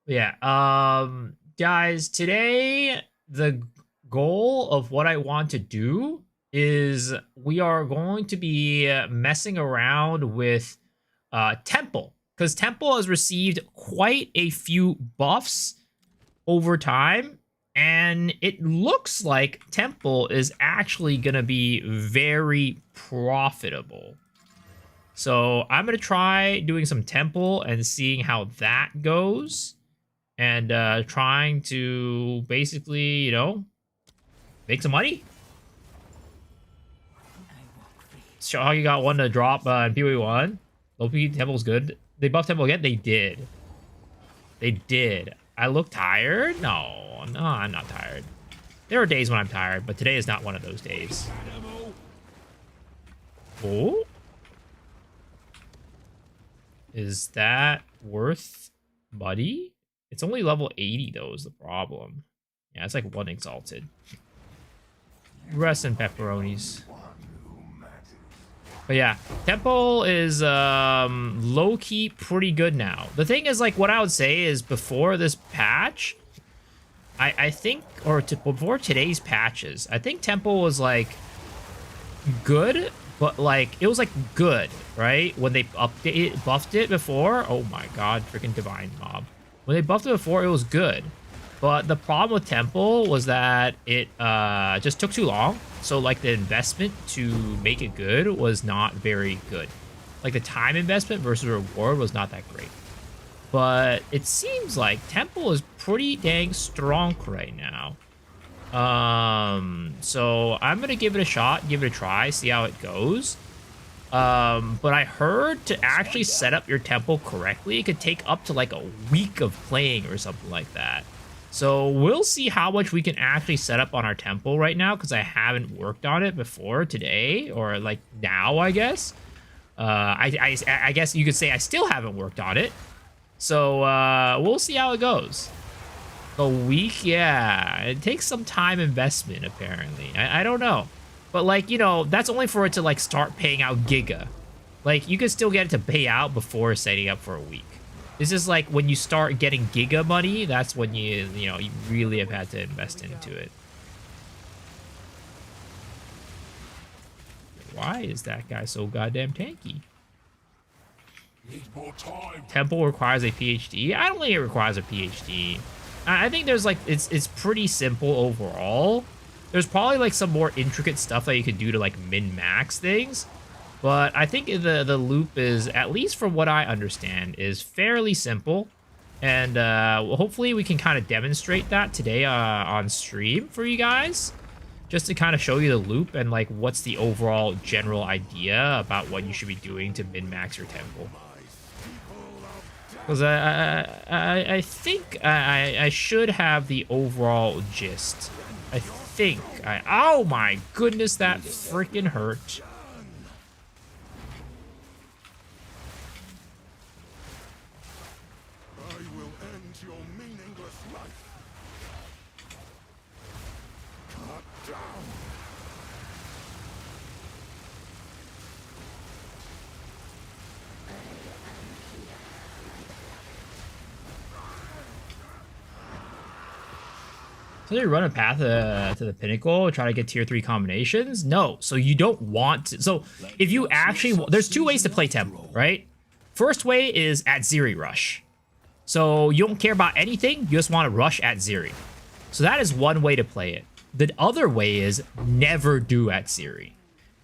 Yeah. Guys, today the goal of what I want to do is we are going to be messing around with Temple, because Temple has received quite a few buffs over time, and it looks like Temple is actually going to be very profitable. So I'm going to try doing some Temple and seeing how that goes, and trying to basically, make some money. Show how you got one to drop in PoE1. Low-P Temple's good. They buffed Temple again? They did. They did. I look tired? No, no, I'm not tired. There are days when I'm tired, but today is not one of those days. Oh? Is that worth money? It's only level 80, though, is the problem. Yeah, it's like one exalted. Rest in pepperonis. But yeah, Temple is low-key pretty good now. The thing is, like, what I would say is before this patch, I think, or before today's patches, I think Temple was, like, good, but, like, it was, like, good, right? When they buffed it before, oh my god, freaking Divine Mob. When they buffed it before, it was good. But the problem with Temple was that it just took too long. So, like, the investment to make it good was not very good. Like, the time investment versus reward was not that great. But it seems like Temple is pretty dang strong right now. So I'm going to give it a shot, give it a try, see how it goes. But I heard to actually set up your Temple correctly, it could take up to, like, a week of playing or something like that. So we'll see how much we can actually set up on our Temple right now, because I haven't worked on it before today, or like now, I guess. I guess you could say I still haven't worked on it. So we'll see how it goes. A week, yeah. It takes some time investment, apparently. I don't know. But, like, that's only for it to, like, start paying out Giga. Like, you can still get it to pay out before setting up for a week. This is like when you start getting Giga money, that's when you really have had to invest into it. Why is that guy so goddamn tanky? Temple requires a PhD? I don't think it requires a PhD. I think there's, like, it's pretty simple overall. There's probably, like, some more intricate stuff that you can do to, like, min-max things. But I think the loop is, at least from what I understand, is fairly simple. And hopefully we can kind of demonstrate that today on stream for you guys. Just to kind of show you the loop and, like, what's the overall general idea about what you should be doing to min-max your Temple. Because I think I should have the overall gist. I think. Oh my goodness, that freaking hurt. So you run a path to the pinnacle, try to get tier 3 combinations? No, so you don't want to. So if you actually, there's two ways to play Temple, right? First way is at Zeri Rush. So you don't care about anything, you just want to rush at Zeri. So that is one way to play it. The other way is never do at Zeri.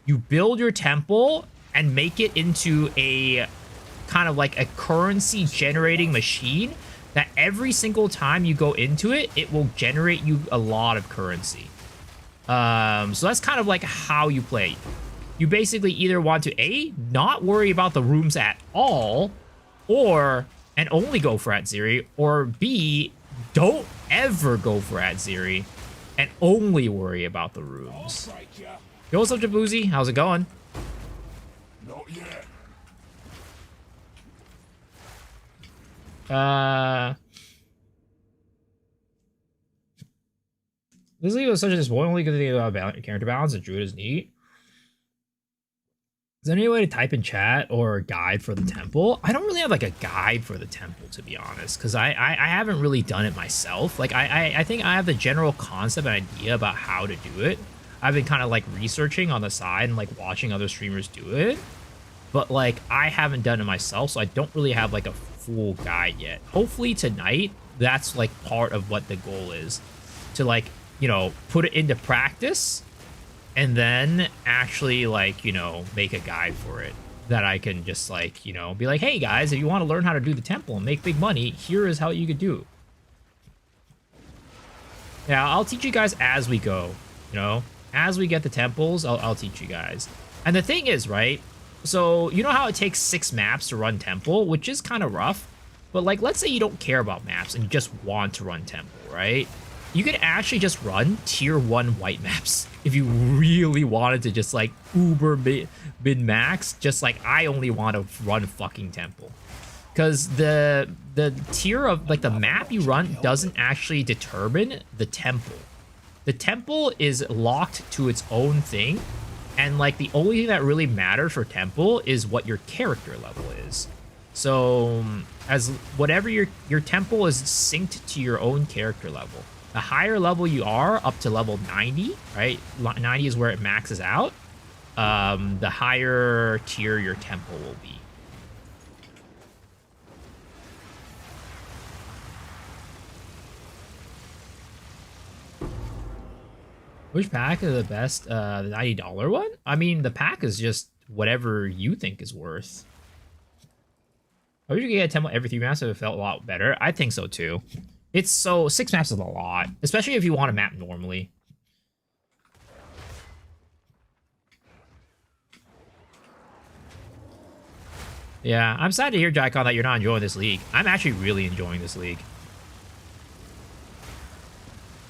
You build your Temple and make it into a kind of like a currency generating machine that every single time you go into it, it will generate you a lot of currency. So that's kind of like how you play. You basically either want to A, not worry about the rooms at all, or and only go for Atziri, or B, don't ever go for Atziri and only worry about the rooms. Yo, what's up, Jaboozy? How's it going? Not yet. This league was such a disappointing. Only good thing about character balance. The druid is neat. Is there any way to type in chat or a guide for the temple? I don't really have like a guide for the temple, to be honest, because I haven't really done it myself. Like I think I have the general concept and idea about how to do it. I've been kind of like researching on the side and like watching other streamers do it, but like I haven't done it myself, so I don't really have like a full guide yet. Hopefully tonight, that's like part of what the goal is, to like, you know, put it into practice and then actually like, you know, make a guide for it that I can just like, you know, be like, hey guys, if you want to learn how to do the temple and make big money, here is how you could do. Yeah, I'll teach you guys as we go, you know, as we get the temples, I'll teach you guys. And the thing is, right, so you know how it takes 6 maps to run temple, which is kind of rough, but like, let's say you don't care about maps and you just want to run temple, right? You could actually just run tier 1 white maps if you really wanted to just like uber min-max, just like I only want to run fucking temple. Because the tier of like the map you run doesn't actually determine the temple. The temple is locked to its own thing, and like the only thing that really matters for temple is what your character level is. So as whatever your temple is synced to your own character level. The higher level you are, up to level 90, right? 90 is where it maxes out. The higher tier your temple will be. Which pack is the best? The $90 one? I mean, the pack is just whatever you think is worth. I wish you could get a temple every 3 maps if it felt a lot better. I think so too. It's so 6 maps is a lot, especially if you want to map normally. Yeah, I'm sad to hear, Jaicon, that you're not enjoying this league. I'm actually really enjoying this league.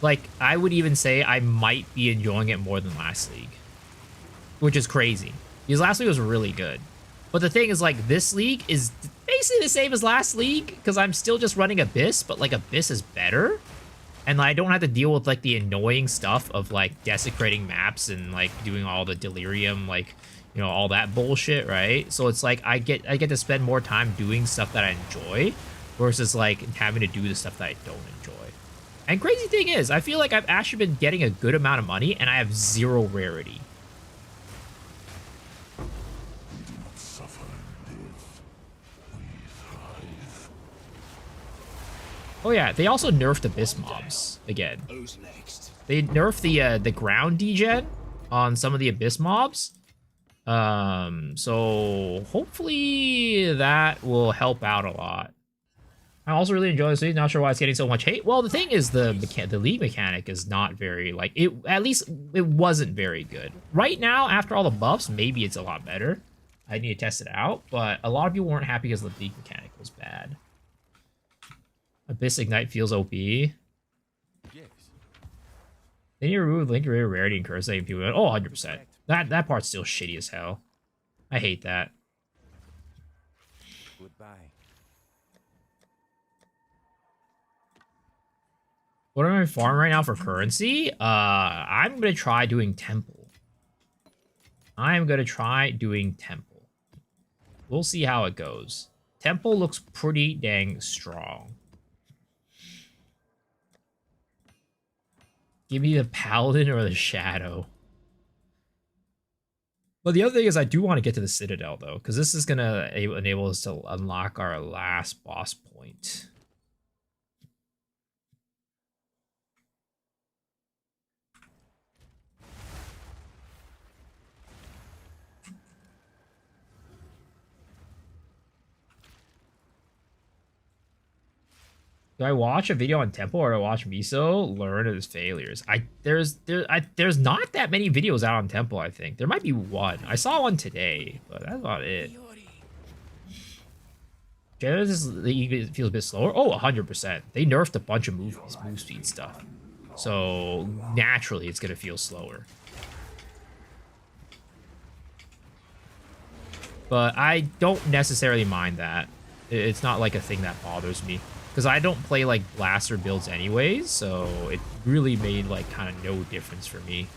Like, I would even say I might be enjoying it more than last league, which is crazy. Because last league was really good. But the thing is, like, this league is basically the same as last league, because I'm still just running Abyss, but, like, Abyss is better. And I don't have to deal with, like, the annoying stuff of, like, desecrating maps and, like, doing all the delirium, like, you know, all that bullshit, right? So it's like I get to spend more time doing stuff that I enjoy versus, like, having to do the stuff that I don't enjoy. And crazy thing is, I feel like I've actually been getting a good amount of money, and I have 0 rarity. Oh yeah, they also nerfed Abyss mobs again. They nerfed the ground degen on some of the Abyss mobs. So hopefully that will help out a lot. I also really enjoy this league. Not sure why it's getting so much hate. Well, the thing is, the league mechanic is not very, like, it. At least it wasn't very good. Right now, after all the buffs, maybe it's a lot better. I need to test it out, but a lot of people weren't happy because the league mechanic was bad. Abyss Ignite feels OP. Yes. Then you remove Link Rarity and Curse letting people. Oh, 100%. That part's still shitty as hell. I hate that. Goodbye. What am I farming right now for currency? I'm gonna try doing temple. I'm gonna try doing temple. We'll see how it goes. Temple looks pretty dang strong. Give me the Paladin or the Shadow. But the other thing is I do want to get to the Citadel, though, because this is going to enable us to unlock our last boss point. Do I watch a video on Temple or do I watch Miso learn of his failures? There's not that many videos out on Temple, I think. There might be one. I saw one today, but that's about it. Genesis feels a bit slower. Oh, 100%. They nerfed a bunch of move speed stuff. So naturally it's gonna feel slower. But I don't necessarily mind that. It's not like a thing that bothers me. Because I don't play, like, blaster builds anyways, so it really made, like, kind of no difference for me.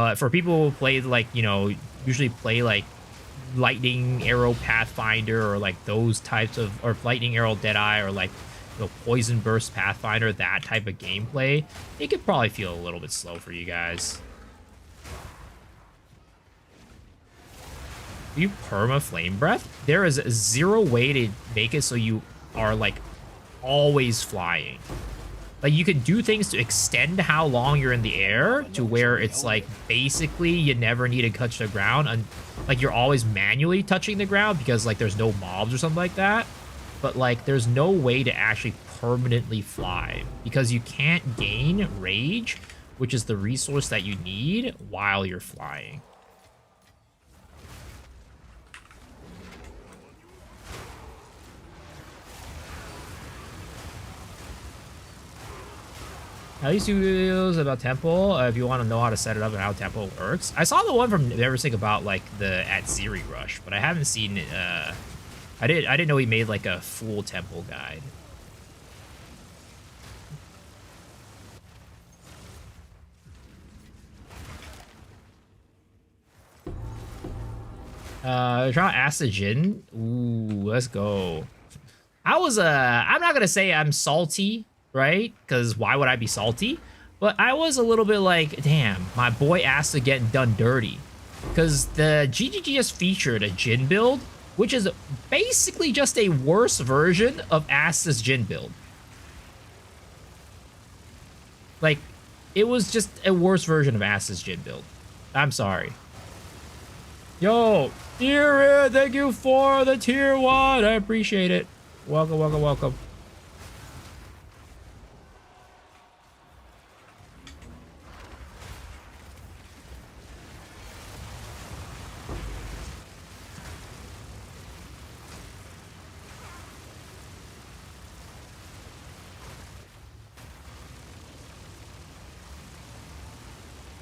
But for people who play like, you know, usually play like Lightning Arrow Pathfinder or like those types of, or Lightning Arrow Deadeye or like, you know, Poison Burst Pathfinder, that type of gameplay, it could probably feel a little bit slow for you guys. You perma Flame Breath? There is zero way to make it so you are like always flying. Like, you can do things to extend how long you're in the air to where it's like basically you never need to touch the ground, and like you're always manually touching the ground because like there's no mobs or something like that. But like there's no way to actually permanently fly because you can't gain rage, which is the resource that you need while you're flying. At least 2 videos about Temple, if you want to know how to set it up and how Temple works. I saw the one from Neversing about like the Atziri rush, but I haven't seen I didn't know he made like a full Temple guide. Trying to ask the Jin. Ooh, let's go. I'm not gonna say I'm salty, right? Because why would I be salty? But I was a little bit like, damn, my boy Asta getting done dirty. Because the GGG just featured a Jin build, which is basically just a worse version of Asta's Jin build. Like, it was just a worse version of Asta's Jin build. I'm sorry. Yo, Tier, thank you for the tier 1. I appreciate it. Welcome, welcome, welcome.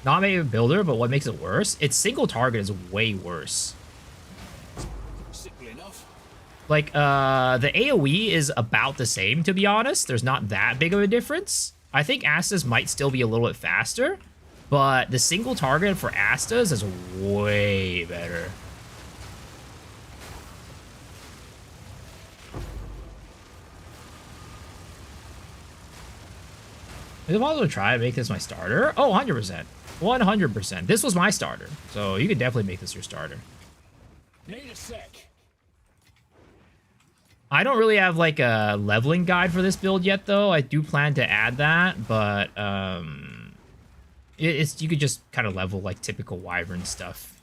Not maybe a builder, but what makes it worse? Its single target is way worse. Like, the AoE is about the same, to be honest. There's not that big of a difference. I think Asta's might still be a little bit faster, but the single target for Asta's is way better. I might as well try to make this my starter. Oh, 100%. 100%. This was my starter, so you could definitely make this your starter. Need a sec. I don't really have like a leveling guide for this build yet, though. I do plan to add that, but you could just kind of level like typical Wyvern stuff.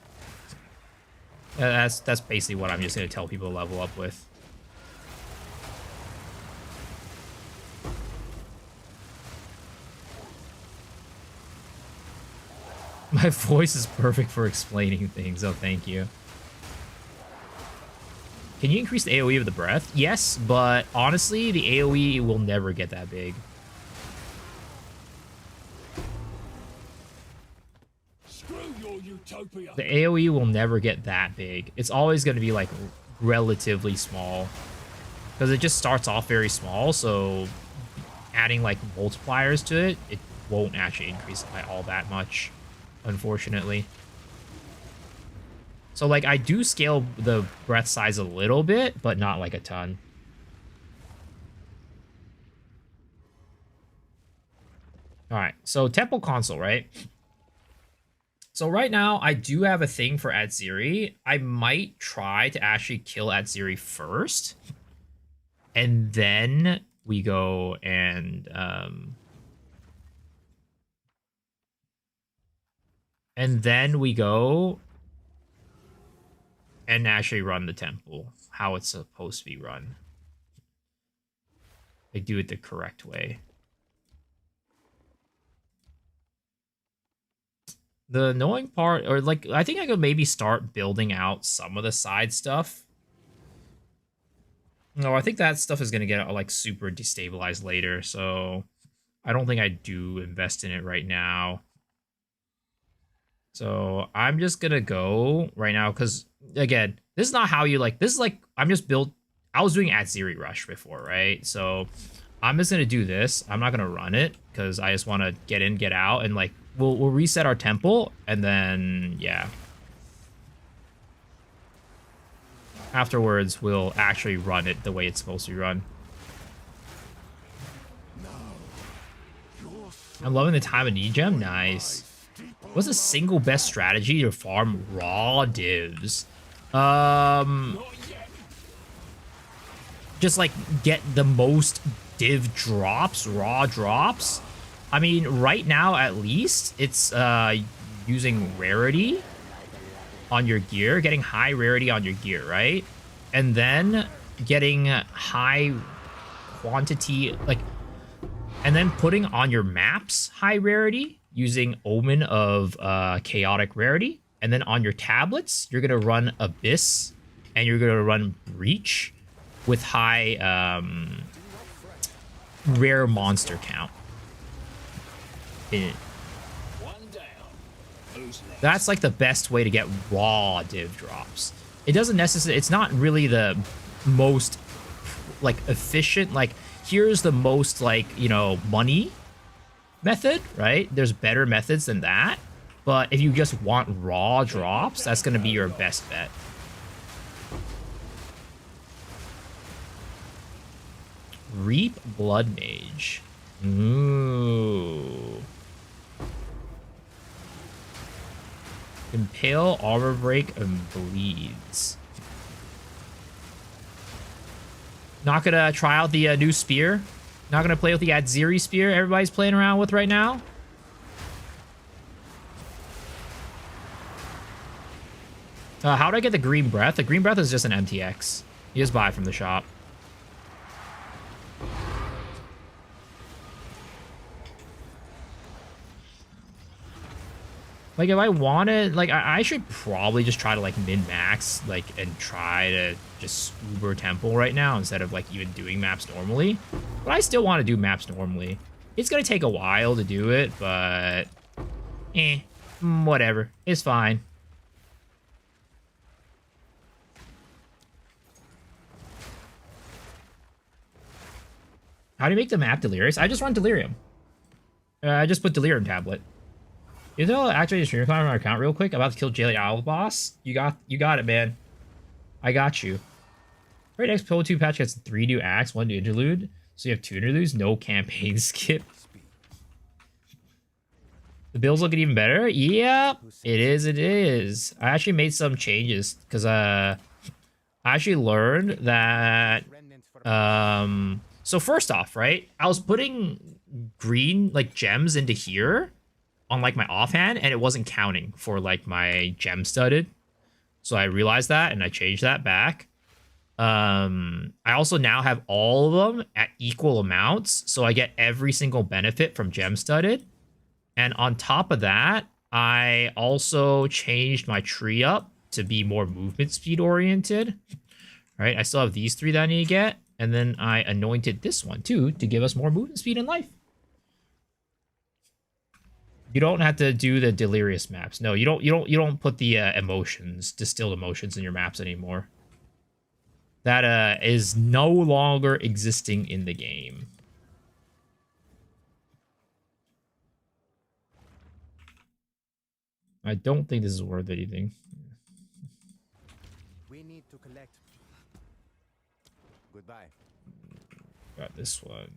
That's basically what I'm just gonna tell people to level up with. My voice is perfect for explaining things. Oh, thank you. Can you increase the AoE of the breath? Yes, but honestly, the AoE will never get that big. Screw your utopia. The AoE will never get that big. It's always going to be like relatively small because it just starts off very small. So adding like multipliers to it, it won't actually increase it by all that much, unfortunately. So, like, I do scale the breath size a little bit, but not, like, a ton. All right, so Temple Console, right? So right now, I do have a thing for Atziri. I might try to actually kill Atziri first. And then we go and and actually run the temple how it's supposed to be run. They do it the correct way. The annoying part, or like, I think I could maybe start building out some of the side stuff. No, I think that stuff is going to get like super destabilized later, so I don't think I do invest in it right now. So I'm just gonna go right now because, again, this is not how you like. This is like I'm just built. I was doing Atziri Rush before, right? So I'm just gonna do this. I'm not gonna run it because I just want to get in, get out, and like we'll reset our temple, and then yeah. Afterwards, we'll actually run it the way it's supposed to be run. I'm loving the time of need gem. Nice. What's the single best strategy to farm raw divs? Just like get the most div drops, raw drops. I mean, right now at least it's using rarity on your gear, getting high rarity on your gear, right? And then getting high quantity, like, and then putting on your maps high rarity using Omen of chaotic rarity. And then on your tablets, you're gonna run Abyss and you're gonna run Breach with high rare monster count. That's like the best way to get raw div drops. It doesn't necessarily, it's not really the most like efficient, like here's the most like, you know, money method, right? There's better methods than that. But if you just want raw drops, that's going to be your best bet. Reap Blood Mage. Ooh. Impale, Armor Break, and Bleeds. Not gonna try out the new spear. Not gonna play with the Adziri spear everybody's playing around with right now. How do I get the Green Breath? The Green Breath is just an MTX. You just buy it from the shop. Like, if I wanted, like, I should probably just try to, like, min-max, like, and try to just Uber Temple right now instead of, like, even doing maps normally. But I still want to do maps normally. It's gonna take a while to do it, but... whatever. It's fine. How do you make the map Delirious? I just run Delirium. I just put Delirium tablet. You know, actually, stream comment on our account real quick. I'm about to kill Jailer Owl boss. You got it, man. I got you. Right, next Pro 2 patch gets 3 new acts, 1 new interlude. So you have 2 interludes, no campaign skip. The build's looking even better. Yep, it is. It is. I actually made some changes because I actually learned that. So first off, right, I was putting green like gems into here on like my offhand, and it wasn't counting for like my gem studded. So I realized that, and I changed that back. I also now have all of them at equal amounts, so I get every single benefit from gem studded. And on top of that, I also changed my tree up to be more movement speed oriented. Right, I still have these 3 that I need to get, and then I anointed this one too to give us more movement speed in life. You don't have to do the delirious maps. No, you don't put the emotions, distilled emotions in your maps anymore. That is no longer existing in the game. I don't think this is worth anything. We need to collect. Goodbye. Got this one.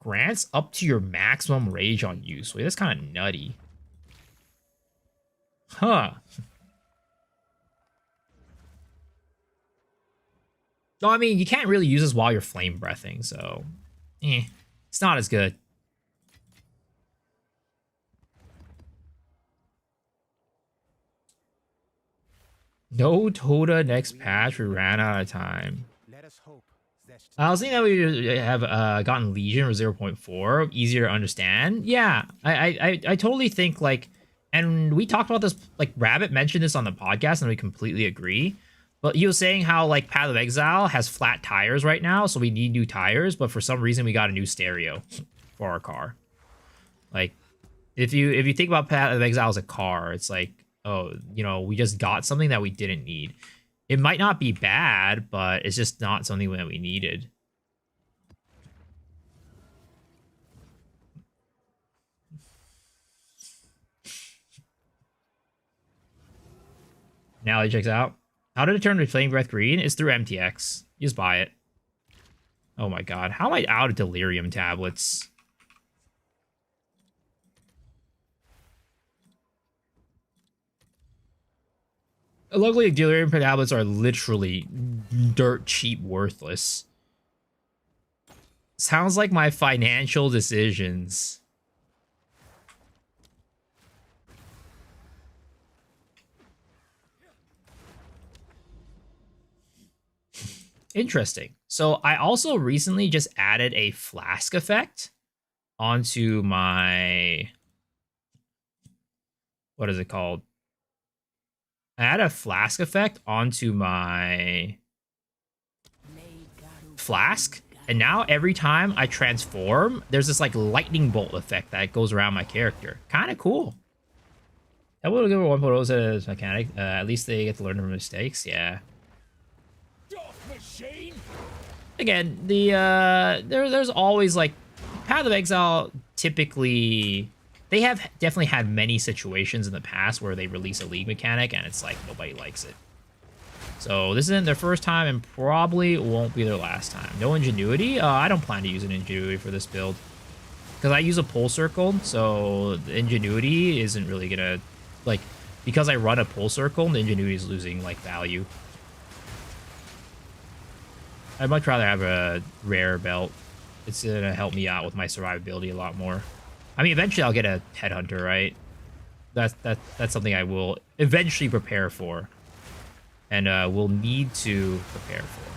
Grants up to your maximum rage on use. Wait, that's kind of nutty. Huh. No, I mean, you can't really use this while you're flame breathing, so... it's not as good. No Toda next patch. We ran out of time. Let us hope. I was thinking that we have gotten Legion or 0.4, easier to understand. Yeah, I totally think, like, and we talked about this, like, Rabbit mentioned this on the podcast, and we completely agree. But he was saying how, like, Path of Exile has flat tires right now, so we need new tires, but for some reason we got a new stereo for our car. Like, if you think about Path of Exile as a car, it's like, oh, you know, we just got something that we didn't need. It might not be bad, but it's just not something that we needed. Now he checks out. How did it turn to Flame Breath green? It's through MTX. You just buy it. Oh my god. How am I out of Delirium tablets? Luckily, Delirium tablets are literally dirt cheap worthless. Sounds like my financial decisions. Interesting. So I also recently just added a flask effect onto my... What is it called? I add a flask effect onto my flask, and now every time I transform, there's this like lightning bolt effect that goes around my character. Kind of cool. That would give one photos as mechanic. At least they get to learn from mistakes. Yeah. Again, the there's always like Path of Exile. Typically, they have definitely had many situations in the past where they release a league mechanic and it's like nobody likes it. So this isn't their first time and probably won't be their last time. No ingenuity. I don't plan to use an ingenuity for this build because I use a pull circle, so the ingenuity isn't really gonna like because I run a pull circle. The ingenuity is losing like value. I'd much rather have a rare belt. It's gonna help me out with my survivability a lot more. I mean, eventually I'll get a headhunter, right? That's something I will eventually prepare for, and will need to prepare for.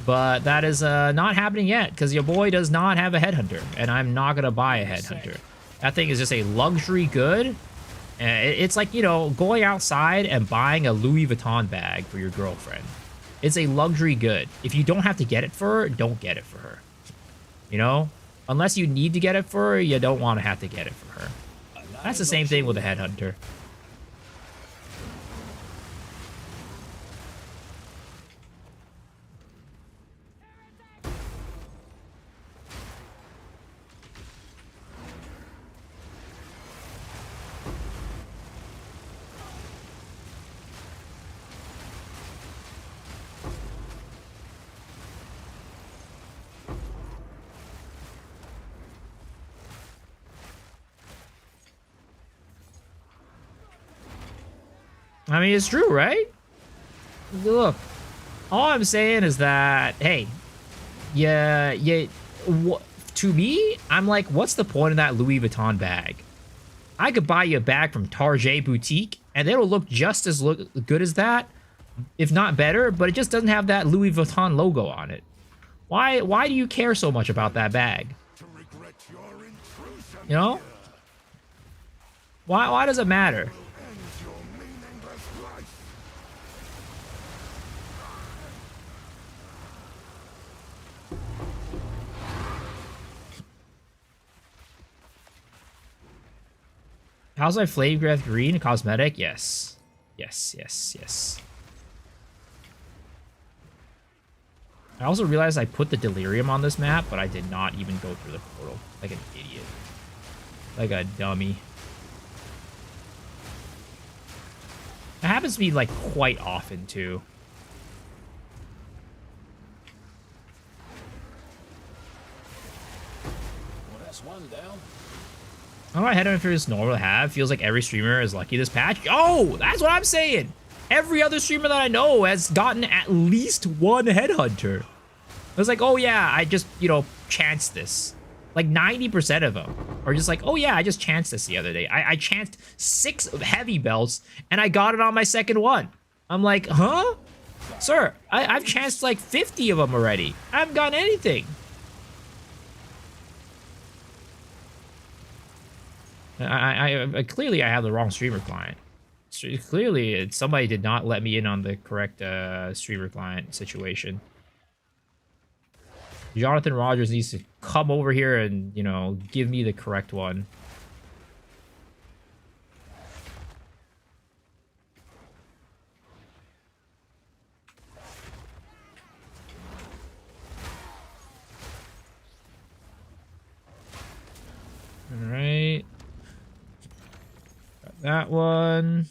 But that is not happening yet because your boy does not have a headhunter, and I'm not gonna buy a headhunter. That thing is just a luxury good. It's like, you know, going outside and buying a Louis Vuitton bag for your girlfriend. It's a luxury good. If you don't have to get it for her, don't get it for her. You know? Unless you need to get it for her, you don't want to have to get it for her. That's the same thing with a headhunter. I mean, it's true, right? Look, all I'm saying is that, hey, yeah, to me, I'm like, what's the point of that Louis Vuitton bag? I could buy you a bag from Target Boutique, and it'll look just as good as that, if not better, but it just doesn't have that Louis Vuitton logo on it. Why do you care so much about that bag? You know? Why does it matter? How's my Flame Breath green? Cosmetic? Yes. Yes, yes, yes. I also realized I put the Delirium on this map, but I did not even go through the portal. Like an idiot. Like a dummy. It happens to be, like, quite often, too. Well, that's one down. I don't know, head if it's normal to have. Feels like every streamer is lucky this patch. Oh, that's what I'm saying. Every other streamer that I know has gotten at least one headhunter. I was like, oh yeah, I just, you know, chanced this. Like 90% of them are just like, oh yeah, I just chanced this the other day. I chanced 6 heavy belts and I got it on my second one. I'm like, huh? Sir, I've chanced like 50 of them already. I haven't gotten anything. I clearly I have the wrong streamer client. Clearly somebody did not let me in on the correct streamer client situation. Jonathan Rogers needs to come over here and, you know, give me the correct one. All right. that one.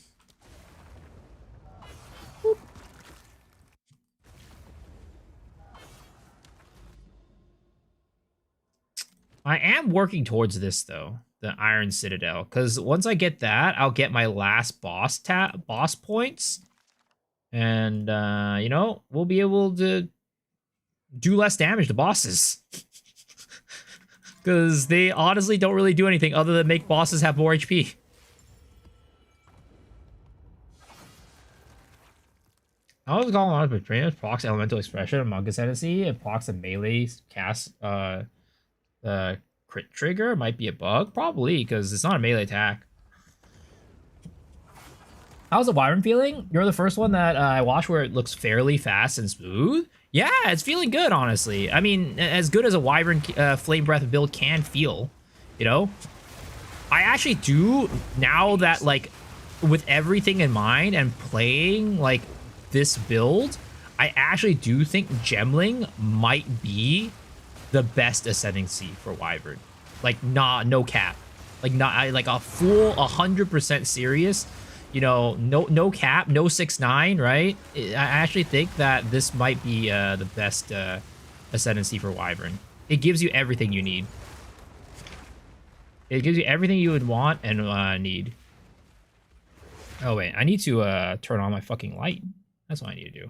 Boop. I am working towards this though, the Iron Citadel, because once I get that, I'll get my last boss points, and you know, we'll be able to do less damage to bosses. Because they honestly don't really do anything other than make bosses have more HP. I was going on with Betrayers, procs elemental expression, Monk Ascendancy, and procs a melee cast crit trigger. Might be a bug, probably, because it's not a melee attack. How's the Wyvern feeling? You're the first one that I watched where it looks fairly fast and smooth. Yeah, it's feeling good, honestly. I mean, as good as a Wyvern Flame Breath build can feel, you know? I actually do, now that, like, with everything in mind and playing, like, this build, I actually do think Gemling might be the best ascendancy for Wyvern. Like, no cap. Like, not, like, a full 100% serious, you know, no cap, no 6-9, right? I actually think that this might be the best ascendancy for Wyvern. It gives you everything you need. It gives you everything you would want and need. Oh wait, I need to turn on my fucking light. That's what I need to do.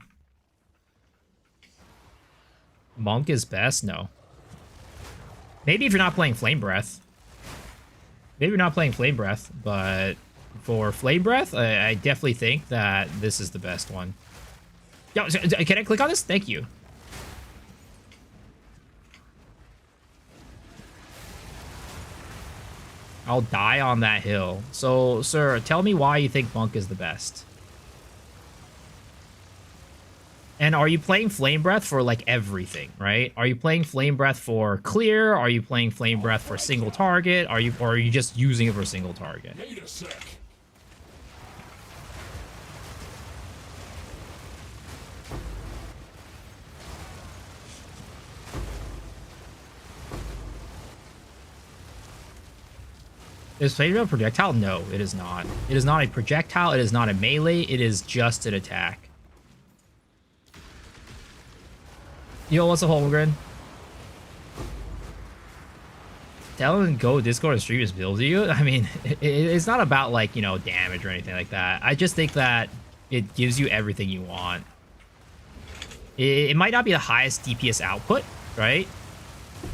Monk is best? No. Maybe if you're not playing Flame Breath. Maybe you're not playing Flame Breath, but for Flame Breath, I definitely think that this is the best one. Yo, can I click on this? Thank you. I'll die on that hill. So, sir, tell me why you think Monk is the best. And are you playing Flame Breath for, like, everything, right? Are you playing Flame Breath for clear? Are you playing Flame Breath for single target? Or are you just using it for single target? Is Flame Breath a projectile? No, it is not. It is not a projectile. It is not a melee. It is just an attack. Yo, what's up, Holmgren? Tell him to go Discord and stream his build to you. I mean, it's not about, like, you know, damage or anything like that. I just think that it gives you everything you want. It might not be the highest DPS output, right?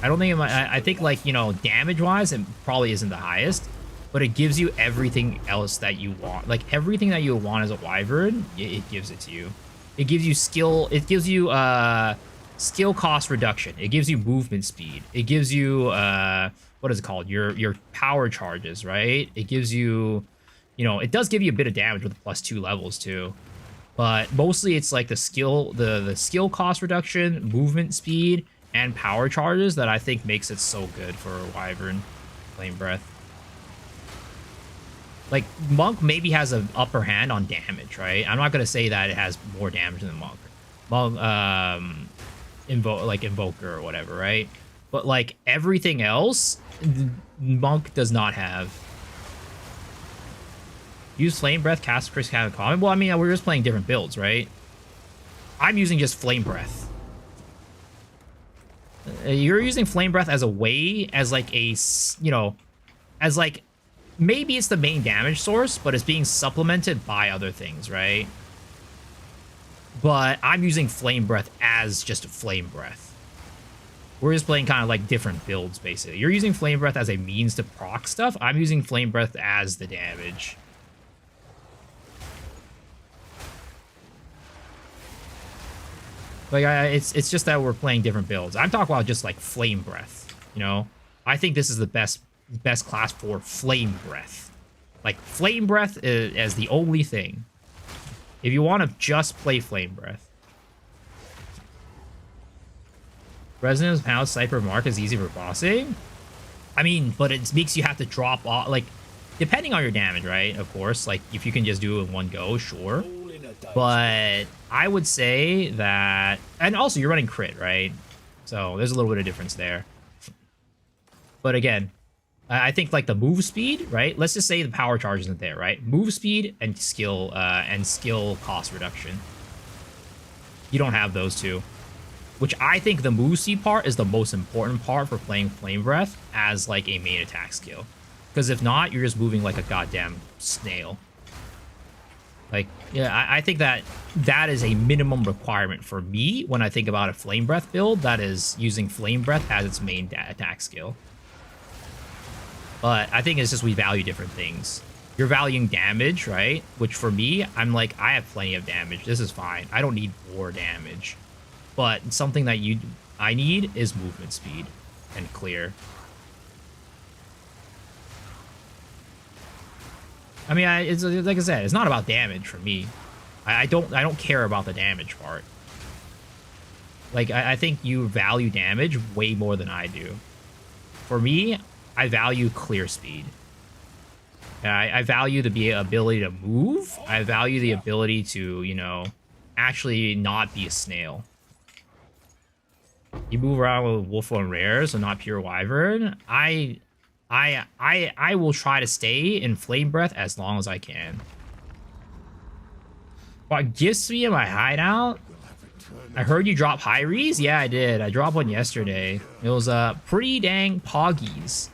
I don't think it might. I think, like, you know, damage-wise, it probably isn't the highest, but it gives you everything else that you want. Like, everything that you want as a Wyvern, it gives it to you. It gives you skill. It gives you, skill cost reduction. It gives you movement speed. It gives you what is it called, your power charges, right? It gives you, you know, it does give you a bit of damage with the +2 levels too, but mostly it's like the skill cost reduction, movement speed, and power charges that I think makes it so good for Wyvern Flame Breath. Like, Monk maybe has an upper hand on damage, right? I'm not gonna say that it has more damage than Monk. Invoker or whatever, right? But, like, everything else, Monk does not have. Use Flame Breath, cast Chris kind of common. Well, I mean, we're just playing different builds, right? I'm using just Flame Breath. You're using Flame Breath as a way, as like a, you know, as like, maybe it's the main damage source, but it's being supplemented by other things, right? But I'm using Flame Breath as just Flame Breath. We're just playing kind of like different builds, basically. You're using Flame Breath as a means to proc stuff. I'm using Flame Breath as the damage. Like, it's just that we're playing different builds. I'm talking about just like Flame Breath, you know? I think this is the best class for Flame Breath. Like, Flame Breath as the only thing. If you want to just play Flame Breath. Resonance, Pound, Cypher, Mark is easy for bossing. I mean, but it makes you have to drop off, like, depending on your damage, right? Of course, like, if you can just do it in one go, sure. But I would say that, and also you're running crit, right? So there's a little bit of difference there. But again, I think like the move speed, right? Let's just say the power charge isn't there, right? Move speed and skill cost reduction. You don't have those two, which I think the move speed part is the most important part for playing Flame Breath as like a main attack skill. Because if not, you're just moving like a goddamn snail. Like, yeah, I think that is a minimum requirement for me when I think about a Flame Breath build that is using Flame Breath as its main attack skill. But I think it's just we value different things. You're valuing damage, right? Which for me, I'm like, I have plenty of damage. This is fine. I don't need more damage. But something that I need is movement speed and clear. I mean, it's like I said, it's not about damage for me. I don't care about the damage part. Like I think you value damage way more than I do. For me, I value clear speed. I value the ability to move. I value the ability to, you know, actually not be a snail. You move around with Wolf on Rare, so not pure Wyvern. I will try to stay in Flame Breath as long as I can. What gifts me in my hideout? I heard you drop Hyries? Yeah, I did. I dropped one yesterday. It was pretty dang poggies.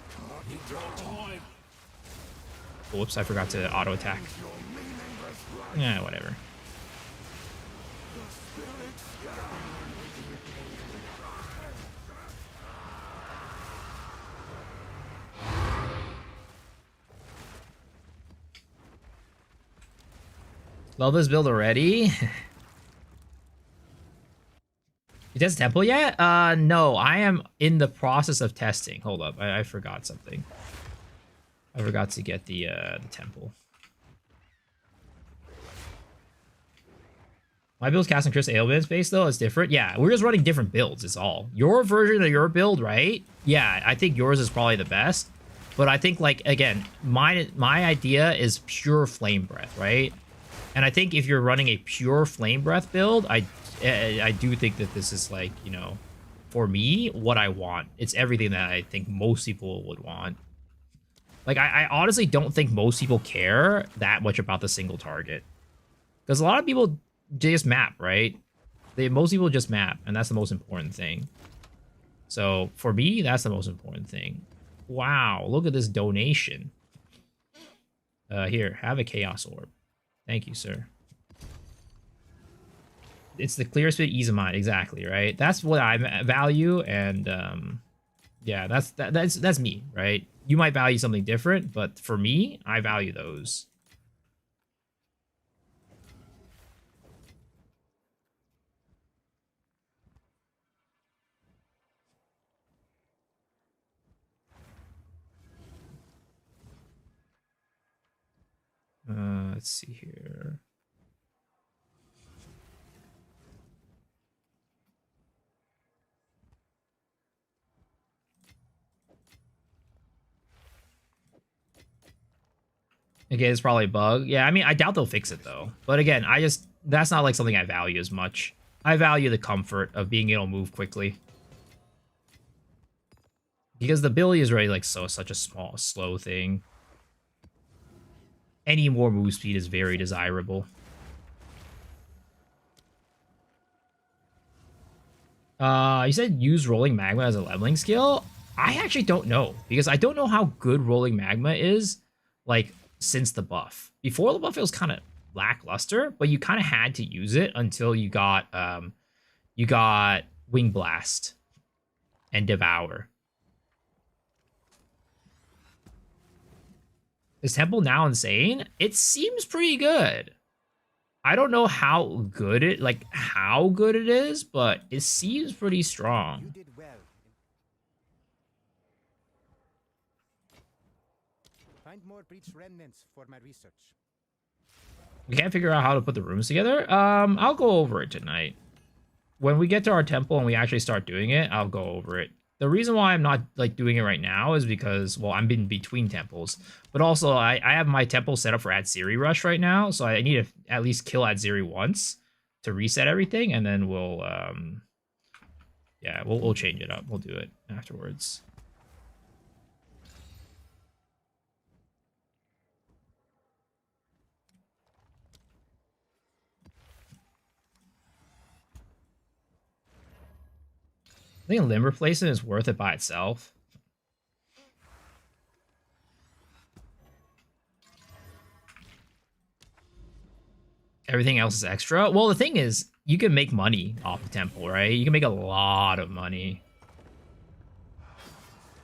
Whoops, I forgot to auto attack. Yeah, whatever. Love this build already. You test temple yet? No, I am in the process of testing. Hold up, I forgot something. I forgot to get the temple. My build's casting Chris Ailman space though is different. Yeah, we're just running different builds. Is all. Your version of your build, right? Yeah, I think yours is probably the best. But I think like again, my idea is pure Flame Breath, right? And I think if you're running a pure Flame Breath build, I do think that this is like, you know, for me, what I want. It's everything that I think most people would want. Like, I honestly don't think most people care that much about the single target. Because a lot of people just map, right? Most people just map, and that's the most important thing. So, for me, that's the most important thing. Wow, look at this donation. Here, have a Chaos Orb. Thank you, sir. It's the clear speed, ease of mind, exactly, right? That's what I value, and yeah, that's me, right? You might value something different, but for me, I value those. Let's see here. Okay, it's probably a bug. Yeah, I mean, I doubt they'll fix it, though. But again, that's not like something I value as much. I value the comfort of being able to move quickly. Because the ability is already like such a slow thing. Any more move speed is very desirable. You said use Rolling Magma as a leveling skill? I actually don't know, because I don't know how good Rolling Magma is, like, since the buff. Before the buff, it was kind of lackluster, but you kind of had to use it until you got Wing Blast and Devour. Is Temple now insane? It seems pretty good. I don't know how good it is, but it seems pretty strong. You did well. Find more breach remnants for my research. We can't figure out how to put the rooms together. I'll go over it tonight. When we get to our temple and we actually start doing it, I'll go over it. The reason why I'm not like doing it right now is because, well, I'm in between temples, but also I have my temple set up for Adsiri Rush right now, so I need to at least kill Adsiri once to reset everything, and then we'll yeah, we'll change it up. We'll do it afterwards. I think a limb replacement is worth it by itself. Everything else is extra. Well, the thing is, you can make money off the temple, right? You can make a lot of money.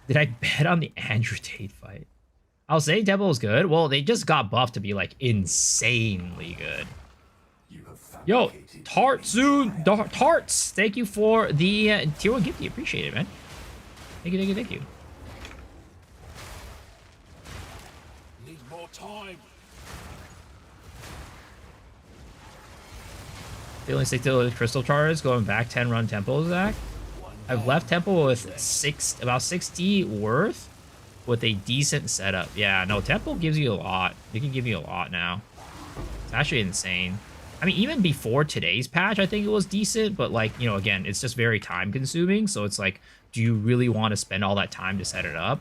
Did I bet on the Andrew Tate fight? I was saying temple was good. Well, they just got buffed to be like insanely good. Yo, Tartsoon, Tarts, thank you for the tier 1 gift. Appreciate it, man. Thank you, thank you, thank you. Need more time. They only stick to the crystal charges, going back 10 run temple, Zach. I've left temple with about 60 worth with a decent setup. Yeah, no, temple gives you a lot. It can give you a lot now. It's actually insane. I mean, even before today's patch, I think it was decent, but like, you know, again, it's just very time consuming. So it's like, do you really want to spend all that time to set it up?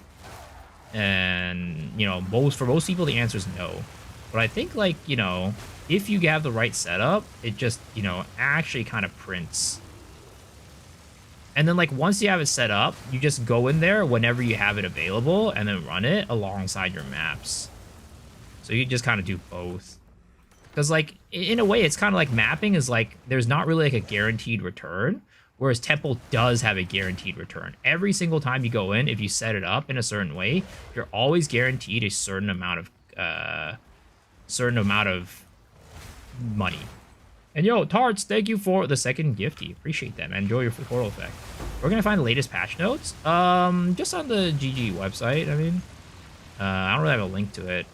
And, you know, for most people, the answer is no. But I think, like, you know, if you have the right setup, it just, you know, actually kind of prints. And then, like, once you have it set up, you just go in there whenever you have it available and then run it alongside your maps. So you just kind of do both. Because, like, in a way, it's kind of like mapping is like, there's not really like a guaranteed return, whereas temple does have a guaranteed return. Every single time you go in, if you set it up in a certain way, you're always guaranteed a certain amount of money. And yo, Tarts, thank you for the second gifty. Appreciate that, man. Enjoy your portal effect. We're gonna find the latest patch notes. Just on the GG website. I mean, I don't really have a link to it.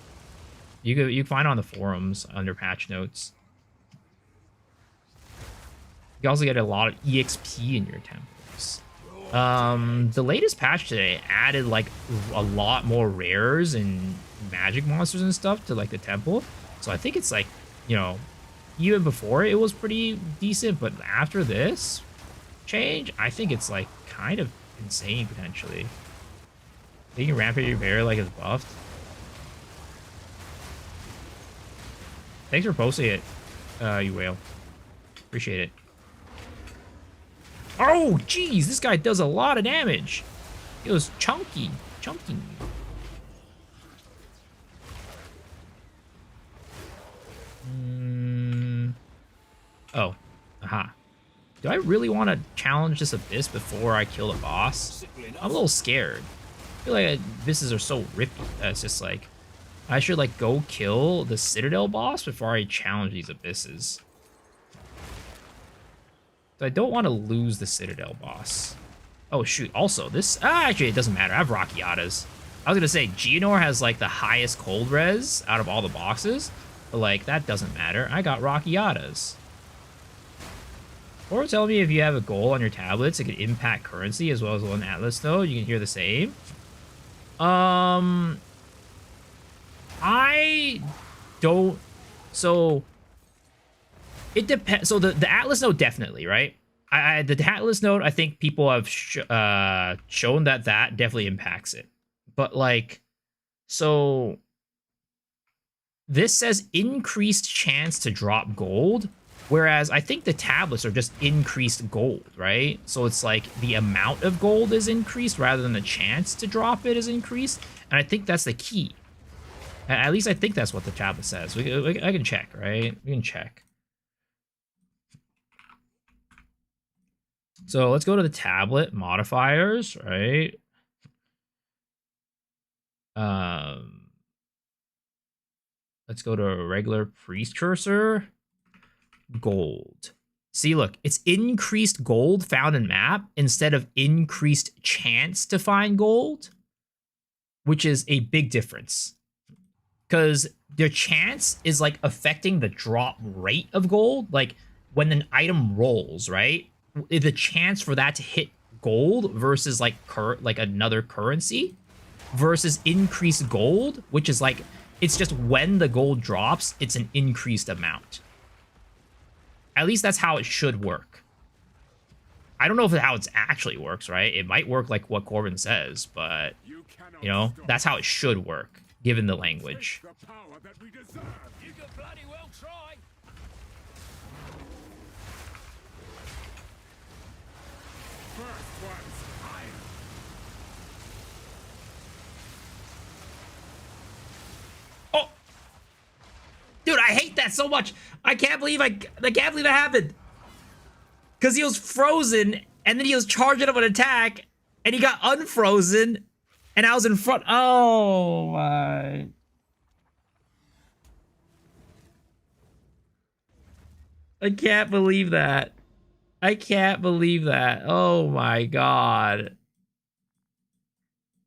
You can find it on the forums under patch notes. You also get a lot of EXP in your temples. The latest patch today added like a lot more rares and magic monsters and stuff to like the temple. So I think it's like, you know, even before it was pretty decent, but after this change, I think it's like kind of insane potentially. Taking Rampage your bear like is buffed. Thanks for posting it, you whale. Appreciate it. Oh, geez, this guy does a lot of damage. It was chunky. Oh, aha. Do I really want to challenge this abyss before I kill the boss? I'm a little scared. I feel like abysses are so rippy that it's just like, I should like go kill the Citadel boss before I challenge these abysses. So I don't want to lose the Citadel boss. Oh shoot, also this, actually it doesn't matter, I have Rockiatas. I was gonna say, Geonor has like the highest cold res out of all the boxes, but like that doesn't matter, I got Rockiatas. Or tell me if you have a goal on your tablets that can impact currency as well as one Atlas node, you can hear the same. I don't, so it depends. So the Atlas node definitely, right? The Atlas node, I think people have shown that definitely impacts it. But like, so this says increased chance to drop gold, whereas I think the tablets are just increased gold, right? So it's like the amount of gold is increased rather than the chance to drop it is increased. And I think that's the key. At least I think that's what the tablet says. I can check, right? We can check. So let's go to the tablet modifiers, right? Let's go to a regular priest cursor. Gold. See, look, it's increased gold found in map instead of increased chance to find gold, which is a big difference. Because their chance is like affecting the drop rate of gold. Like when an item rolls, right? The chance for that to hit gold versus like another currency versus increased gold, which is like, it's just when the gold drops, it's an increased amount. At least that's how it should work. I don't know if how it actually works, right? It might work like what Corbin says, but, you know, that's how it should work, given the language. You could bloody well try. First Oh, dude, I hate that so much. I can't believe I can't believe that happened. Because he was frozen, and then he was charging up an attack, and he got unfrozen, and I was in front. Oh my. I can't believe that. I can't believe that. Oh my god.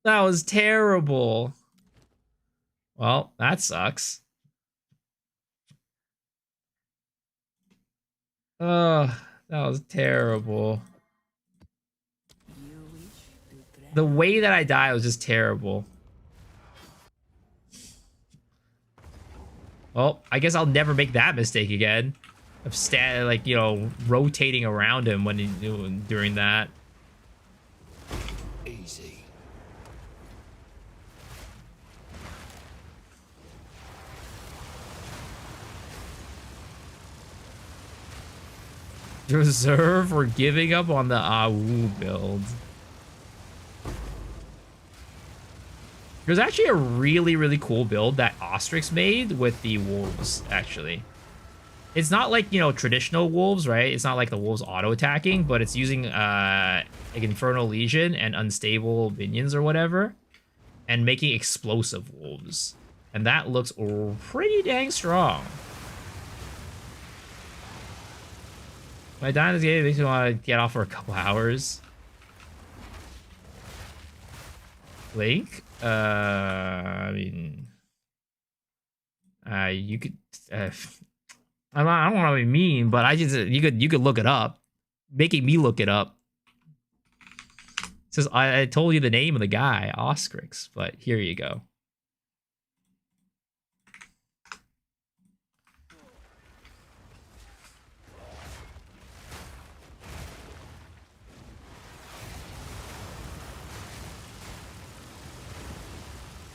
That was terrible. Well, that sucks. Oh, that was terrible. The way that I died was just terrible. Well, I guess I'll never make that mistake again. Of like, you know, rotating around him when during that. Easy. Reserve for giving up on the AWU build. There's actually a really, really cool build that Ostrix made with the wolves, actually. It's not like, you know, traditional wolves, right? It's not like the wolves auto-attacking, but it's using like Infernal Legion and unstable minions or whatever, and making explosive wolves. And that looks pretty dang strong. My dying this game makes me want to get off for a couple hours. Link? I mean... you could... I don't want to be mean, but you could look it up. Making me look it up. It says I told you the name of the guy, Oscrix, but here you go.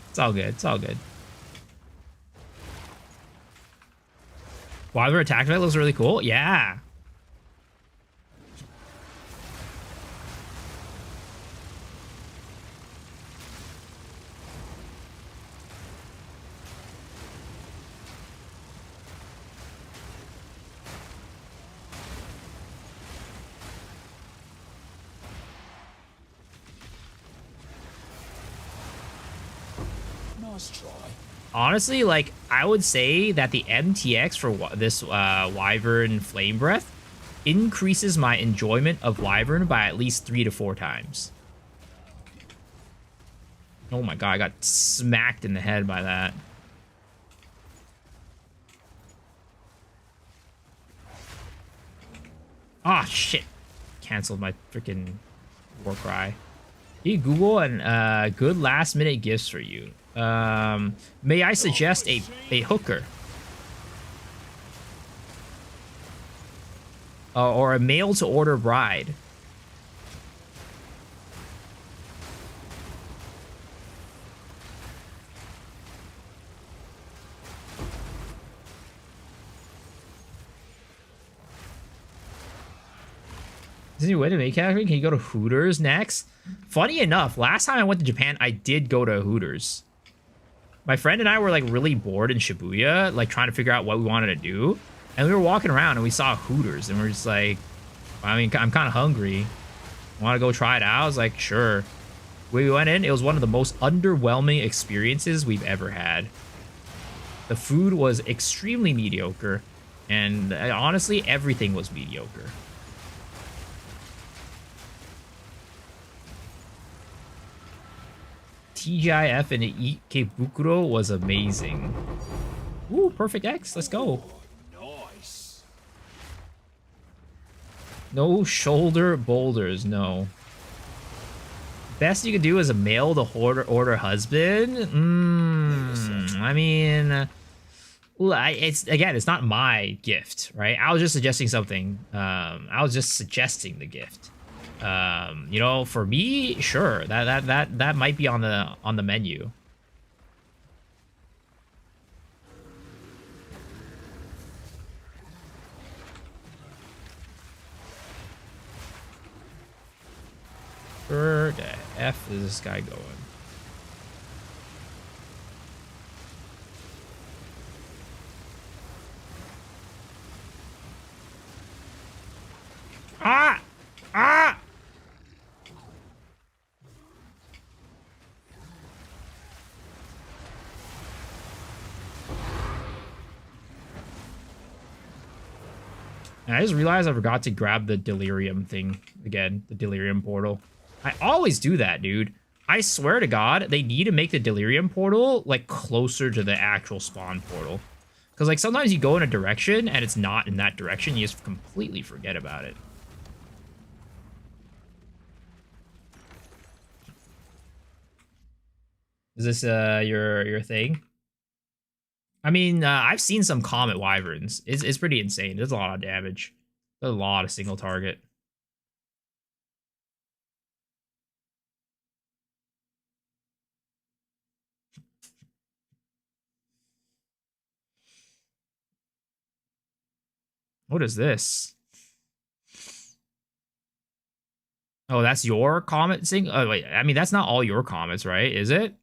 It's all good. It's all good. Wyvern attack effect looks really cool. Yeah. Nice try. Honestly, like, I would say that the MTX for this Wyvern Flame Breath increases my enjoyment of Wyvern by at least 3 to 4 times. Oh my god, I got smacked in the head by that. Ah, shit. Canceled my freaking war cry. You Google and good last minute gifts for you. May I suggest a hooker? Or a mail to order bride. Is there any way to make it? Can you go to Hooters next? Funny enough, last time I went to Japan, I did go to Hooters. My friend and I were like really bored in Shibuya, like trying to figure out what we wanted to do. And we were walking around and we saw Hooters and we're just like, I mean, I'm kind of hungry. Want to go try it out? I was like, sure. We went in. It was one of the most underwhelming experiences we've ever had. The food was extremely mediocre. And honestly, everything was mediocre. TGIF and Ikebukuro was amazing. Ooh, perfect X. Let's go. Nice. No shoulder boulders, no. Best you could do is a mail to order husband. I mean, it's not my gift, right? I was just suggesting something. I was just suggesting the gift. You know, for me, sure, that might be on the menu. Where the F is this guy going? Ah! Ah! And I just realized I forgot to grab the delirium thing again, the delirium portal. I always do that, dude. I swear to God, they need to make the delirium portal like closer to the actual spawn portal. Because like sometimes you go in a direction and it's not in that direction, you just completely forget about it. Is this your thing? I mean, I've seen some Comet Wyverns. It's pretty insane. There's a lot of damage. There's a lot of single target. What is this? Oh, that's your Comet thing? Oh, wait. I mean, that's not all your Comets, right? Is it?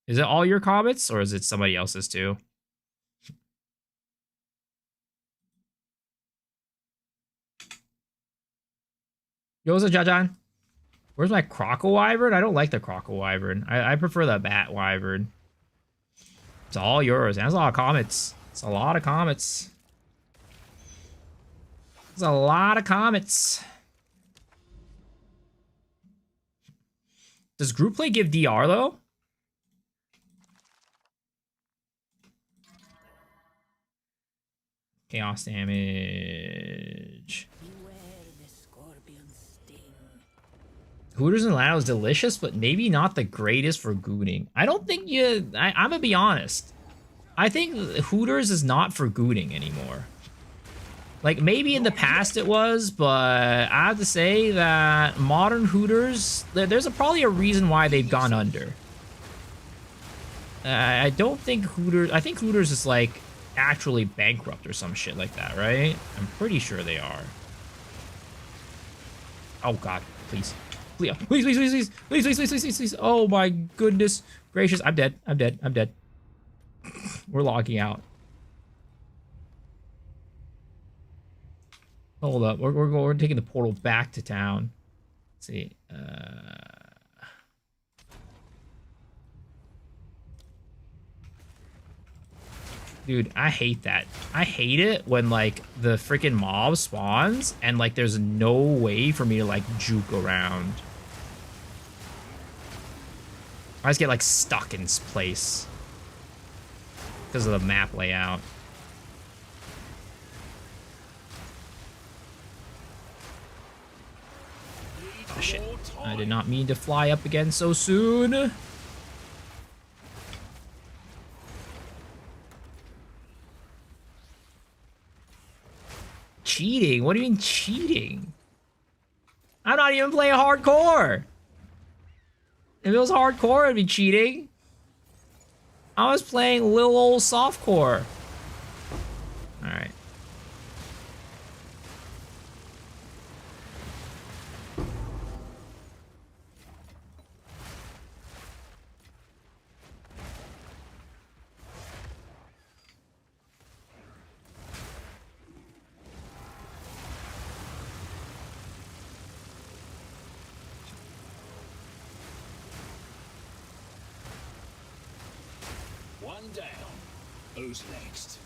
Is it all your Comets, or is it somebody else's too? Yo, what's up, Jajan? Where's my Croco Wyvern? I don't like the Croco Wyvern. I prefer the Bat Wyvern. It's all yours. That's a lot of Comets. It's a lot of Comets. It's a lot of Comets. Does group play give DR, though? Chaos damage. Hooters and Lano is delicious, but maybe not the greatest for gooning. I don't think you... I'm gonna be honest. I think Hooters is not for gooning anymore. Like, maybe in the past it was, but I have to say that modern Hooters... There's probably a reason why they've gone under. I don't think Hooters... I think Hooters is, like, actually bankrupt or some shit like that, right? I'm pretty sure they are. Oh, God. Please. Please, please, please, please, please, please, please, please, please, please. Oh my goodness gracious. I'm dead. I'm dead. I'm dead. We're logging out. Hold up. We're taking the portal back to town. Let's see. Dude, I hate that. I hate it when, like, the freaking mob spawns and, like, there's no way for me to, like, juke around. I just get, like, stuck in place because of the map layout. Oh, shit. I did not mean to fly up again so soon. Cheating? What do you mean cheating? I'm not even playing hardcore. If it was hardcore, it'd be cheating. I was playing little old softcore. Alright. Who's next?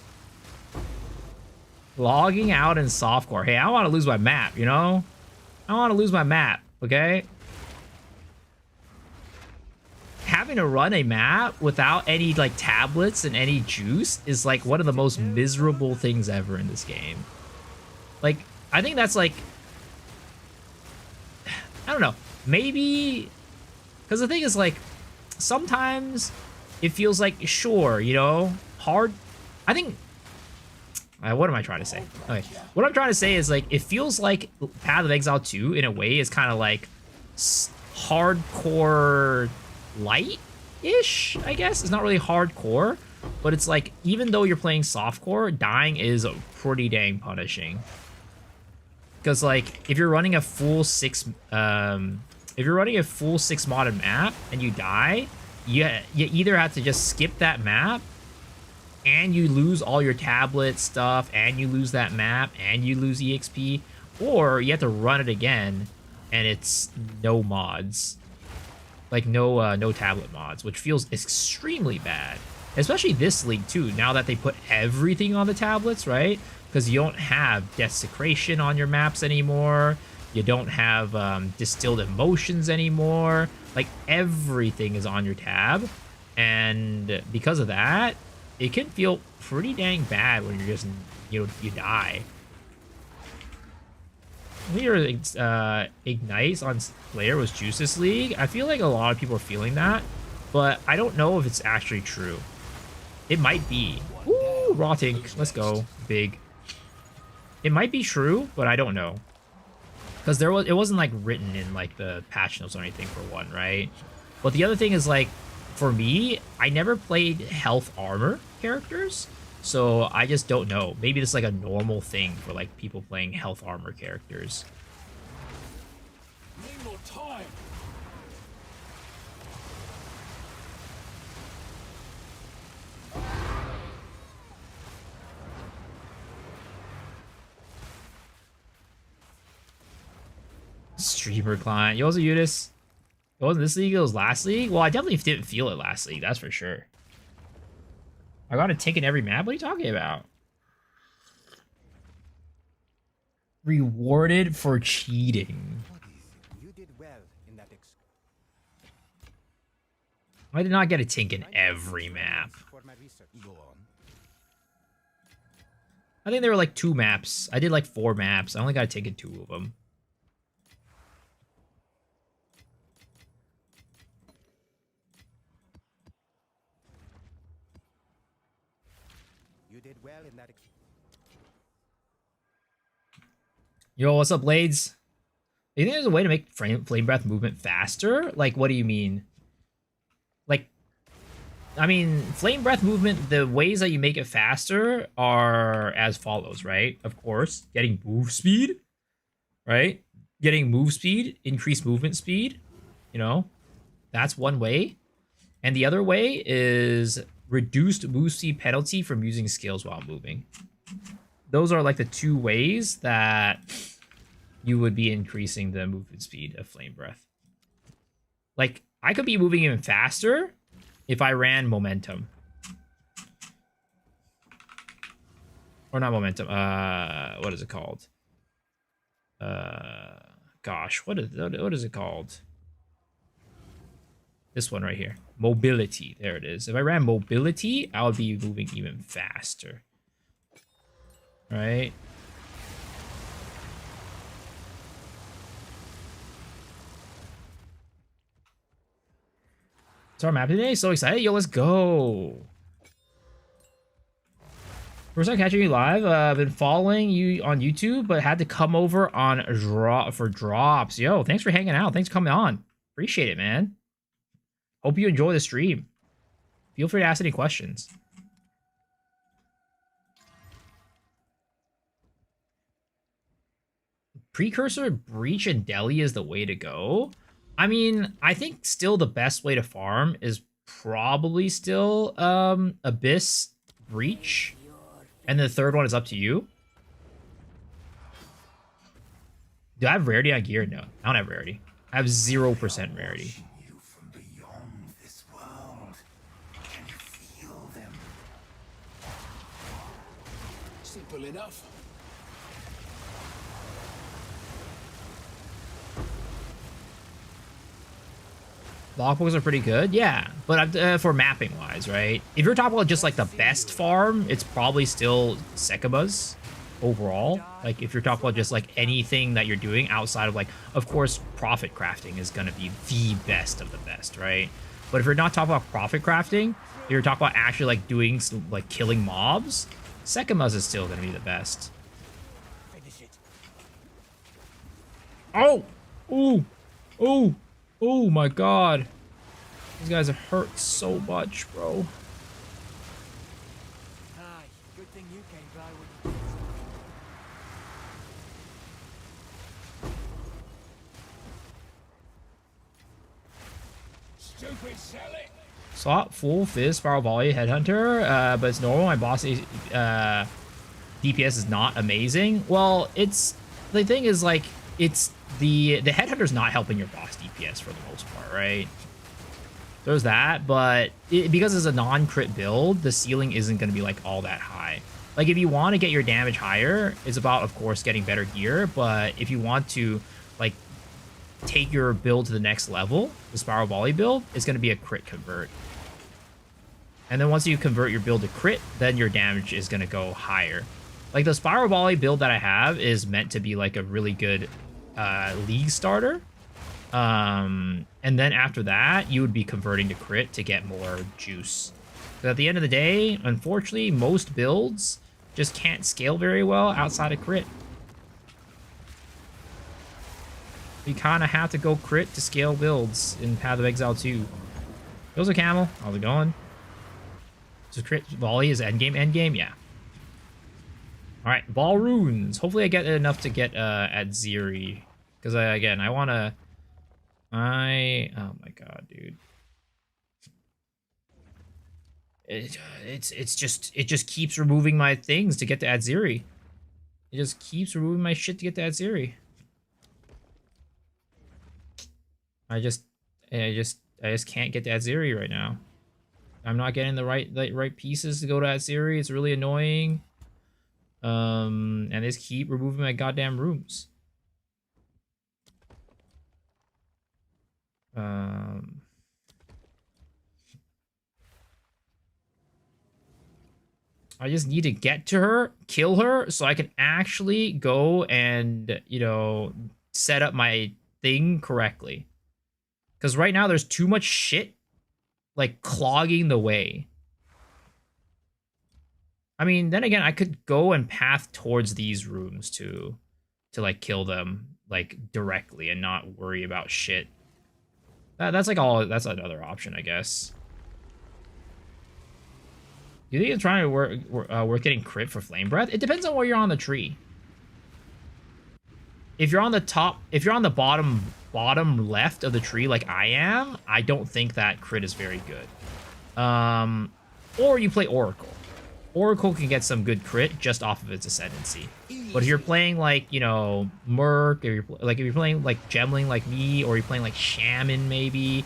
Logging out in softcore. Hey, I don't want to lose my map, you know? I don't want to lose my map, okay? Having to run a map without any, like, tablets and any juice is, like, one of the most miserable things ever in this game. Like, I think that's, like... I don't know. Maybe... Because the thing is, like, sometimes it feels like, sure, you know, hard. I think, what am I trying to say? Okay, what I'm trying to say is, like, it feels like Path of Exile 2 in a way is kind of like hardcore light-ish, I guess. It's not really hardcore, but it's like, even though you're playing softcore, dying is pretty dang punishing. Because like if you're running a full six modded map and you die, you either have to just skip that map and you lose all your tablet stuff and you lose that map and you lose EXP, or you have to run it again and it's no mods. Like no tablet mods, which feels extremely bad. Especially this league too, now that they put everything on the tablets, right? Because you don't have Desecration on your maps anymore. You don't have Distilled Emotions anymore. Like everything is on your tab. And because of that, it can feel pretty dang bad when you're just, you die. Your Ignites on Slayer was juice this league. I feel like a lot of people are feeling that, but I don't know if it's actually true. It might be. Ooh, rotting. Let's go. Big. It might be true, but I don't know. Because it wasn't like written in like the patch notes or anything for one, right? But the other thing is like, for me, I never played health armor characters. So I just don't know. Maybe this is like a normal thing for like people playing health armor characters. Need more time. Streamer client. You also Udis. It wasn't this league, it was last league? Well, I definitely didn't feel it last league, that's for sure. I got a tank in every map? What are you talking about? Rewarded for cheating. You did well in that I did not get a tank in every map. for my research. Go on. I think there were like 2 maps. I did like 4 maps. I only got a tank in 2 of them. You did well in that Yo, what's up, Blades? Do you think there's a way to make flame breath movement faster? Like, what do you mean? Like, I mean, flame breath movement, the ways that you make it faster are as follows, right? Of course, getting move speed, right? Getting move speed, increased movement speed, you know? That's one way. And the other way is reduced move speed penalty from using skills while moving. Those are like the 2 ways that you would be increasing the movement speed of flame breath. Like, I could be moving even faster if I ran momentum. Or not momentum, what is it called? Gosh, what is it called? This one right here. Mobility, there it is. If I ran mobility, I would be moving even faster. Right? It's our map today. So excited. Yo, let's go. First time catching you live. I've been following you on YouTube, but had to come over on for drops. Yo, thanks for hanging out. Thanks for coming on. Appreciate it, man. Hope you enjoy the stream. Feel free to ask any questions. Precursor, Breach, and Deli is the way to go. I mean, I think still the best way to farm is probably still Abyss, Breach, and the third one is up to you. Do I have rarity on gear? No, I don't have rarity. I have 0% rarity. Simple enough. Logbooks are pretty good, yeah, but for mapping wise, right? If you're talking about just like the best farm, it's probably still Sekibas overall. Like if you're talking about just like anything that you're doing outside of like, of course, profit crafting is gonna be the best of the best, right? But if you're not talking about profit crafting, if you're talking about actually like doing like killing mobs, Sekibas is still gonna be the best. Finish it. Oh, ooh, ooh. Oh my god. These guys have hurt so much, bro. Aye, good thing you came by with stupid, sell it. Slot full fizz spiral volley headhunter, but it's normal. My boss DPS is not amazing. Well, it's the thing is like it's the headhunter's not helping your boss DPS for the most part, right? There's that, but because it's a non-crit build, the ceiling isn't going to be like all that high. Like if you want to get your damage higher, it's about of course getting better gear, but if you want to like take your build to the next level, the spiral volley build is going to be a crit convert. And then once you convert your build to crit, then your damage is going to go higher. Like the spiral volley build that I have is meant to be like a really good league starter. And then after that, you would be converting to crit to get more juice. But at the end of the day, unfortunately, most builds just can't scale very well outside of crit. You kind of have to go crit to scale builds in Path of Exile 2. Those are Camel. How's it going? So crit volley is endgame? Yeah. Alright, ball runes. Hopefully I get enough to get at Ziri. Because again, I want to... oh my god, dude. It just keeps removing my things to get to Adziri. It just keeps removing my shit to get to Adziri. I just can't get to Adziri right now. I'm not getting the right pieces to go to Adziri. It's really annoying. And they just keep removing my goddamn rooms. I just need to get to her, kill her, so I can actually go and, you know, set up my thing correctly. Because right now there's too much shit, like, clogging the way. I mean, then again, I could go and path towards these rooms to like, kill them, like, directly and not worry about shit. That's another option, I guess. Do you think it's trying to worth getting crit for Flame Breath? It depends on where you're on the tree. If you're on the top, if you're on the bottom left of the tree like I am, I don't think that crit is very good. Or you play Oracle. Oracle can get some good crit just off of its ascendancy. But if you're playing like, you know, Merc, or if you're playing like Gemling like me, or you're playing like Shaman maybe,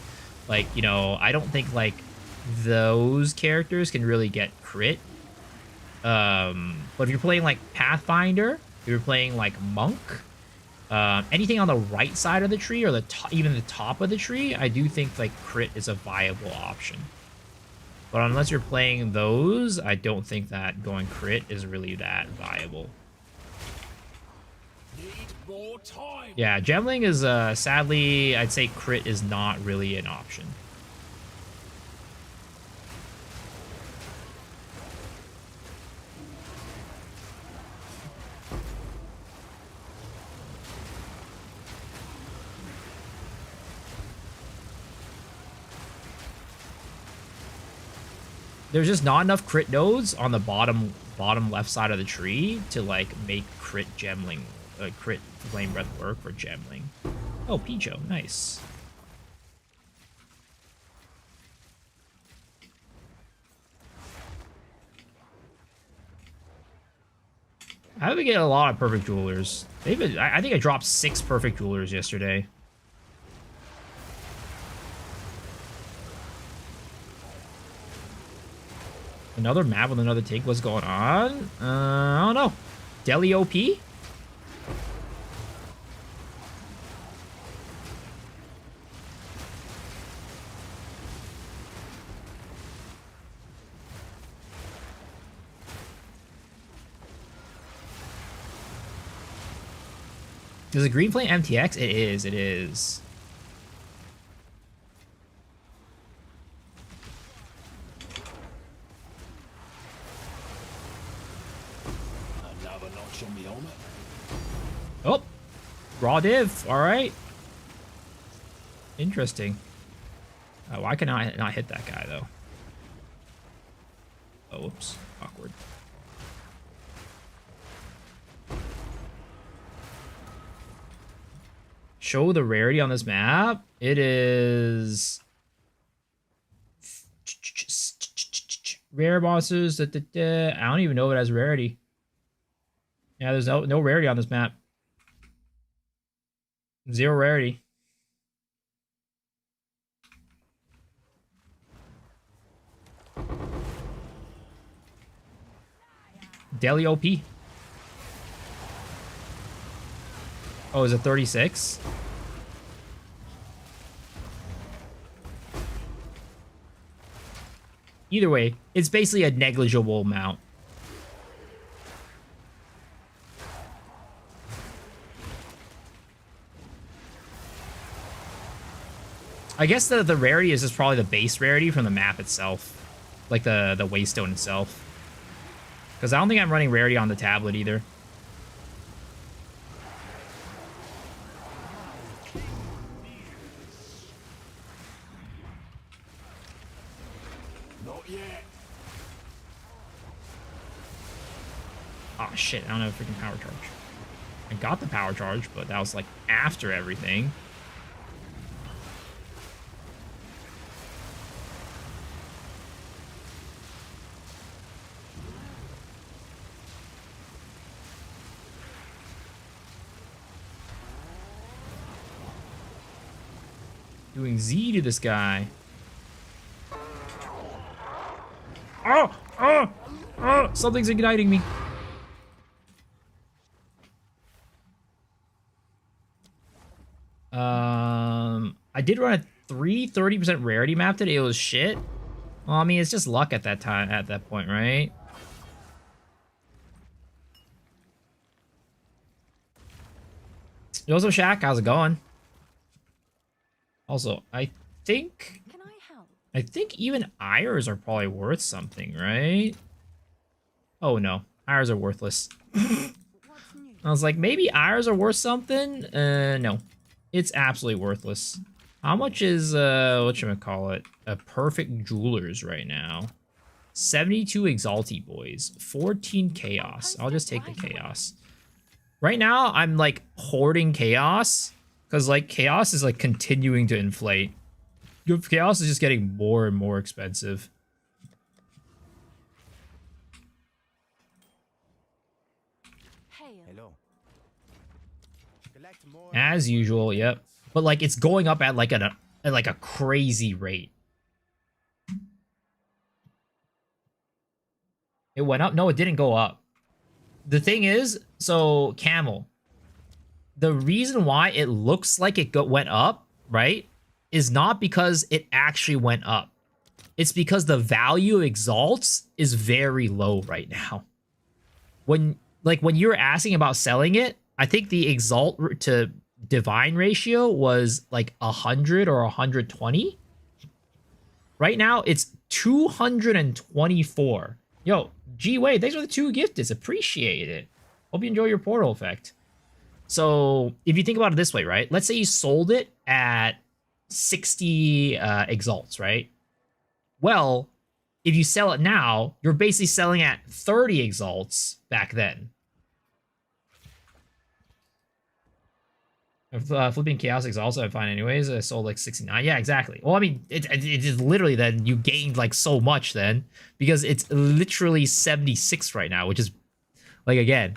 like, you know, I don't think like those characters can really get crit. But if you're playing like Pathfinder, if you're playing like Monk, anything on the right side of the tree or even the top of the tree, I do think like crit is a viable option. But unless you're playing those, I don't think that going crit is really that viable. Need more time. Yeah, Gemling is sadly, I'd say crit is not really an option. There's just not enough crit nodes on the bottom left side of the tree to like make crit Gemling, crit Flame Breath work for Gemling. Oh, Picho, nice. I've been getting a lot of perfect jewelers. I think I dropped 6 perfect jewelers yesterday. Another map with another take. What's going on? I don't know. Delhi OP? Is it Green Flame MTX? It is, it is. Oh, raw div. All right. Interesting. Why can I not hit that guy though? Oh, whoops. Awkward. Show the rarity on this map. It is Rare bosses. I don't even know if it has rarity. Yeah, there's no rarity on this map. 0 rarity. Daily OP. Oh, is it 36? Either way, it's basically a negligible amount. I guess the rarity is just probably the base rarity from the map itself. Like the Waystone itself. Because I don't think I'm running rarity on the tablet either. Not yet. Oh shit, I don't have a freaking power charge. I got the power charge, but that was like after everything. Doing Z to this guy. Oh! Oh! Oh! Something's igniting me. I did run a 30% rarity map today. It was shit. Well, I mean, it's just luck at that time, at that point, right? Yo, what's up, Shaq? How's it going? Also, I think even Ires are probably worth something, right? Oh no, Ires are worthless. I was like, maybe Ires are worth something? No. It's absolutely worthless. How much is whatchamacallit? A perfect jewelers right now? 72 Exalty boys, 14 chaos. I'll just take the chaos. Right now, I'm like hoarding chaos. Because, like, chaos is, like, continuing to inflate. Chaos is just getting more and more expensive. Hello. Collect more As usual, yep. But, like, it's going up at, like, a crazy rate. It went up? No, it didn't go up. The thing is, so, Camel. The reason why it looks like it went up, right, is not because it actually went up. It's because the value of exalts is very low right now. When you're asking about selling it, I think the exalt to divine ratio was like 100 or 120. Right now, it's 224. Yo, G-Way, thanks for the 2 gifts. Appreciate it. Hope you enjoy your portal effect. So if you think about it this way, right? Let's say you sold it at 60 exalts, right? Well, if you sell it now, you're basically selling at 30 exalts back then. Flipping chaos exalts, I find anyways. I sold like 69. Yeah, exactly. Well, I mean, it is literally then you gained like so much then because it's literally 76 right now, which is like, again,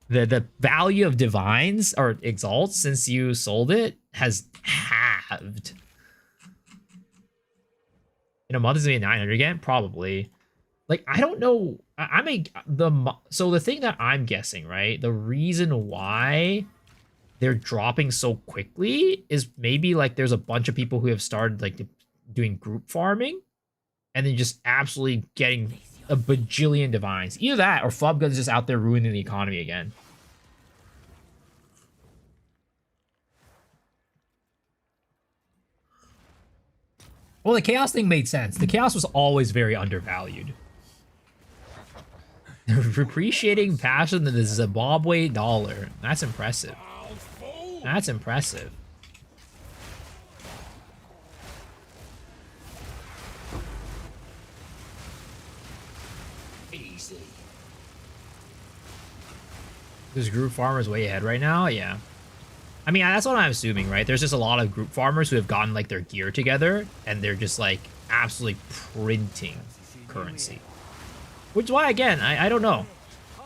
the value of divines or exalts since you sold it has halved. In a month is gonna be 900 again, probably. Like, I don't know. So the thing that I'm guessing, right? The reason why they're dropping so quickly is maybe like there's a bunch of people who have started like doing group farming, and then just absolutely getting a bajillion divines. Either that or Flubgun's just out there ruining the economy again. Well, the chaos thing made sense. The chaos was always very undervalued. Appreciating passion than the Zimbabwe dollar. That's impressive. That's impressive. Easy. This group farmer's way ahead right now? Yeah. I mean, that's what I'm assuming, right? There's just a lot of group farmers who have gotten, like, their gear together, and they're just, like, absolutely printing. currency. Which is why, again, I don't know.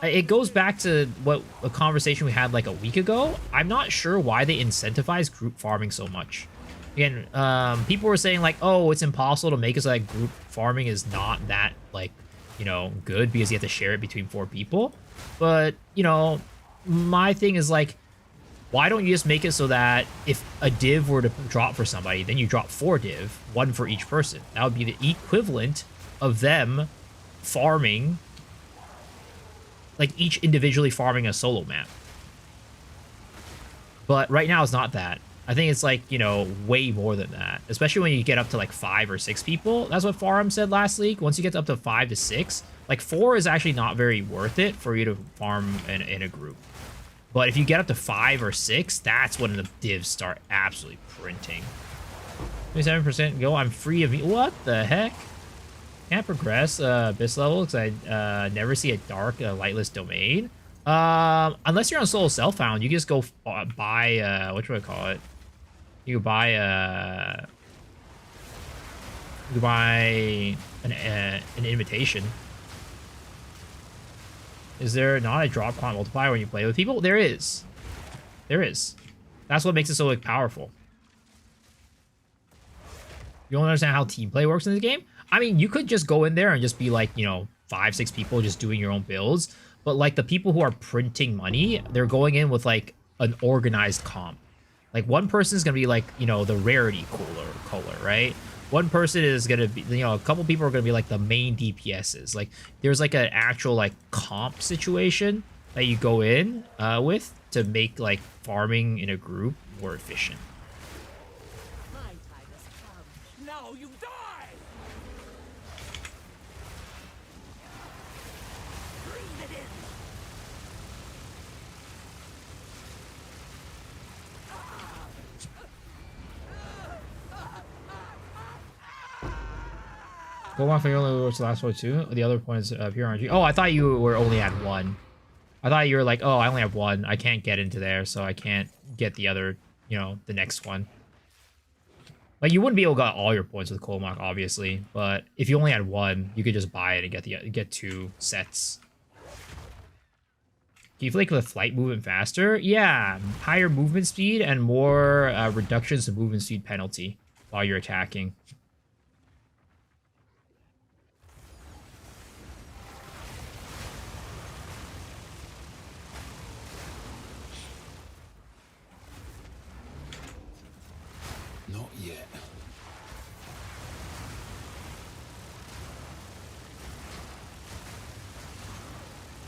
It goes back to what a conversation we had like a week ago. I'm not sure why they incentivize group farming so much. Again, people were saying like, oh, it's impossible to make it so that group farming is not that like, you know, good because you have to share it between 4 people. But, you know, my thing is like, why don't you just make it so that if a div were to drop for somebody, then you drop 4 div, 1 for each person. That would be the equivalent of them farming, like each individually farming a solo map. But right now it's not that. I think it's like, you know, way more than that, especially when you get up to like 5 or 6 people. That's what Farum said last week. Once you get up to 5 to 6, like 4 is actually not very worth it for you to farm in a group. But if you get up to 5 or 6, that's when the divs start absolutely printing. 27% go. I'm free of... What the heck? Can't progress Abyss level because I never see a dark lightless domain. Unless you're on solo self-found, you can just go buy what do I call it? You can buy an invitation. Is there not a drop con multiplier when you play with people? There is. There is. That's what makes it so like powerful. You don't understand how team play works in this game? I mean, you could just go in there and just be like, you know, 5, 6 people just doing your own builds. But like the people who are printing money, they're going in with like an organized comp. Like one person is going to be like, you know, the rarity color, right? One person is going to be, you know, a couple people are going to be like the main DPSs. Like there's like an actual like comp situation that you go in with to make like farming in a group more efficient. My time has come. Now you die! Breathe it in! Go on for your only was the last one too. The other point is pure RNG. Oh, I thought you were only at 1. I thought you were like, oh, I only have 1. I can't get into there, so I can't get the other, you know, the next one. Like you wouldn't be able to get all your points with Colmock, obviously, but if you only had 1, you could just buy it and get 2 sets. Do you feel like the flight movement faster? Yeah, higher movement speed and more reductions to movement speed penalty while you're attacking. Not yet.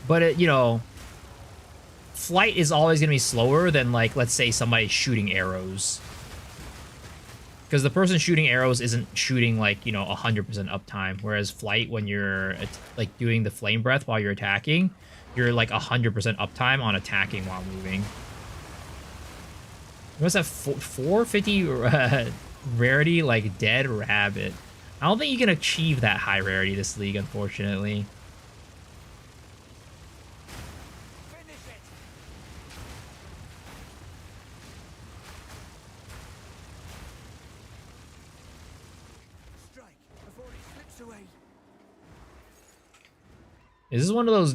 But it, you know, flight is always going to be slower than, like, let's say somebody shooting arrows. Because the person shooting arrows isn't shooting, like, you know, 100% uptime. Whereas flight, when you're, like, doing the flame breath while you're attacking, you're, like, 100% uptime on attacking while moving. What's that, 450 rarity, like, dead rabbit? I don't think you can achieve that high rarity this league, unfortunately. Is this one of those...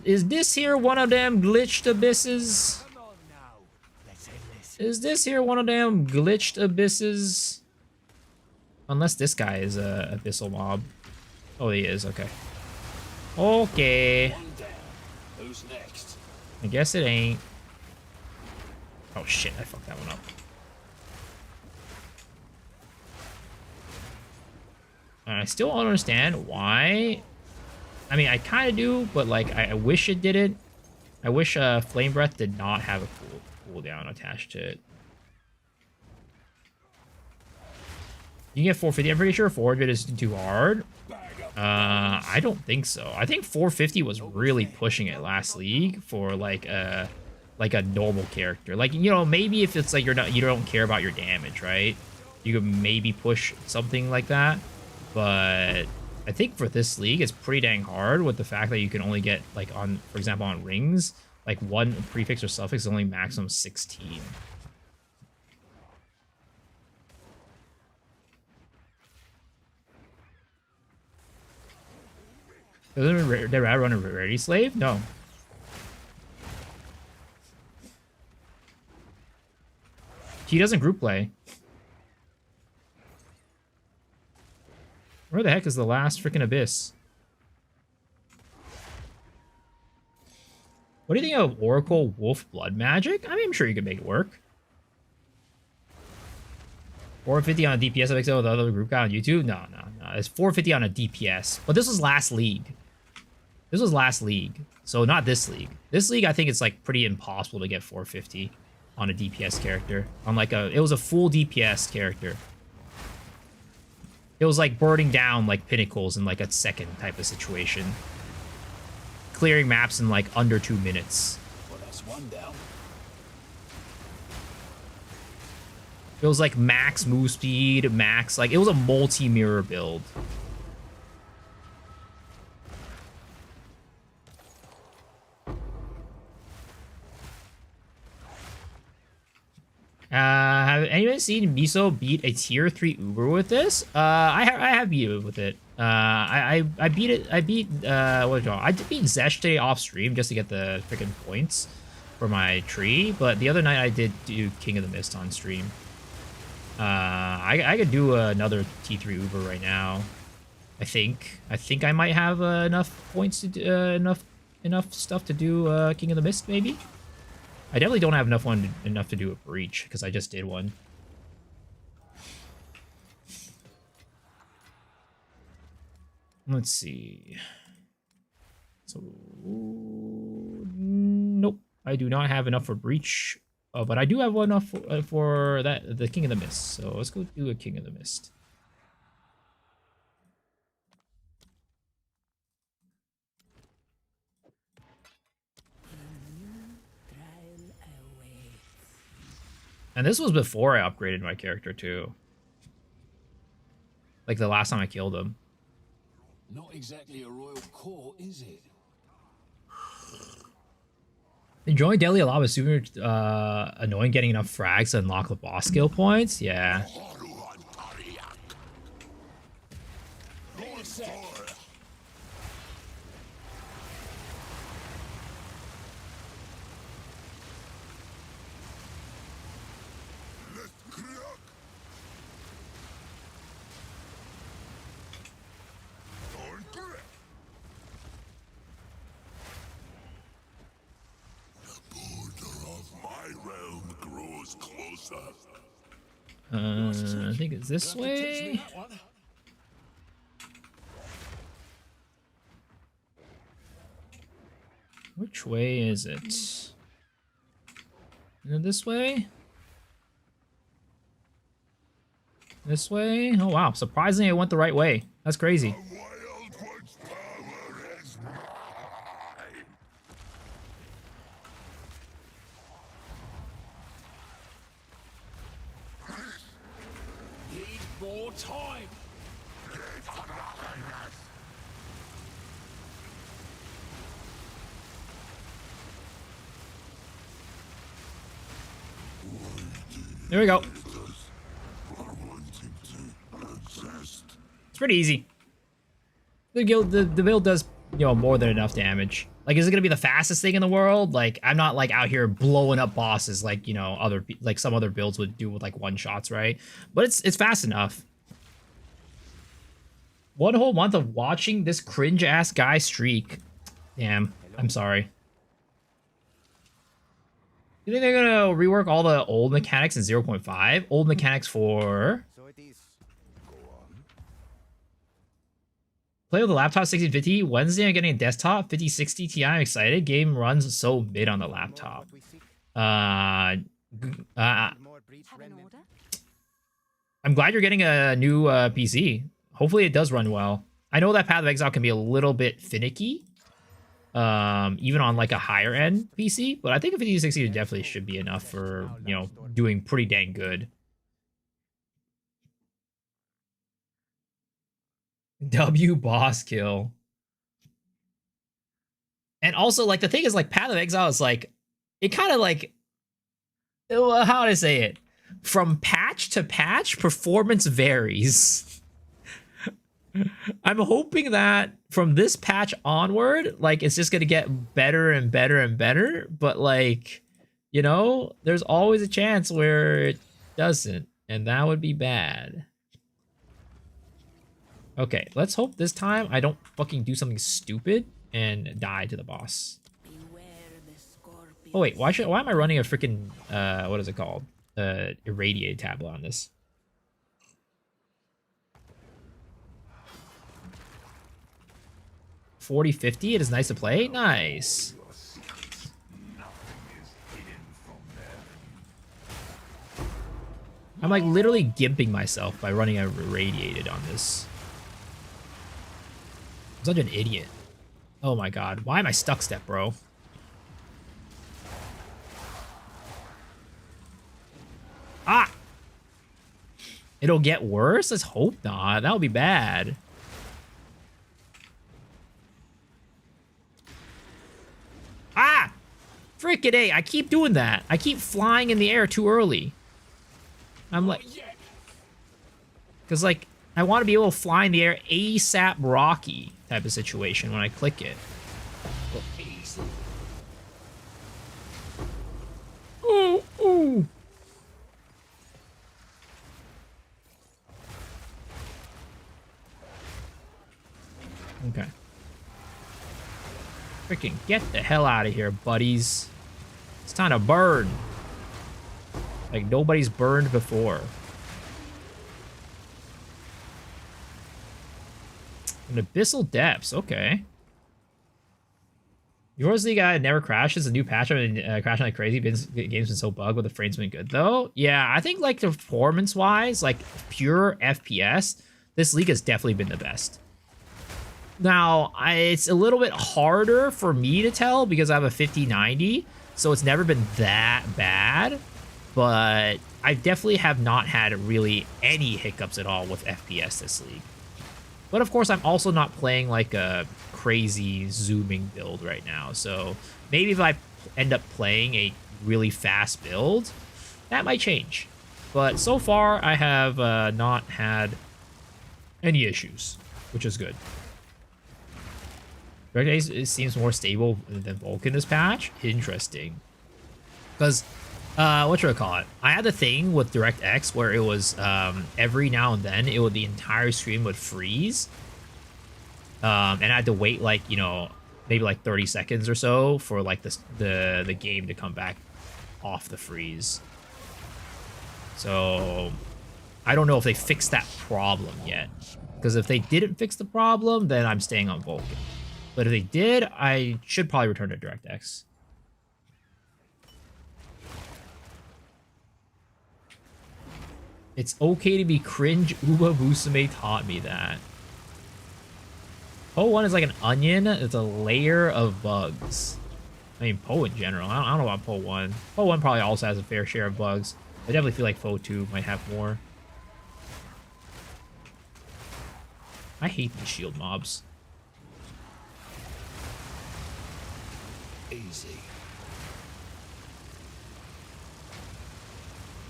Is this here one of them glitched abysses? Come on now. Let's end this. Is this here one of them glitched abysses? Unless this guy is a abyssal mob. Oh, he is. Okay. Okay. One down. Who's next? I guess it ain't. Oh, shit. I fucked that one up. I still don't understand why... I mean, I kind of do, but, like, I wish it didn't. I wish Flame Breath did not have a cooldown attached to it. You can get 450. I'm pretty sure 400 is too hard. I don't think so. I think 450 was really pushing it last league for, like a normal character. Like, you know, maybe if it's, like, you don't care about your damage, right? You could maybe push something like that, but... I think for this league, it's pretty dang hard with the fact that you can only get, like, on, for example, on rings, like, one prefix or suffix is only maximum 16. Doesn't they rather run a rarity slave? No. He doesn't group play. Where the heck is the last freaking abyss? What do you think of Oracle Wolf Blood Magic? I mean, I'm sure you could make it work. 450 on a DPS XO with the other group guy on YouTube? No. It's 450 on a DPS. But this was last league. This was last league. So not this league. This league, I think it's like pretty impossible to get 450 on a DPS character. On like it was a full DPS character. It was like burning down like pinnacles in like a second type of situation. Clearing maps in like under 2 minutes. Well, that's one down. It was like max move speed, max, like it was a multi-mirror build. Have anyone seen Miso beat a tier 3 Uber with this? I have beat it with it. I beat it. I beat I beat Zesh today off stream just to get the freaking points for my tree. But the other night I did do King of the Mist on stream. I could do another T3 Uber right now. I think I might have enough points to do, enough stuff to do King of the Mist maybe. I definitely don't have enough to do a breach because I just did one. Let's see. So nope, I do not have enough for breach, but I do have enough for that the King of the Mist. So let's go do a King of the Mist. And this was before I upgraded my character too. Like the last time I killed him. Not exactly a royal court, is it? Enjoying Deadly Lava is super annoying getting enough frags to unlock the boss skill points. Yeah. I think it's this way. Which way is it? Is it this way? This way? Oh wow, surprisingly I went the right way. That's crazy. More time. There we go. It's pretty easy. The build does, you know, more than enough damage. Like, is it gonna be the fastest thing in the world? Like, I'm not like out here blowing up bosses like, you know, like some other builds would do with like one shots, right? But it's fast enough. One whole month of watching this cringe ass guy streak. Damn, I'm sorry. You think they're gonna rework all the old mechanics in 0.5? Old mechanics for So it is. Go on. play with a laptop 6050. Wednesday I'm getting a desktop 5060 Ti. I'm excited. Game runs so mid on the laptop. What we seek. I'm More breach Have an remnant. order? glad you're getting a new PC. Hopefully it does run well. I know that Path of Exile can be a little bit finicky, even on like a higher end PC, but I think a 5060 definitely should be enough for, you know, doing pretty dang good. W boss kill. And also, like, the thing is, like, Path of Exile is like, it kind of like, how would I say it? From patch to patch, performance varies. I'm hoping that from this patch onward, like it's just gonna get better and better and better. But like, you know, there's always a chance where it doesn't, and that would be bad. Okay, let's hope this time I don't fucking do something stupid and die to the boss. Oh wait, why am I running a freaking what is it called? Irradiated tablet on this? $40.50, it is nice to play. Nice. I'm like literally gimping myself by running a irradiated on this. I'm such an idiot. Oh my god, why am I stuck step, bro? Ah! It'll get worse? Let's hope not. That would be bad. Ah! Frickin' A, I keep doing that. I keep flying in the air too early. I'm like... Because, like, I want to be able to fly in the air ASAP Rocky type of situation when I click it. Ooh, ooh. Okay. Freaking get the hell out of here, buddies. It's time to burn. Like nobody's burned before. An Abyssal Depths, okay. Yours the guy never crashes. A new patch. I've been crashing like crazy. Game's been so bugged, but the frames been good though. Yeah, I think like the performance-wise, like pure FPS, this league has definitely been the best. Now, it's a little bit harder for me to tell because I have a 5090, so it's never been that bad. But I definitely have not had really any hiccups at all with FPS this league. But of course, I'm also not playing like a crazy zooming build right now. So maybe if I end up playing a really fast build, that might change. But so far, I have not had any issues, which is good. DirectX it seems more stable than Vulkan this patch. Interesting. Because, what should I call it? I had the thing with DirectX where it was every now and then the entire screen would freeze. And I had to wait like, you know, maybe like 30 seconds or so for like the game to come back off the freeze. So I don't know if they fixed that problem yet. Because if they didn't fix the problem, then I'm staying on Vulkan. But if they did, I should probably return to DirectX. It's okay to be cringe. Uba Musume taught me that. Po 1 is like an onion. It's a layer of bugs. I mean, Po in general. I don't know about Po 1. Po 1 probably also has a fair share of bugs. I definitely feel like Po 2 might have more. I hate these shield mobs. Easy.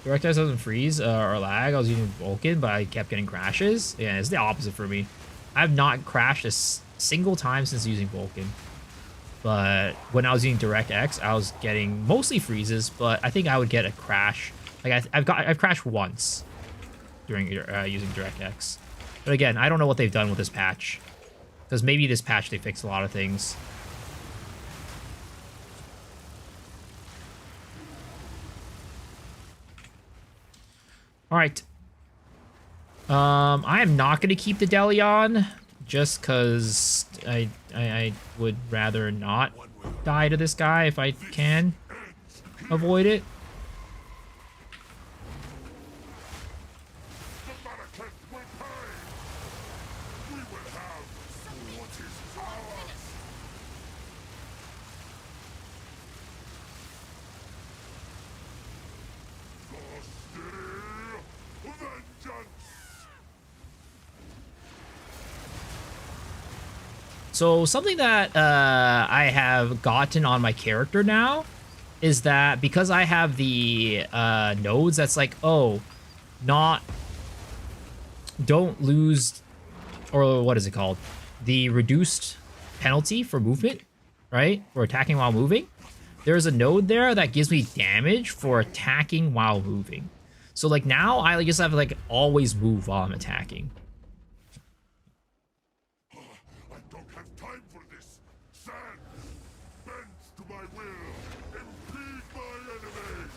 DirectX doesn't freeze or lag. I was using Vulkan, but I kept getting crashes. Yeah, it's the opposite for me. I have not crashed a single time since using Vulkan. But when I was using DirectX, I was getting mostly freezes, but I think I would get a crash. Like I've crashed once during using DirectX. But again, I don't know what they've done with this patch. Because maybe this patch they fixed a lot of things. All right. I am not going to keep the Delion just because I would rather not die to this guy if I can avoid it. So something that I have gotten on my character now is that because I have the nodes that's like, oh, don't lose or what is it called? The reduced penalty for movement, right? For attacking while moving. There's a node there that gives me damage for attacking while moving. So like now I just have to like always move while I'm attacking. I don't have time for this. Sand bends to my will. Impede my enemies.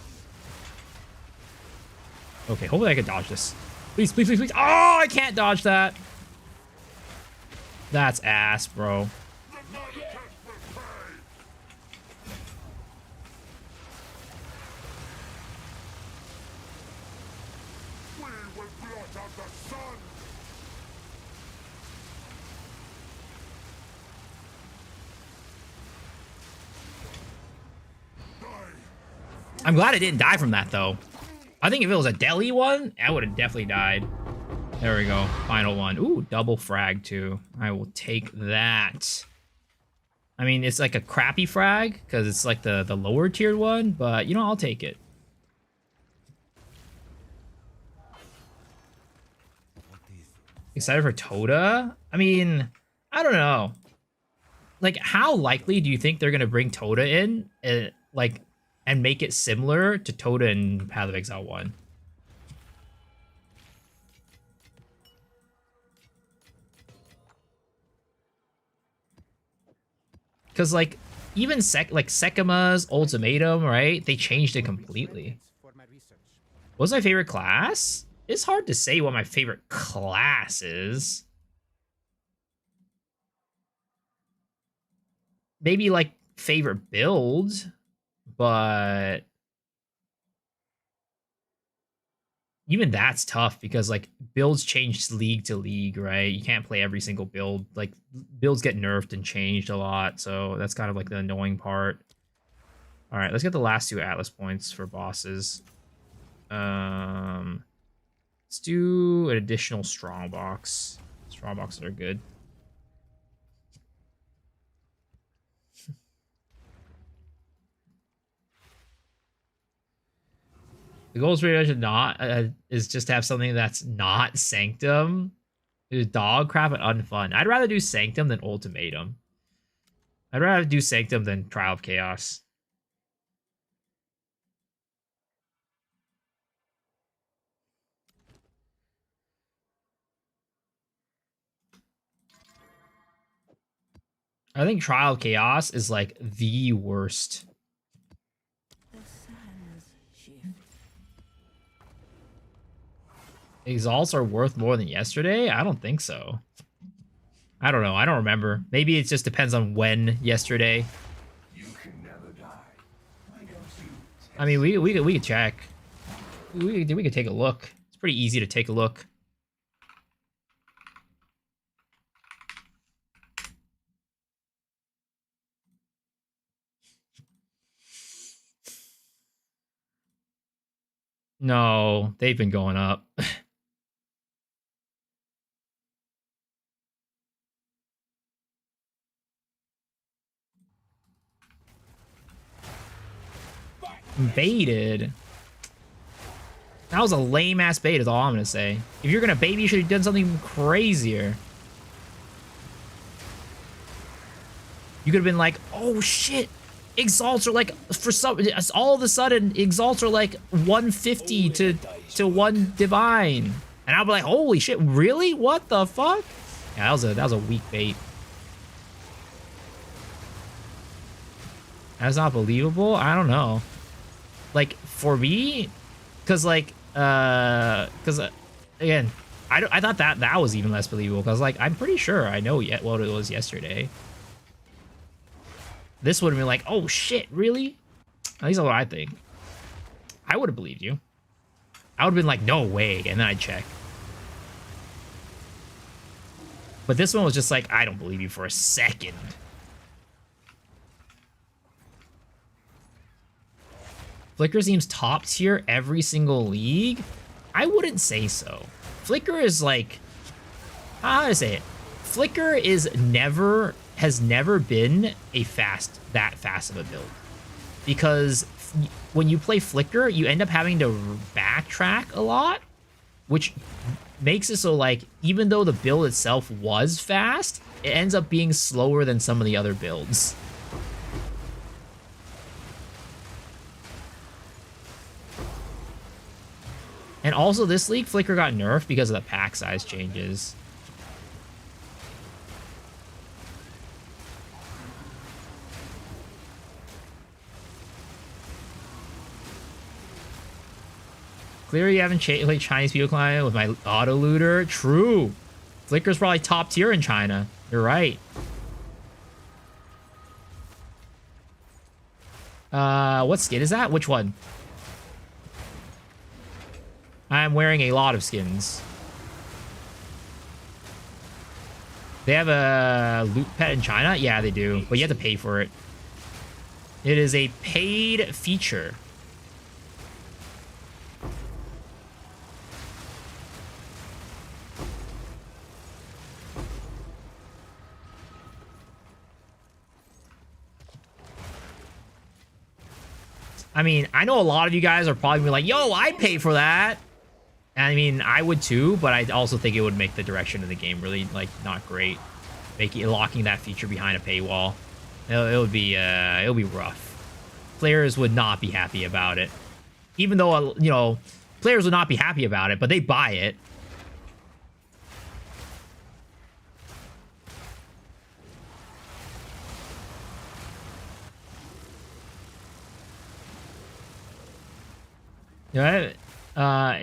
Okay, hopefully I can dodge this. Please, please, please, please. Oh, I can't dodge that. That's ass, bro. The Manifest will pay. We will blot out the sun. I'm glad I didn't die from that, though. I think if it was a Delhi one, I would have definitely died. There we go. Final one. Ooh, double frag, too. I will take that. I mean, it's like a crappy frag, because it's like the lower tiered one, but, you know, I'll take it. Excited for Toda? I mean, I don't know. Like, how likely do you think they're going to bring Toda in? Like, and make it similar to Toda in Path of Exile 1. Because, like, even Sekima's Ultimatum, right? They changed it completely. What was my favorite class? It's hard to say what my favorite class is. Maybe, like, favorite build. But even that's tough because like builds change league to league, right? You can't play every single build. Like builds get nerfed and changed a lot, so that's kind of like the annoying part. All right, let's get the last 2 Atlas points for bosses. Let's do an additional strong box. Strong boxes are good. The goal is really not is just to have something that's not Sanctum. It's dog crap and unfun. I'd rather do Sanctum than Ultimatum. I'd rather do Sanctum than Trial of Chaos. I think Trial of Chaos is like the worst. Exalts are worth more than yesterday? I don't think so. I don't know. I don't remember. Maybe it just depends on when yesterday. You can never die. Why don't you? I mean, we could check. We could take a look. It's pretty easy to take a look. No, they've been going up. Baited. That was a lame ass bait is all I'm gonna say. If you're gonna bait, you should have done something crazier. You could have been like, oh shit, exalts are like, for some, all of a sudden exalts are like 150 to 1 divine, and I'll be like, holy shit, really? What the fuck? Yeah, that was a weak bait. That's not believable. I don't know. Like for me, because like again, I thought that was even less believable because like I'm pretty sure I know yet what it was yesterday. This would have been like, oh shit, really? At least that's what I think. I would have believed you. I would have been like, no way, and then I'd check. But this one was just like, I don't believe you for a second. Flicker seems top tier every single league. I wouldn't say so. Flicker is like, how to say it? Flicker has never been that fast of a build, because when you play Flicker, you end up having to backtrack a lot, which makes it so like even though the build itself was fast, it ends up being slower than some of the other builds. And also this league, Flicker got nerfed because of the pack size changes. Clearly you haven't played Chinese people client with my auto looter. True. Flicker's probably top tier in China. You're right. What skin is that? Which one? I'm wearing a lot of skins. They have a loot pet in China? Yeah, they do. But you have to pay for it. It is a paid feature. I mean, I know a lot of you guys are probably gonna be like, yo, I'd pay for that. And I mean, I would too, but I also think it would make the direction of the game really, like, not great. Locking that feature behind a paywall. It'll be rough. Players would not be happy about it. Even though, you know, players would not be happy about it, but they buy it.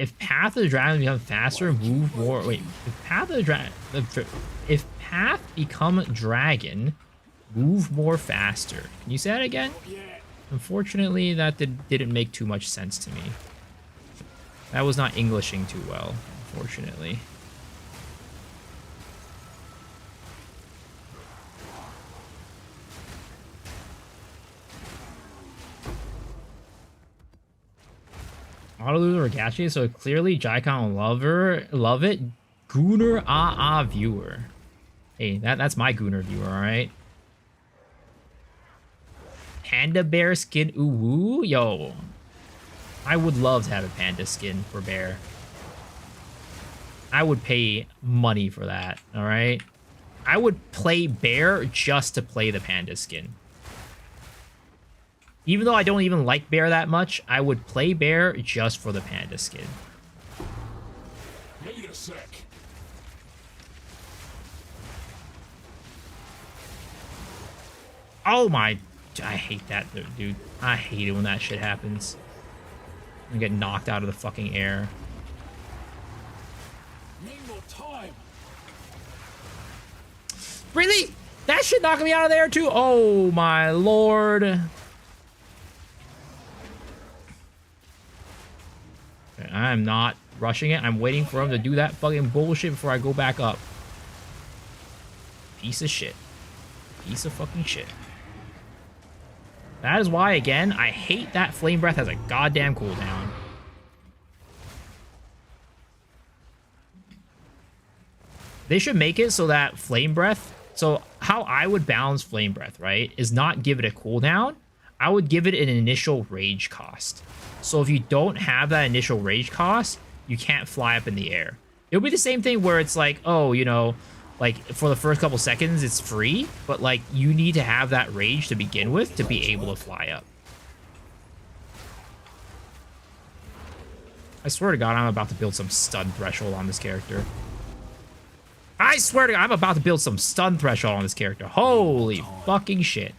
If Path of the Dragon become faster, move more. Wait, if Path of the Dragon, if Path become Dragon, move more faster. Can you say that again? Unfortunately, that didn't make too much sense to me. That was not Englishing too well, unfortunately. Autoloser or Gachi, so clearly Jaicon love it. Gooner viewer. Hey, that's my Gooner viewer, alright? Panda bear skin uwu? Yo. I would love to have a panda skin for bear. I would pay money for that, alright? I would play bear just to play the panda skin. Even though I don't even like bear that much, I would play bear just for the panda skin. Wait a sec. Oh my... I hate that, dude. I hate it when that shit happens. I get knocked out of the fucking air. Need more time. Really? That shit knocked me out of there too? Oh my lord. Okay, I'm not rushing it. I'm waiting for him to do that fucking bullshit before I go back up. Piece of shit. Piece of fucking shit. That is why, again, I hate that Flame Breath has a goddamn cooldown. They should make it so that Flame Breath... So, how I would balance Flame Breath, right, is not give it a cooldown. I would give it an initial rage cost. So, if you don't have that initial rage cost, you can't fly up in the air. It'll be the same thing where it's like, oh, you know... Like, for the first couple seconds, it's free, but, like, you need to have that rage to begin with to be able to fly up. I swear to God, I'm about to build some stun threshold on this character. I swear to God, I'm about to build some stun threshold on this character. Holy fucking shit.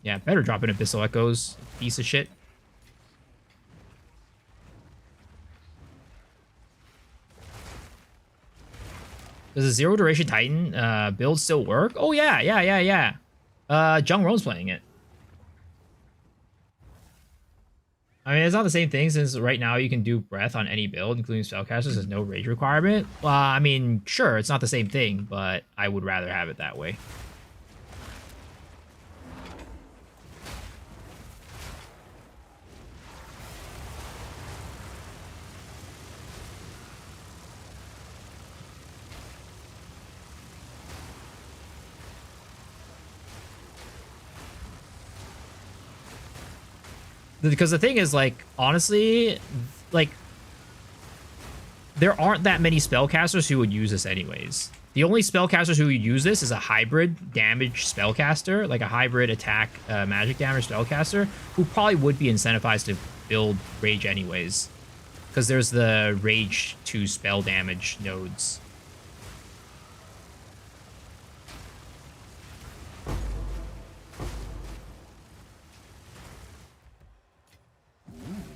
Yeah, better drop in Abyssal Echoes, piece of shit. Does a Zero Duration Titan build still work? Oh, yeah. Jung Rone's playing it. I mean, it's not the same thing since right now you can do Breath on any build, including Spellcasters. There's no rage requirement. I mean, sure, it's not the same thing, but I would rather have it that way. Because the thing is, like, honestly, like, there aren't that many spellcasters who would use this anyways. The only spellcasters who would use this is a hybrid damage spellcaster, like a hybrid attack magic damage spellcaster, who probably would be incentivized to build Rage anyways. Because there's the Rage 2 spell damage nodes.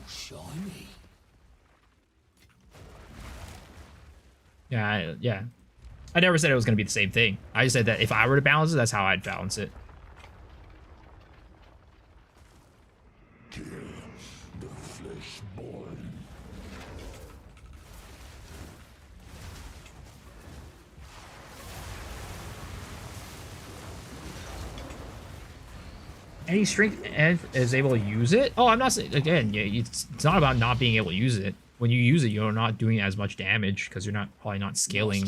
Shiny. Yeah. I never said it was going to be the same thing. I just said that if I were to balance it, that's how I'd balance it. Kill the fleshborn. Any strength is able to use it? Oh, I'm not saying, again, yeah, it's not about not being able to use it. When you use it, you're not doing as much damage because you're probably not scaling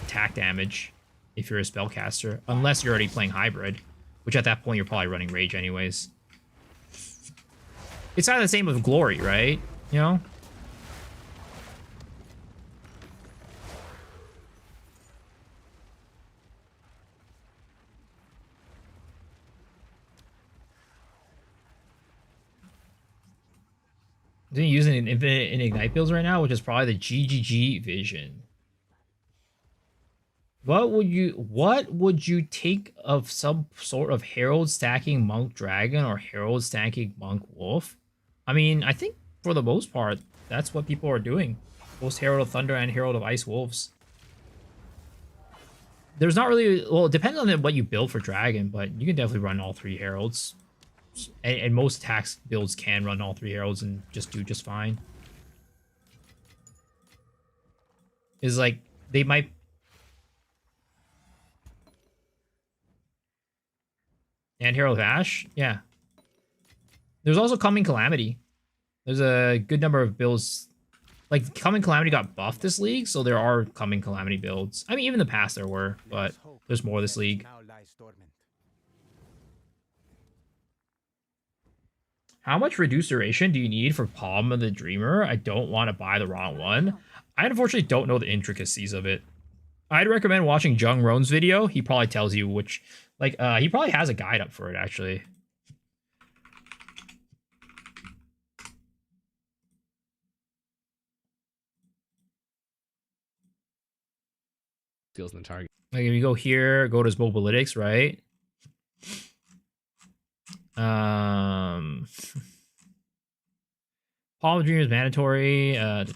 attack damage if you're a spellcaster, unless you're already playing hybrid, which at that point you're probably running Rage anyways. It's kind of the same with Glory, right? You know? Isn't he using an infinite in Ignite builds right now, which is probably the GGG vision. What would you take of some sort of Herald stacking Monk Dragon or Herald stacking Monk Wolf? I mean, I think for the most part, that's what people are doing. Both Herald of Thunder and Herald of Ice Wolves. There's not really, well, it depends on what you build for Dragon, but you can definitely run all 3 Heralds. And most attacks builds can run all 3 Heralds and just do just fine. Is like, they might... And Herald of Ash? Yeah. There's also Coming Calamity. There's a good number of builds. Like, Coming Calamity got buffed this league, so there are Coming Calamity builds. I mean, even in the past there were, but there's more this league. How much reduced duration do you need for Palm of the Dreamer? I don't want to buy the wrong one. I unfortunately don't know the intricacies of it. I'd recommend watching Jung Roan's video. He probably tells you which, like, he probably has a guide up for it, actually. Skills in the target. Like, if you go here, go to his mobilytics, right? Palm of Dream is mandatory. I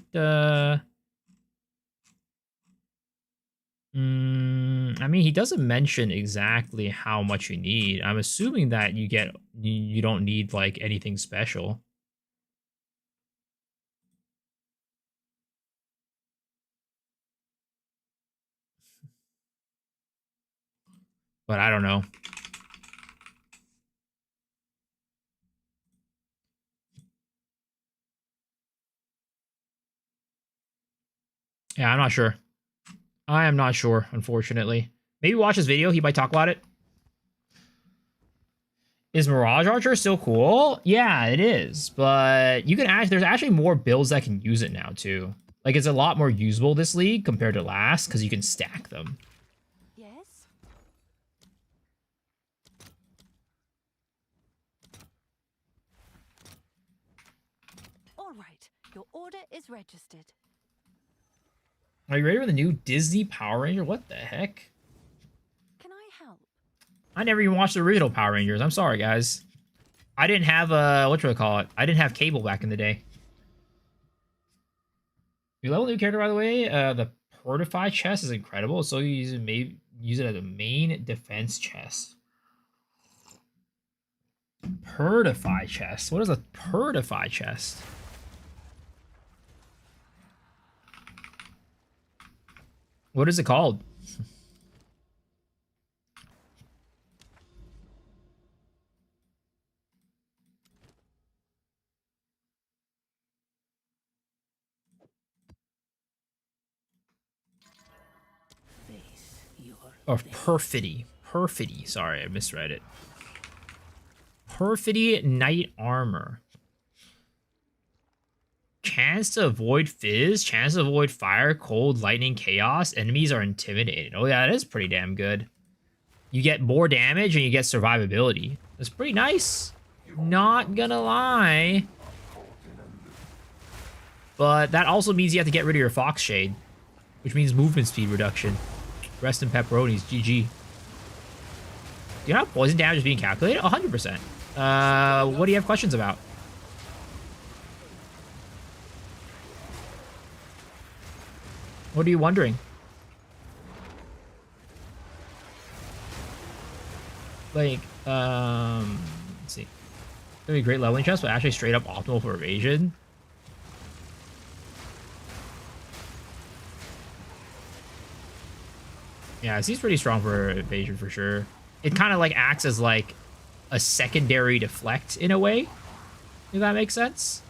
mean, he doesn't mention exactly how much you need. I'm assuming that you don't need like anything special. But I don't know. Yeah, I'm not sure. I am not sure, unfortunately. Maybe watch his video. He might talk about it. Is Mirage Archer still cool? Yeah, it is. But you can there's actually more builds that can use it now, too. Like, it's a lot more usable this league compared to last, because you can stack them. Yes? All right. Your order is registered. Are you ready for the new Disney Power Ranger? What the heck? Can I help? I never even watched the original Power Rangers. I'm sorry, guys. I didn't have, whatchamacallit? I didn't have cable back in the day. You level new character, by the way. The Purify chest is incredible, so you use it as a main defense chest. Purify chest? What is a Purify chest? What is it called? Or Perfidy. Perfidy. Sorry, I misread it. Perfidy Knight Armor. chance to avoid fizz, chance to avoid fire, cold, lightning, chaos. Enemies are intimidated. Oh yeah, that is pretty damn good. You get more damage and you get survivability. That's pretty nice. Not gonna lie. But that also means you have to get rid of your Fox Shade, which means movement speed reduction. Rest in pepperonis, GG. Do you know how poison damage is being calculated? 100%. What do you have questions about? What are you wondering? Like, let's see. It's gonna be a great leveling chest, but actually straight up optimal for evasion. Yeah, he's pretty strong for evasion for sure. It kind of like acts as like a secondary deflect in a way, if that makes sense.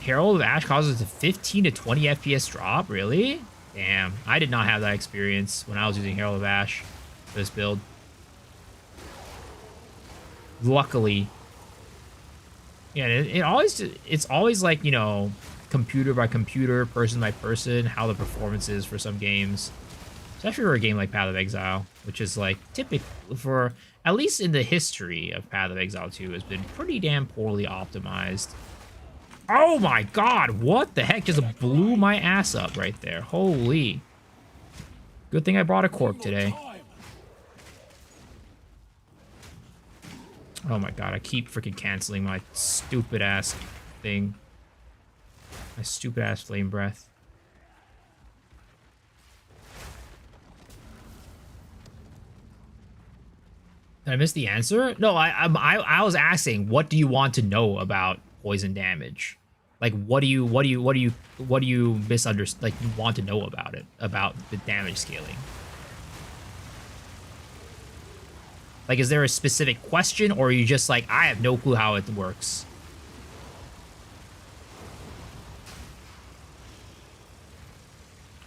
Herald of Ash causes a 15 to 20 FPS drop? Really? Damn. I did not have that experience when I was using Herald of Ash for this build. Luckily. Yeah, it's always like, you know, computer by computer, person by person, how the performance is for some games. Especially for a game like Path of Exile, which is like typical for, at least in the history of Path of Exile 2, has been pretty damn poorly optimized. Oh my god, what the heck just blew my ass up right there. Holy. Good thing I brought a cork today. Oh my god, I keep freaking canceling my stupid ass thing. My stupid ass flame breath. Did I miss the answer? No, I was asking, what do you want to know about poison damage? Like, what do you misunderstand? Like, you want to know about it, about the damage scaling? Like, is there a specific question, or are you just like, I have no clue how it works?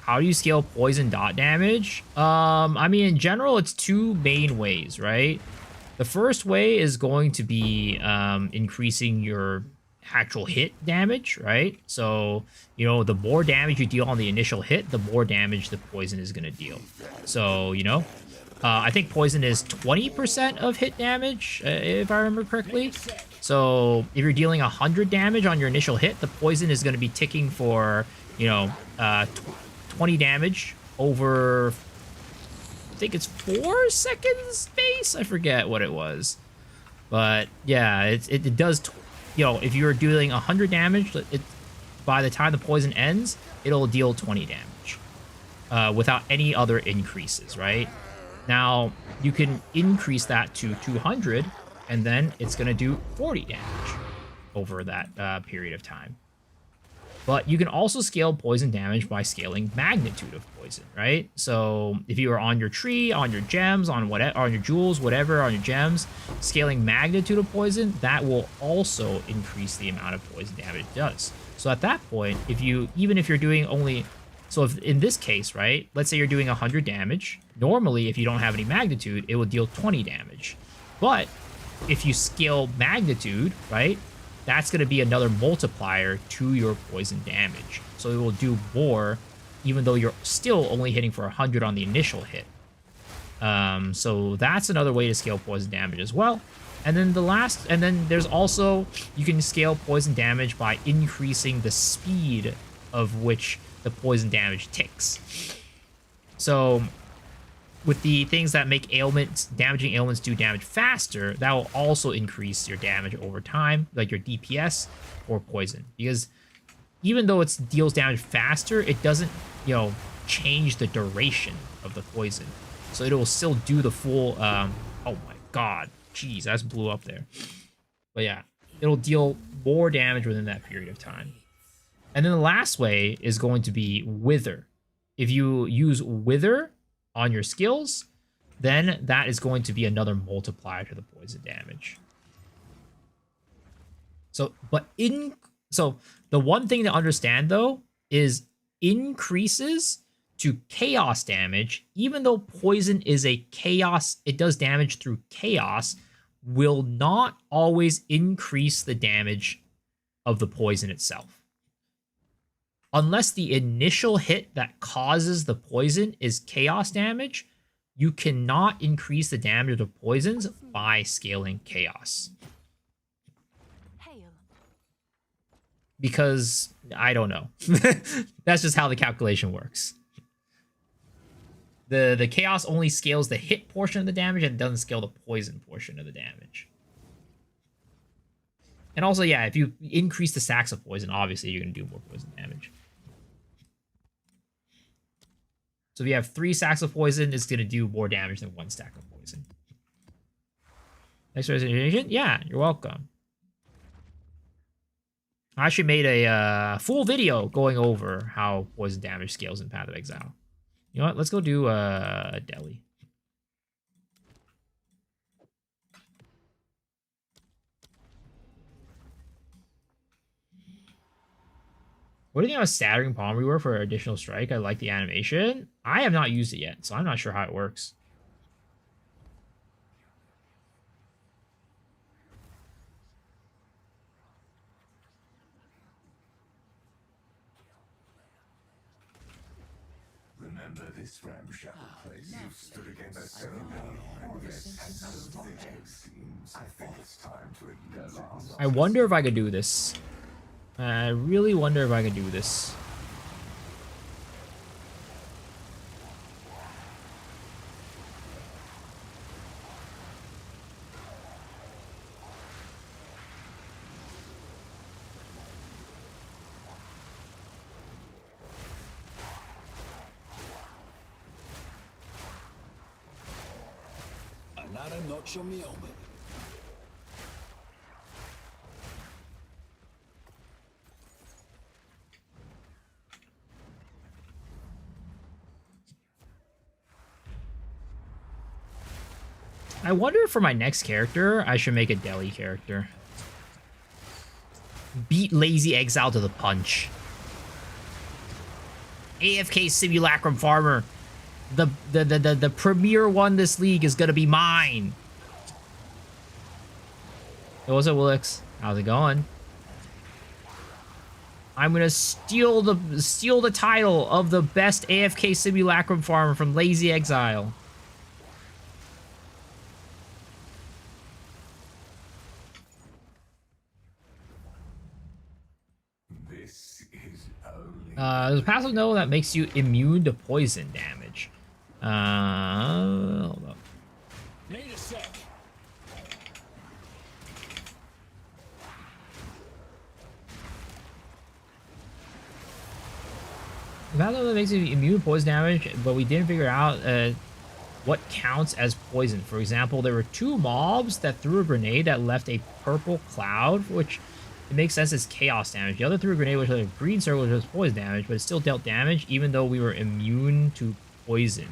How do you scale poison dot damage? I mean, in general, it's two main ways, right? The first way is going to be increasing your actual hit damage, right? So, you know, the more damage you deal on the initial hit, the more damage the poison is going to deal. So, you know, I think poison is 20% of hit damage, if I remember correctly. So if you're dealing 100 damage on your initial hit, the poison is going to be ticking for, you know, 20 damage over, I think it's 4 seconds space. I forget what it was. But yeah, it does, you know, if you're dealing 100 damage, by the time the poison ends, it'll deal 20 damage without any other increases, right? Now, you can increase that to 200, and then it's going to do 40 damage over that period of time. But you can also scale poison damage by scaling magnitude of poison, right? So if you are on your tree, on your gems, on whatever, on your jewels, whatever, on your gems, scaling magnitude of poison, that will also increase the amount of poison damage it does. So at that point, even if you're doing only, so if in this case, right, let's say you're doing 100 damage, normally if you don't have any magnitude, it will deal 20 damage. But if you scale magnitude, right, that's going to be another multiplier to your poison damage. So it will do more, even though you're still only hitting for 100 on the initial hit. So that's another way to scale poison damage as well. And then there's also, you can scale poison damage by increasing the speed of which the poison damage ticks. So with the things that make damaging ailments do damage faster, that will also increase your damage over time, like your DPS or poison. Because even though it deals damage faster, it doesn't, you know, change the duration of the poison. So it will still do the full, oh my god, jeez, that just blew up there. But yeah, it'll deal more damage within that period of time. And then the last way is going to be Wither. If you use Wither on your skills, then that is going to be another multiplier to the poison damage. So the one thing to understand though is increases to chaos damage, even though poison is a chaos, it does damage through chaos, will not always increase the damage of the poison itself. Unless the initial hit that causes the poison is chaos damage, you cannot increase the damage of poisons by scaling chaos. Hail. Because I don't know. That's just how the calculation works. The chaos only scales the hit portion of the damage and doesn't scale the poison portion of the damage. And also, yeah, if you increase the stacks of poison, obviously you're going to do more poison damage. So if you have 3 stacks of poison, it's going to do more damage than 1 stack of poison. Next resignation? Yeah, you're welcome. I actually made a full video going over how poison damage scales in Path of Exile. You know what? Let's go do a deli. What do you think about Staggering Palm Rework for additional strike? I like the animation. I have not used it yet, so I'm not sure how it works. Remember this ramshackle place? You stood against the seven and this has something it seems. I think it's time to acknowledge. I wonder if I could do this. I really wonder if I could do this. Another notch on me helmet. I wonder if for my next character, I should make a deli character. Beat Lazy Exile to the punch. AFK Simulacrum Farmer. The premier one this league is gonna be mine. Hey, what's up, Willix? How's it going? I'm gonna steal the title of the best AFK Simulacrum Farmer from Lazy Exile. There's a passive no that makes you immune to poison damage. Hold up. Need a sec. The passive that makes you immune to poison damage, but we didn't figure out what counts as poison. For example, there were 2 mobs that threw a grenade that left a purple cloud, which it makes sense as chaos damage. The other threw a grenade which had a green circle, which was poison damage, but it still dealt damage even though we were immune to poison.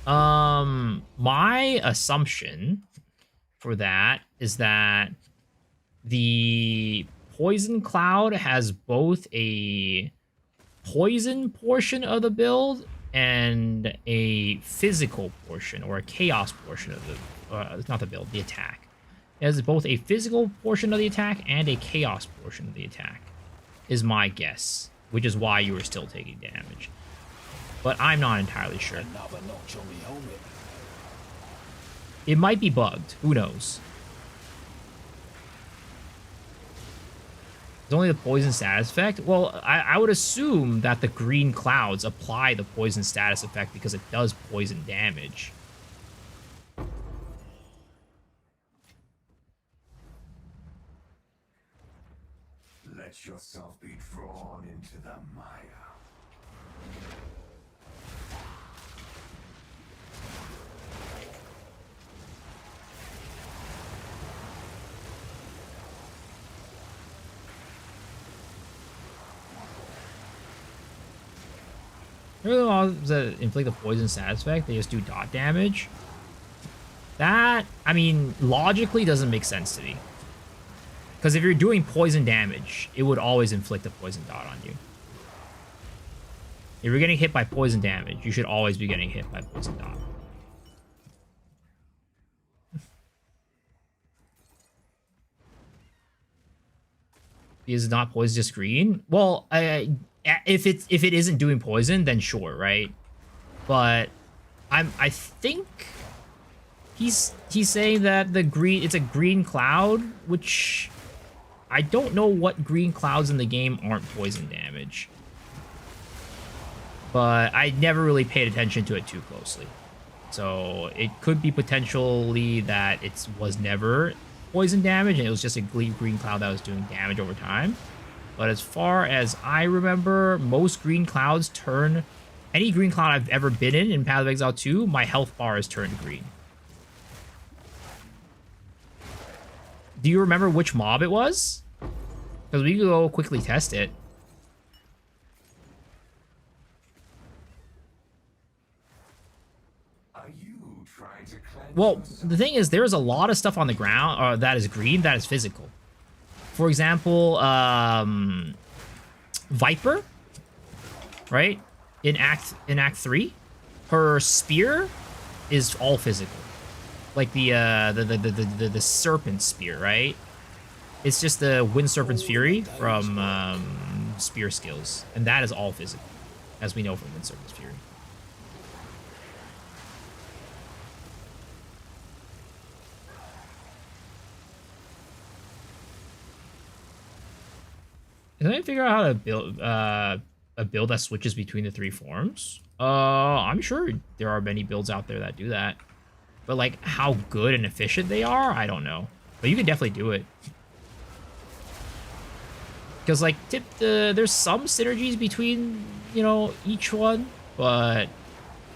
My assumption for that is that the poison cloud has both a poison portion of the build and a physical portion or a chaos portion of the not the build, the attack. It has both a physical portion of the attack and a chaos portion of the attack, is my guess, which is why you were still taking damage. But I'm not entirely sure. Another notch on me helmet. It might be bugged. Who knows? It's only the poison status effect. Well, I would assume that the green clouds apply the poison status effect because it does poison damage. Let yourself be drawn into the mire. Remember the mobs that inflict the poison status effect? They just do dot damage? That, I mean, logically doesn't make sense to me. Because if you're doing poison damage, it would always inflict a poison dot on you. If you're getting hit by poison damage, you should always be getting hit by poison dot. Is it not poison, just green? Well, if it isn't doing poison, then sure, right? But I think he's saying that it's a green cloud, which I don't know what green clouds in the game aren't poison damage. But I never really paid attention to it too closely. So it could be potentially that it was never poison damage and it was just a green cloud that was doing damage over time. But as far as I remember, most green clouds turn... Any green cloud I've ever been in Path of Exile 2, my health bar is turned green. Do you remember which mob it was? Because we could go quickly test it. Are you trying to cleanse Well, yourself? the thing is, there's a lot of stuff on the ground that is green, that is physical. For example, Viper, right? In Act 3, her spear is all physical. Like the serpent spear, right? It's just the Wind Serpent's Fury from spear skills, and that is all physical, as we know from Wind Serpent's Fury. Can I figure out how to build a build that switches between the three forms? I'm sure there are many builds out there that do that. But like how good and efficient they are, I don't know. But you can definitely do it. Because like there's some synergies between, you know, each one, but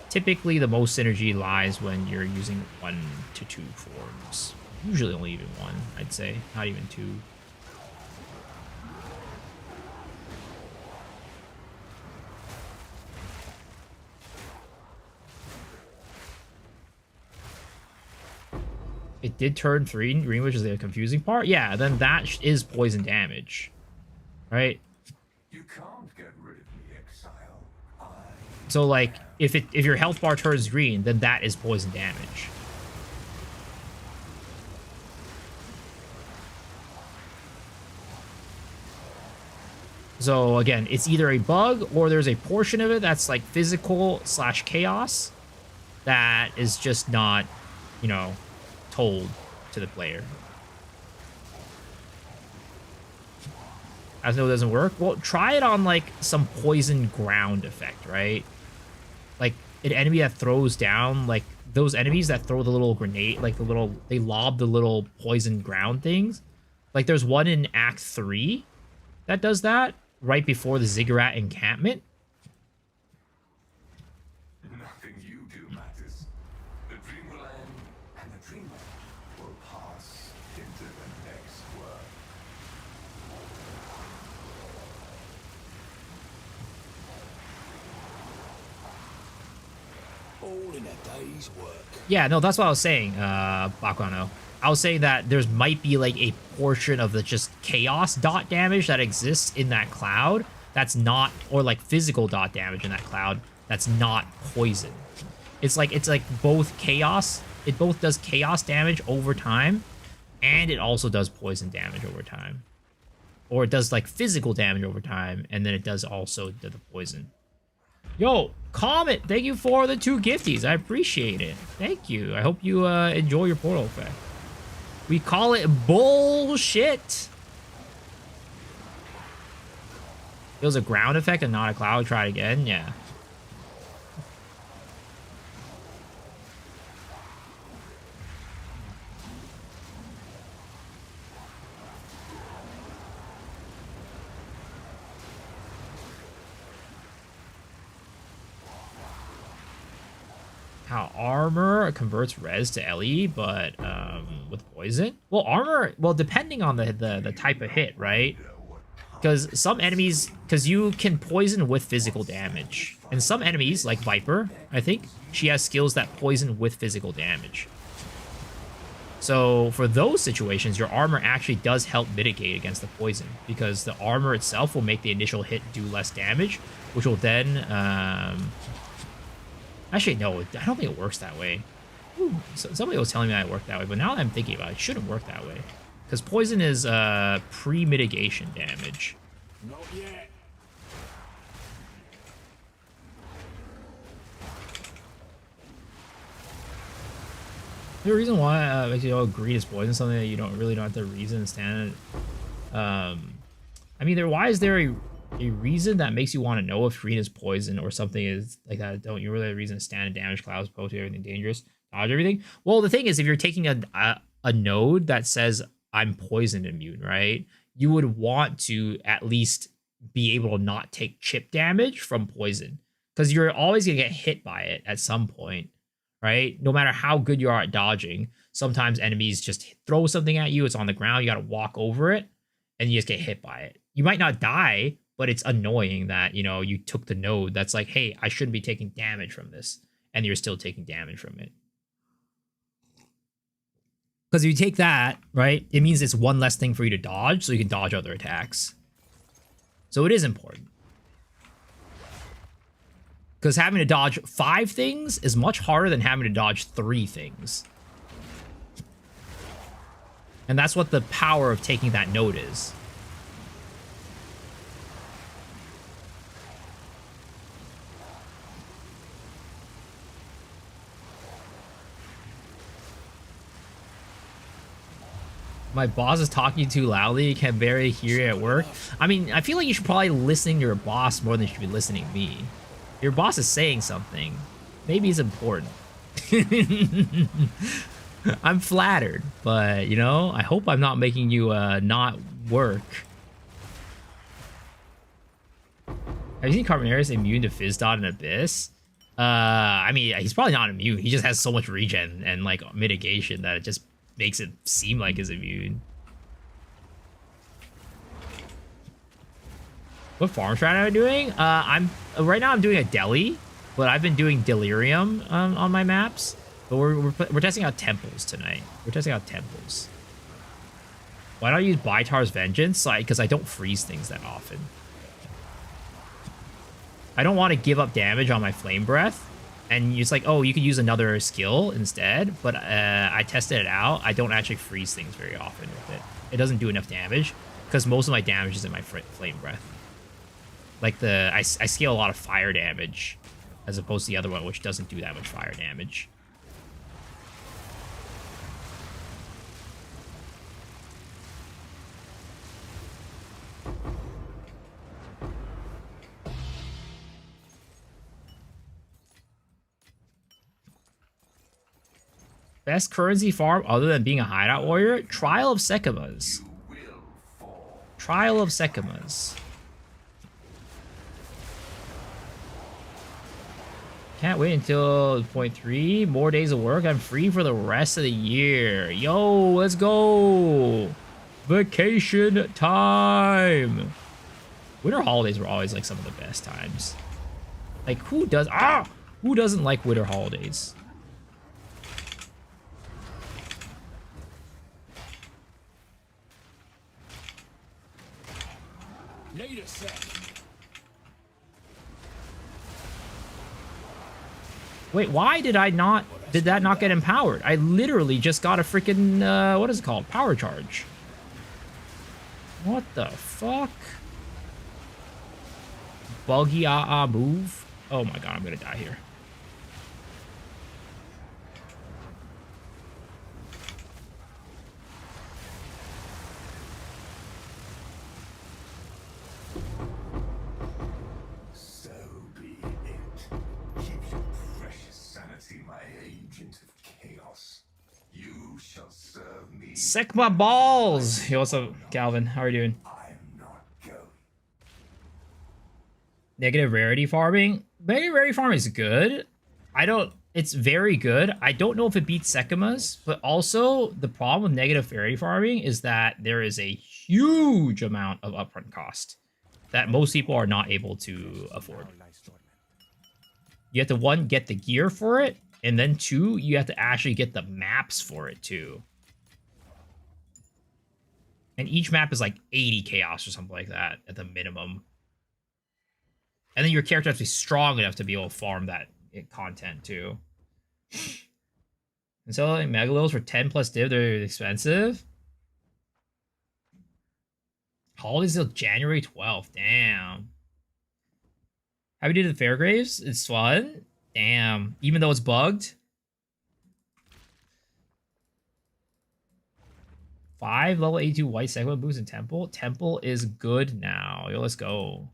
typically the most synergy lies when you're using 1 to 2 forms. Usually only even 1, I'd say, not even 2. It did turn green, which is the confusing part. Yeah, then that is poison damage, right? You can't get rid of me, exile. So like, if your health bar turns green, then that is poison damage. So again, it's either a bug or there's a portion of it that's like physical / chaos that is just not, you know, told to the player. As no, it doesn't work. Well, try it on like some poison ground effect, right? Like an enemy that throws down, like those enemies that throw the little grenade, like they lob the little poison ground things. Like there's one in Act 3 that does that right before the Ziggurat encampment. Nothing you do matters. The dream will end, and the dreamer will pass into the next world. All in a day's work. Yeah, no, that's what I was saying, Bakwano. I was saying that there's might be like a portion of the just chaos dot damage that exists in that cloud that's not, or like physical dot damage in that cloud that's not poison. It's like both chaos. It both does chaos damage over time, and it also does poison damage over time. Or it does like physical damage over time, and then it does also the poison. Yo, Comet, thank you for the 2 gifties. I appreciate it. Thank you. I hope you enjoy your portal effect. We call it bullshit. It was a ground effect and not a cloud. Try it again. Yeah. How armor converts res to LE, but with poison? Well, armor, well, depending on the type of hit, right? Because some enemies, because you can poison with physical damage. And some enemies, like Viper, I think, she has skills that poison with physical damage. So for those situations, your armor actually does help mitigate against the poison, because the armor itself will make the initial hit do less damage, which will then actually no, I don't think it works that way. Ooh, so somebody was telling me that it worked that way, but now that I'm thinking about it, it shouldn't work that way, because poison is pre-mitigation damage. Not yet. The reason why makes you know green is poison, something that you don't have the reason to stand. I mean, why is there a reason that makes you want to know if green is poison or something is like that? Don't you really have a reason to stand and damage clouds, post everything dangerous, dodge everything? Well, the thing is, if you're taking a node that says I'm poison immune, right? You would want to at least be able to not take chip damage from poison, because you're always gonna get hit by it at some point. Right? No matter how good you are at dodging, sometimes enemies just throw something at you. It's on the ground. You got to walk over it and you just get hit by it. You might not die, but it's annoying that, you know, you took the node that's like, hey, I shouldn't be taking damage from this. And you're still taking damage from it. Because if you take that, right, it means it's one less thing for you to dodge, so you can dodge other attacks. So it is important. Because having to dodge 5 things is much harder than having to dodge 3 things. And that's what the power of taking that node is. My boss is talking too loudly. You can barely hear it at work. I mean, I feel like you should probably listen to your boss more than you should be listening to me. Your boss is saying something. Maybe it's important. I'm flattered, but, you know, I hope I'm not making you not work. Have you seen Carbonaris immune to Fizz Dot and Abyss? I mean, he's probably not immune. He just has so much regen and, like, mitigation that it just makes it seem like he's immune. What farm strat am I doing? Right now I'm doing a deli, but I've been doing delirium on my maps. But we're testing out temples tonight. We're testing out temples. Why not use Baitar's Vengeance? Like, because I don't freeze things that often. I don't want to give up damage on my Flame Breath. And it's like, oh, you could use another skill instead. But I tested it out. I don't actually freeze things very often with it. It doesn't do enough damage, because most of my damage is in my Flame Breath. Like I scale a lot of fire damage, as opposed to the other one, which doesn't do that much fire damage. Best currency farm other than being a hideout warrior? Trial of Sekimas. Trial of Sekimas. Can't wait until 0.3. More days of work. I'm free for the rest of the year. Yo, let's go. Vacation time. Winter holidays were always like some of the best times. Like, who doesn't like winter holidays? Need a sec. Wait, why did that not get empowered? I literally just got a freaking, what is it called? Power charge. What the fuck? Buggy move. Oh my god, I'm gonna die here. So be it. Keep your precious sanity, my agent of chaos. You shall serve me. Sick my balls. Yo, what's up, Calvin? How are you doing? I'm not going. Negative rarity farming. Negative rarity farming is good. It's very good. I don't know if it beats Sekima's, but also the problem with negative rarity farming is that there is a huge amount of upfront cost that most people are not able to afford. You have to, 1, get the gear for it, and then 2, you have to actually get the maps for it too. And each map is like 80 chaos or something like that at the minimum. And then your character has to be strong enough to be able to farm that content too. And so like Megalos for 10 plus div, they're expensive. Holidays till January 12th. Damn. How we do the Fairgraves? It's fun. Damn. Even though it's bugged. 5 level 82 white segment boost in Temple. Temple is good now. Yo, let's go.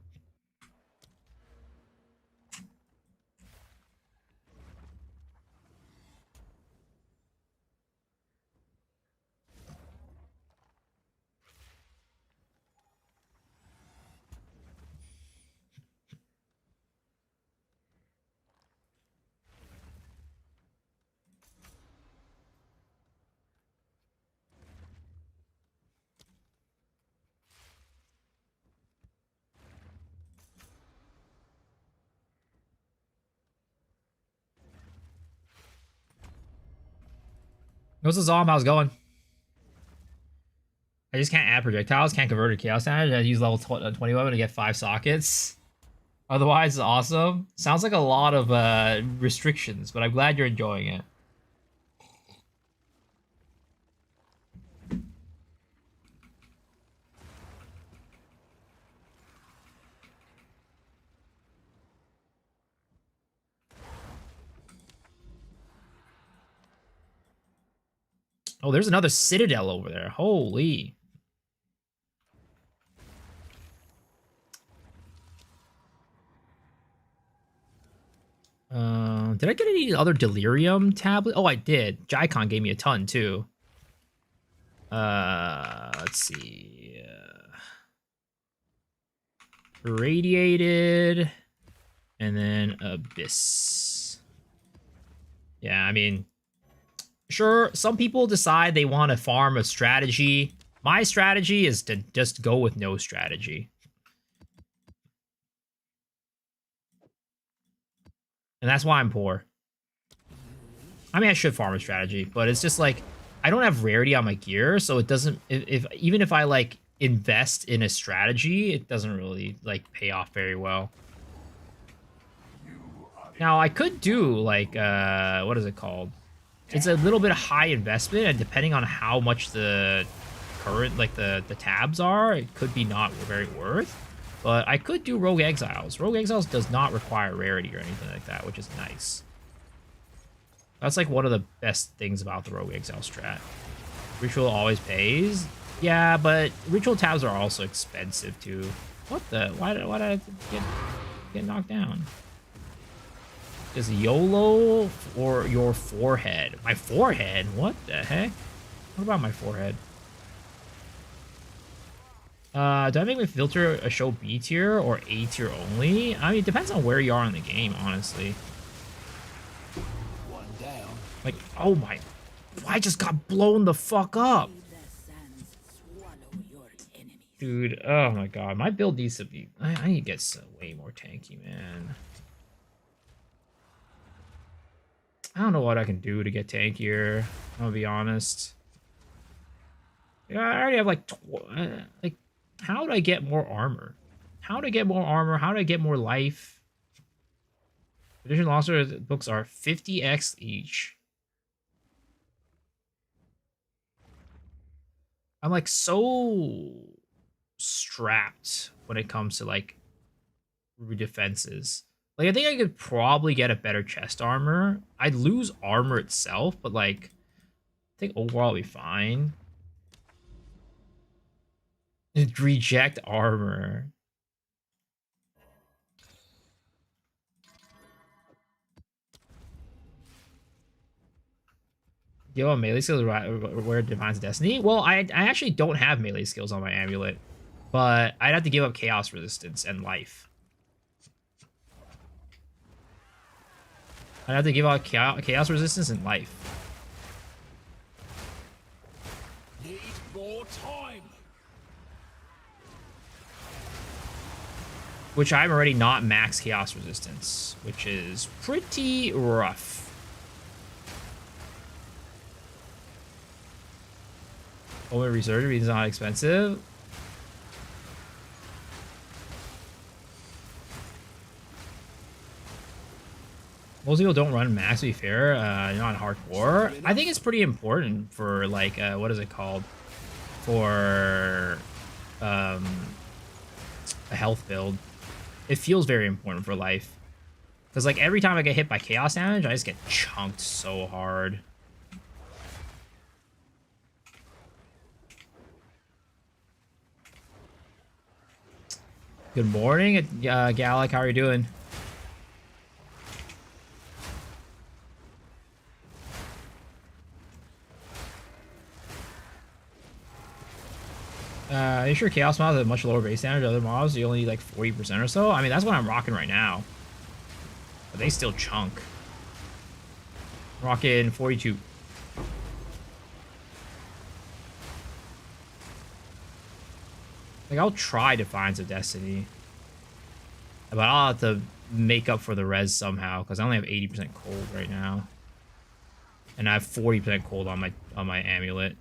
What's the Zom? How's it going? I just can't add projectiles, can't convert to chaos damage. I use level 20 weapon to get 5 sockets. Otherwise, it's awesome. Sounds like a lot of restrictions, but I'm glad you're enjoying it. Oh, there's another Citadel over there. Holy. Did I get any other Delirium tablet? Oh, I did. Jaicon gave me a ton, too. Let's see. Radiated. And then Abyss. Yeah, I mean... Sure, some people decide they want to farm a strategy. My strategy is to just go with no strategy. And that's why I'm poor. I mean, I should farm a strategy, but it's just like, I don't have rarity on my gear, so it doesn't, even if I like invest in a strategy, it doesn't really like pay off very well. Now, I could do like, what is it called? It's a little bit of high investment, and depending on how much the current, like the tabs are, it could be not very worth. But I could do Rogue Exiles. Rogue Exiles does not require rarity or anything like that, which is nice. That's like one of the best things about the Rogue Exile strat. Ritual always pays. Yeah, but ritual tabs are also expensive too. What the? Why did I get knocked down? Is YOLO or your forehead? My forehead? What the heck? What about my forehead? Do I make my filter a show B tier or A tier only? I mean, it depends on where you are in the game, honestly. One down. Like, oh my... I just got blown the fuck up! Dude, oh my god. My build needs to be... I need to get way more tanky, man. I don't know what I can do to get tankier. I'm gonna be honest. Yeah, I already have like how do I get more armor? How do I get more armor? How do I get more life? Edition Monster books are 50x each. I'm like so strapped when it comes to like defenses. Like, I think I could probably get a better chest armor. I'd lose armor itself, but, like, I think overall I'll be fine. Reject armor. Yo, melee skills where Divine's Destiny? Well, I actually don't have melee skills on my amulet, but I'd have to give up chaos resistance and life. I'd have to give out chaos resistance and life. Need more time. Which I'm already not max chaos resistance, which is pretty rough. Over resurgery is not expensive. Most people don't run max, to be fair, not hardcore. I think it's pretty important for, like, what is it called? For a health build. It feels very important for life. Because, like, every time I get hit by chaos damage, I just get chunked so hard. Good morning, Gallic. How are you doing? Are you sure Chaos mobs have much lower base damage than other mobs? You only need like 40% or so? I mean, that's what I'm rocking right now. But they still chunk. I'm rocking 42. Like, I'll try Defiance of Destiny. But I'll have to make up for the res somehow, because I only have 80% cold right now. And I have 40% cold on my amulet.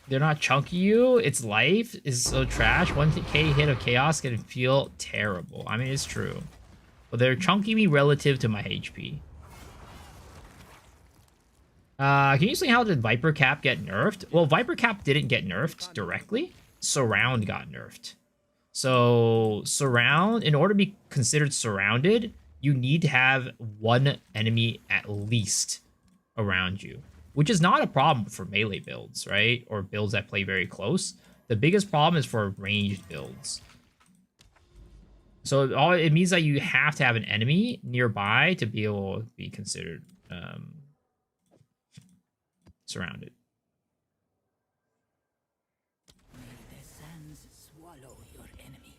They're not chunky you. Its life is so trash. 1k hit of chaos can feel terrible. I mean, it's true. But they're chunky me relative to my HP. Can you explain how did Viper Cap get nerfed? Well, Viper Cap didn't get nerfed directly. Surround got nerfed. So, Surround, in order to be considered surrounded, you need to have one enemy at least around you. Which is not a problem for melee builds, right? Or builds that play very close. The biggest problem is for ranged builds. So it means that you have to have an enemy nearby to be able to be considered surrounded. The sands swallow your enemies.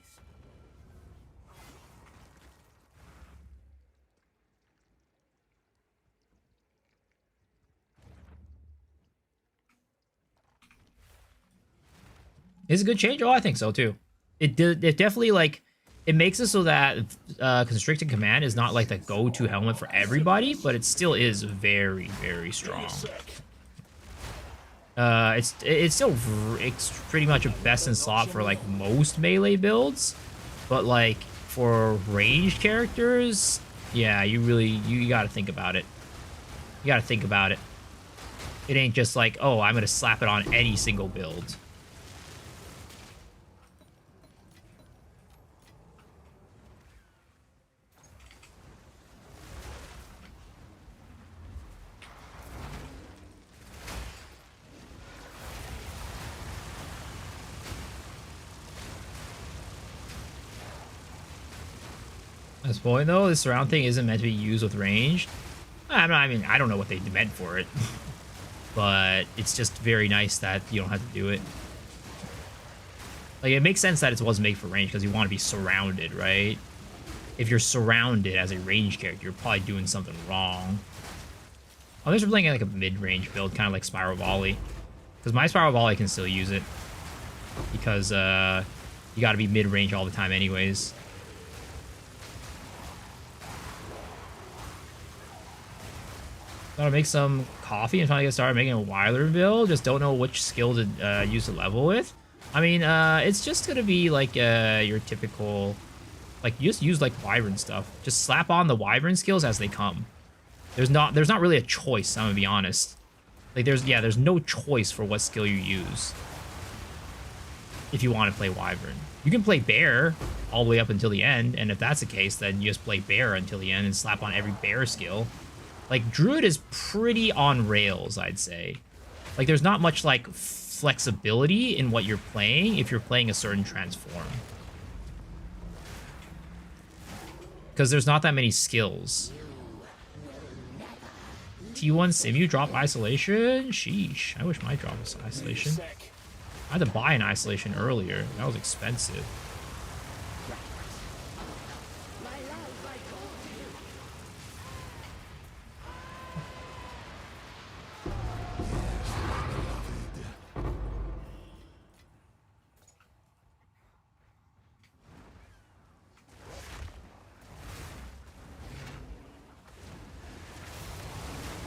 It's a good change. Oh, I think so too. It definitely, like, it makes it so that Constricted Command is not like the go-to helmet for everybody, but it still is very, very strong. It's still it's pretty much a best in slot for like most melee builds, but like for ranged characters, yeah, you gotta think about it. You gotta think about it. It ain't just like, oh, I'm gonna slap it on any single build. At this point, though, this surround thing isn't meant to be used with range. I mean, I don't know what they meant for it. But it's just very nice that you don't have to do it. Like, it makes sense that it wasn't made for range because you want to be surrounded, right? If you're surrounded as a range character, you're probably doing something wrong. Unless you're playing like a mid-range build, kind of like Spiral Volley. Because my Spiral Volley can still use it. Because you got to be mid-range all the time anyways. Gotta make some coffee and finally get started making a Wyvern build. Just don't know which skill to use to level with. I mean, it's just gonna be like your typical, like, you just use like Wyvern stuff. Just slap on the Wyvern skills as they come. There's not really a choice. I'm gonna be honest. Like, there's no choice for what skill you use if you want to play Wyvern. You can play Bear all the way up until the end, and if that's the case, then you just play Bear until the end and slap on every Bear skill. Like, Druid is pretty on rails, I'd say. Like, there's not much, like, flexibility in what you're playing if you're playing a certain transform. Because there's not that many skills. T1 Simu drop Isolation? Sheesh. I wish my drop was Isolation. I had to buy an Isolation earlier. That was expensive.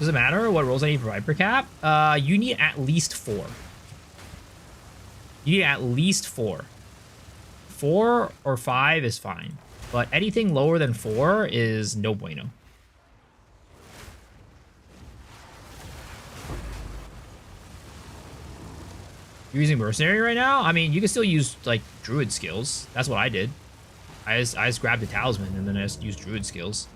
Does it matter what rolls I need for Viper Cap? You need at least 4. You need at least 4. 4 or 5 is fine. But anything lower than 4 is no bueno. You're using Mercenary right now? I mean, you can still use, like, Druid skills. That's what I did. I just grabbed the Talisman, and then I just used Druid skills.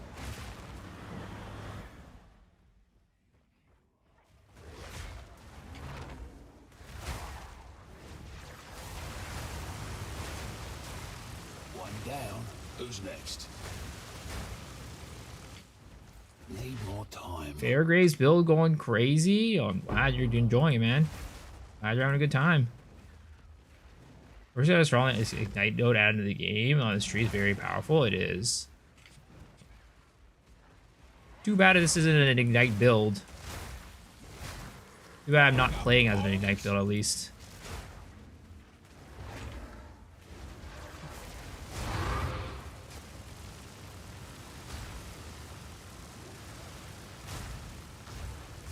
One down. Who's next? Need more time. Fairgraves build going crazy. Oh, I'm glad you're enjoying it, man. Glad you're having a good time. First got a strong Ignite node added to the game on this tree is very powerful. It is. Too bad this isn't an Ignite build. Too bad I'm not playing as an Ignite build at least.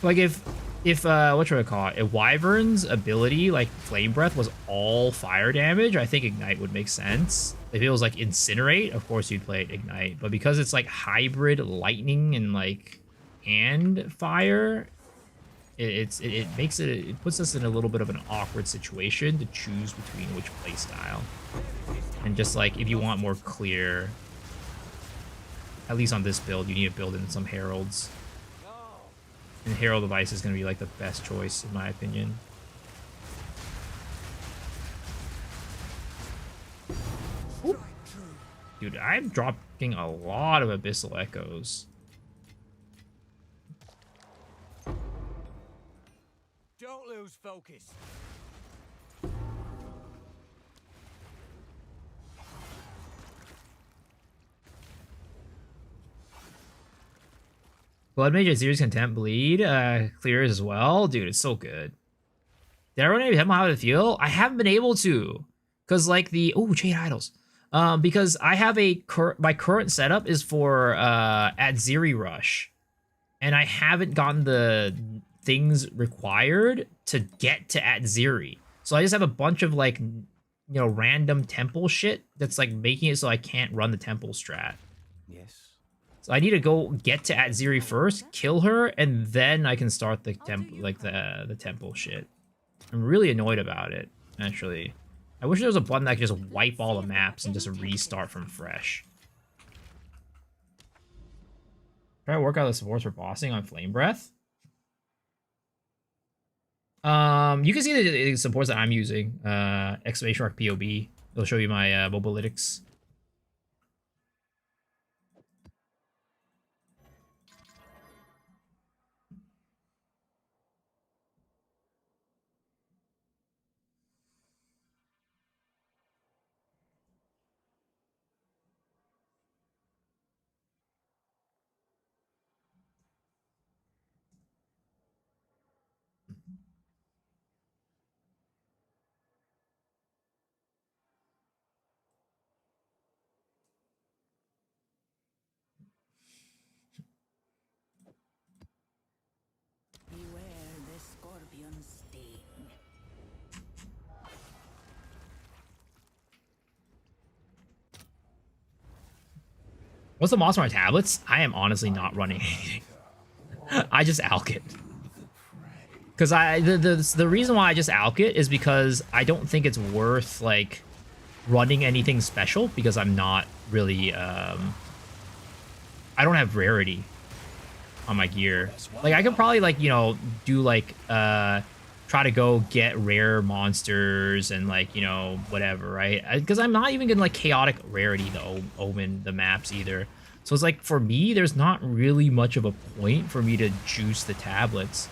Like if what should I call it? If Wyvern's ability, like Flame Breath, was all fire damage, I think Ignite would make sense. If it was like Incinerate, of course you'd play Ignite. But because it's like hybrid lightning and like and fire, it puts us in a little bit of an awkward situation to choose between which playstyle. And just like if you want more clear, at least on this build, you need to build in some heralds. And Herald of Ice is going to be like the best choice in my opinion. Oop. Dude, I'm dropping a lot of Abyssal Echoes. Don't lose focus. Blood Mage at Zero's Contempt Bleed clears as well. Dude, it's so good. Did I run any how to feel? I haven't been able to. Because like the... Oh, Jade Idols. Because I have my current setup is for at Zeri Rush. And I haven't gotten the things required to get to at Zeri. So I just have a bunch of like, you know, random temple shit that's like making it so I can't run the temple strat. Yes. So I need to go get to at Zeri first, kill her, and then I can start the temple, like the temple shit. I'm really annoyed about it, actually. I wish there was a button that could just wipe all the maps and just restart from fresh. Try to work out the supports for bossing on Flame Breath. You can see the supports that I'm using. Exclamation mark POB. It'll show you my mobalytics. Beware the scorpion sting. What's the monster on my tablets? I am honestly not running anything. I just alk it. Because the reason why I just alk it is because I don't think it's worth like running anything special because I'm not really I don't have rarity on my gear. Like I could probably like, you know, do like try to go get rare monsters and like, you know, whatever, right? Because I'm not even gonna like chaotic rarity the omen the maps either. So it's like for me there's not really much of a point for me to juice the tablets.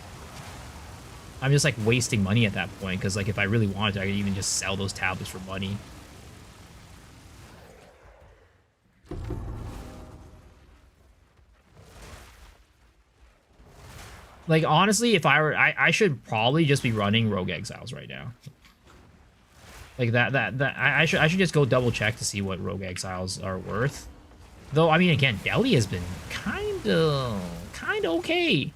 I'm just like wasting money at that point because like if I really wanted to I could even just sell those tablets for money. Like honestly, if I were, I should probably just be running Rogue Exiles right now. Like I should just go double check to see what Rogue Exiles are worth. Though I mean, again, Delhi has been kind of okay.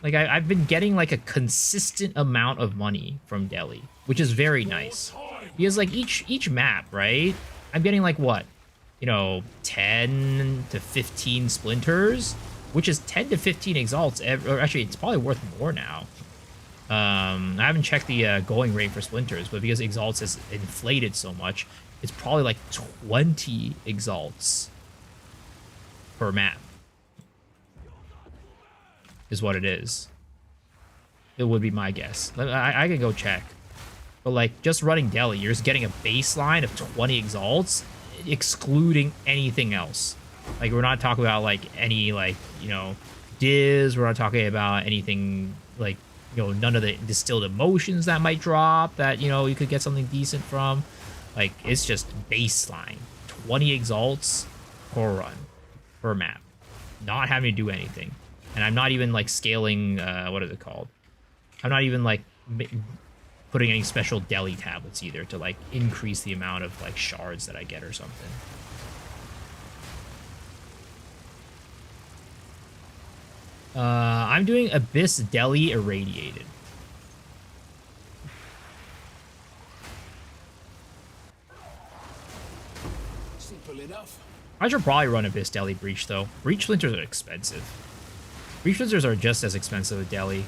Like, I've been getting, like, a consistent amount of money from Delhi, which is very nice. Because, like, each map, right? I'm getting, like, what? You know, 10 to 15 splinters, which is 10 to 15 exalts. Or actually, it's probably worth more now. I haven't checked the going rate for splinters, but because exalts has inflated so much, it's probably, like, 20 exalts per map. Is what it is. It would be my guess. I can go check. But, like, just running Delhi, you're just getting a baseline of 20 exalts, excluding anything else. Like, we're not talking about, like, any, like, you know, Diz. We're not talking about anything, like, you know, none of the distilled emotions that might drop that, you know, you could get something decent from. Like, it's just baseline. 20 exalts per run, per map. Not having to do anything. And I'm not even, like, scaling, what is it called? I'm not even, like, putting any special Delhi tablets either to, like, increase the amount of, like, shards that I get or something. I'm doing Abyss Delhi Irradiated. Simple enough. I should probably run Abyss Delhi Breach, though. Breach Splinters are expensive. Breach Splinters are just as expensive as Delhi.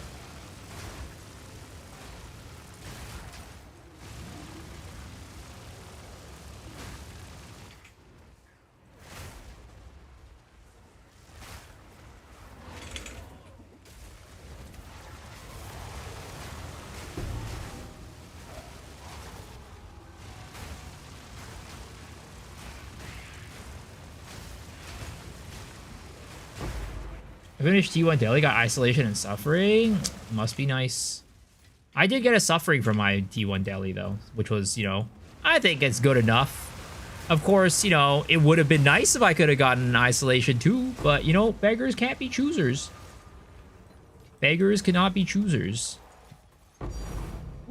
I finished T1 Delhi, got Isolation and Suffering. Must be nice. I did get a Suffering from my T1 Delhi, though, which was, you know, I think it's good enough. Of course, you know, it would have been nice if I could have gotten an Isolation too, but, you know, beggars can't be choosers. Beggars cannot be choosers.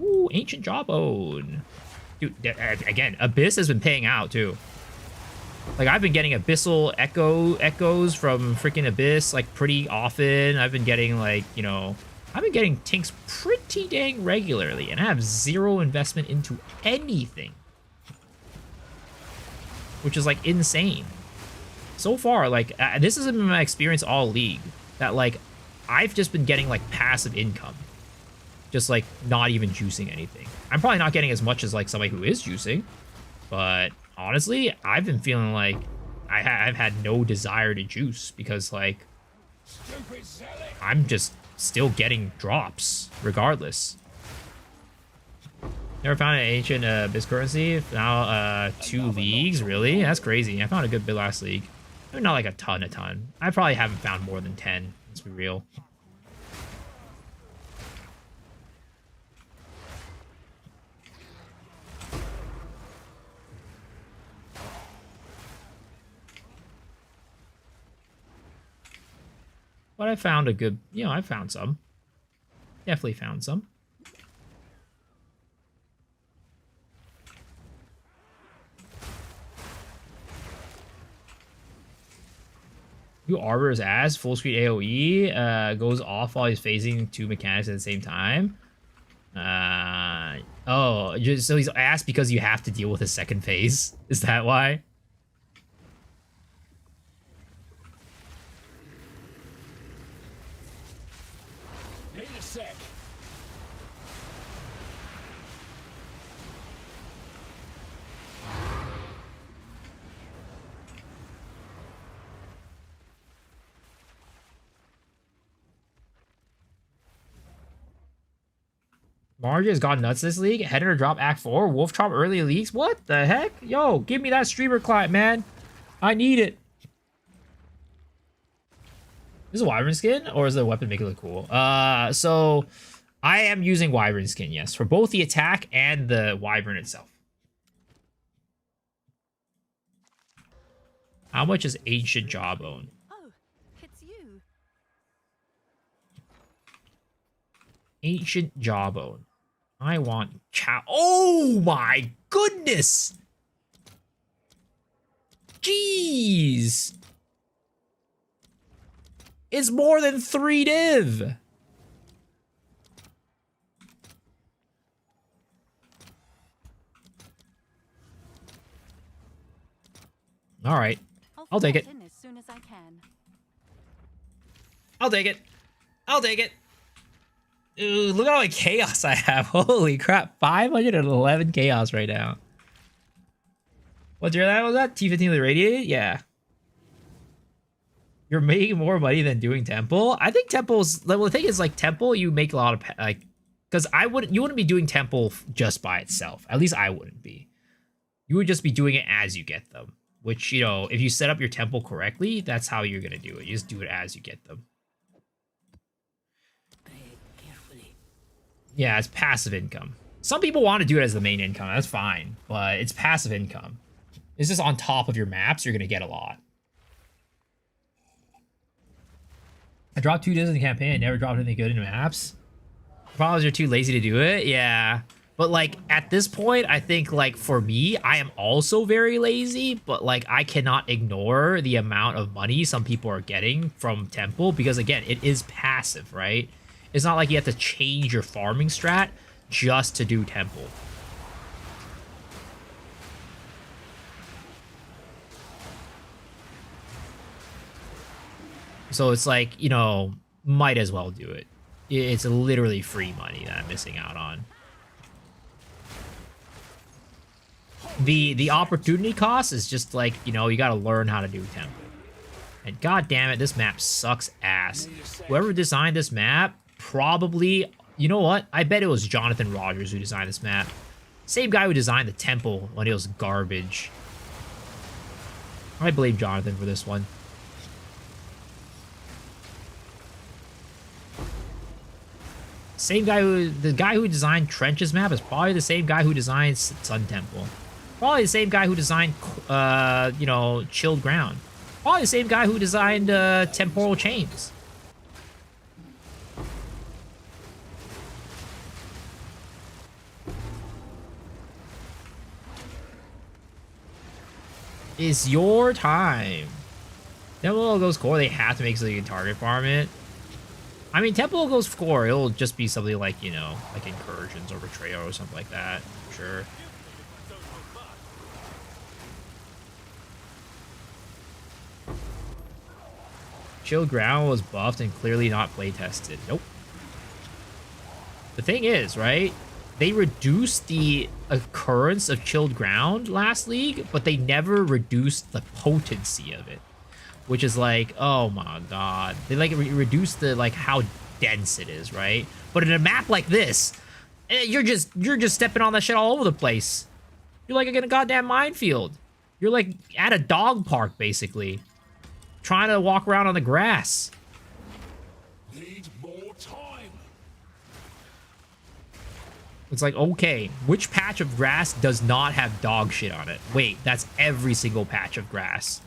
Ooh, Ancient Jawbone. Dude, again, Abyss has been paying out, too. Like, I've been getting Abyssal echoes from freaking Abyss, like, pretty often. I've been getting, like, you know... I've been getting Tinks pretty dang regularly, and I have zero investment into anything. Which is, like, insane. So far, like, this has been my experience all League. That, like, I've just been getting, like, passive income. Just, like, not even juicing anything. I'm probably not getting as much as, like, somebody who is juicing. But... honestly, I've been feeling like I've had no desire to juice because, like, I'm just still getting drops regardless. Never found an ancient Abyss currency. Now 2 leagues, really? That's crazy. I found a good bit last league. I mean, not like a ton. I probably haven't found more than 10. Let's be real. But I found a good, you know, I found some. Definitely found some. You Arbor's ass, full screen AoE, goes off while he's phasing 2 mechanics at the same time. Oh, just, so he's ass because you have to deal with a second phase? Is that why? Margie has gone nuts this league. Headed to drop Act 4. Wolf Chop early leagues. What the heck? Yo, give me that streamer client, man. I need it. Is this a Wyvern skin? Or is the weapon make it look cool? So I am using Wyvern skin, yes. For both the attack and the Wyvern itself. How much is Ancient Jawbone? Oh, it's you. Ancient Jawbone. I want chow. Oh my goodness! Jeez! It's more than 3 div! All right. I'll take it. fit in as soon as I can. I'll take it. I'll take it. Ooh, look at all the chaos I have. Holy crap. 511 chaos right now. What's your that? Was that T15 with radiated? Yeah. You're making more money than doing Temple? I think Temple's... Well, the thing is, like, Temple, you make a lot of... Like, because you wouldn't be doing Temple just by itself. At least I wouldn't be. You would just be doing it as you get them. Which, you know, if you set up your Temple correctly, that's how you're going to do it. You just do it as you get them. Carefully. Yeah, it's passive income. Some people want to do it as the main income. That's fine. But it's passive income. It's just on top of your maps. You're going to get a lot. I dropped 2 discs in the campaign. I never dropped anything good in maps. Problem is you're too lazy to do it. Yeah. But, like, at this point, I think, like, for me, I am also very lazy. But, like, I cannot ignore the amount of money some people are getting from Temple. Because, again, it is passive, right? It's not like you have to change your farming strat just to do Temple. So it's like, you know, might as well do it. It's literally free money that I'm missing out on. The opportunity cost is just like, you know, you gotta learn how to do Temple. And god damn it, this map sucks ass. Whoever designed this map, probably, you know what? I bet it was Jonathan Rogers who designed this map. Same guy who designed the Temple when it was garbage. I blame Jonathan for this one. Same guy the guy who designed Trench's map is probably the same guy who designed Sun Temple. Probably the same guy who designed, you know, Chilled Ground. Probably the same guy who designed Temporal Chains. It's your time. Temple goes core. They have to make so you can target farm it. I mean, Temple goes core. It'll just be something like, you know, like Incursions or Betrayal or something like that. Sure. Chilled Ground was buffed and clearly not play tested. Nope. The thing is, right? They reduced the occurrence of Chilled Ground last league, but they never reduced the potency of it. Which is like, oh my god. They like reduce the like how dense it is, right? But in a map like this, you're just stepping on that shit all over the place. You're like in a goddamn minefield. You're like at a dog park basically, trying to walk around on the grass. Need more time. It's like, okay, which patch of grass does not have dog shit on it? Wait, that's every single patch of grass.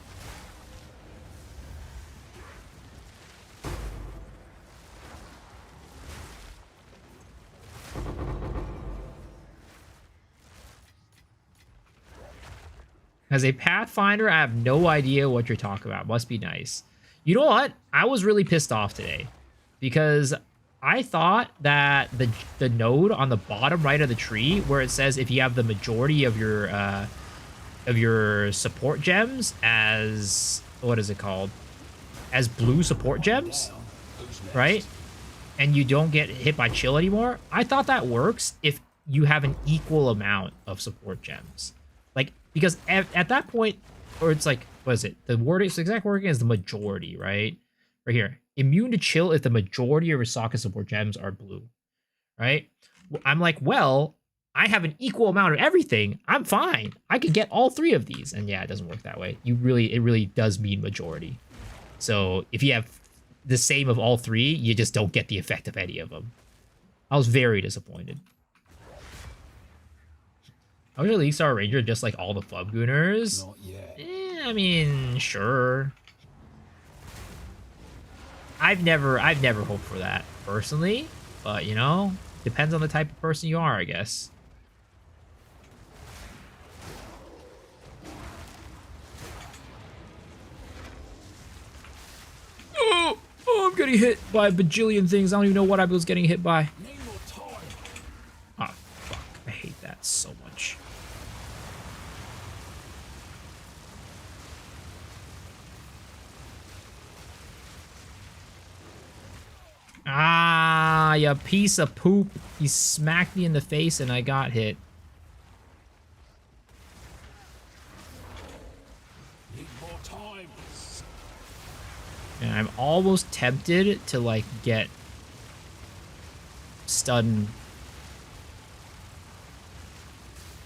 As a Pathfinder, I have no idea what you're talking about. Must be nice. You know what? I was really pissed off today because I thought that the node on the bottom right of the tree where it says if you have the majority of your support gems as, what is it called? As blue support gems, right? And you don't get hit by chill anymore. I thought that works if you have an equal amount of support gems. Like, because at that point, or it's like, what is it? The wording, the exact wording is the majority, right? Right here. Immune to chill if the majority of your socket support gems are blue, right? I'm like, well, I have an equal amount of everything. I'm fine. I could get all 3 of these. And yeah, it doesn't work that way. It really does mean majority. So if you have the same of all 3, you just don't get the effect of any of them. I was very disappointed. I was a League Star Ranger just like all the Flub Gooners. Not yet. I mean, sure. I've never hoped for that personally, but you know, depends on the type of person you are, I guess. Oh, I'm getting hit by a bajillion things. I don't even know what I was getting hit by. Need more time. Oh, fuck. I hate that so much. Ah, you piece of poop. He smacked me in the face and I got hit. Need more time. And I'm almost tempted to, like, get stun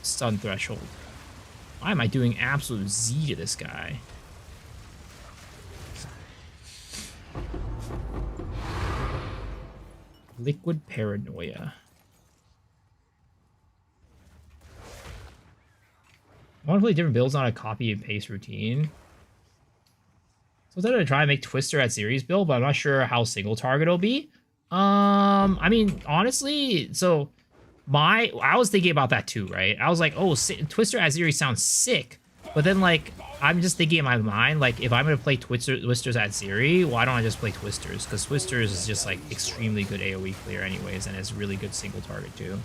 threshold. Why am I doing absolute Z to this guy? Liquid paranoia. I want to play different builds on a copy and paste routine. So I'm gonna try and make Twister at series build, but I'm not sure how single target will be. I mean, honestly, so I was thinking about that too, right? I was like, oh, Twister at series sounds sick, but then like I'm just thinking in my mind, like if I'm gonna play Twisters at Zeri, why don't I just play Twisters? Because Twisters is just like extremely good AoE clear anyways, and it's really good single target too.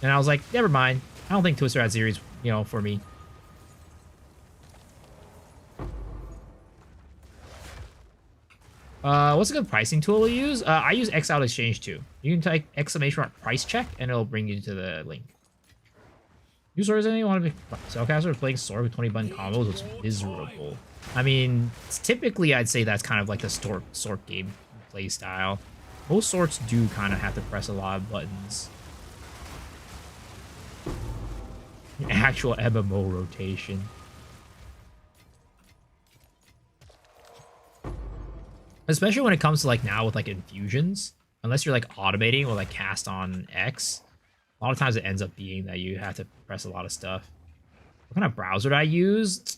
And I was like, never mind. I don't think Twister at Zeri is, you know, for me. What's a good pricing tool to use? I use X Out Exchange too. You can type ! price check and it'll bring you to the link. You swords anything want to be Spellcaster playing sword with 20 button combos? It's miserable. I mean, typically I'd say that's kind of like the sword game play style. Most swords do kind of have to press a lot of buttons. Actual MMO rotation. Especially when it comes to like now with like infusions, unless you're like automating or like cast on X, a lot of times it ends up being that you have to press a lot of stuff. What kind of browser did I use?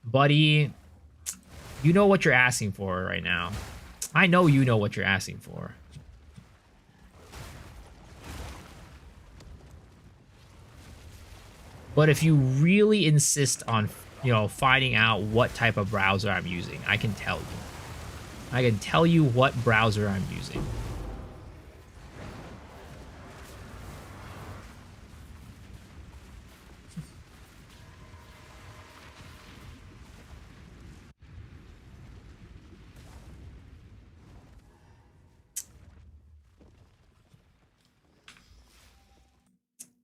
Buddy, you know what you're asking for right now. I know you know what you're asking for. But if you really insist on, you know, finding out what type of browser I'm using, I can tell you. I can tell you what browser I'm using.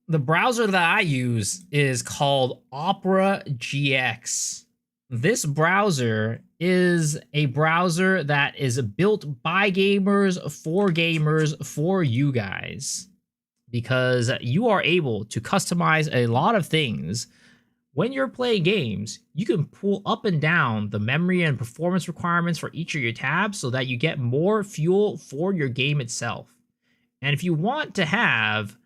The browser that I use is called Opera GX. This browser is a browser that is built by gamers for you guys, because you are able to customize a lot of things. When you're playing games, you can pull up and down the memory and performance requirements for each of your tabs so that you get more fuel for your game itself. And if you want to have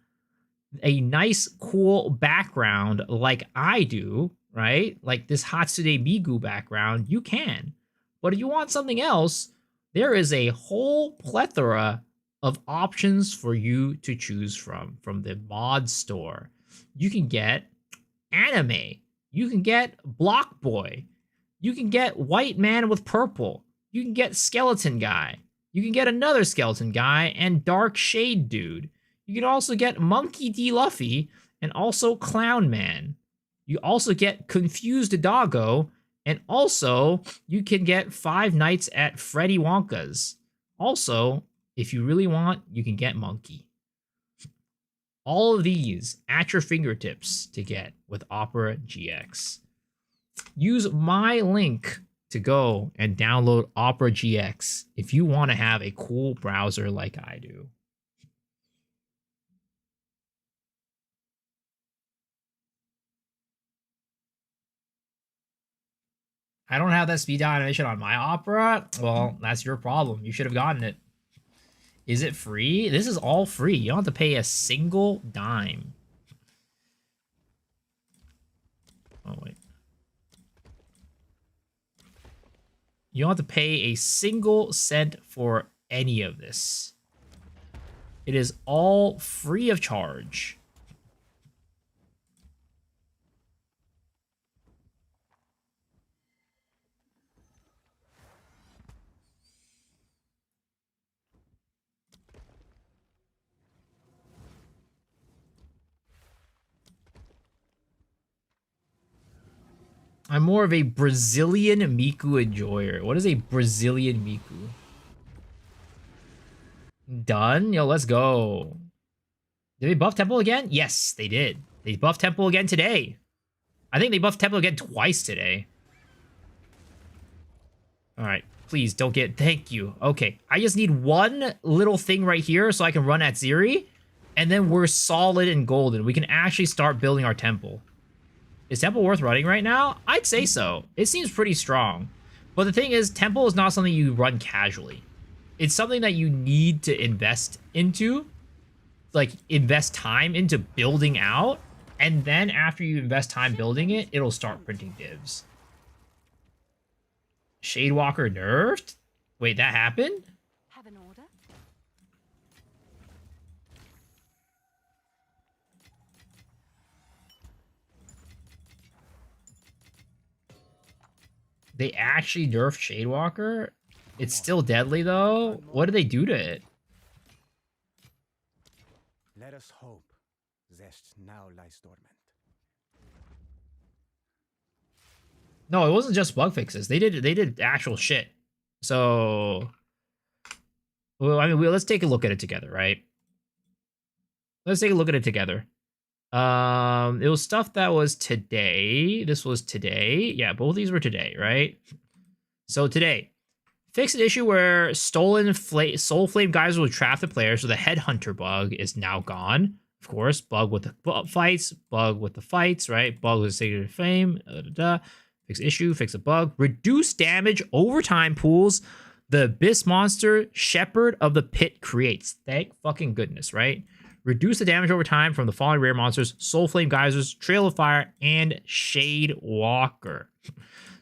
a nice, cool background like I do, right? Like this Hatsune Miku background, you can. But if you want something else, there is a whole plethora of options for you to choose from the mod store. You can get anime. You can get Block Boy. You can get White Man with Purple. You can get Skeleton Guy. You can get another Skeleton Guy and Dark Shade Dude. You can also get Monkey D. Luffy and also Clown Man. You also get Confused Doggo, and also you can get Five Nights at Freddy Wonka's. Also, if you really want, you can get Monkey. All of these at your fingertips to get with Opera GX. Use my link to go and download Opera GX if you want to have a cool browser like I do. I don't have that speed down animation on my Opera. Well, that's your problem. You should have gotten it. Is it free? This is all free. You don't have to pay a single dime. Oh, wait. You don't have to pay a single cent for any of this. It is all free of charge. I'm more of a Brazilian Miku enjoyer. What is a Brazilian Miku? Done? Yo, let's go. Did they buff Temple again? Yes, they did. They buffed Temple again today. I think they buffed Temple again twice today. Alright, please don't get... Thank you. Okay, I just need one little thing right here so I can run at Ziri. And then we're solid and golden. We can actually start building our Temple. Is Temple worth running right now? I'd say so. It seems pretty strong. But the thing is, Temple is not something you run casually. It's something that you need to invest into. Like, invest time into building out. And then after you invest time building it, it'll start printing divs. Shadewalker nerfed? Wait, that happened? Have an order? They actually nerfed Shadewalker? It's still deadly though? What did they do to it? Let us hope Zest now lies dormant. No, it wasn't just bug fixes. They did actual shit. So, well, I mean, let's take a look at it together, right? Let's take a look at it together. It was stuff that was today. This was today. Yeah, both of these were today, right? So today, fixed an issue where stolen soul flame guys will trap the player, so the headhunter bug is now gone. Of course, bug with the fights, bug with the fights, right? Bug with sacred flame. Fix issue, fix a bug. Reduce damage over time pools the abyss monster Shepherd of the Pit creates. Thank fucking goodness, right? Reduce the damage over time from the following rare monsters: Soul Flame Geysers, Trail of Fire, and Shade Walker.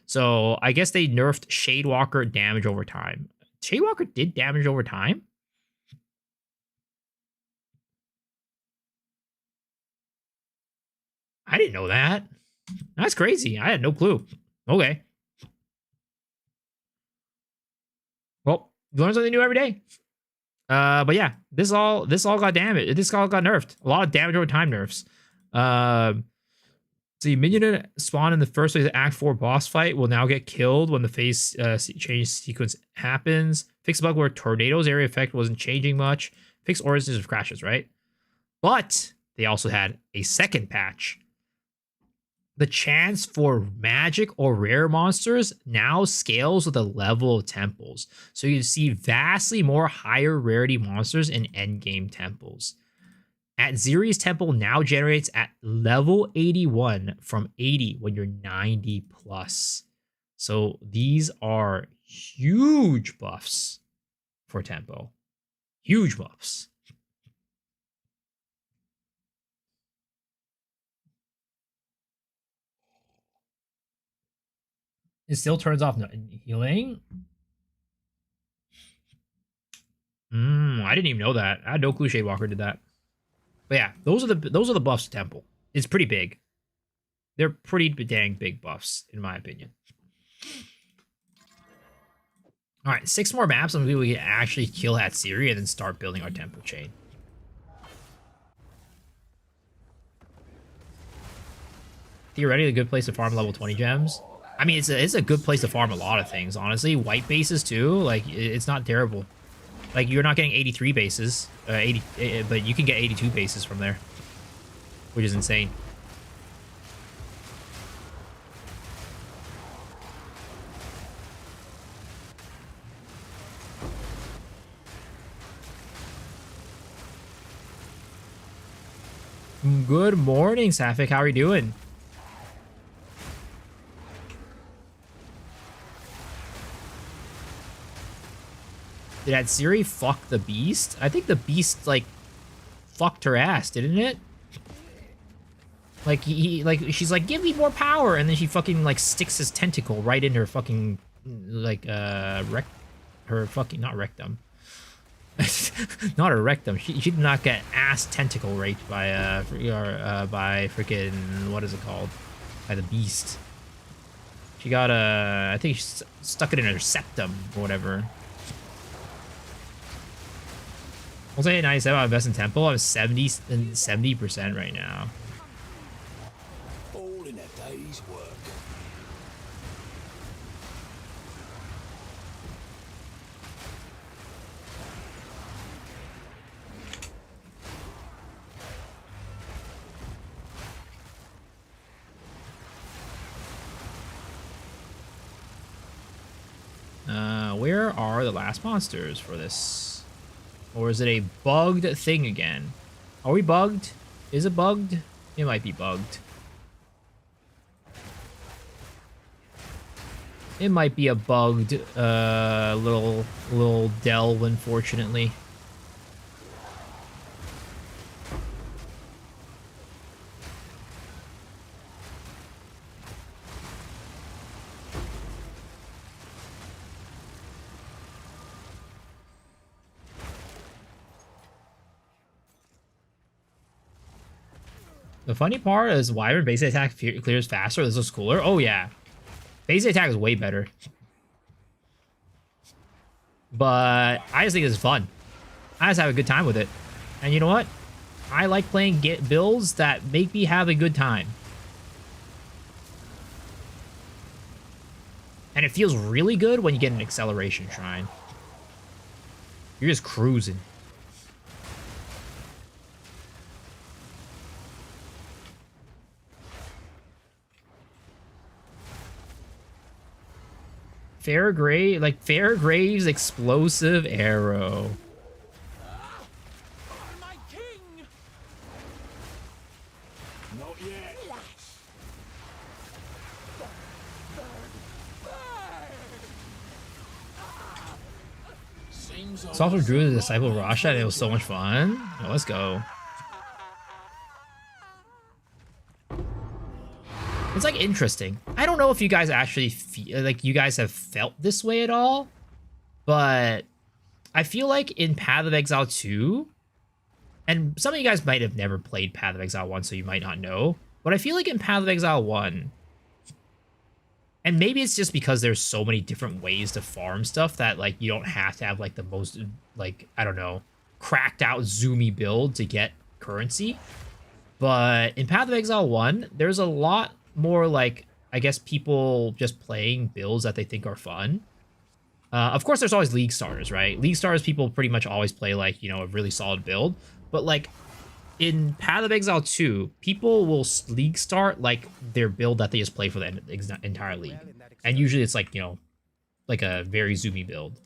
So I guess they nerfed Shade Walker damage over time. Shade Walker did damage over time? I didn't know that. That's crazy. I had no clue. Okay. Well, you learn something new every day. But yeah, this all got damaged. This all got nerfed. A lot of damage over time nerfs. So the minion spawn in the first phase of Act 4 boss fight will now get killed when the phase change sequence happens. Fix a bug where Tornado's area effect wasn't changing much. Fix origins of crashes, right? But they also had a second patch. The chance for magic or rare monsters now scales with the level of temples. So you can see vastly more higher rarity monsters in endgame temples. At Ziri's temple now generates at level 81 from 80 when you're 90 plus. So these are huge buffs for tempo. Huge buffs. It still turns off healing. I didn't even know that. I had no clue Shadewalker did that. But yeah, those are the buffs to Temple. It's pretty big. They're pretty dang big buffs, in my opinion. All right, 6 more maps, and we can actually kill Hatsiri and then start building our tempo chain. Theoretically, a good place to farm level 20 gems. I mean, it's a good place to farm a lot of things, honestly. White bases, too. Like, it's not terrible. Like, you're not getting 83 bases, but you can get 82 bases from there, which is insane. Good morning, Safik. How are you doing? Did Hatsiri fuck the beast? I think the beast, like, fucked her ass, didn't it? Like, she's like, give me more power, and then she fucking, like, sticks his tentacle right in her fucking, like, not rectum. Not her rectum. She did not get ass tentacle raped by, by freaking, what is it called? By the beast. She got, I think she stuck it in her septum, or whatever. I'll say 97 on Best in Temple. I'm 70% 70% right now. All in a day's work. Where are the last monsters for this? Or is it a bugged thing again? Are we bugged? Is it bugged? It might be bugged. It might be a bugged little delve, unfortunately. The funny part is Wyvern base attack clears faster. This is cooler. Oh yeah, base attack is way better. But I just think it's fun. I just have a good time with it. And you know what? I like playing builds that make me have a good time. And it feels really good when you get an acceleration shrine. You're just cruising. Fairgrave's explosive arrow. My king! Not yet. Software drew the Disciple Rasha and it was so much fun. Oh, let's go. It's like interesting. I don't know if you guys actually feel like you guys have felt this way at all, but I feel like in Path of Exile 2, and some of you guys might have never played Path of Exile 1, so you might not know, but I feel like in Path of Exile 1, and maybe it's just because there's so many different ways to farm stuff that like you don't have to have like the most like, I don't know, cracked out zoomy build to get currency. But in Path of Exile 1, there's a lot more like, I guess, people just playing builds that they think are fun. Of course, there's always League starters, right? League starters, people pretty much always play like, you know, a really solid build. But like in Path of Exile 2, people will League start like their build that they just play for the entire league. And usually it's like, you know, like a very zoomy build.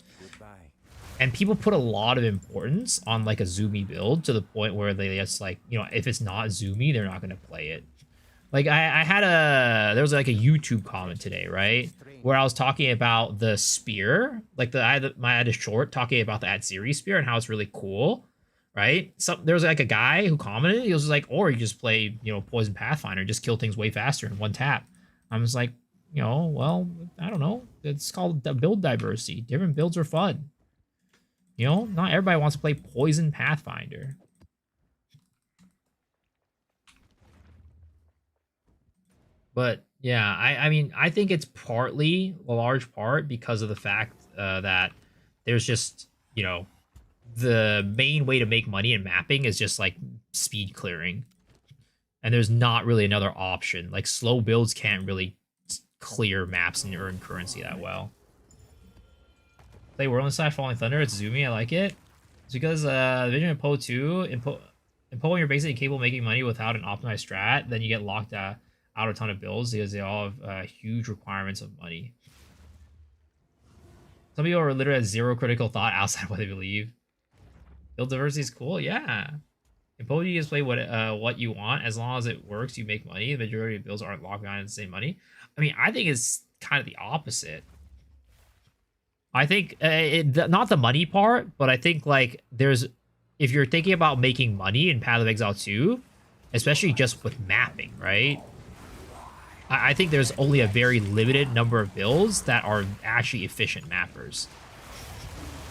And people put a lot of importance on like a zoomy build to the point where they just like, you know, if it's not zoomy, they're not going to play it. Like I had there was like a YouTube comment today, right? Where I was talking about the spear, like I had a short talking about the Atziri spear and how it's really cool, right? So there was like a guy who commented, he was like, or you just play, you know, Poison Pathfinder, just kill things way faster in one tap. I was like, you know, well, I don't know. It's called build diversity. Different builds are fun. You know, not everybody wants to play Poison Pathfinder. But yeah, I mean, I think it's partly, a large part, because of the fact that there's just, you know, the main way to make money in mapping is just like speed clearing. And there's not really another option. Like slow builds can't really clear maps and earn currency that well. Play Whirling Slash Falling Thunder, it's zoomy, I like it. It's because Vision of Poe 2, in Poe when you're basically capable of making money without an optimized strat, then you get locked out a ton of builds because they all have huge requirements of money. Some people are literally at zero critical thought outside what they believe. Build diversity is cool, yeah. In Poe, you just play what you want. As long as it works, you make money. The majority of builds aren't locked behind the same money. I mean, I think it's kind of the opposite. I think not the money part, but I think like if you're thinking about making money in Path of Exile 2, especially just with mapping, right? I think there's only a very limited number of builds that are actually efficient mappers.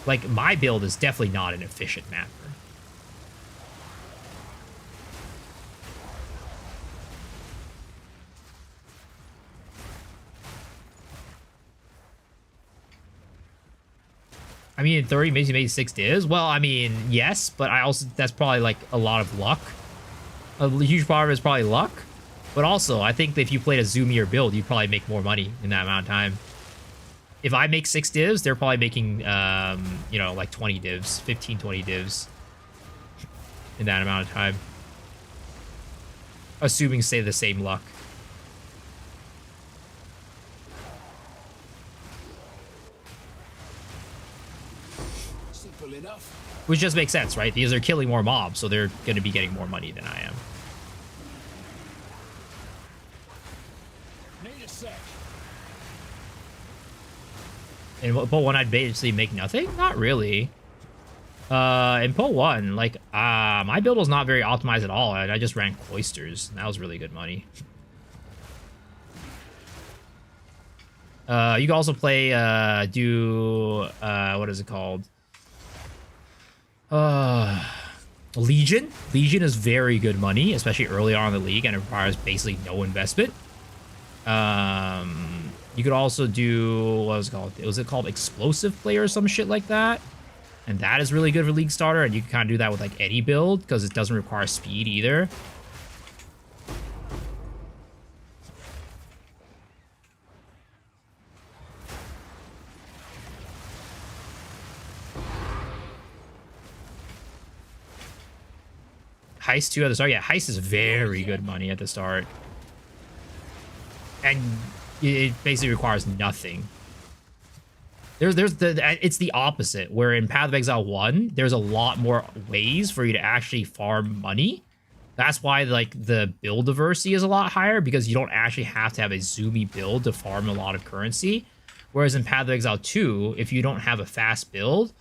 Like my build is definitely not an efficient mapper. I mean, in theory, maybe you made 6 divs. Well, I mean, yes, but I also, that's probably like a lot of luck. A huge part of it is probably luck. But also, I think that if you played a zoomier build, you'd probably make more money in that amount of time. If I make 6 divs, they're probably making, you know, like 20 divs, 15, 20 divs in that amount of time. Assuming, say, the same luck. Simple enough. Which just makes sense, right? Because they're killing more mobs, so they're going to be getting more money than I am. Need a sec. And Poll 1, I'd basically make nothing? Not really. In Poll 1, like, my build was not very optimized at all, and I just ran Cloisters, and that was really good money. You can also play, what is it called? Legion. Legion is very good money, especially early on in the league, and it requires basically no investment. You could also do, what was it called? Was it called Explosive Player or some shit like that? And that is really good for League Starter, and you can kind of do that with like any build, because it doesn't require speed either. Heist 2 at the start. Yeah, Heist is very good money at the start. And it basically requires nothing. It's the opposite, where in Path of Exile 1, there's a lot more ways for you to actually farm money. That's why like the build diversity is a lot higher, because you don't actually have to have a zoomy build to farm a lot of currency. Whereas in Path of Exile 2, if you don't have a fast build,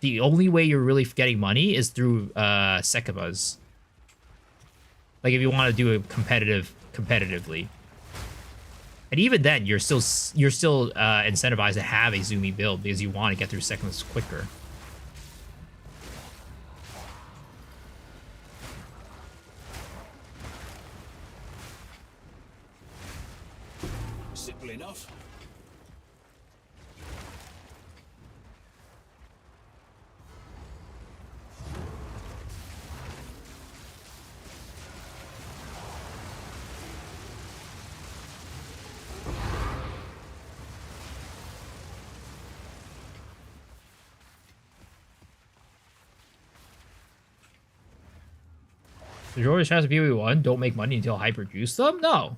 the only way you're really getting money is through Sekibas. Like if you want to do it competitively. And even then, you're still incentivized to have a zoomy build because you want to get through seconds quicker. Simple enough. The Georgia chance of PoE1 don't make money until hyper juice them? No,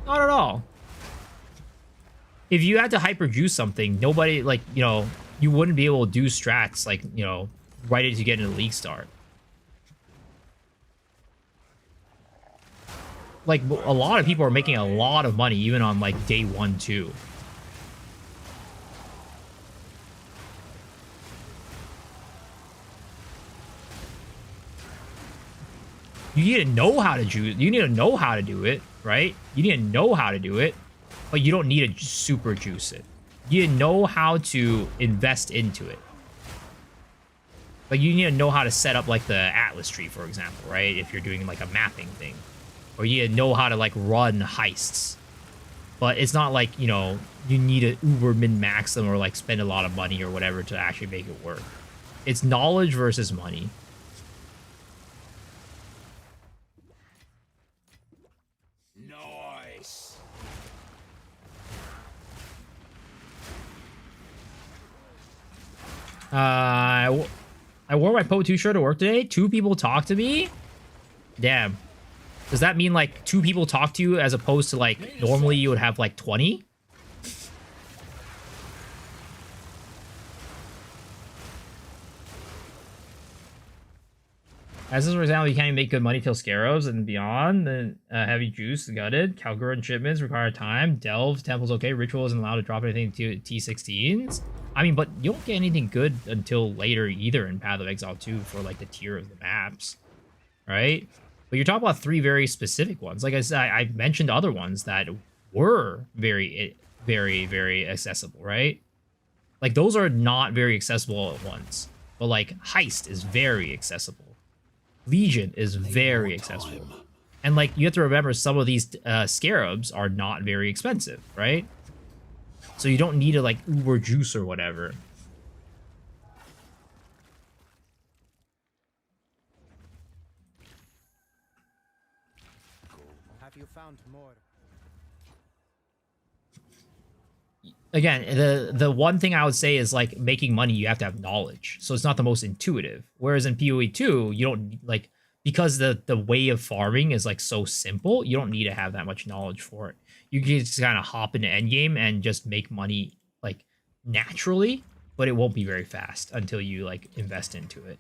not at all. If you had to hyper juice something, nobody, like, you know, you wouldn't be able to do strats like, you know, right as you get into league start. Like, a lot of people are making a lot of money even on like day 1, 2. You need to know how to juice. You need to know how to do it, right? You need to know how to do it, but you don't need to super juice it. You need to know how to invest into it. Like, you need to know how to set up, like, the Atlas tree, for example, right? If you're doing, like, a mapping thing. Or you need to know how to, like, run heists. But it's not like, you know, you need to uber min-max them or, like, spend a lot of money or whatever to actually make it work. It's knowledge versus money. Nice. I wore my Po 2 shirt to work today. 2 people talked to me. Damn. Does that mean like 2 people talk to you as opposed to like normally you would have like 20? As this, for example, you can't even make good money till Scarabs and beyond. Then heavy juice, gutted, Calgary shipments require time. Delve, temple's okay. Ritual isn't allowed to drop anything to T16s. I mean, but you don't get anything good until later either in Path of Exile 2 for like the tier of the maps, right? But you're talking about 3 very specific ones. Like I said, I mentioned other ones that were very, very accessible, right? Like those are not very accessible at once. But like Heist is very accessible. Legion is very accessible. And like you have to remember some of these scarabs are not very expensive, right? So you don't need to like uber juice or whatever. Have you found more? Again, the one thing I would say is like making money, you have to have knowledge. So it's not the most intuitive. Whereas in PoE 2, you don't like, because the way of farming is like so simple, you don't need to have that much knowledge for it. You can just kind of hop into endgame and just make money like naturally but it won't be very fast until you like invest into it.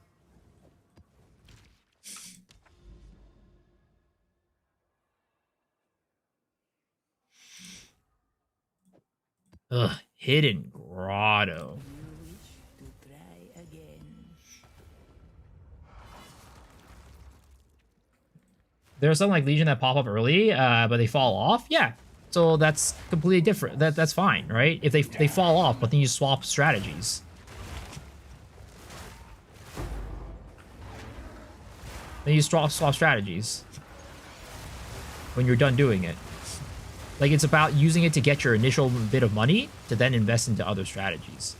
Ugh, Hidden Grotto. You wish to try again. There are some like Legion that pop up early, but they fall off. Yeah, so that's completely different. That's fine, right? If they fall off, but then you swap strategies. Then you swap strategies when you're done doing it. Like, it's about using it to get your initial bit of money to then invest into other strategies.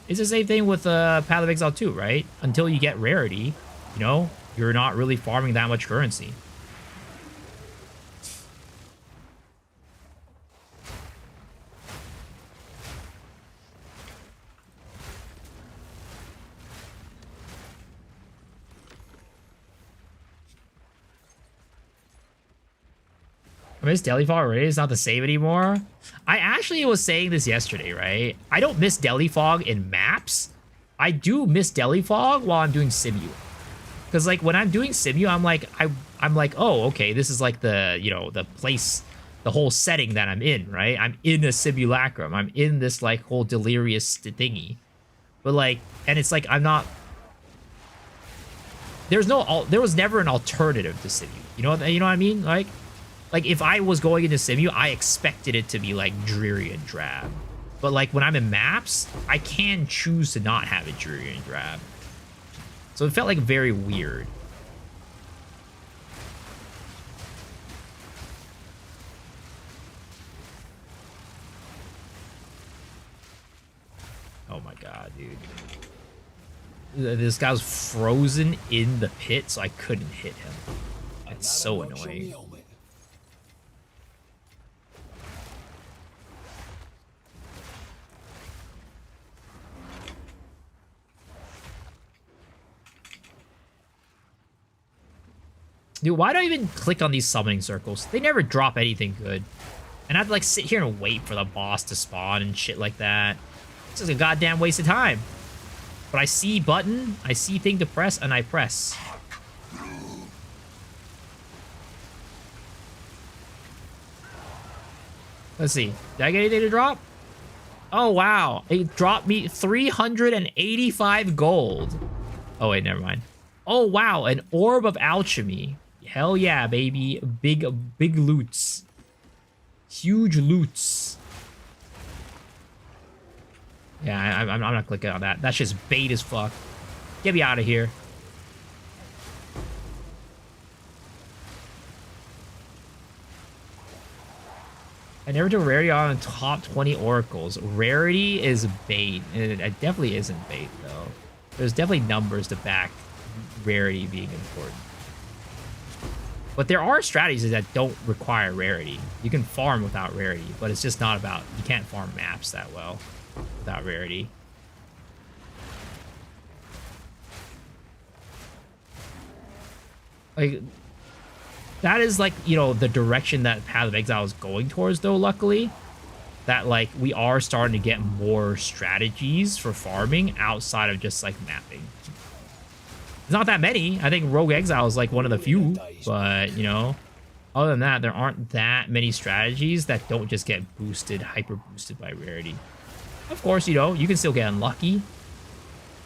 It's the same thing with Path of Exile 2, right? Until you get rarity, you know, you're not really farming that much currency. I miss Delifog already. It's not the same anymore. I actually was saying this yesterday, right? I don't miss Delifog in maps. I do miss Delifog while I'm doing Simu. Because like when I'm doing Simu, I'm like, oh, okay, this is like the, you know, the place, the whole setting that I'm in, right? I'm in a simulacrum. I'm in this like whole delirious thingy. But like, and it's like I'm not. There was never an alternative to Simu. You know what I mean? Like, if I was going into Simu, I expected it to be, like, dreary and drab. But, like, when I'm in maps, I can choose to not have it dreary and drab. So it felt, like, very weird. Oh, my God, dude. This guy was frozen in the pit, so I couldn't hit him. It's so annoying. Dude, why do I even click on these summoning circles? They never drop anything good. And I have to like sit here and wait for the boss to spawn and shit like that. It's just a goddamn waste of time. But I see button, I see thing to press, and I press. Let's see. Did I get anything to drop? Oh, wow. It dropped me 385 gold. Oh, wait, never mind. Oh, wow. An Orb of Alchemy. Hell yeah, baby. Big loots. Huge loots. Yeah, I'm not clicking on that. That's just bait as fuck. Get me out of here. I never do rarity on top 20 oracles. Rarity is bait. It definitely isn't bait, though. There's definitely numbers to back rarity being important. But there are strategies that don't require rarity. You can farm without rarity, but it's just not about... You can't farm maps that well without rarity. Like... That is, like, you know, the direction that Path of Exile is going towards, though, luckily. That, like, we are starting to get more strategies for farming outside of just, like, mapping. There's not that many. I think Rogue Exile is, like, one of the few. But, you know, other than that, there aren't that many strategies that don't just get boosted, hyper-boosted by rarity. Of course, you know, you can still get unlucky.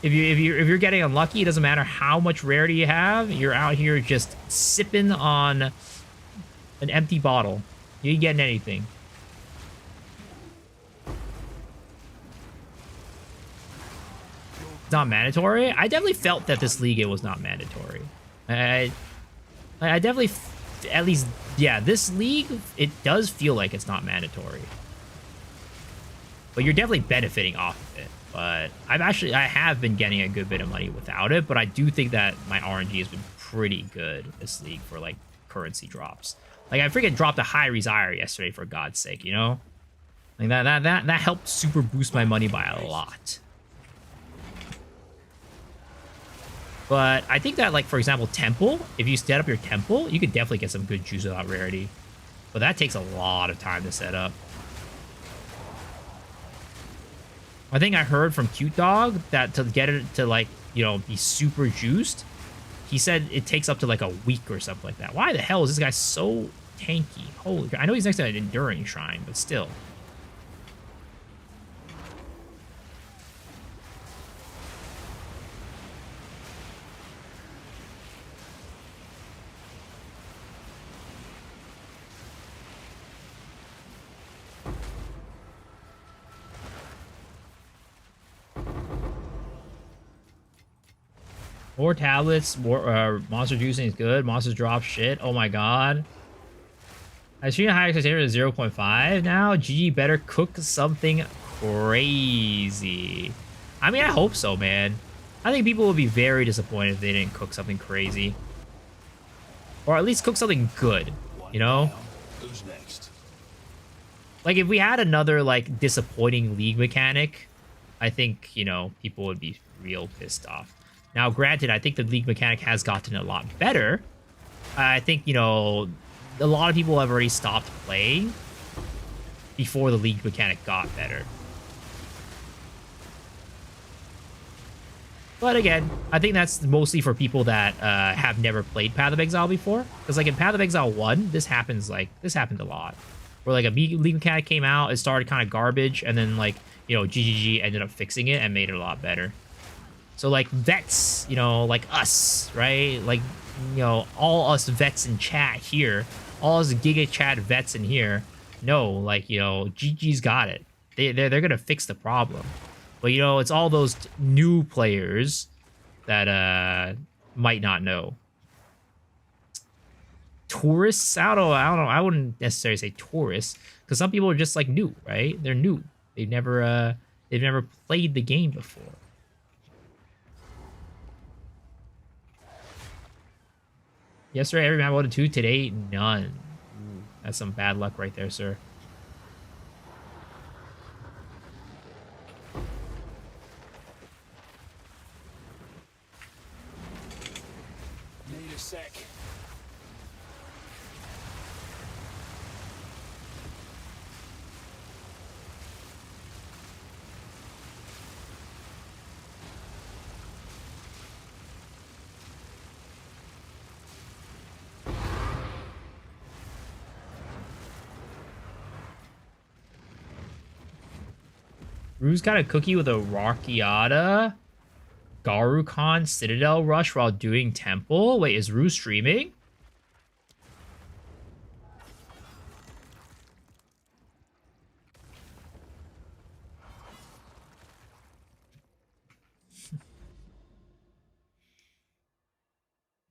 If you're getting unlucky, it doesn't matter how much rarity you have. You're out here just sipping on an empty bottle. You ain't getting anything. It's not mandatory. I definitely felt that this league it was not mandatory. I definitely, at least, yeah, this league it does feel like it's not mandatory. But you're definitely benefiting off of it. But I have been getting a good bit of money without it, but I do think that my RNG has been pretty good this league for, like, currency drops. Like, I freaking dropped a high Resire yesterday, for God's sake, you know? Like, that helped super boost my money by a lot. But I think that, like, for example, Temple, if you set up your Temple, you could definitely get some good juice without rarity. But that takes a lot of time to set up. I think I heard from Cute Dog that to get it to like, you know, be super juiced, he said it takes up to like a week or something like that. Why the hell is this guy so tanky? Holy crap. I know he's next to an Enduring Shrine, but still. More tablets, more monster juicing is good. Monsters drop shit. Oh my god. I see a high expectation is 0.5 now. GG better cook something crazy. I mean, I hope so, man. I think people will be very disappointed if they didn't cook something crazy. Or at least cook something good, you know? Who's next? Like, if we had another, like, disappointing league mechanic, I think, you know, people would be real pissed off. Now, granted, I think the league mechanic has gotten a lot better. I think, you know, a lot of people have already stopped playing before the league mechanic got better. But again, I think that's mostly for people that have never played Path of Exile before. Because like in Path of Exile 1, this happened a lot. Where like a league mechanic came out, it started kind of garbage, and then like, you know, GGG ended up fixing it and made it a lot better. So like vets, you know, like us, right? Like, you know, all us vets in chat here, all us Giga Chat vets in here, know, like, you know, GG's got it. They're gonna fix the problem. But you know, it's all those new players that might not know. Tourists, I don't know. I wouldn't necessarily say tourists, because some people are just like new, right? They're new. They've never played the game before. Yesterday, every map voted 2. Today, none. Ooh, that's some bad luck right there, sir. Need a sec. Rue's got a cookie with a Rockiata. Garukhan Citadel Rush while doing Temple. Wait, is Rue streaming?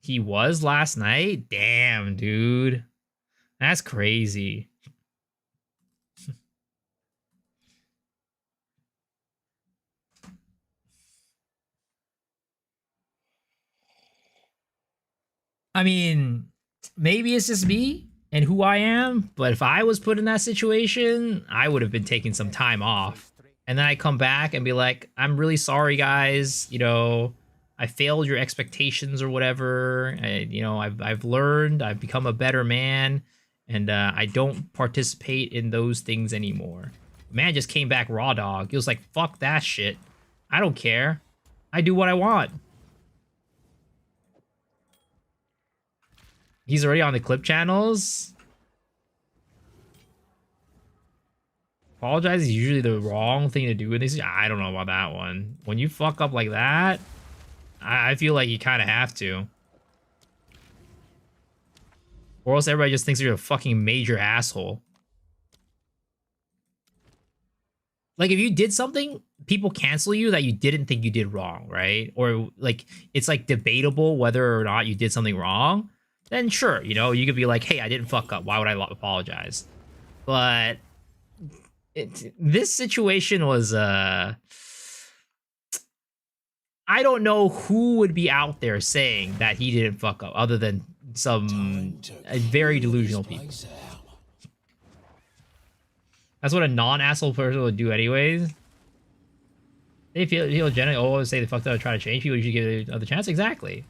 He was last night? Damn, dude. That's crazy. I mean, maybe it's just me and who I am, but if I was put in that situation, I would have been taking some time off. And then I come back and be like, I'm really sorry, guys. You know, I failed your expectations or whatever. I've learned, I've become a better man, and I don't participate in those things anymore. Man just came back raw dog. He was like, fuck that shit. I don't care. I do what I want. He's already on the clip channels. Apologize is usually the wrong thing to do in this. I don't know about that one. When you fuck up like that, I feel like you kind of have to. Or else everybody just thinks you're a fucking major asshole. Like, if you did something, people cancel you that you didn't think you did wrong, right? Or, like, it's, like, debatable whether or not you did something wrong. Then sure, you know, you could be like, hey, I didn't fuck up. Why would I apologize? But this situation was, I don't know who would be out there saying that he didn't fuck up other than some very delusional people. That's what a non-asshole person would do anyways. They feel generally always say they fucked up and try to change people. You should give it another chance. Exactly.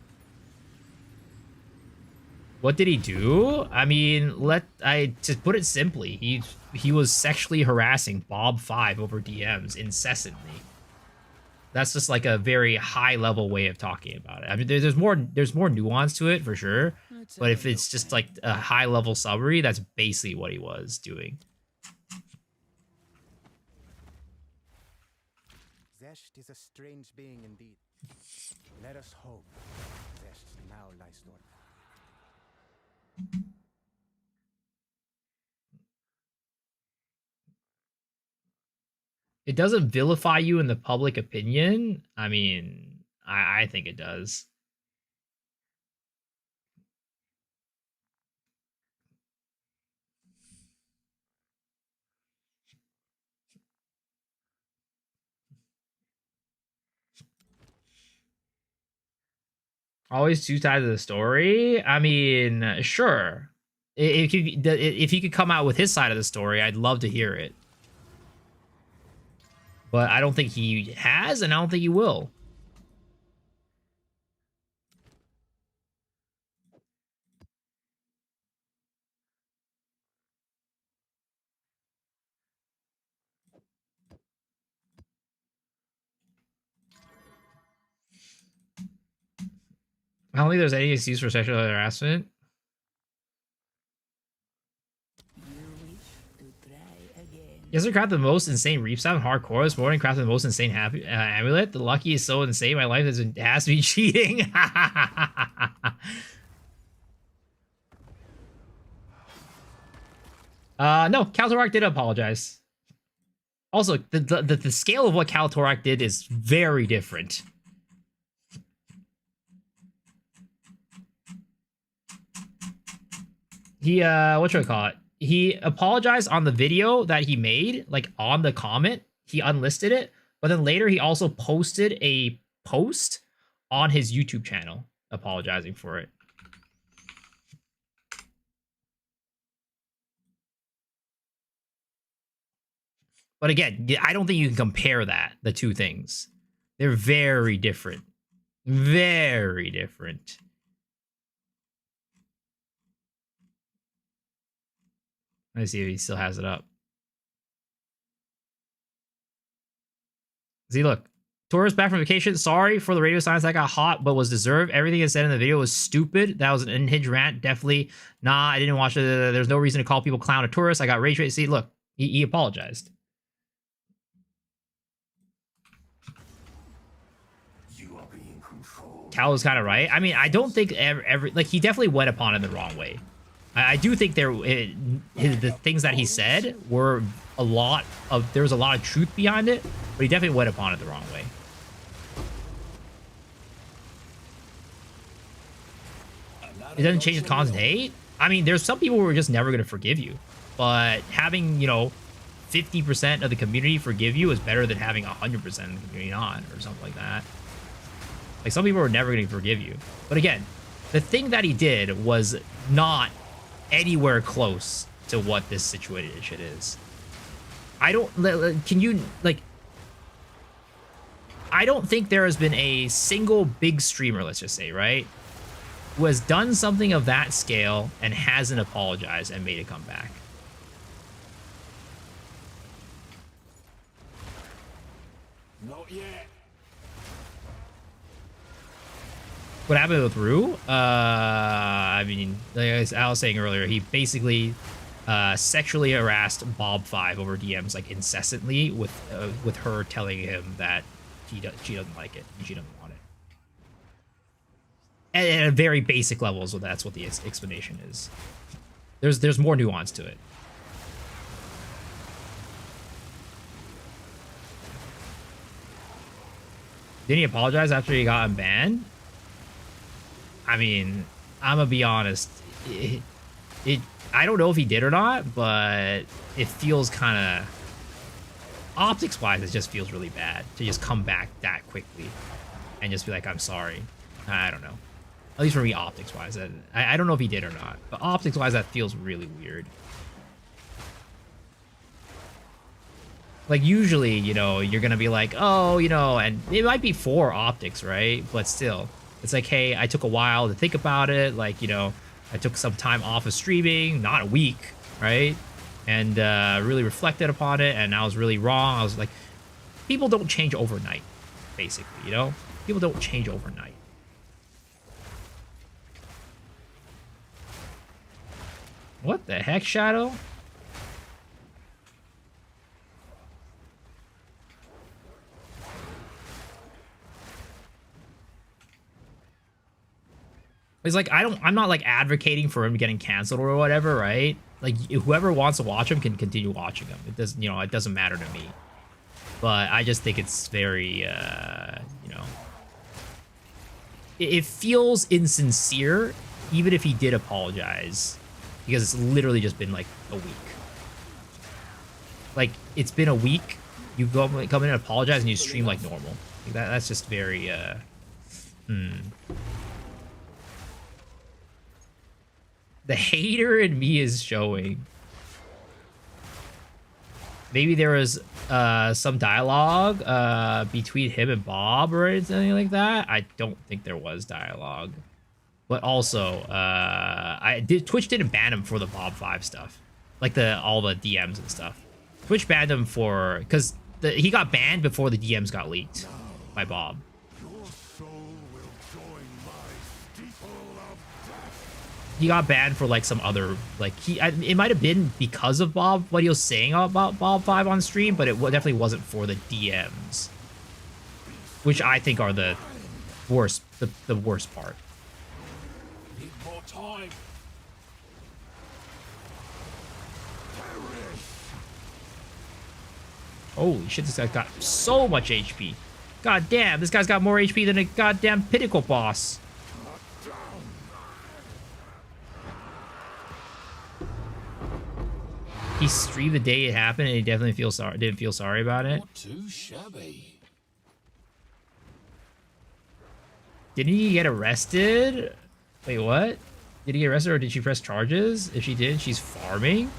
What did he do? I mean, to put it simply, he was sexually harassing Bob5 over DMs incessantly. That's just like a very high level way of talking about it. I mean, there's more nuance to it for sure, but if it's just like a high level summary, that's basically what he was doing. Zest is a strange being indeed. Let us hope Zest now lies dormant. It doesn't vilify you in the public opinion. I mean, I think it does. Always two sides of the story. I mean, sure. If he could come out with his side of the story, I'd love to hear it. But I don't think he has, and I don't think he will. I don't think there's any excuse for sexual harassment. You wish to try again. Yesterday crafted the most insane reef sound hardcore. This morning crafted the most insane happy amulet. The lucky is so insane. My life has to be cheating. No, Kaltorak did apologize. Also, the scale of what Kaltorak did is very different. He what should I call it? He apologized on the video that he made, like on the comment. He unlisted it, but then later he also posted a post on his YouTube channel apologizing for it. But again, I don't think you can compare the two things. They're very different. Very different. Let's see if he still has it up. See, look. Tourist back from vacation. Sorry for the radio silence that got hot, but was deserved. Everything I said in the video was stupid. That was an unhinged rant. Definitely. Nah, I didn't watch it. There's no reason to call people clown or tourists. I got rage rate. See, look. He apologized. You are being controlled. Cal was kind of right. I mean, I don't think like he definitely went upon it the wrong way. I do think the things that he said were there was a lot of truth behind it, but he definitely went upon it the wrong way. It doesn't change the constant hate. I mean, there's some people who are just never going to forgive you, but having 50% of the community forgive you is better than having 100% of the community not, or something like that. Like, some people are never going to forgive you. But again, the thing that he did was not anywhere close to what this situation is. I don't think there has been a single big streamer, let's just say, right, who has done something of that scale and hasn't apologized and made a comeback. Not yet. What happened with Rue? I mean, like I was saying earlier, he basically sexually harassed Bob5 over DMs like incessantly, with her telling him that she doesn't like it and she doesn't want it. At a very basic level, so that's what the explanation is. There's more nuance to it. Didn't he apologize after he got banned? I mean, I'm gonna be honest. I don't know if he did or not, but it feels kind of optics-wise. It just feels really bad to just come back that quickly and just be like, "I'm sorry." I don't know. At least for me, optics-wise, I don't know if he did or not, but optics-wise, that feels really weird. Like, usually, you're gonna be like, oh, and it might be for optics, right? But still, it's like, hey, I took a while to think about it. Like, I took some time off of streaming, not a week, right? And really reflected upon it, and I was really wrong. I was like, people don't change overnight, basically, you know? People don't change overnight. What the heck, Shadow? It's like, I'm not like advocating for him getting canceled or whatever, right? Like, whoever wants to watch him can continue watching him. It doesn't, it doesn't matter to me. But I just think it's very, it feels insincere, even if he did apologize, because it's literally just been like a week. Like, it's been a week. You come in and apologize, and you stream like normal. Like that's just very, The hater in me is showing. Maybe there was some dialogue between him and Bob or anything like that. I don't think there was dialogue. But also, Twitch didn't ban him for the Bob 5 stuff. Like all the DMs and stuff. Twitch banned him for... Because he got banned before the DMs got leaked by Bob. He got banned for like some other, like it might have been because of Bob, what he was saying about Bob 5 on stream, but it definitely wasn't for the DMs, which I think are the worst, the worst part. Need more time. Holy shit, this guy's got so much HP. God damn, this guy's got more HP than a goddamn Pinnacle boss. He streamed the day it happened, and he definitely didn't feel sorry about it. Not too shabby. Didn't he get arrested? Wait, what? Did he get arrested, or did she press charges? If she did, she's farming?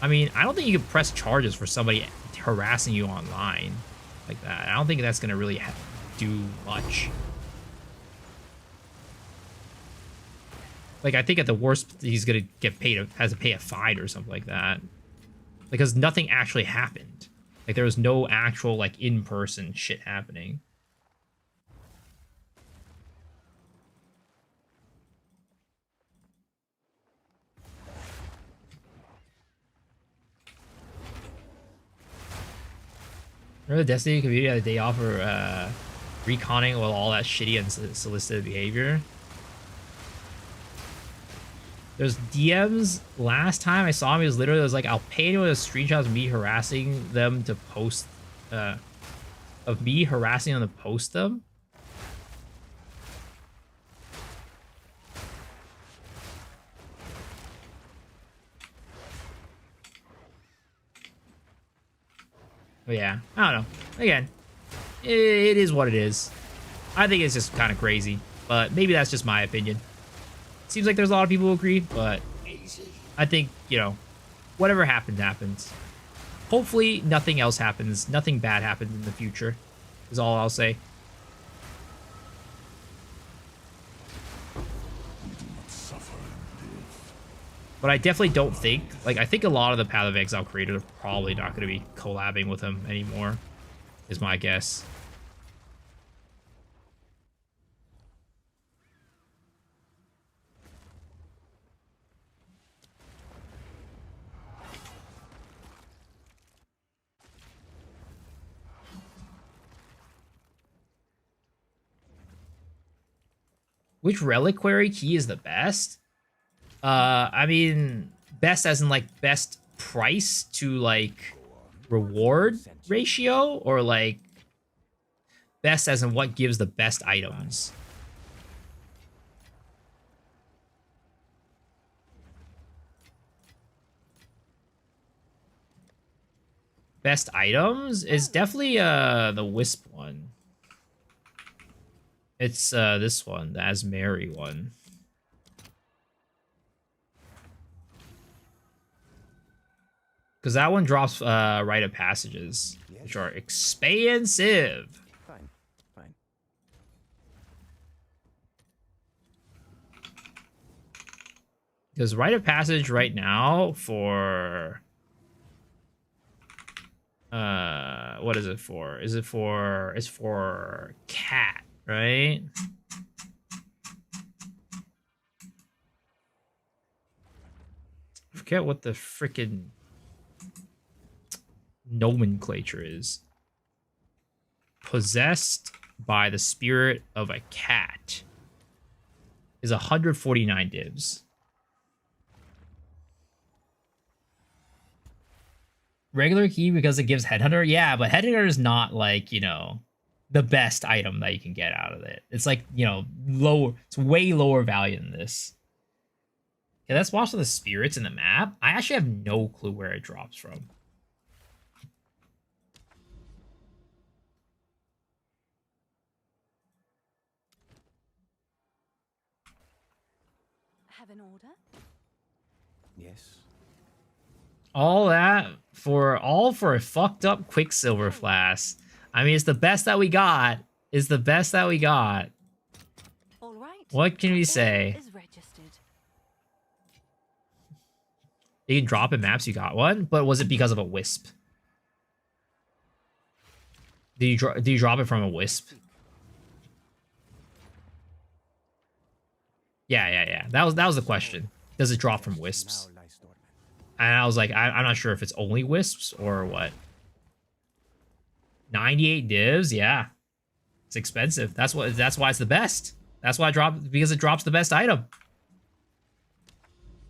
I mean, I don't think you can press charges for somebody harassing you online like that. I don't think that's gonna really do much. Like, I think at the worst, he's gonna get paid, has to pay a fine or something like that. Because nothing actually happened. Like, there was no actual, like, in-person shit happening. Remember the Destiny community had a day off for reconning with all that shitty and solicited behavior? There's DMs. Last time I saw him, he was literally, like, I'll pay you with screenshots of me harassing them to post, of me harassing them to post them. But yeah, I don't know. Again, it is what it is. I think it's just kind of crazy, but maybe that's just my opinion. Seems like there's a lot of people who agree, but I think, whatever happens, happens. Hopefully nothing else happens. Nothing bad happens in the future is all I'll say. But I definitely don't think, like, I think a lot of the Path of Exile creators are probably not going to be collabing with him anymore, is my guess. Which reliquary key is the best? I mean, best as in, like, best price to, like, reward ratio? Or, like, best as in what gives the best items? Best items is definitely, the Wisp one. It's, this one, the Asmeri one. Because that one drops rite of passages, which are expensive. Fine, fine. Because Rite of Passage right now for what is it for? It's for cat, right? I forget what the freaking nomenclature is. Possessed by the spirit of a cat is 149 divs. Regular key because it gives Headhunter? Yeah, but Headhunter is not like, you know, the best item that you can get out of it. It's like, you know, lower, it's way lower value than this. Okay, let's watch the spirits in the map. I actually have no clue where it drops from. Have an order? Yes. All for a fucked up Quicksilver Flask. I mean, it's the best that we got. It's the best that we got. All right. What can we Order say? is registered. You can drop in maps you got one, but was it because of a wisp? Did you drop it from a wisp? Yeah. That was the question. Does it drop from wisps? Now lies dormant. And I was like, I'm not sure if it's only wisps or what. 98 divs, yeah. It's expensive. That's why it's the best. That's why I dropped, because it drops the best item.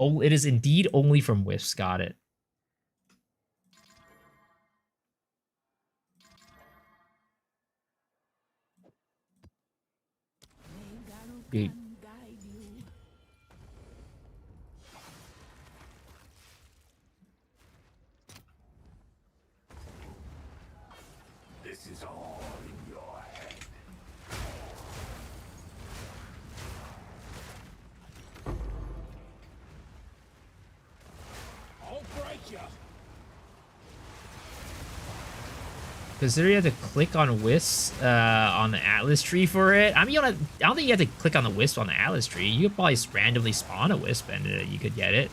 Oh, it is indeed only from wisps. Got it. Dude. Guide you. This is all in your head. I'll break you. Consider you have to click on wisps on the Atlas tree for it. I mean, I don't think you have to click on the wisp on the Atlas tree. You could probably randomly spawn a wisp and you could get it.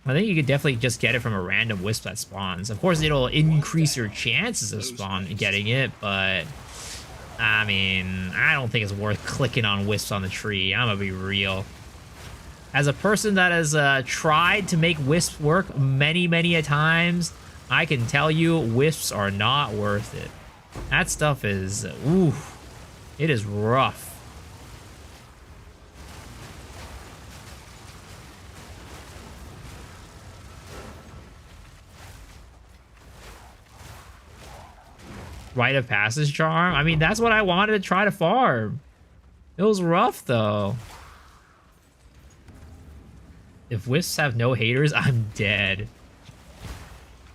I think you could definitely just get it from a random wisp that spawns. Of course, it'll increase your chances of getting it, but I mean, I don't think it's worth clicking on wisps on the tree. I'm gonna be real. As a person that has tried to make wisps work many a times, I can tell you wisps are not worth it. That stuff is, ooh, it is rough. Rite of Passage charm? I mean, that's what I wanted to try to farm. It was rough, though. If wisps have no haters, I'm dead.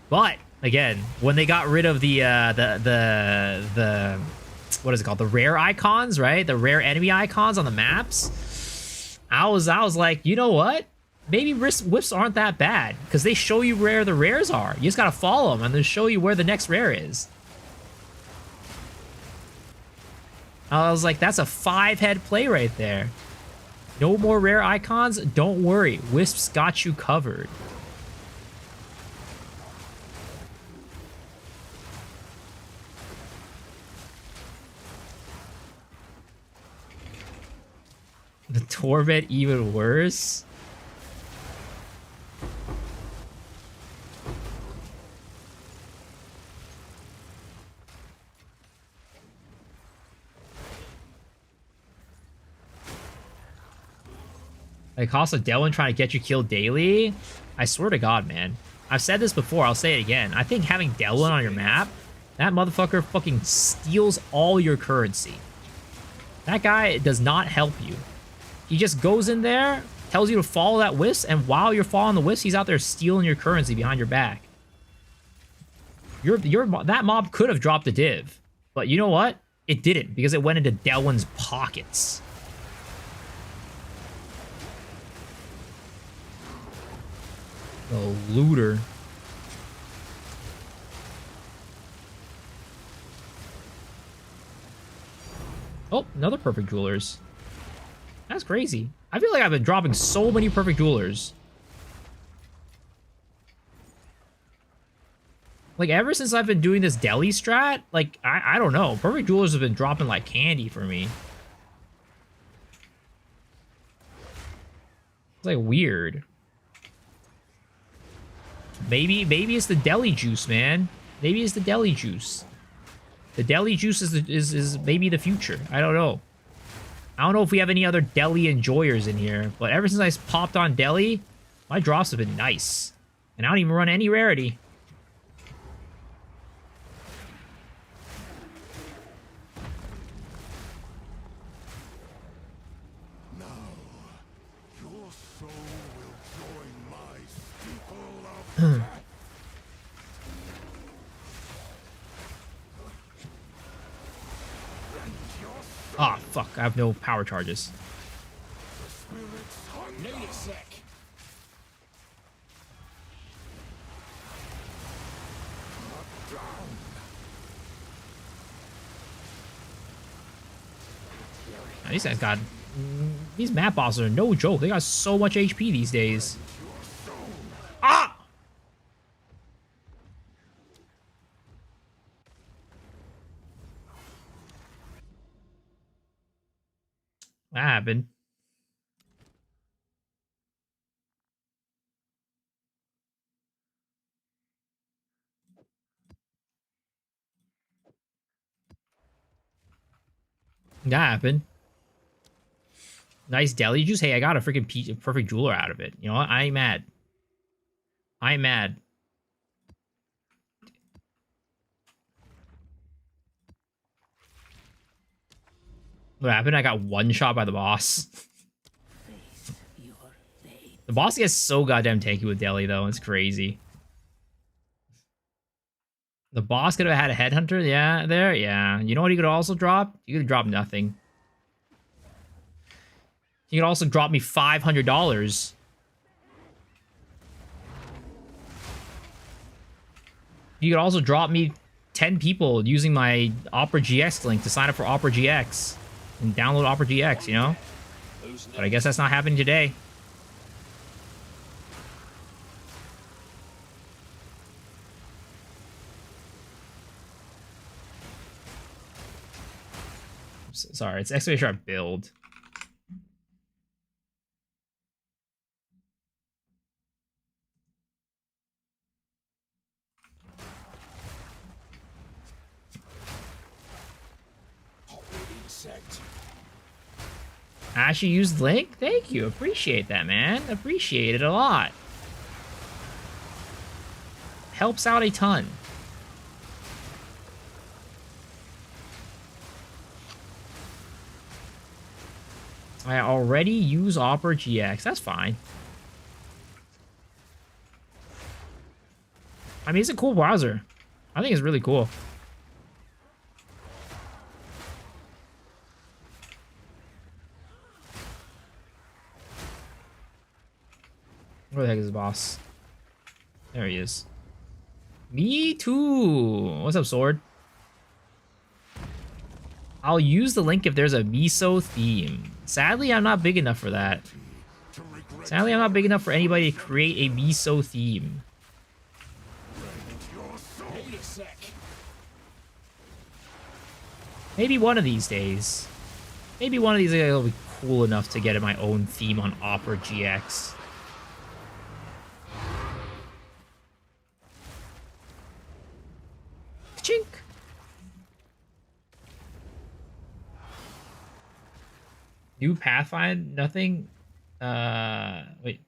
But again, when they got rid of the what is it called? The rare icons, right? The rare enemy icons on the maps. I was like, you know what? Maybe wisps aren't that bad because they show you where the rares are. You just gotta follow them and they'll show you where the next rare is. I was like, that's a 5-head play right there. No more rare icons? Don't worry. Wisps got you covered. The Torment even worse? Like, cost of Delwyn trying to get you killed daily? I swear to God, man. I've said this before, I'll say it again. I think having Delwyn on your map, that motherfucker fucking steals all your currency. That guy does not help you. He just goes in there, tells you to follow that wisp, and while you're following the wisp, he's out there stealing your currency behind your back. That mob could have dropped a div, but you know what? It didn't, because it went into Delwyn's pockets. The looter. Oh, another perfect jewelers. That's crazy. I feel like I've been dropping so many perfect jewelers. Like, ever since I've been doing this deli strat, like, I don't know. Perfect jewelers have been dropping like candy for me. It's like weird. Maybe it's the deli juice, man. Maybe it's the deli juice. The deli juice is maybe the future. I don't know. I don't know if we have any other deli enjoyers in here, but ever since I popped on deli, my drops have been nice. And I don't even run any rarity. Now, your soul will join my steeple of death. Ah, fuck. I have no power charges. Need a sec. Now, these guys got... These map bosses are no joke. They got so much HP these days. Ah! That happened. That happened. Nice deli juice. Hey, I got a freaking perfect jeweler out of it. You know what? I ain't mad. I ain't mad. What happened? I got one shot by the boss. Face your fate. The boss gets so goddamn tanky with deli, though. It's crazy. The boss could have had a headhunter. Yeah, there. Yeah. You know what he could also drop? He could have dropped nothing. He could also drop me $500. You could also drop me 10 people using my Opera GX link to sign up for Opera GX and download Opera GX, you know? But I guess that's not happening today. Sorry, it's exclamation mark build. Insect. Actually used link? Thank you. Appreciate that, man. Appreciate it a lot. Helps out a ton. I already use Opera GX. That's fine. I mean, it's a cool browser. I think it's really cool. Where the heck is the boss? There he is. Me too. What's up, Sword? I'll use the link if there's a miso theme. Sadly, I'm not big enough for that. Sadly, I'm not big enough for anybody to create a miso theme. Need a sec. Maybe one of these days. Maybe one of these days will be cool enough to get my own theme on Opera GX. Chink. New Pathfinder, nothing. Wait.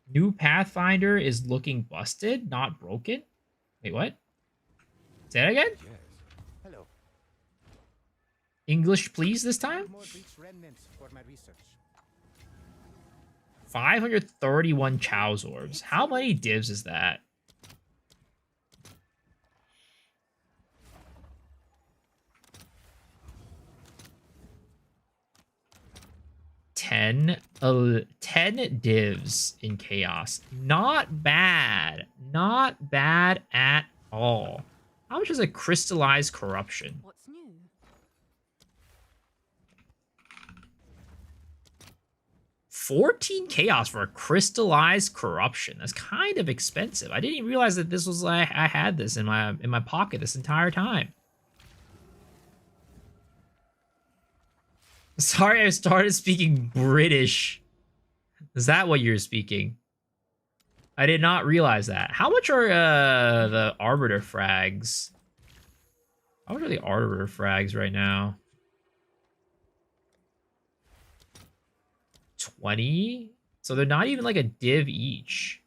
New Pathfinder is looking busted, not broken. Wait, what? Say that again? Yes. Hello. English, please, this time? More breach remnants for my research. 531 Chow's orbs. How many divs is that? Ten divs in chaos. Not bad. Not bad at all. How much is a crystallized corruption? What's new? 14 chaos for a crystallized corruption. That's kind of expensive. I didn't even realize that this was I had this in my pocket this entire time. Sorry, I started speaking British. Is that what you're speaking? I did not realize that. How much are the Arbiter frags? How much are the Arbiter frags right now? 20? So they're not even like a div each.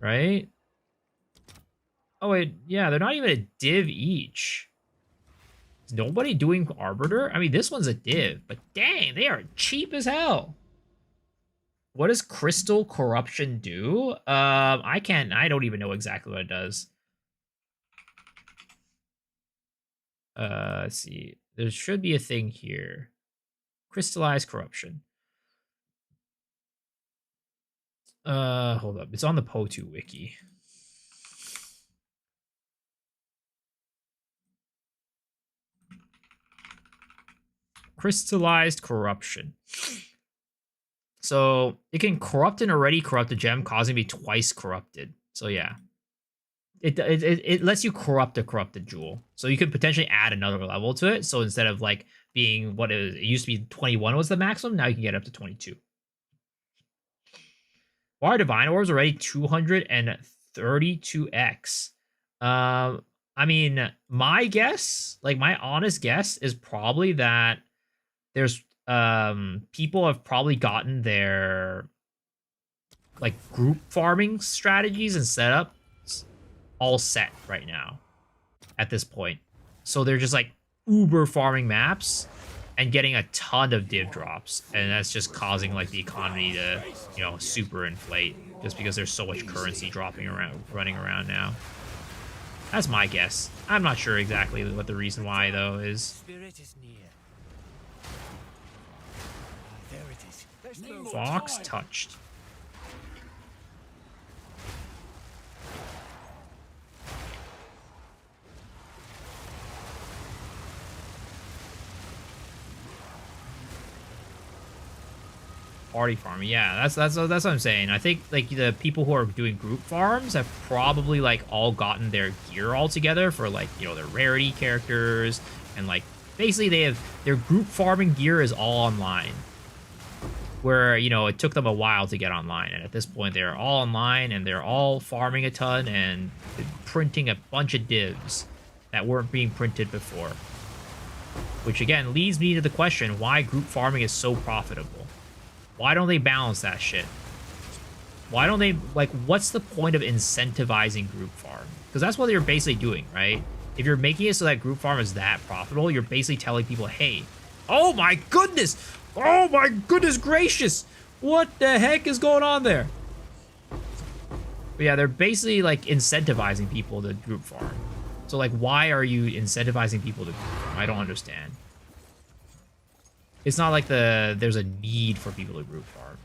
Right? Oh wait, yeah, they're not even a div each. Is nobody doing Arbiter? I mean, this one's a div, but dang, they are cheap as hell. What does Crystal Corruption do? I don't even know exactly what it does. Let's see. There should be a thing here. Crystallized Corruption. Hold up. It's on the PO2 wiki. Crystallized Corruption. So it can corrupt an already corrupted gem, causing it to be twice corrupted. So yeah. It lets you corrupt a corrupted jewel. So you could potentially add another level to it. So instead of like being what it used to be 21 was the maximum, now you can get up to 22. Why are Divine Orbs already 232x? I mean, my guess, like my honest guess, is probably that there's people have probably gotten their like group farming strategies and setups all set right now at this point. So they're just like uber farming maps and getting a ton of div drops, and that's just causing like the economy to, you know, super inflate just because there's so much currency dropping around, running around now. That's my guess. I'm not sure exactly what the reason why though is. Spirit is near. There it is. There's no Fox time. touched. Party farming, yeah, that's what I'm saying. I think like the people who are doing group farms have probably like all gotten their gear all together for like, you know, their rarity characters, and like basically they have their group farming gear is all online. Where, you know, it took them a while to get online, and at this point they're all online and they're all farming a ton and printing a bunch of divs that weren't being printed before. Which again leads me to the question, why group farming is so profitable. Why don't they balance that shit? Why don't they, like, what's the point of incentivizing group farm? Because that's what you're basically doing, right? If you're making it so that group farm is that profitable, you're basically telling people, hey, oh my goodness! Oh my goodness gracious! What the heck is going on there? But yeah, they're basically, like, incentivizing people to group farm. So, like, why are you incentivizing people to group farm? I don't understand. It's not like there's a need for people to group farm.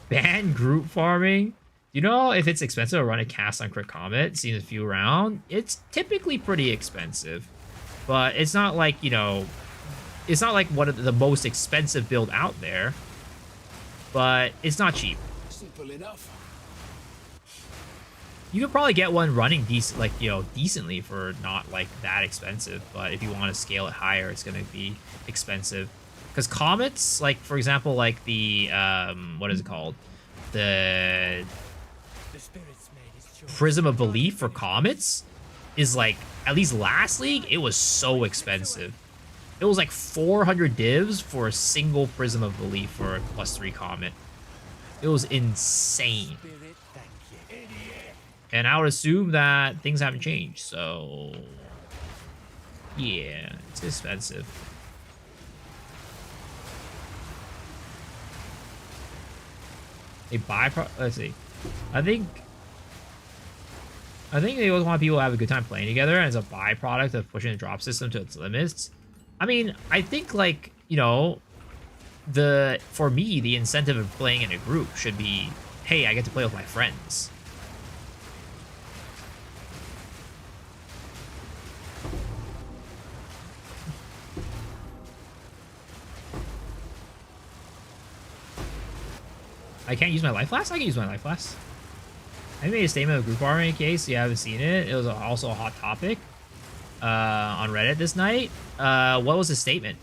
Ban group farming? You know, if it's expensive to run a cast on Crit Comet, seeing a few around, it's typically pretty expensive. But it's not like, you know, it's not like one of the most expensive build out there. But it's not cheap. Simple enough. You could probably get one running decent, like, you know, decently for not like that expensive. But if you want to scale it higher, it's going to be expensive. Because comets, like for example, like the what is it called? The Spirit's made his choice. Prism of Belief for comets is like, at least last league, it was so expensive. It was like 400 divs for a single Prism of Belief for a +3 comet. It was insane. Spirit, thank you. Idiot. And I would assume that things haven't changed, so yeah, it's expensive. A byproduct. Let's see. I think they always want people to have a good time playing together, and as a byproduct of pushing the drop system to its limits. I mean, I think, like, you know, for me, the incentive of playing in a group should be, hey, I get to play with my friends. I can't use my life flask? I can use my life flask. I made a statement of group armor in case you haven't seen it. It was also a hot topic on Reddit this night. What was the statement?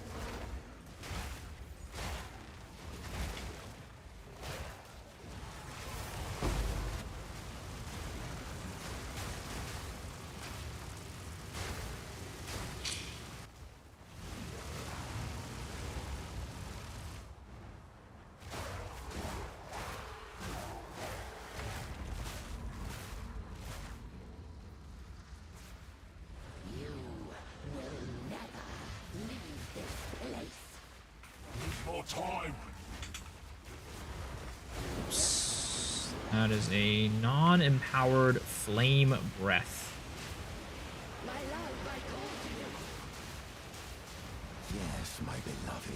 More time. That is a non-empowered flame breath. My love, I call to you. Yes, my beloved.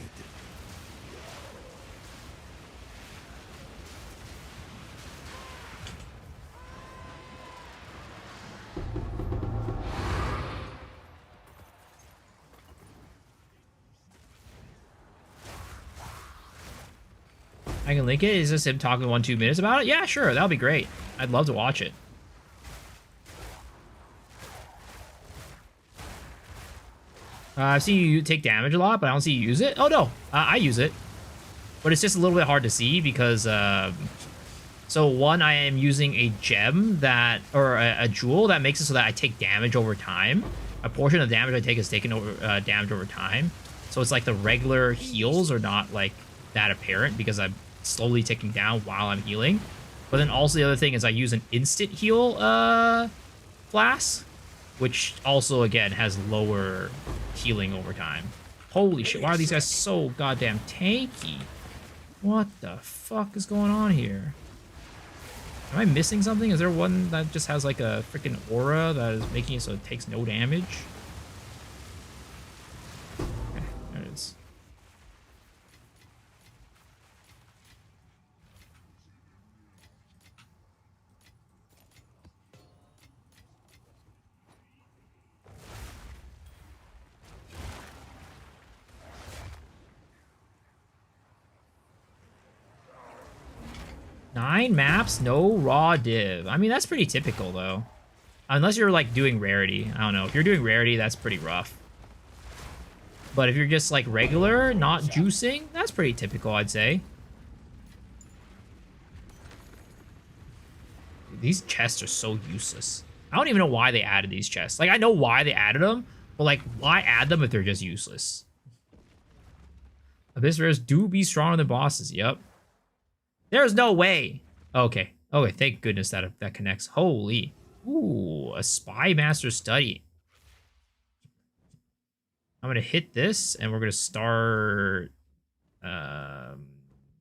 I can link it. Is this him talking 1-2 minutes about it? Yeah, sure. That'll be great. I'd love to watch it. I've seen you take damage a lot, but I don't see you use it. Oh, no. I use it. But it's just a little bit hard to see because... so, one, I am using a gem that... Or a jewel that makes it so that I take damage over time. A portion of the damage I take is taken over damage over time. So, it's like the regular heals are not, like, that apparent because I'm slowly ticking down while I'm healing. But then also the other thing is I use an instant heal flask, which also again has lower healing over time. Holy shit, why are these guys so goddamn tanky? What the fuck is going on here? Am I missing something? Is there one that just has like a freaking aura that is making it so it takes no damage? Okay, there it is. Nine maps, no raw div. I mean, that's pretty typical, though. Unless you're, like, doing rarity. I don't know. If you're doing rarity, that's pretty rough. But if you're just, like, regular, not juicing, that's pretty typical, I'd say. These chests are so useless. I don't even know why they added these chests. Like, I know why they added them, but, like, why add them if they're just useless? Abyss rares do be stronger than bosses. Yep. There's no way. Okay. Okay, thank goodness that connects. Holy. Ooh, a Spy Master Study. I'm going to hit this, and we're going to start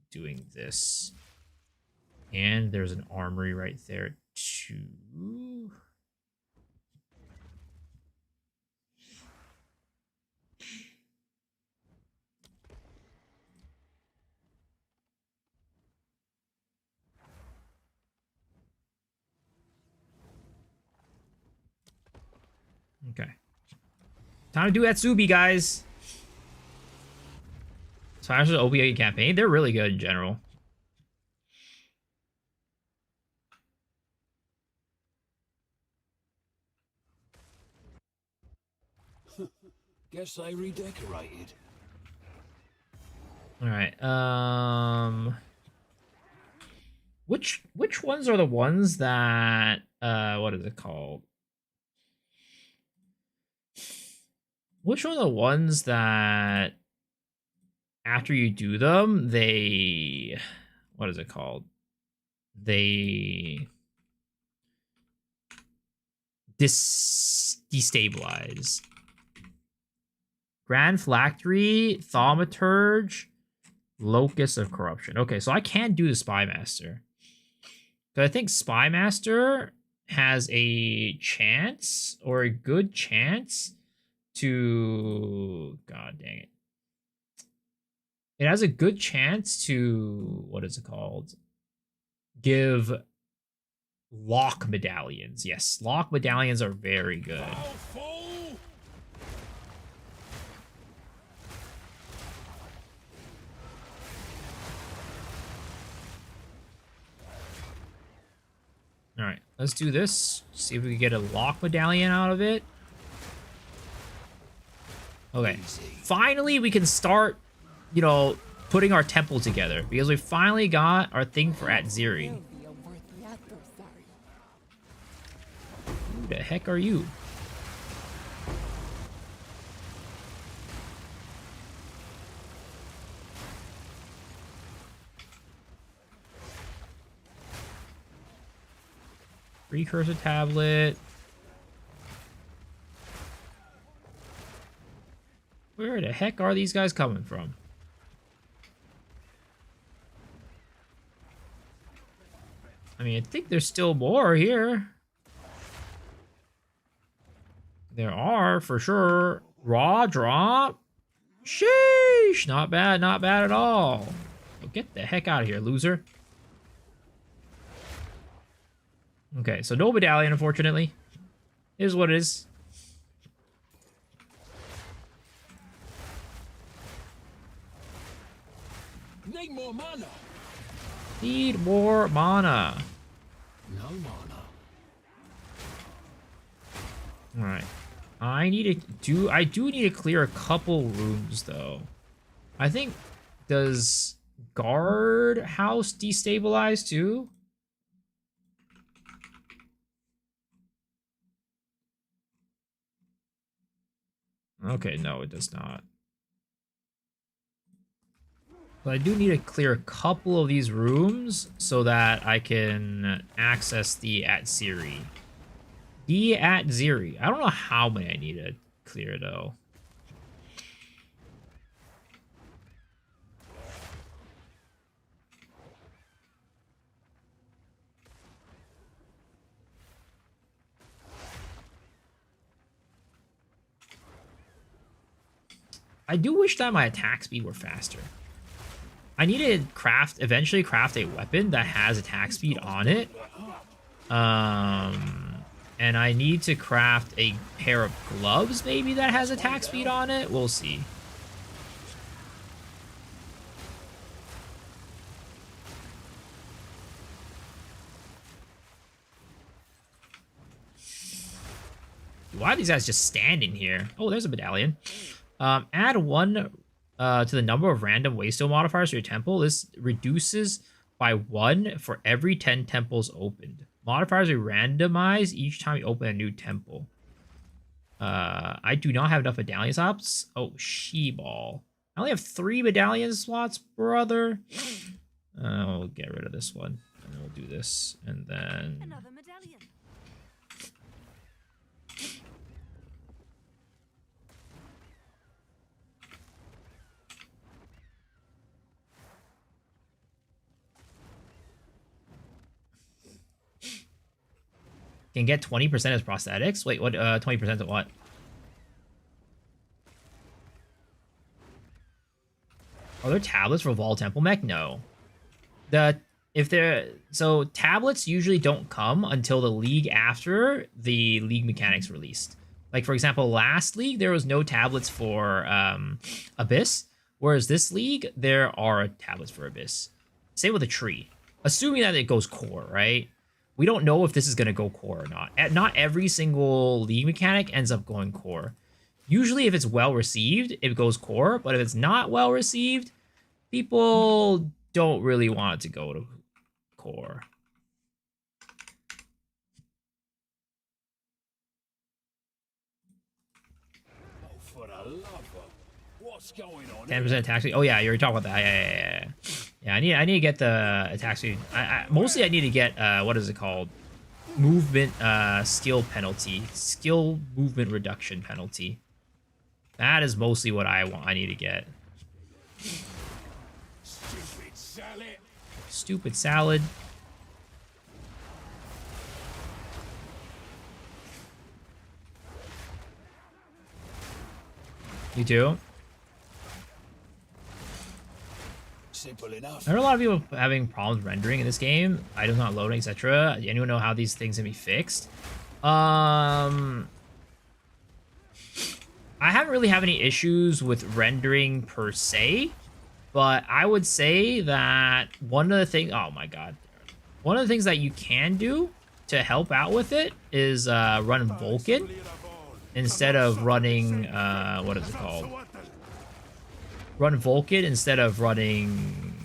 doing this. And there's an armory right there, too. Okay. Time to do Atsubi, guys. Slashers OPA campaign. They're really good in general. Guess they redecorated. All right. Which ones are the ones that what is it called? Which one are the ones that after you do them, they what is it called? They destabilize. Grand Phylactery, Thaumaturge, Locus of Corruption. Okay, so I can't do the Spy Master. But I think Spy Master has a chance, or a good chance, to... God dang it. it has a good chance to, what is it called? Give lock medallions. Yes, lock medallions are very good. Oh, fool! All right, let's do this. See if we can get a lock medallion out of it. Okay, finally we can start, you know, putting our temple together because we finally got our thing for Atziri. Who the heck are you? Precursor tablet. Where the heck are these guys coming from? I mean, I think there's still more here. There are, for sure. Raw drop. Sheesh. Not bad, not bad at all. Well, get the heck out of here, loser. Okay, so no medallion, unfortunately. It is what it is. Need more mana. Need more mana. No mana. Alright. I do need to clear a couple rooms though. I think, does guard house destabilize too? Okay, no, it does not. But I do need to clear a couple of these rooms so that I can access the Atziri. The Atziri. I don't know how many I need to clear though. I do wish that my attack speed were faster. I need to eventually craft a weapon that has attack speed on it. And I need to craft a pair of gloves maybe that has attack speed on it. We'll see. Why are these guys just standing here? Oh, there's a medallion. Add 1 to the number of random waystone modifiers to your temple. This reduces by 1 for every 10 temples opened. Modifiers are randomized each time you open a new temple. I do not have enough medallion slots. Oh, she-ball. I only have 3 medallion slots, brother. We'll get rid of this one. And we'll do this. And then... Another medallion. Can get 20% as prosthetics? Wait, what? 20% of what? Are there tablets for Vol Temple Mech? No. So tablets usually don't come until the league after the league mechanics released. Like for example, last league there was no tablets for Abyss, whereas this league there are tablets for Abyss. Same with a tree, assuming that it goes core, right? We don't know if this is going to go core or not. Not every single league mechanic ends up going core. Usually if it's well received, it goes core. But if it's not well received, people don't really want it to go to core. Oh, for the love of... What's going on? 10% attack speed. Oh yeah, you already talked about that. Yeah. Yeah, I need to get the attack speed. Mostly I need to get what is it called? Movement skill penalty. Skill movement reduction penalty. That is mostly what I want. I need to get. Stupid salad. Stupid salad. You too? Simple enough. I know a lot of people having problems rendering in this game. Items not loading, etc. Anyone know how these things can be fixed? I haven't really had any issues with rendering per se, but I would say that one of the things, oh my god, one of the things that you can do to help out with it is run Vulkan instead of running, what is it called? Run Vulkan instead of running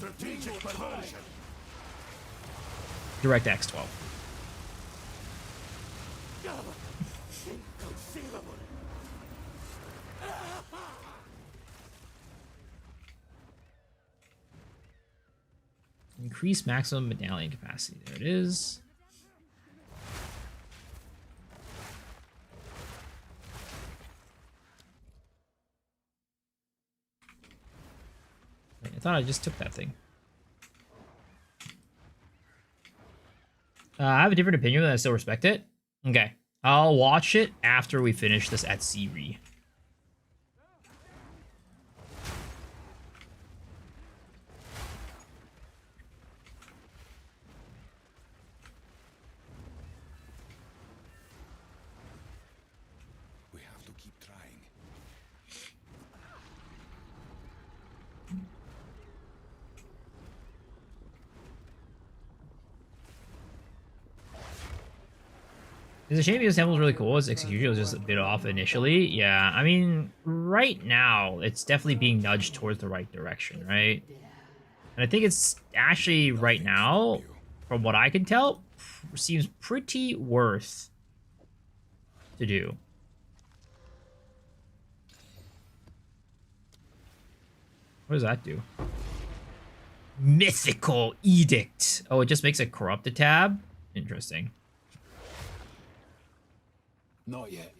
DirectX 12. Increase maximum medallion capacity. There it is. I thought I just took that thing. I have a different opinion, but I still respect it. Okay. I'll watch it after we finish this at Siri. We have to keep trying. It's a shame because Temple's really cool. His execution was just a bit off initially. Yeah, I mean, right now, it's definitely being nudged towards the right direction, right? And I think it's actually, right now, from what I can tell, seems pretty worth to do. What does that do? Mythical Edict. Oh, it just makes a corrupted tab? Interesting. Not yet.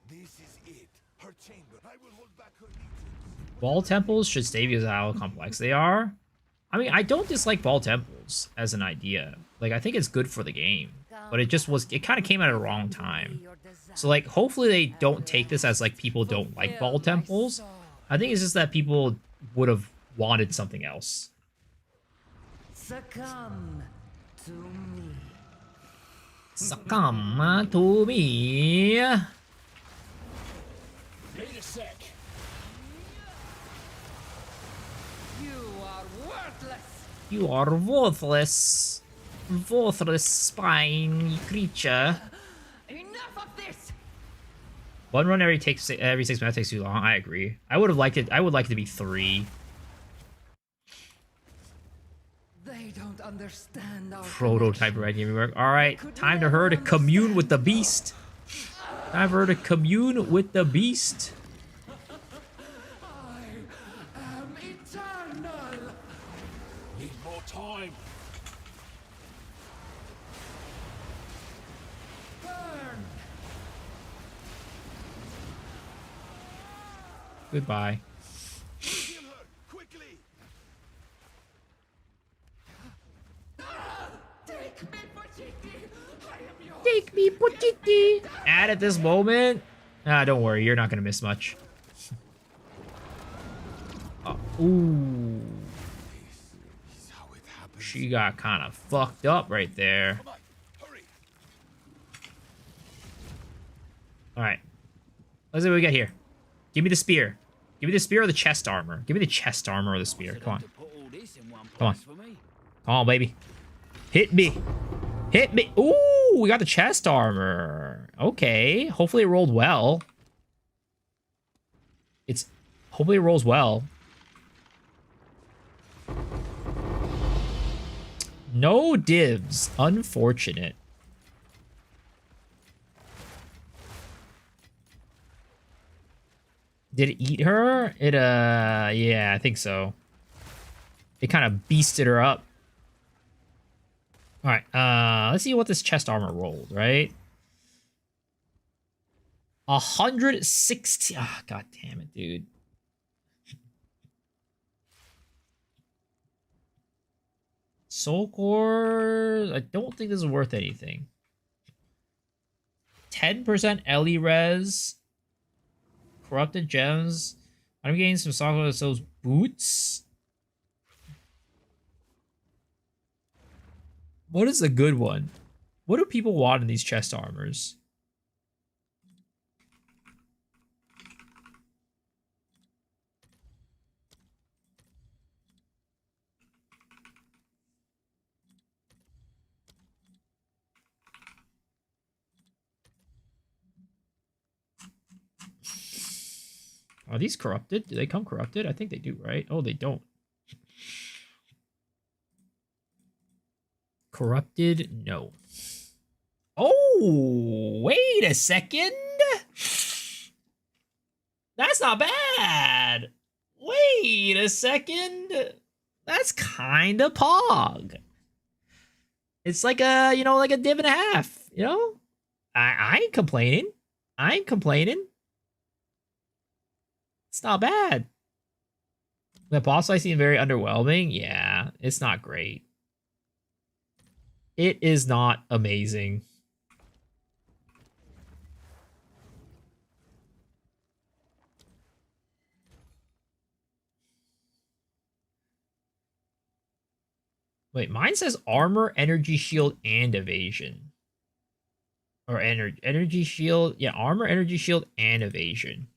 This is it. Her chamber. I will hold back her legions. Ball temples should stay because of how complex they are. I mean, I don't dislike ball temples as an idea. Like, I think it's good for the game. But it just was, it kind of came at a wrong time. So, like, hopefully they don't take this as, like, people don't like ball temples. I think it's just that people would have wanted something else. Succumb to me. Succumb to me. Need a sec. You are worthless. You are worthless. Worthless spine creature. Enough of this. One run every 6 minutes takes too long. I agree. I would have liked it. I would like it to be 3. They don't understand our Prototype red gaming work. All right, time to her to commune with the beast. Time for her to commune with the beast. I am eternal. Need more time. Burn. Goodbye. Kill her quickly. Take me, Pachiti. I am yours. Take me, Puchiti. And at this moment, don't worry, you're not gonna miss much. Ooh, This is how it happens. she got kind of fucked up right there. Come on, hurry. All right, let's see what we got here. Give me the spear. Give me the spear or the chest armor. Give me the chest armor or the spear. Come on. To put all this in one Come on. place for me. Come on, baby. Hit me. Hit me. Ooh, we got the chest armor. Okay. Hopefully it rolled well. Hopefully it rolls well. No divs. Unfortunate. Did it eat her? It, yeah, I think so. It kind of beasted her up. All right, let's see what this chest armor rolled, right? 160. Ah, god damn it, dude. Soul cores. I don't think this is worth anything. 10% LE res. Corrupted gems. I'm getting some software that sells boots. What is a good one? What do people want in these chest armors? Are these corrupted? Do they come corrupted? I think they do, right? Oh, they don't. Corrupted? No. Oh, wait a second. That's not bad. Wait a second. That's kind of pog. It's like a, like a div and a half, I ain't complaining. I ain't complaining. It's not bad. The boss fight seemed very underwhelming. Yeah, it's not great. It is not amazing. Wait, mine says armor, energy shield, and evasion. Or energy shield. Yeah, armor, energy shield, and evasion.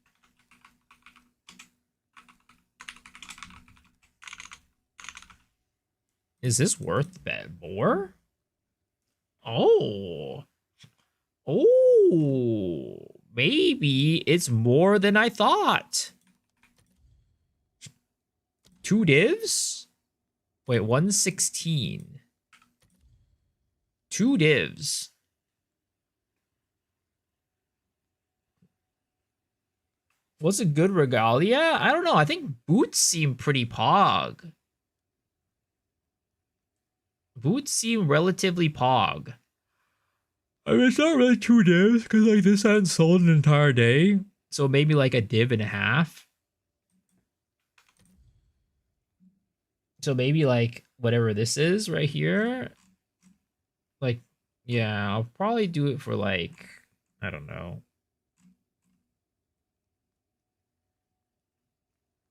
Is this worth more? Oh. Oh. Maybe it's more than I thought. 2 divs? Wait, 116. 2 divs. What's a good regalia? I don't know. I think boots seem pretty pog. Boots seem relatively pog. I mean, it's not really 2 divs, because like this hadn't sold an entire day. So maybe like a div and a half. So maybe like whatever this is right here. Like, yeah, I'll probably do it for like, I don't know.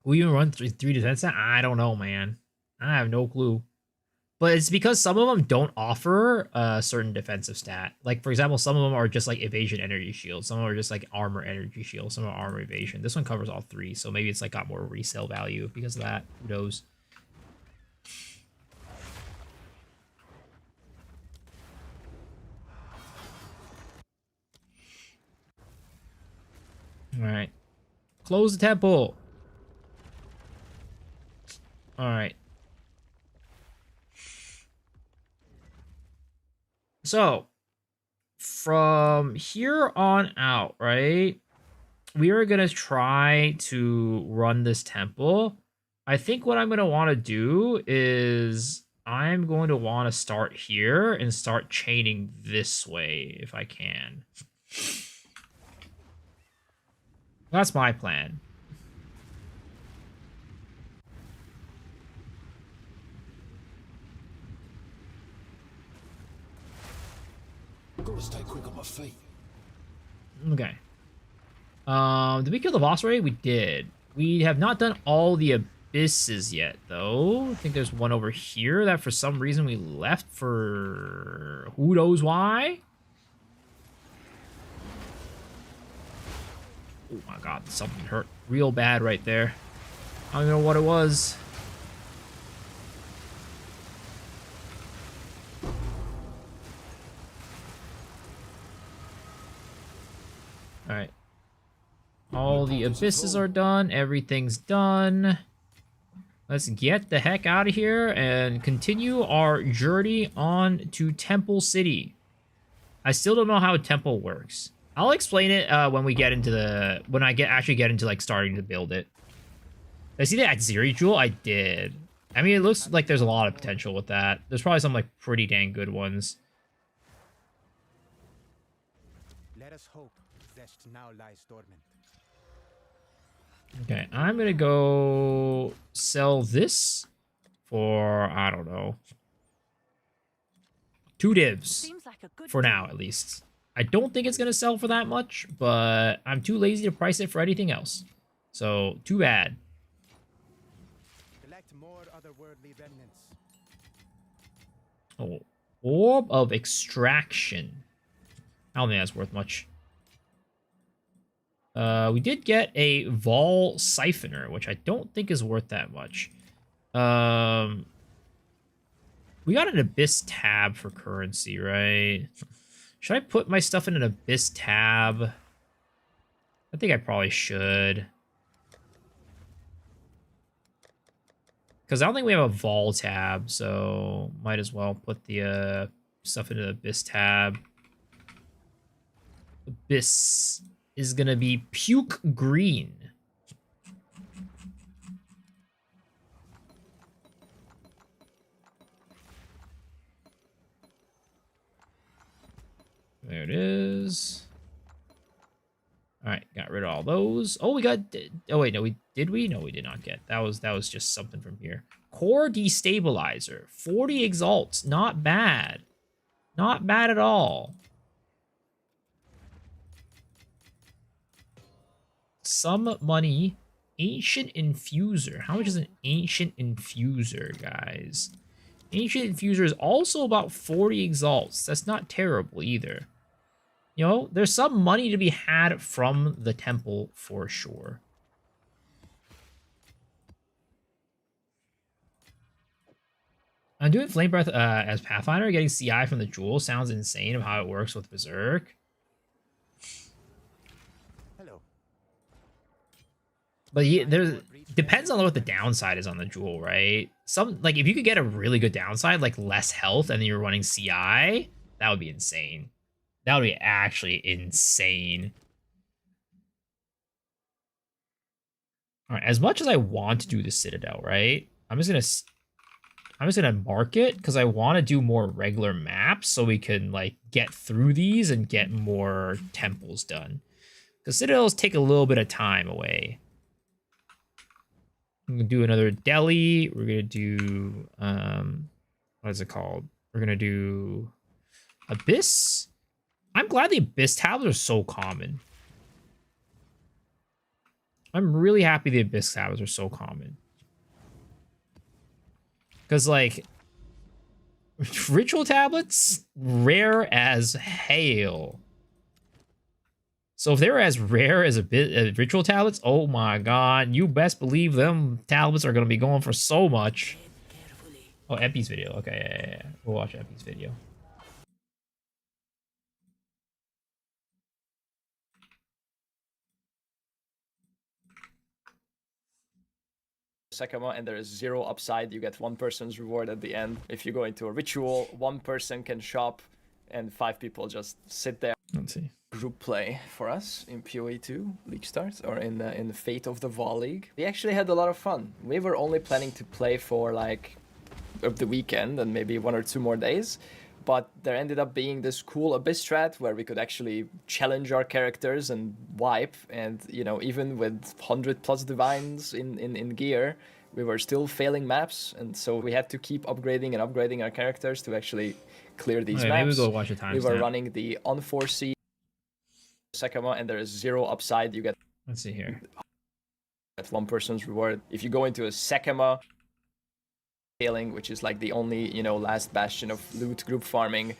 Will you even run 3 defense? I don't know, man. I have no clue. But it's because some of them don't offer a certain defensive stat. Like, for example, some of them are just like evasion energy shield. Some of them are just like armor energy shield. Some are armor evasion. This one covers all 3. So maybe it's like got more resale value because of that. Who knows? All right. Close the temple. All right. So, from here on out, right, we are going to try to run this temple. I think what I'm going to want to do is I'm going to want to start here and start chaining this way if I can. That's my plan. Gotta stay quick on my feet. Okay. Did we kill the boss already? We did. We have not done all the abysses yet, though. I think there's one over here that for some reason we left for who knows why. Oh my god, something hurt real bad right there. I don't even know what it was. Alright. All the abysses are done. Everything's done. Let's get the heck out of here and continue our journey on to Temple City. I still don't know how a temple works. I'll explain it when we get into the... When I actually get into, like, starting to build it. Did I see that Zeri Jewel? I did. I mean, it looks like there's a lot of potential with that. There's probably some, like, pretty dang good ones. Let us hope Zest now lies dormant. Okay, I'm gonna go sell this for, I don't know, 2 divs. Seems like a good For now, at least. I don't think it's gonna sell for that much, but I'm too lazy to price it for anything else. So, too bad. Collect more otherworldly remnants. Oh, Orb of Extraction. I don't think that's worth much. We did get a Vol Siphoner, which I don't think is worth that much. We got an Abyss tab for currency, right? Should I put my stuff in an Abyss tab? I think I probably should. Because I don't think we have a Vol tab, so might as well put the stuff into the Abyss tab. Abyss is going to be Puke Green. There it is. All right, got rid of all those. Oh, we got. Oh wait, no, did we? No, we did not get. That was just something from here. Core Destabilizer, 40 exalts, not bad, not bad at all. Some money. Ancient Infuser. How much is an Ancient Infuser, guys? Ancient Infuser is also about 40 exalts. That's not terrible either. You know, there's some money to be had from the temple for sure. I'm doing Flame Breath as Pathfinder. Getting CI from the Jewel sounds insane of how it works with Berserk. Hello. But yeah, there's depends on what the downside is on the Jewel, right? Some like if you could get a really good downside, like less health, and then you're running CI, that would be insane. That would be actually insane. All right, as much as I want to do the Citadel, right? I'm just gonna mark it because I want to do more regular maps so we can like get through these and get more temples done. Because Citadels take a little bit of time away. I'm gonna do another Delhi. We're gonna do what is it called? We're gonna do Abyss. I'm glad the Abyss tablets are so common. I'm really happy the Abyss tablets are so common. Because, like, ritual tablets, rare as hail. So if they're as rare as ritual tablets, oh my god, you best believe them tablets are going to be going for so much. Oh, Epi's video. Okay, yeah. We'll watch Epi's video. Sekama, and there is 0 upside. You get 1 person's reward at the end. If you go into a ritual, 1 person can shop and 5 people just sit there. Let's see. Group play for us in PoE 2 League Start, or in the Fate of the Vol League. We actually had a lot of fun. We were only planning to play for like the weekend and maybe 1 or 2 more days, but there ended up being this cool Abyss strat where we could actually challenge our characters and wipe, and you know, even with 100+ divines in gear, we were still failing maps, and so we had to keep upgrading and upgrading our characters to actually clear these maps. Maybe we'll go watch a timestamp. We were running the unforeseen Sekama, and there is 0 upside. You get, let's see here, that's 1 person's reward. If you go into a Sekama scaling, which is like the only, you know, last bastion of loot group farming,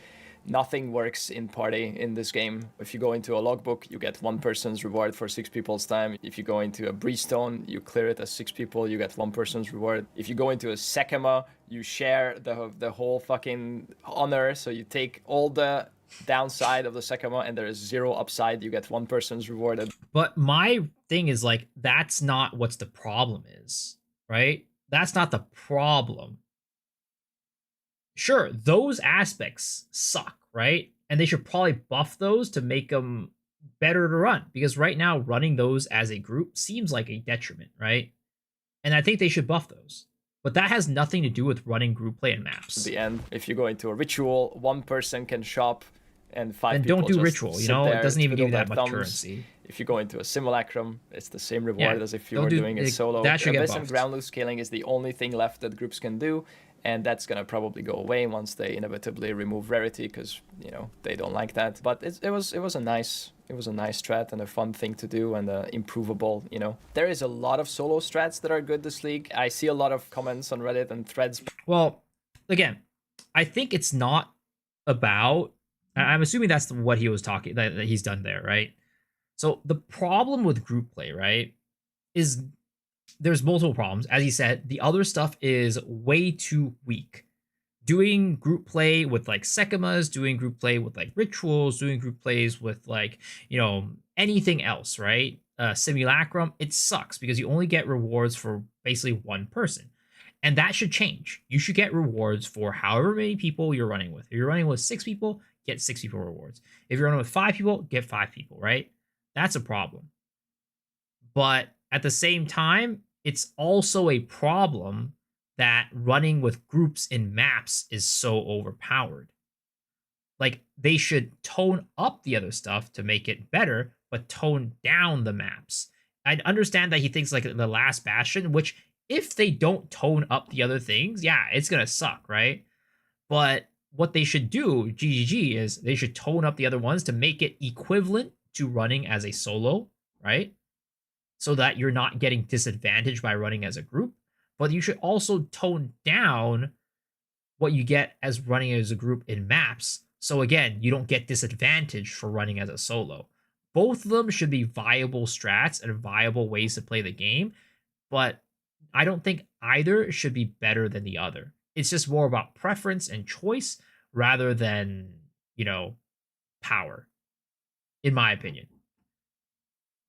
nothing works in party in this game. If you go into a logbook, you get 1 person's reward for 6 people's time. If you go into a Breezestone, you clear it as 6 people, you get 1 person's reward. If you go into a Sekama, you share the whole fucking honor, so you take all the downside of the Sekama, and there is 0 upside. You get 1 person's reward. But my thing is, like, that's not what's the problem is, right? That's not the problem. Sure, those aspects suck, right? And they should probably buff those to make them better to run, because right now running those as a group seems like a detriment, right? And I think they should buff those. But that has nothing to do with running group play and maps. At the end, if you go into a ritual, 1 person can shop and 5 and people don't do just ritual, you know? It doesn't even give you that much thumbs. currency. If you go into a simulacrum, it's the same reward as if you were doing it solo. That should get Abyss and buffed. ground loose scaling is the only thing left that groups can do. and that's gonna probably go away once they inevitably remove rarity, because you know they don't like that. But it was a nice strat and a fun thing to do, and improvable. You know, there is a lot of solo strats that are good this league. I see a lot of comments on Reddit and threads. Well, again, I think it's not about. I'm assuming that's what he was talking that he's done there, right? So the problem with group play, right, is there's multiple problems. As he said, the other stuff is way too weak. Doing group play with like Sekimas, doing group play with like rituals, doing group plays with like, you know, anything else, right? Simulacrum, it sucks because you only get rewards for basically one person. And that should change. You should get rewards for however many people you're running with. If you're running with 6 people, get 6 people rewards. If you're running with 5 people, get 5 people, right? That's a problem. But at the same time, it's also a problem that running with groups in maps is so overpowered. Like, they should tone up the other stuff to make it better, but tone down the maps. I understand that he thinks like the last Bastion, which if they don't tone up the other things, yeah, it's gonna suck, right? But what they should do, GGG, is they should tone up the other ones to make it equivalent to running as a solo, right? So that you're not getting disadvantaged by running as a group. But you should also tone down what you get as running as a group in maps. So again, you don't get disadvantaged for running as a solo. Both of them should be viable strats and viable ways to play the game. But I don't think either should be better than the other. It's just more about preference and choice rather than, you know, power, in my opinion.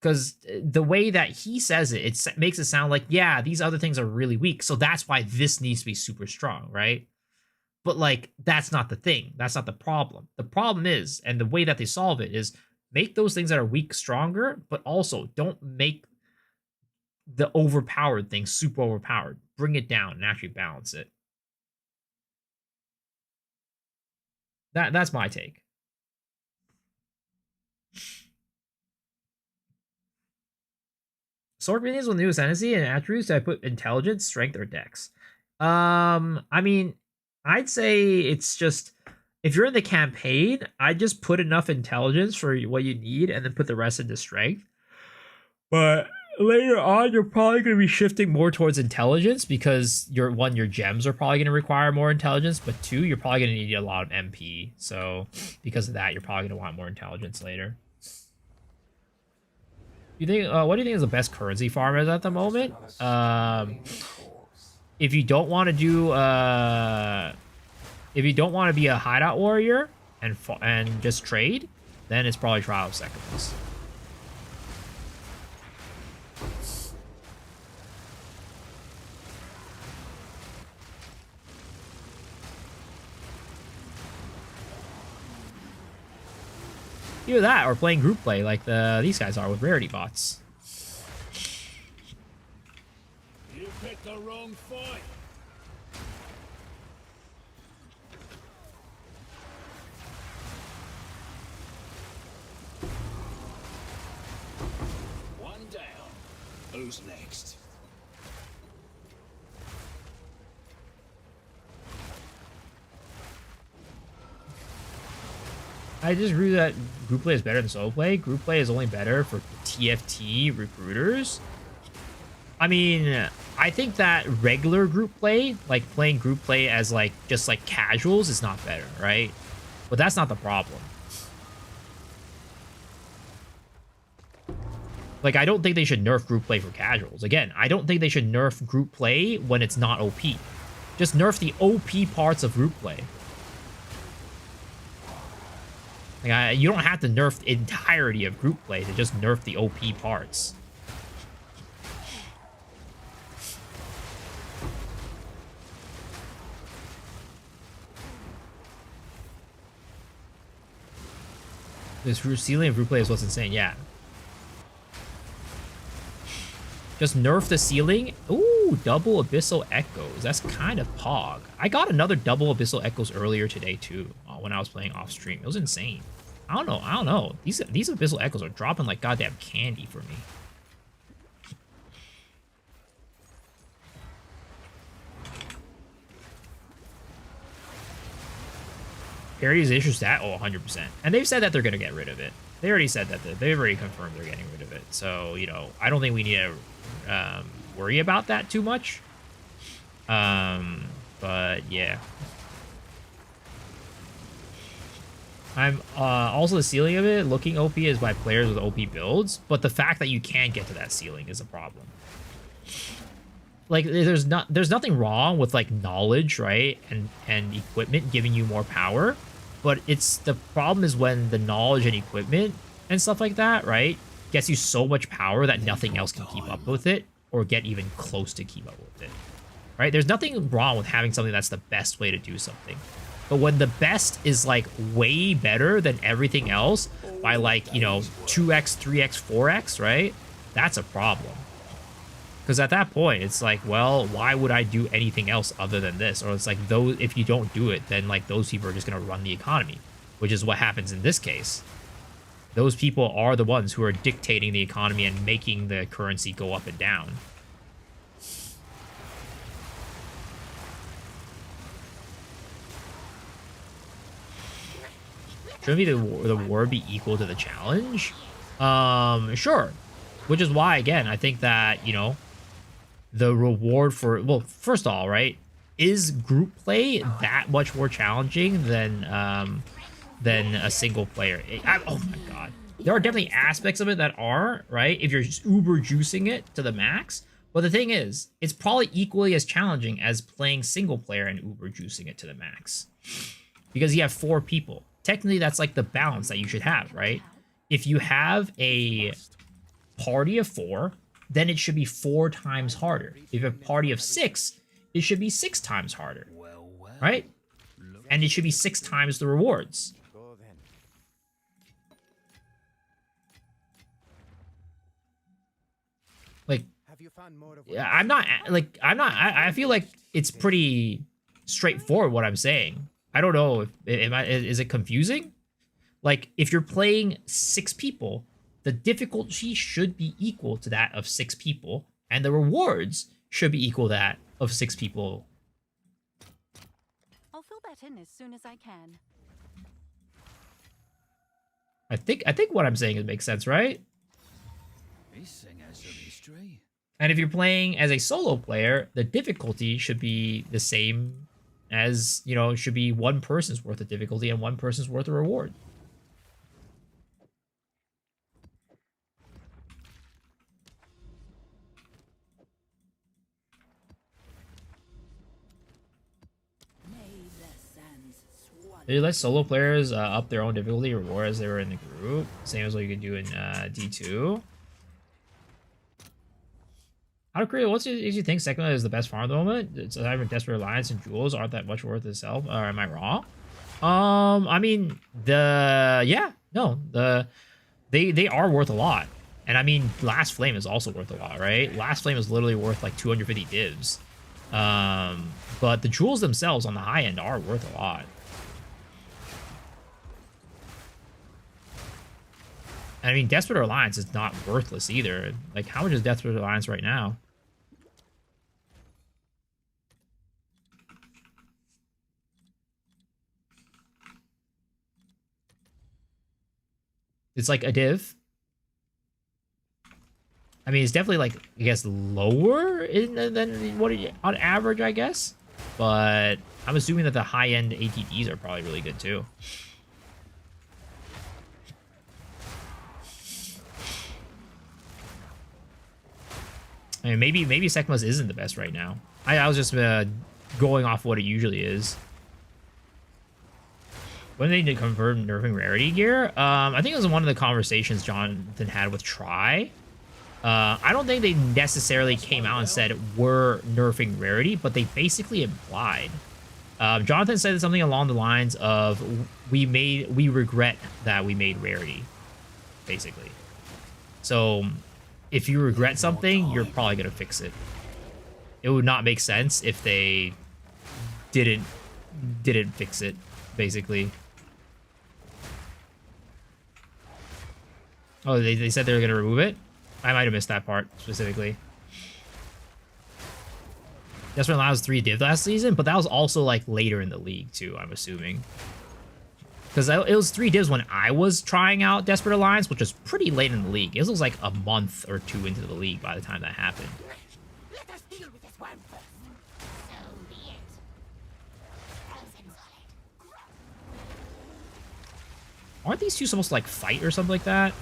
Because the way that he says it, it makes it sound like, yeah, these other things are really weak, so that's why this needs to be super strong, right? But, like, that's not the thing. That's not the problem. The problem is, and the way that they solve it is, make those things that are weak stronger, but also don't make the overpowered thing super overpowered. Bring it down and actually balance it. That's my take. Sword minions with new ascendancy and attributes, I put intelligence, strength, or dex. I mean, I'd say it's just, if you're in the campaign, I'd just put enough intelligence for what you need and then put the rest into strength. But later on, you're probably going to be shifting more towards intelligence because your gems are probably going to require more intelligence, but 2, you're probably going to need a lot of MP. So because of that, you're probably going to want more intelligence later. You think? What do you think is the best currency farm is at the moment? If you don't want to do, if you don't want to be a hideout warrior and just trade, then it's probably Trial of Seconds. Either that or playing group play like these guys are with rarity bots. You picked the wrong fight. One down. Who's next? I just agree that group play is better than solo play. Group play is only better for TFT recruiters. I mean, I think that regular group play, like playing group play as like just like casuals, is not better, right? But that's not the problem. Like, I don't think they should nerf group play for casuals. Again, I don't think they should nerf group play when it's not OP. Just nerf the OP parts of group play. Like, you don't have to nerf the entirety of group play to just nerf the OP parts. This ceiling of group play is what's insane, yeah. Just nerf the ceiling. Ooh, double Abyssal Echoes. That's kind of pog. I got another double Abyssal Echoes earlier today, too, when I was playing off stream. It was insane. I don't know. These Abyssal Echoes are dropping like goddamn candy for me. Parity is issue stat? Oh, 100%. And they've said that they're going to get rid of it. They already said that. They've already confirmed they're getting rid of it. So, you know, I don't think we need to worry about that too much. But, yeah. I'm also the ceiling of it, looking OP is by players with OP builds, but the fact that you can't get to that ceiling is a problem. Like, there's nothing wrong with, like, knowledge, right, and equipment giving you more power, but the problem is when the knowledge and equipment and stuff like that, right, gets you so much power that nothing else can keep up with it or get even close to keep up with it, right? There's nothing wrong with having something that's the best way to do something, but when the best is, like, way better than everything else by, like, you know, 2x, 3x, 4x, right, that's a problem. Because at that point, it's like, well, why would I do anything else other than this? Or it's like, if you don't do it, then like those people are just going to run the economy, which is what happens in this case. Those people are the ones who are dictating the economy and making the currency go up and down. Shouldn't the reward be equal to the challenge? Sure. Which is why, again, I think that, you know, the reward for, well, first of all, right, is group play that much more challenging than a single player? Oh my god, there are definitely aspects of it that are, right, if you're just uber juicing it to the max, but the thing is, it's probably equally as challenging as playing single player and uber juicing it to the max, because you have 4 people. Technically, that's like the balance that you should have, right? If you have a party of 4, then it should be 4 times harder. If you have a party of 6, it should be 6 times harder, right? And it should be 6 times the rewards. Go then. Like, Have you found more of what yeah, I feel like it's pretty straightforward what I'm saying. I don't know if is it confusing? Like, if you're playing 6 people, the difficulty should be equal to that of 6 people, and the rewards should be equal to that of 6 people. I'll fill that in as soon as I can. I think what I'm saying makes sense, right? This thing has some history. And if you're playing as a solo player, the difficulty should be the same as, you know, it should be 1 person's worth of difficulty and 1 person's worth of reward. They let solo players up their own difficulty reward as they were in the group. Same as what you could do in D2. Out of curiosity, what do you think Sekima is the best farm at the moment? It's having Desperate Alliance and Jewels aren't that much worth itself. Or am I wrong? I mean, they are worth a lot. And I mean, Last Flame is also worth a lot, right? Last Flame is literally worth like 250 divs. But the jewels themselves on the high end are worth a lot. I mean, Desperate Alliance is not worthless either. Like, how much is Desperate Alliance right now? It's like a div. I mean, it's definitely like, I guess, lower than what on average, I guess. But I'm assuming that the high-end ATDs are probably really good too. I mean, maybe Sekima's isn't the best right now. I was just going off what it usually is. When they did convert nerfing rarity gear, I think it was one of the conversations Jonathan had with Try. I don't think they necessarily came out and said we're nerfing rarity, but they basically implied. Jonathan said something along the lines of we regret that we made rarity, basically. So if you regret something, you're probably gonna fix it. It would not make sense if they didn't fix it, basically. Oh, they said they were gonna remove it? I might have missed that part specifically. Desperate allows 3 div last season, but that was also like later in the league too, I'm assuming. Because it was 3 divs when I was trying out Desperate Alliance, which was pretty late in the league. It was like a month or 2 into the league by the time that happened. Let us deal with this one first. So be it. Frozen solid. Aren't these two supposed to like fight or something like that?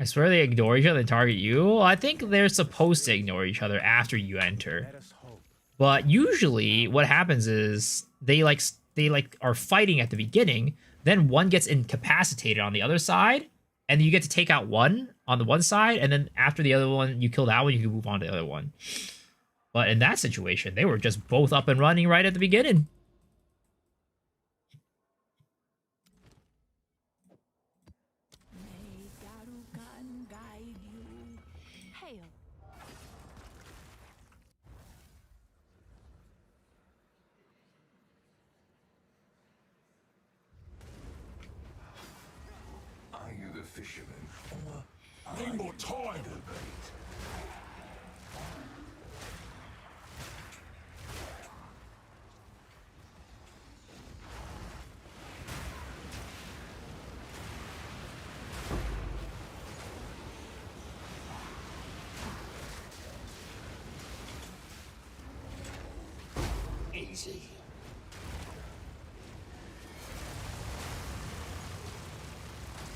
I swear they ignore each other and target you. Well, I think they're supposed to ignore each other after you enter. Let us hope. But usually what happens is they are fighting at the beginning, then one gets incapacitated on the other side, and you get to take out one on the one side, and then after the other one, you kill that one, you can move on to the other one. But in that situation, they were just both up and running right at the beginning. May Garukan guide you. Hail. Are you the fisherman? Or Need more time. the bait? Easy.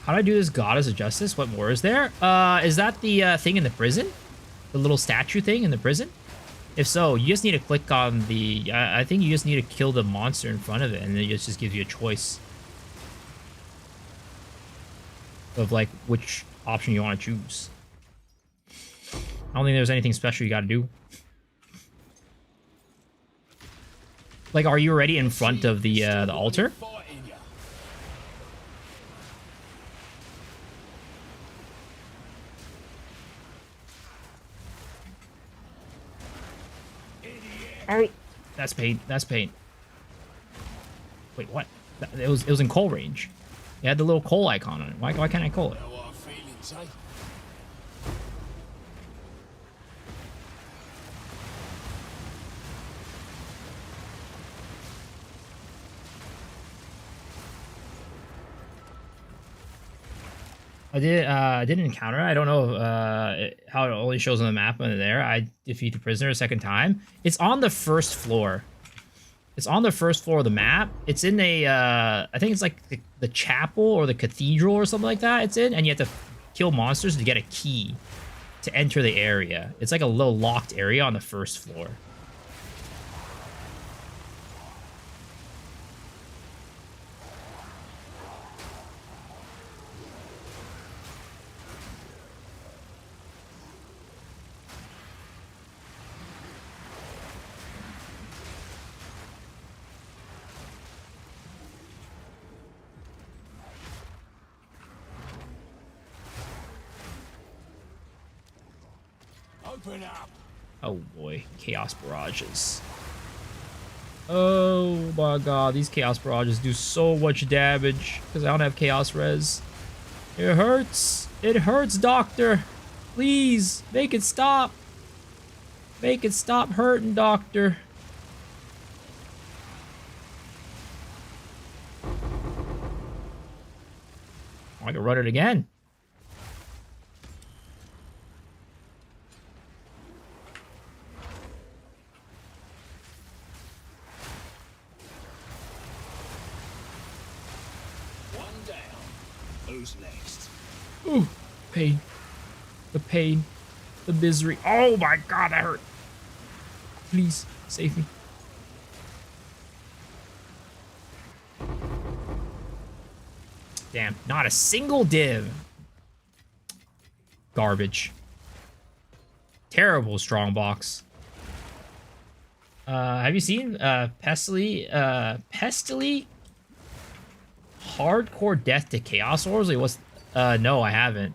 How do I do this Goddess of Justice? What more is there? Is that the thing in the prison? The little statue thing in the prison? If so, you just need to click on the... I think you just need to kill the monster in front of it, and it just gives you a choice of, like, which option you want to choose. I don't think there's anything special you gotta do. Like, are you already in front of the altar? Fighting ya. Oh, that's pain. That's pain. Wait, what? It was in coal range. It had the little coal icon on it. Why can't I call it? How are feelings, eh? I didn't encounter it. I don't know how it only shows on the map when there. I defeat the prisoner a second time. It's on the first floor. It's on the first floor of the map. It's in a, I think it's like the chapel or the cathedral or something like that it's in. And you have to kill monsters to get a key to enter the area. It's like a little locked area on the first floor. Open up. Oh boy, Chaos Barrages. Oh my god, these Chaos Barrages do so much damage because I don't have Chaos Res. It hurts. It hurts, Doctor. Please, make it stop. Make it stop hurting, Doctor. Oh, I can run it again. One down. Who's next? Ooh, pain. The pain. The misery. Oh my god, that hurt. Please, save me. Damn, not a single div. Garbage. Terrible strong box. Have you seen Pestily Hardcore Death to Chaos Wars? Like, what's no, I haven't.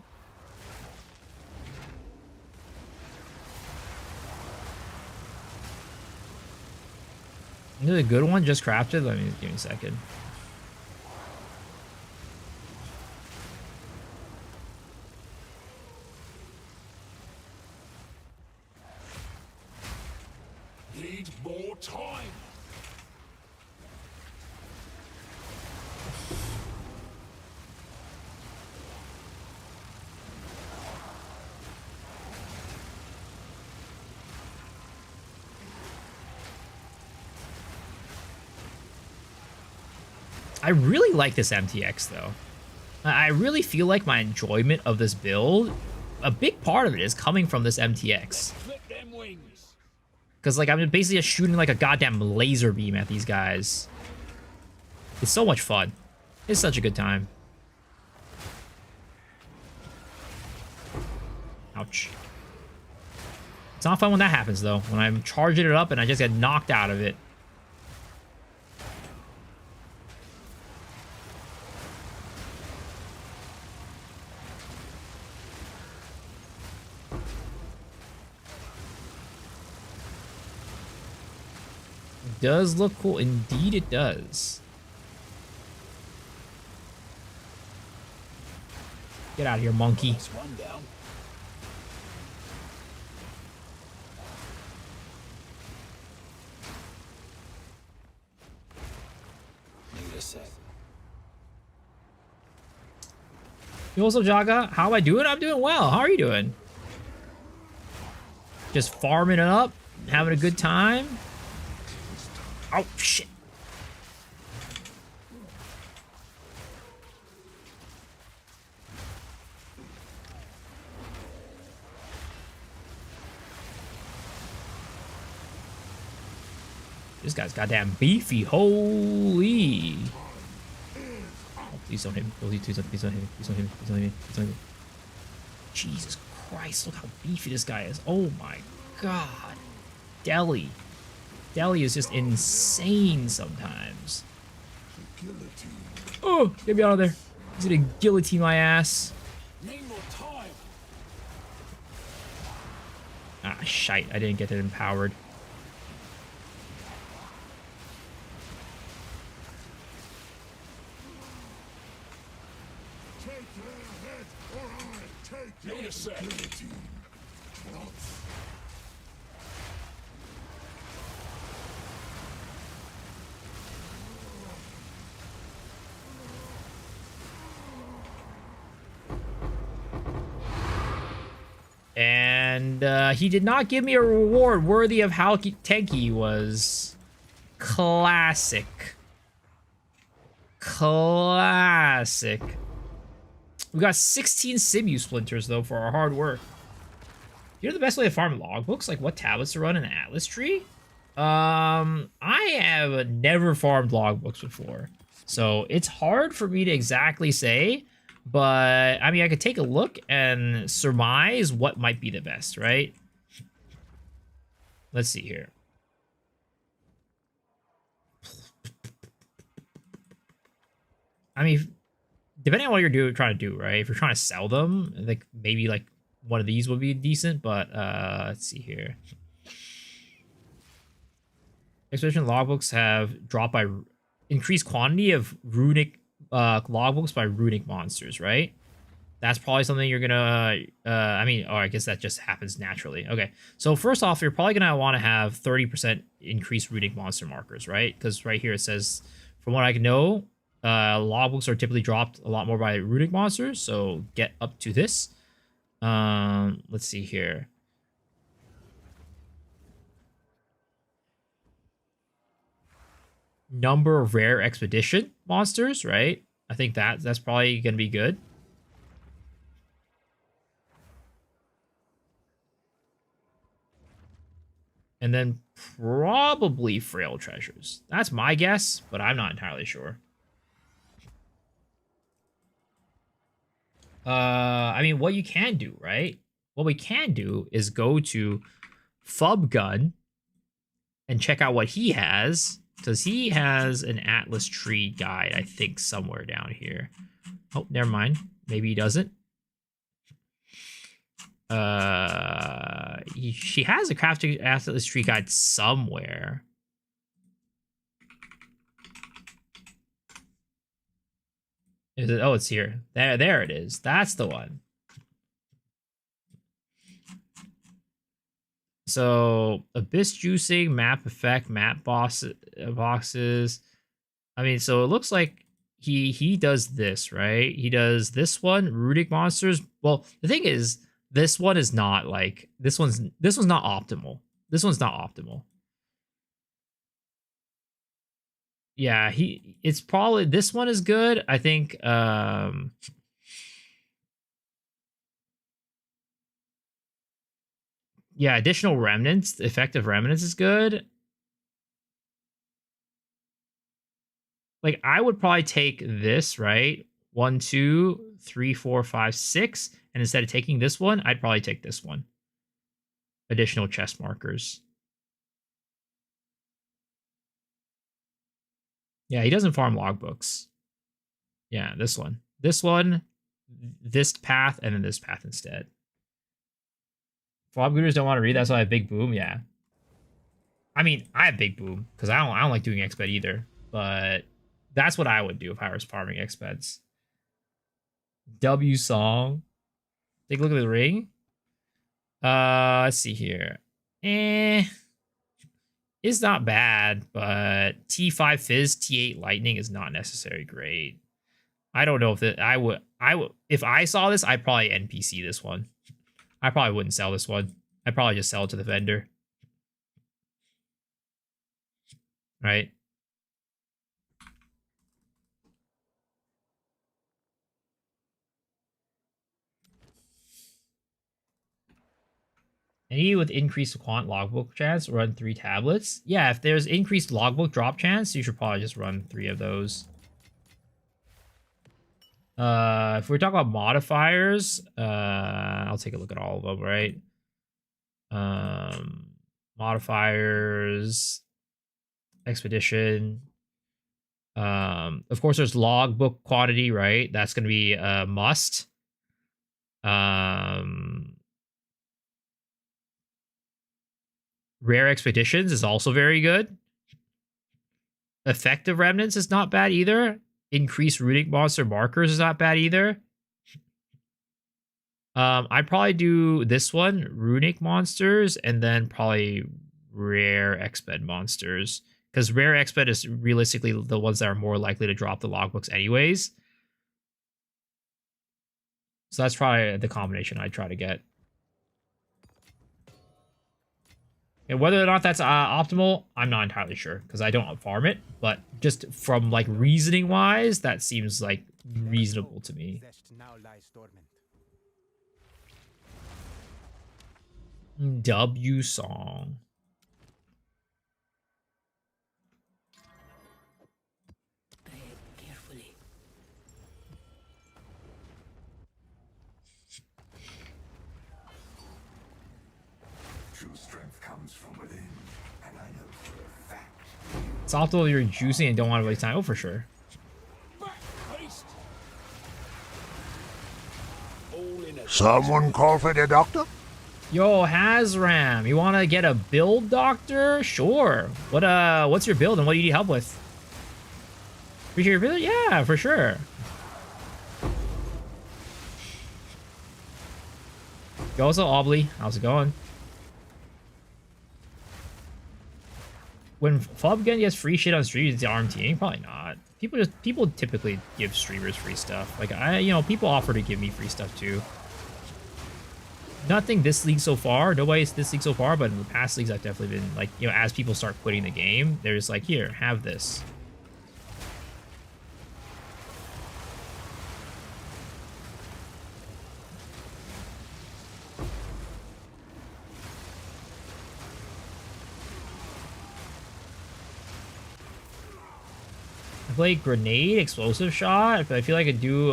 Is it a good one just crafted? Let me give me a second. Need more time. I really like this MTX though. I really feel like my enjoyment of this build, a big part of it is coming from this MTX. Clip them wings. Because like I'm basically just shooting like a goddamn laser beam at these guys. It's so much fun. It's such a good time. Ouch. It's not fun when that happens though. When I'm charging it up and I just get knocked out of it. Does look cool. Indeed it does. Get out of here, monkey. That's one down. Need a sec. Yo, what's up, Jaga? How am I doing? I'm doing well. How are you doing? Just farming it up, having a good time. Oh, shit. This guy's goddamn beefy. Holy. Oh, please don't hit me. Please don't hit me. Please don't hit me. Please don't hit me. Please don't hit me. Please don't hit me. Jesus Christ, look how beefy this guy is. Oh my god. Deli. Deli is just insane sometimes. Oh, get me out of there. He's gonna guillotine my ass. Need more time. Ah, shite. I didn't get it empowered. Need a sec. And he did not give me a reward worthy of how tanky he was. Classic. Classic. We got 16 sinew splinters, though, for our hard work. You know the best way to farm logbooks? Like, what tablets to run in an atlas tree? I have never farmed logbooks before. So, it's hard for me to exactly say. But, I mean, I could take a look and surmise what might be the best, right? Let's see here. I mean, depending on what you're trying to do, right? If you're trying to sell them, like maybe like one of these would be decent, but let's see here. Expedition logbooks have dropped by increased quantity of runic logbooks by runic monsters, right? That's probably something you're gonna I mean, or I guess that just happens naturally. Okay, so first off, you're probably gonna want to have 30% increased runic monster markers, right? Because right here it says, from what I can know, logbooks are typically dropped a lot more by runic monsters, so get up to this. Let's see here. Number of rare expedition monsters, right? I think that's probably gonna be good. And then probably frail treasures. That's my guess, but I'm not entirely sure. I mean, what you can do, right? What we can do is go to Fubgun and check out what he has, because he has an Atlas Tree guide, I think, somewhere down here. Oh, never mind. Maybe he doesn't. She has a crafting Atlas Tree guide somewhere. Is it? Oh, it's here. There it is. That's the one. So abyss juicing, map effect, map boxes. I mean, so it looks like he does this, right? He does this one, runic monsters. Well, the thing is, this one is not like this one's not optimal. This one's not optimal. Yeah, it's probably this one is good. I think yeah, additional remnants, effective remnants is good. Like I would probably take this, right? 1, 2, 3, 4, 5, 6. And instead of taking this one, I'd probably take this one. Additional chest markers. Yeah, he doesn't farm logbooks. Yeah, this one. This one, this path, and then this path instead. Fob gurus don't want to read, that's why I have big boom, yeah. I mean, I have big boom, because I don't like doing exped either. But that's what I would do if I was farming expeds. W song. Take a look at the ring. Let's see here. It's not bad, but T5 Fizz, T8 Lightning is not necessarily great. I don't know if I would if I saw this, I'd probably NPC this one. I probably wouldn't sell this one. I'd probably just sell it to the vendor. Right? Any with increased quant logbook chance, run 3 tablets. Yeah, if there's increased logbook drop chance, you should probably just run 3 of those. If we're talking about modifiers, I'll take a look at all of them, right? Modifiers, expedition. Of course, there's logbook quantity, right? That's going to be a must. Rare expeditions is also very good. Effective remnants is not bad either. Increased runic monster markers is not bad either. I'd probably do this one, runic monsters, and then probably rare exped monsters. Because rare exped is realistically the ones that are more likely to drop the logbooks anyways. So that's probably the combination I try to get. And whether or not that's optimal, I'm not entirely sure because I don't farm it. But just from like reasoning wise, that seems like reasonable to me. W song. Carefully. True strength comes from within, and I know for a fact. It's optimal if you're juicing and don't want to waste time. Oh, for sure. Someone call for the doctor? Yo, Hazram, you want to get a build, doctor? Sure. What's your build and what do you need help with? Appreciate your build? Yeah, for sure. Yo, what's up, Obley? How's it going? When Fubgen gets free shit on streams, it's RMTing? Probably not. People typically give streamers free stuff. Like people offer to give me free stuff too. Nothing this league so far. Nobody's this league so far, but in the past leagues I've definitely been like, as people start quitting the game, they're just like, here, have this. I play grenade, explosive shot, but I feel like I could do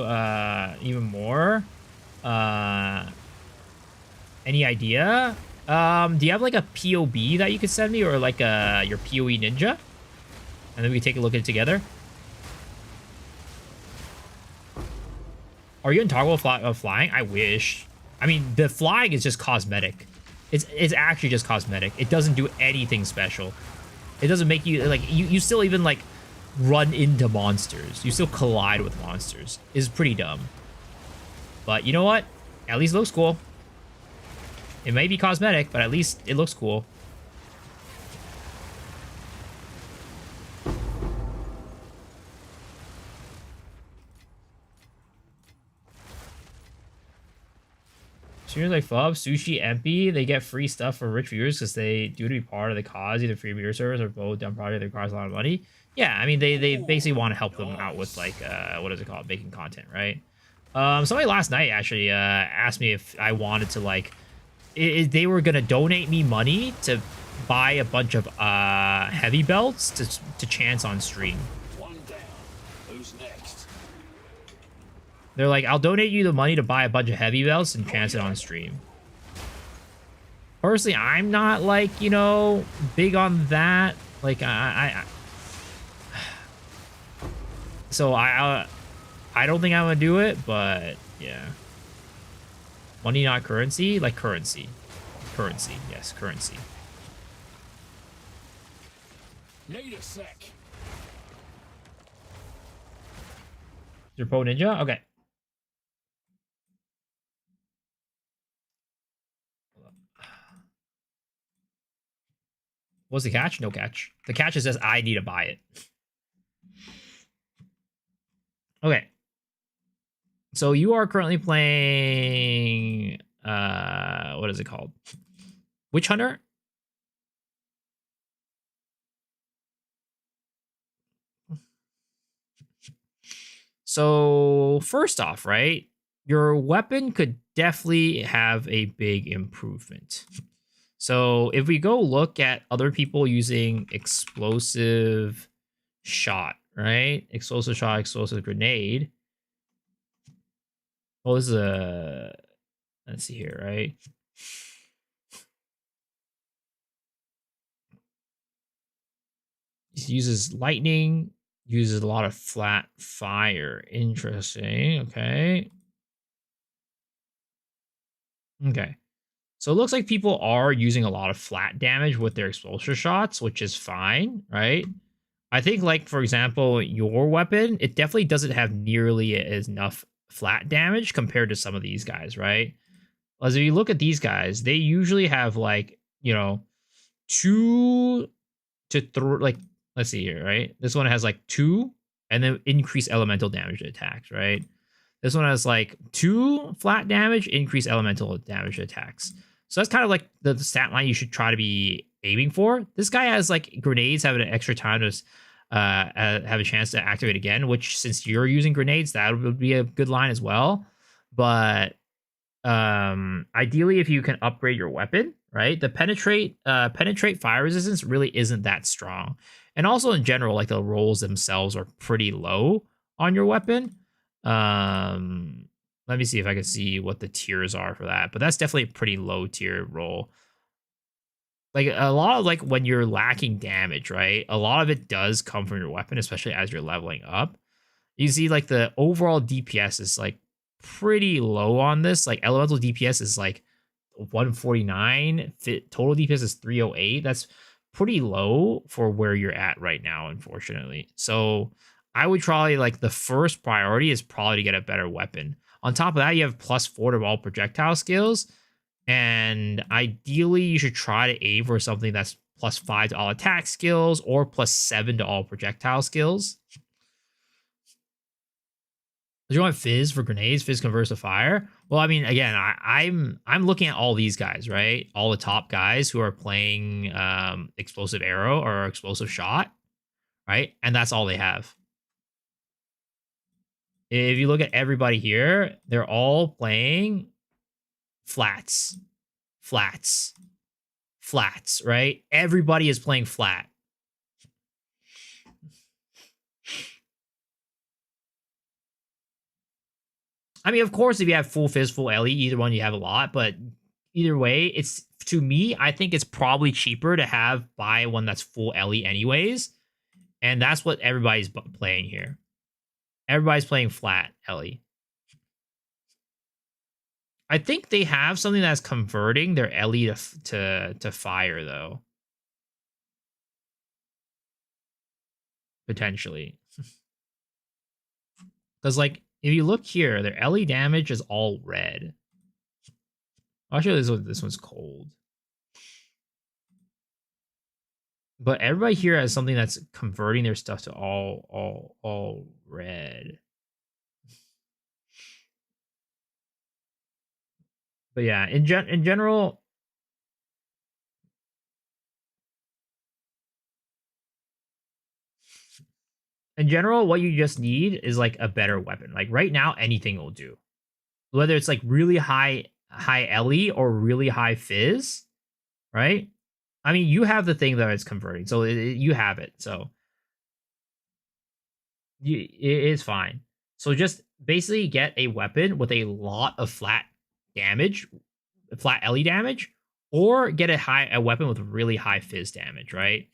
even more. Any idea? Do you have like a POB that you could send me, or like your POE ninja? And then we can take a look at it together. Are you in toggle flying? I wish. I mean, the flying is just cosmetic. It's actually just cosmetic. It doesn't do anything special. It doesn't make you like you still even like run into monsters. You still collide with monsters. Is pretty dumb. But you know what? At least it looks cool. It may be cosmetic, but at least it looks cool. Streamers like Fub, Sushi, MP, they get free stuff for rich viewers because they do to be part of the cause, either free beer service or both done project that requires a lot of money. Yeah, I mean, they basically want to help them out with, like, what is it called? Making content, right? Somebody last night actually asked me if I wanted to, like, they were going to donate me money to buy a bunch of heavy belts to chance on stream. One down. Who's next? They're like, I'll donate you the money to buy a bunch of heavy belts and chance it on stream. Personally, I'm not, like, you know, big on that. Like, so I don't think I'm gonna do it, but yeah. Money, not currency? Like currency. Currency, yes, currency. Need a sec. Your Pro Ninja? Okay. What's the catch? No catch. The catch is just I need to buy it. Okay. So you are currently playing what is it called? Witch Hunter? So first off, right? Your weapon could definitely have a big improvement. So if we go look at other people using explosive shot, right? Explosive shot, explosive grenade. Well, this is a, let's see here, right? He uses lightning, uses a lot of flat fire. Interesting. Okay. Okay. So it looks like people are using a lot of flat damage with their explosive shots, which is fine, right? I think, like, for example, your weapon, it definitely doesn't have nearly as enough flat damage compared to some of these guys, right? As if you look at these guys, they usually have, like, you know, 2 to 3, like, let's see here, right? This one has like 2 and then increase elemental damage to attacks, right? This one has like 2 flat damage, increase elemental damage to attacks. So that's kind of like the stat line you should try to be aiming for. This guy has like grenades, having an extra time to have a chance to activate again, which since you're using grenades, that would be a good line as well. But ideally, if you can upgrade your weapon, right? The penetrate fire resistance really isn't that strong. And also in general, like the rolls themselves are pretty low on your weapon. Let me see if I can see what the tiers are for that, but that's definitely a pretty low tier roll. Like a lot of, like, when you're lacking damage, right? A lot of it does come from your weapon, especially as you're leveling up. You see, like, the overall DPS is like pretty low on this. Like elemental DPS is like 149, total DPS is 308. That's pretty low for where you're at right now, unfortunately. So I would probably, like, the first priority is probably to get a better weapon. On top of that, you have +4 to all projectile skills. And ideally, you should try to aim for something that's +5 to all attack skills or +7 to all projectile skills. Do you want Fizz for grenades? Fizz converts to fire? Well, I mean, again, I'm looking at all these guys, right? All the top guys who are playing explosive arrow or explosive shot, right? And that's all they have. If you look at everybody here, they're all playing flats, right? Everybody is playing flat. I mean, of course, if you have full Fizz, full LE, either one you have a lot, but either way, it's, to me, I think it's probably cheaper to buy one that's full LE anyways. And that's what everybody's playing here. Everybody's playing flat LE. I think they have something that's converting their LE to fire, though. potentially. Because, like, if you look here, their LE damage is all red. Actually, this one's cold. But everybody here has something that's converting their stuff to all red. But yeah, in general, what you just need is like a better weapon. Like right now, anything will do. Whether it's like really high LE or really high fizz, right? I mean, you have the thing that it's converting, so you have it. So it is fine. So just basically get a weapon with a lot of flat damage, flat LE damage, or get a weapon with really high fizz damage, right?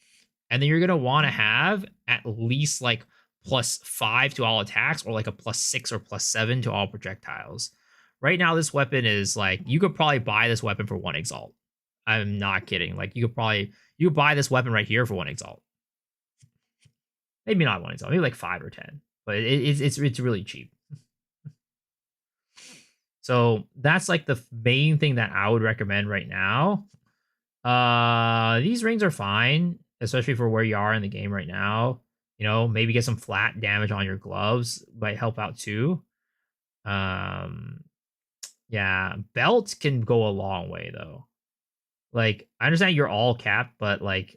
And then you're gonna want to have at least like +5 to all attacks, or like a +6 or +7 to all projectiles. Right now, this weapon is like, you could probably buy this weapon for 1 exalt. I'm not kidding. Like you could buy this weapon right here for 1 exalt. Maybe not 1 exalt, maybe like 5 or 10, but it's really cheap. So that's like the main thing that I would recommend right now. These rings are fine, especially for where you are in the game right now. You know, maybe get some flat damage on your gloves might help out too. Yeah, belt can go a long way though. Like, I understand you're all capped, but like,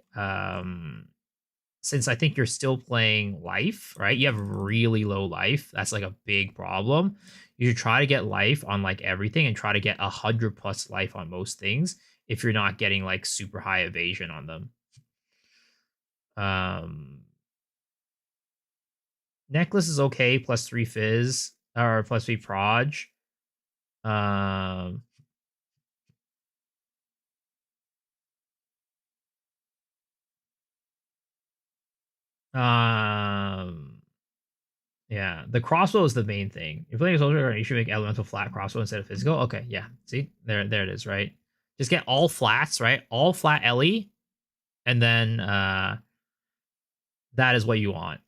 since I think you're still playing life, right? You have really low life. That's like a big problem. You should try to get life on like everything and try to get 100+ life on most things if you're not getting like super high evasion on them. Necklace is okay, +3 fizz or +3 proj. Yeah, the crossbow is the main thing. If you're playing a soldier, you should make elemental flat crossbow instead of physical. Okay, yeah. See, there it is, right? Just get all flats, right? All flat LE, and then that is what you want.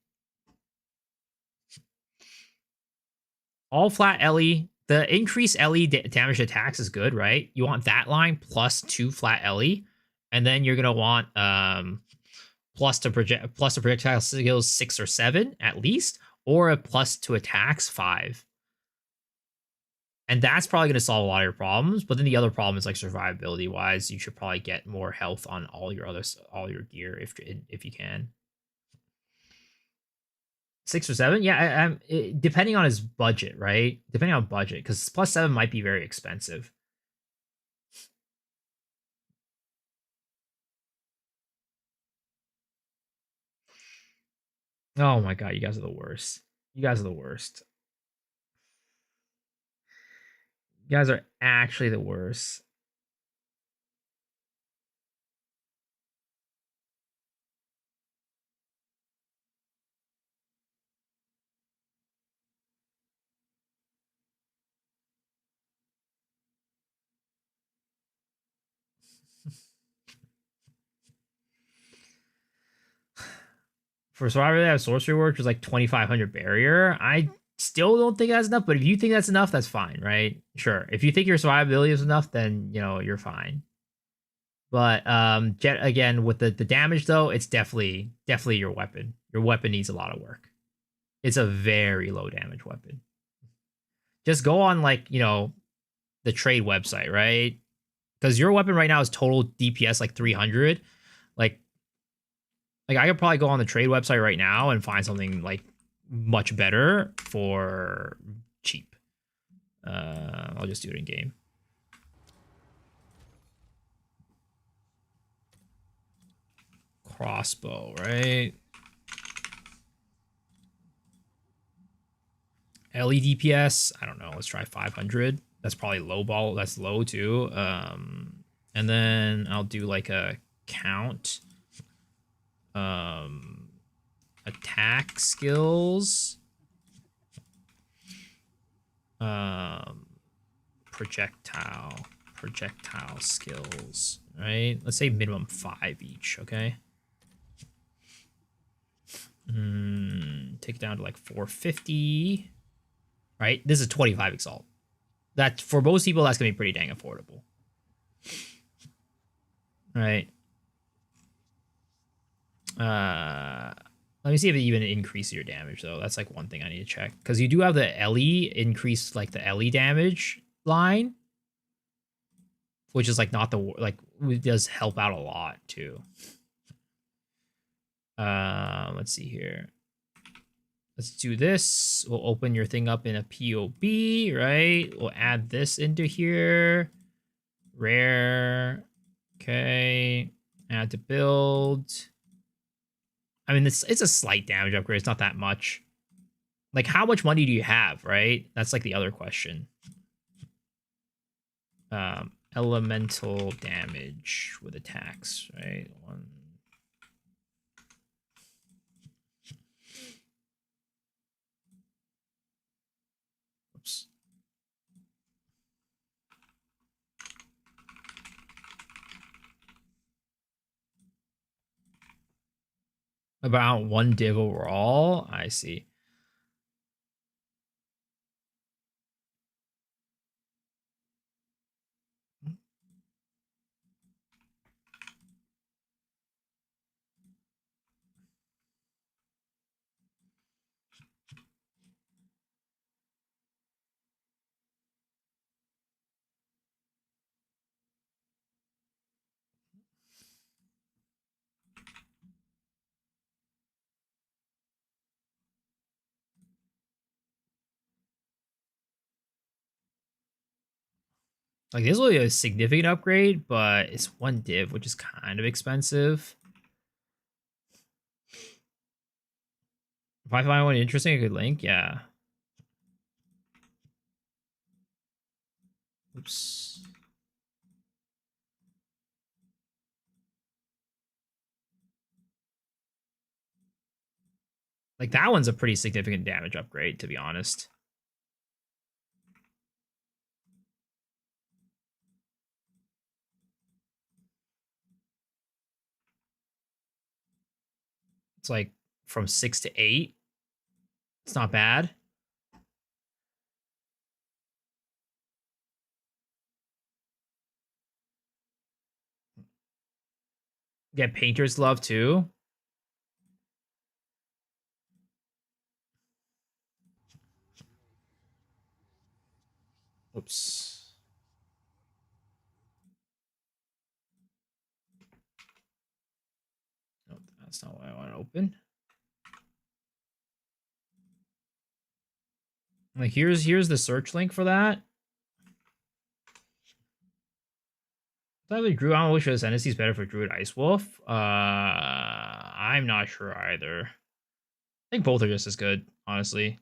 All flat LE. The increased LE damage attacks is good, right? You want that line +2 flat LE, and then you're gonna want plus to projectile skills 6 or 7 at least, or a plus to attacks 5. And that's probably going to solve a lot of your problems. But then the other problem is like survivability wise, you should probably get more health on all your gear if you can. 6 or 7, yeah. Depending on his budget, right? Depending on budget, because +7 might be very expensive. Oh my god, you guys are the worst. You guys are the worst. You guys are actually the worst. For Survivor, they have sorcery work, which is like 2,500 barrier. I still don't think that's enough, but if you think that's enough, that's fine, right? Sure. If you think your survivability is enough, then you know you're fine. But again, with the damage though, it's definitely your weapon. Your weapon needs a lot of work. It's a very low damage weapon. Just go on like, you know, the trade website, right? Because your weapon right now is total DPS like 300. Like I could probably go on the trade website right now and find something like much better for cheap. I'll just do it in game. Crossbow, right? LE DPS, I don't know. Let's try 500. That's probably low ball. That's low too. And then I'll do like a count. Attack skills, projectile skills, right? Let's say minimum 5 each, okay? Take it down to like 450. Right? This is 25 Exalt. That for most people, that's gonna be pretty dang affordable. Right. Let me see if it even increases your damage though. That's like one thing I need to check. Because you do have the Ellie increase, like the Ellie damage line. Which is like not the like it does help out a lot too. Let's see here. Let's do this. We'll open your thing up in a POB, right? We'll add this into here. Rare. Okay. Add to build. I mean, it's a slight damage upgrade. It's not that much. Like, how much money do you have, right? That's like the other question. Elemental damage with attacks, right? One. Oops. About 1 div overall. I see. Like, this will be a significant upgrade, but it's 1 div, which is kind of expensive. If I find one interesting, I could link, yeah. Oops. Like, that one's a pretty significant damage upgrade, to be honest. It's like from 6 to 8. It's not bad. Get Painter's Glove too. Oops. Nope, that's not what I want to open. Like, here's the search link for that. Druid, I don't know which of the NSC is better for Druid Ice Wolf. I'm not sure either. I think both are just as good, honestly.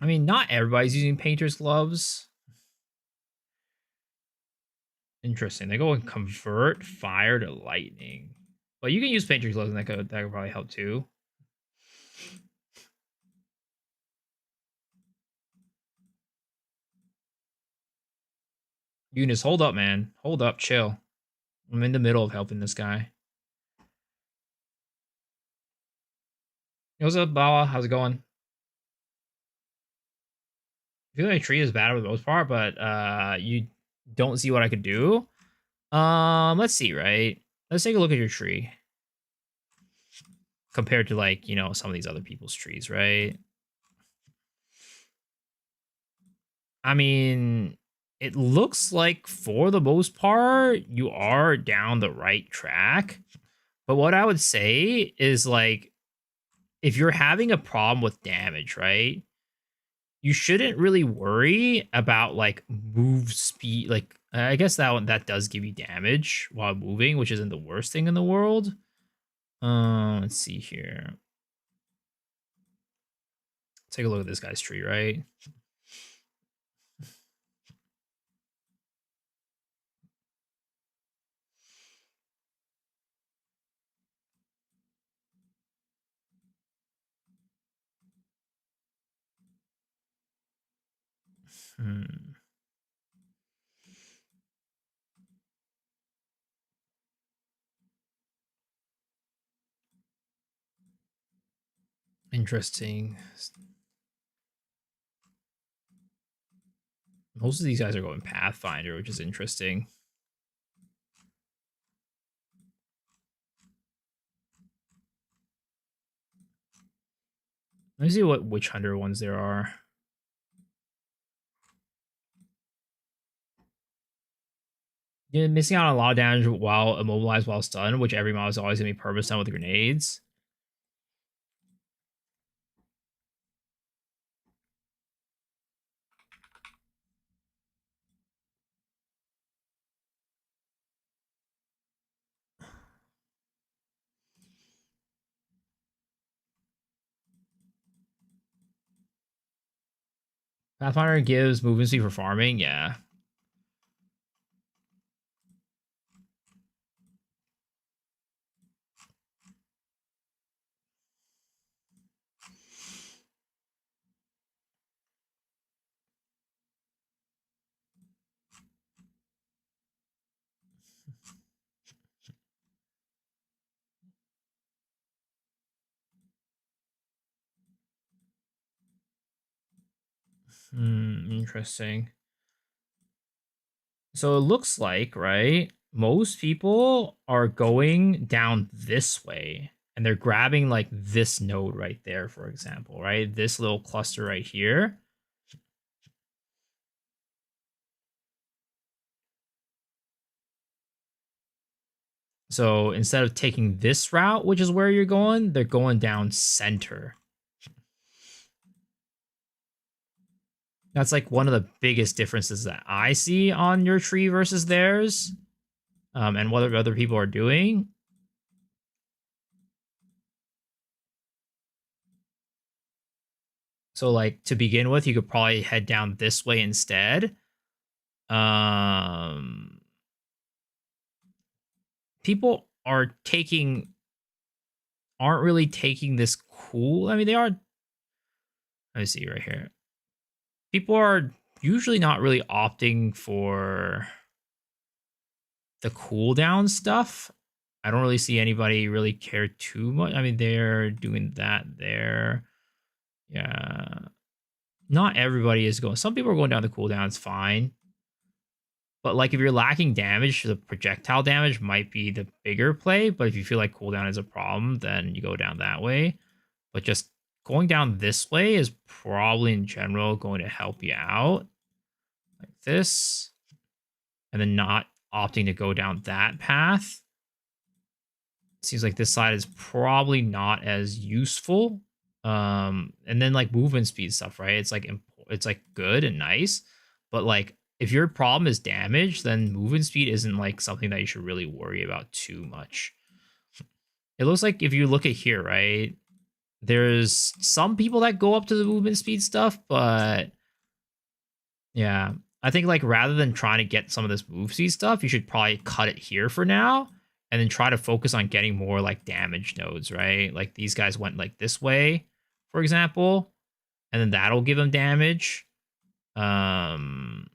I mean, not everybody's using Painter's Gloves. Interesting. They go and convert fire to lightning. But you can use Painter's Gloves, and that could probably help too. Eunice, hold up, man. Hold up, chill. I'm in the middle of helping this guy. Hey, what's up, Bawa? How's it going? I feel like tree is bad for the most part, but you don't see what I could do. Let's see, right? Let's take a look at your tree. Compared to, like, you know, some of these other people's trees, right? I mean, it looks like for the most part, you are down the right track. But what I would say is, like, if you're having a problem with damage, right? You shouldn't really worry about, like, move speed. Like, I guess that does give you damage while moving, which isn't the worst thing in the world. Let's see here. Take a look at this guy's tree, right? Hmm. Interesting. Most of these guys are going Pathfinder, which is interesting. Let me see what Witch Hunter ones there are. You're missing out on a lot of damage while immobilized while stunned, which every mob is always going to be perma-stun with grenades. Pathfinder gives movement speed for farming, yeah. Interesting. So it looks like, right, most people are going down this way and they're grabbing like this node right there, for example, right? This little cluster right here. So instead of taking this route, which is where you're going, they're going down center. That's like one of the biggest differences that I see on your tree versus theirs, and what other people are doing. So, like, to begin with, you could probably head down this way instead. People aren't really taking this cool. I mean, they are. Let me see right here. People are usually not really opting for the cooldown stuff. I don't really see anybody really care too much. I mean, they're doing that there. Yeah. Not everybody is going. Some people are going down the cooldown. It's fine. But like if you're lacking damage, the projectile damage might be the bigger play. But if you feel like cooldown is a problem, then you go down that way. But just going down this way is probably in general going to help you out. Like this. And then not opting to go down that path. Seems like this side is probably not as useful. And then like movement speed stuff, right? It's like good and nice. But like if your problem is damage, then movement speed isn't like something that you should really worry about too much. It looks like if you look at here, right? There's some people that go up to the movement speed stuff, but yeah, I think like rather than trying to get some of this move speed stuff, you should probably cut it here for now and then try to focus on getting more like damage nodes, right? Like these guys went like this way, for example, and then that'll give them damage. And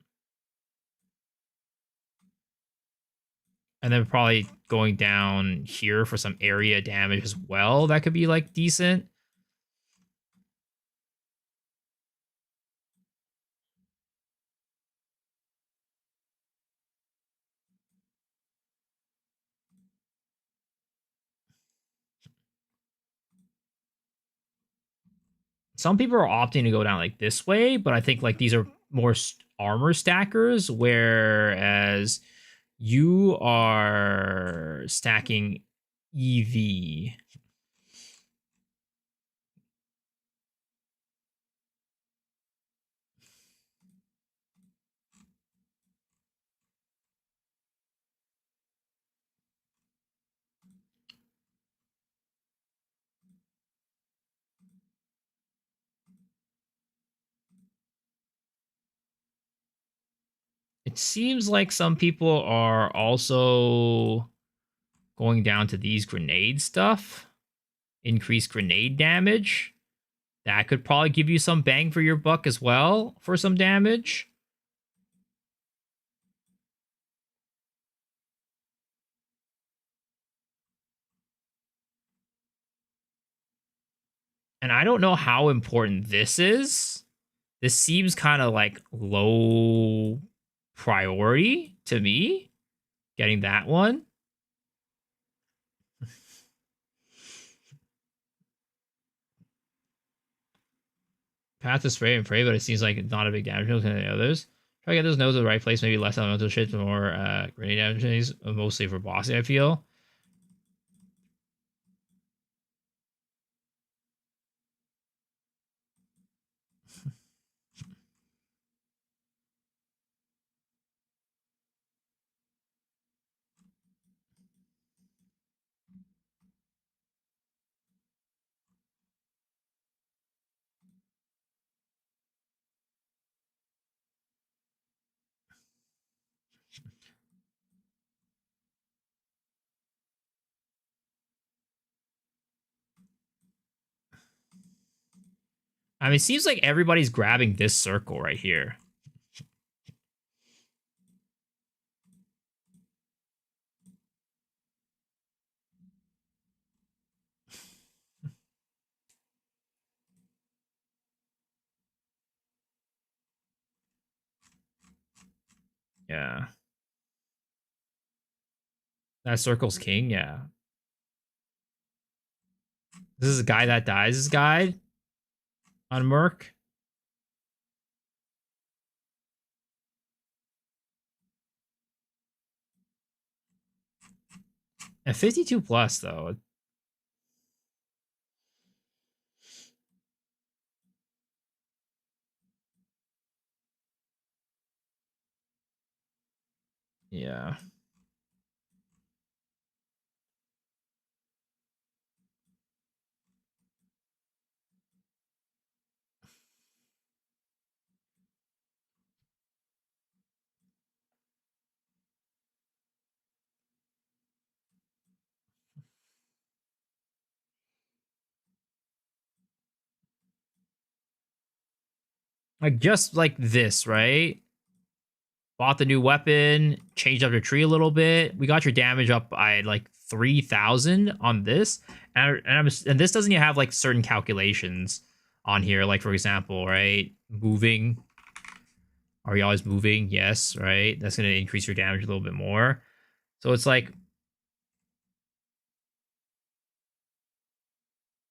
then probably going down here for some area damage as well. That could be like decent. Some people are opting to go down like this way, but I think like these are more armor stackers, whereas you are stacking EV. It seems like some people are also going down to these grenade stuff, increased grenade damage. That could probably give you some bang for your buck as well for some damage. And I don't know how important this is. This seems kind of like low priority to me. Getting that one. Path to spray and pray, but it seems like not a big damage node than the others. Try to get those nodes in the right place, maybe less elemental shit, more grenade damage, mostly for bossing, I feel. I mean, it seems like everybody's grabbing this circle right here. Yeah. That circle's king, yeah. This is a guy that dies, this guide on Merc. At 52 plus, though. Yeah. Like, just like this, right? Bought the new weapon, changed up your tree a little bit. We got your damage up by like 3,000 on this. And this doesn't even have like certain calculations on here. Like, for example, right? Moving. Are you always moving? Yes, right? That's going to increase your damage a little bit more. So it's like,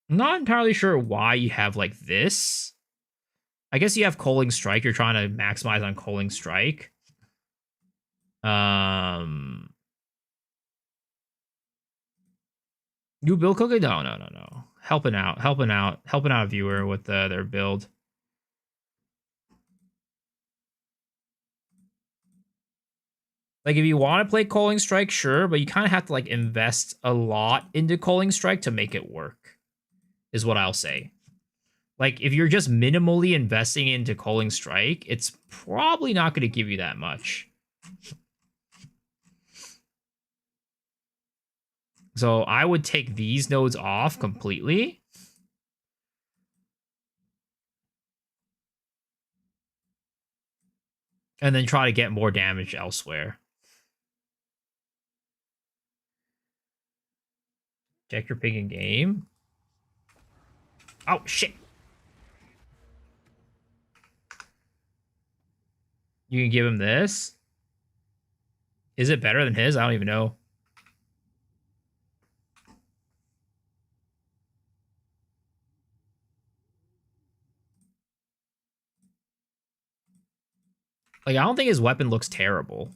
I'm not entirely sure why you have like this. I guess you have Coaling Strike. You're trying to maximize on Coaling Strike. New build cooking? No. Helping out a viewer with their build. Like, if you want to play Coaling Strike, sure, but you kind of have to like invest a lot into Coaling Strike to make it work, is what I'll say. Like, if you're just minimally investing into Coaling Strike, it's probably not going to give you that much. So I would take these nodes off completely. And then try to get more damage elsewhere. Check your ping in game. Oh, shit. You can give him this. Is it better than his? I don't even know. Like, I don't think his weapon looks terrible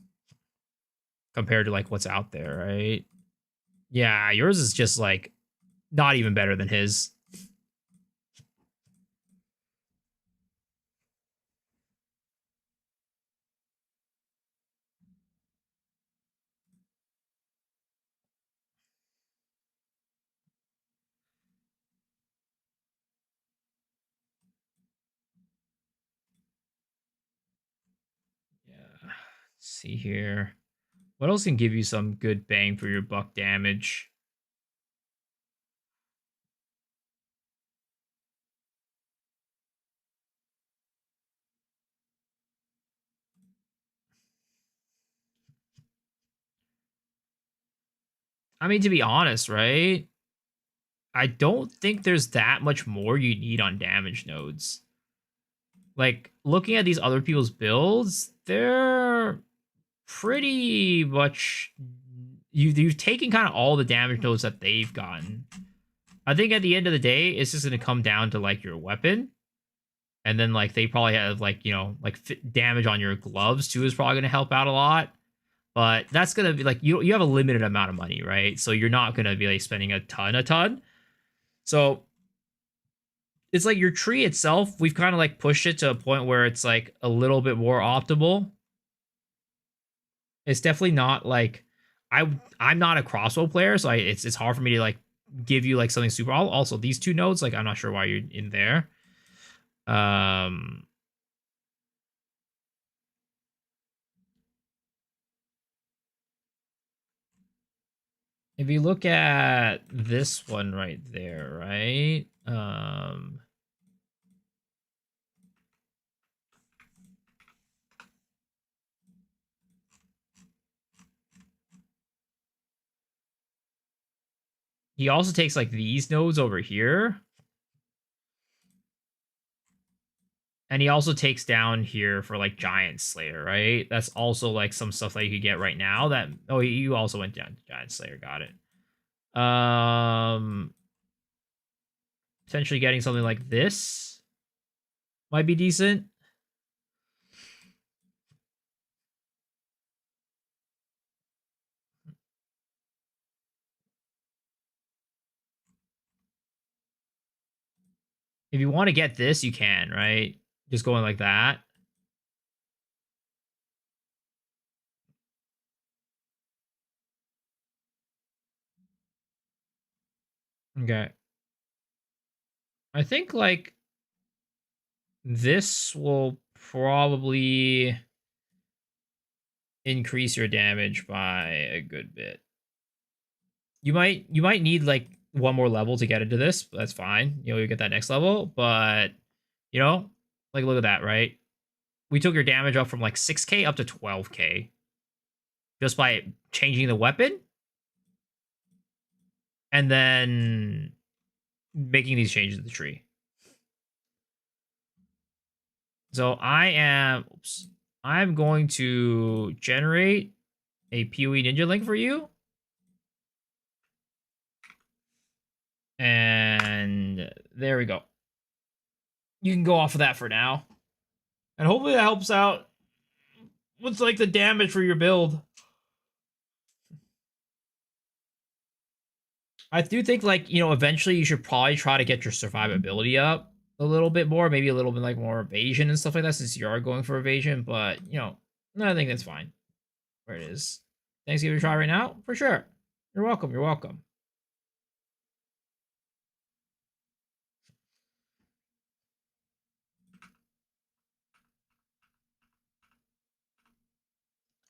compared to like what's out there, right? Yeah, yours is just like not even better than his. Yeah. Let's see here. What else can give you some good bang for your buck damage? I mean, to be honest, right? I don't think there's that much more you need on damage nodes. Like, looking at these other people's builds, they're pretty much... You've taken kind of all the damage nodes that they've gotten. I think at the end of the day, it's just going to come down to, like, your weapon. And then, like, they probably have, like, you know, like, damage on your gloves, too, is probably going to help out a lot. But that's going to be, like, you have a limited amount of money, right? So you're not going to be, like, spending a ton. So it's like your tree itself, we've kind of, like, pushed it to a point where it's, like, a little bit more optimal. It's definitely not, like... I'm not a crossbow player, so it's hard for me to, like, give you, like, something super... Also, these two nodes, like, I'm not sure why you're in there. If you look at this one right there, right? He also takes, like, these nodes over here. And he also takes down here for, like, Giant Slayer, right? That's also, like, some stuff that you could get right now that... Oh, you also went down to Giant Slayer. Got it. Potentially getting something like this might be decent. If you want to get this, you can, right? Just going like that. Okay. I think, like, this will probably increase your damage by a good bit. You might need, like, one more level to get into this. But that's fine. You know, you get that next level, but, you know, like, look at that, right? We took your damage up from, like, 6k up to 12k just by changing the weapon and then making these changes to the tree. So I'm going to generate a PoE Ninja link for you. And there we go. You can go off of that for now. And hopefully that helps out with, like, the damage for your build. I do think, like, you know, eventually you should probably try to get your survivability up a little bit more. Maybe a little bit, like, more evasion and stuff like that, since you are going for evasion. But, you know, I think that's fine. Where it is. Thanks, give it a try right now? For sure. You're welcome. You're welcome.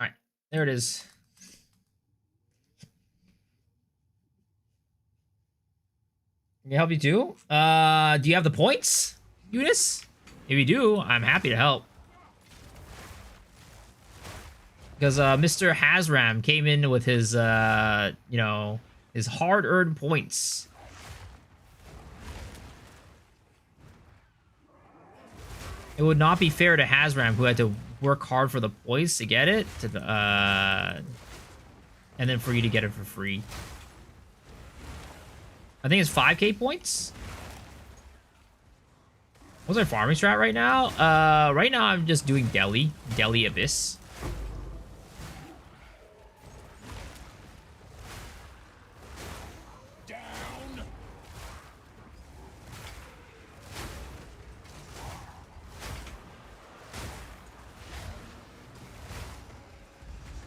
All right. There it is. Can I help you too? Do you have the points, Eunice? If you do, I'm happy to help. Because Mr. Hazram came in with his, you know, his hard-earned points. It would not be fair to Hazram, who had to work hard for the points to get it, and then for you to get it for free. I think it's 5k points. What's our farming strat right now? Right now I'm just doing Delhi Abyss.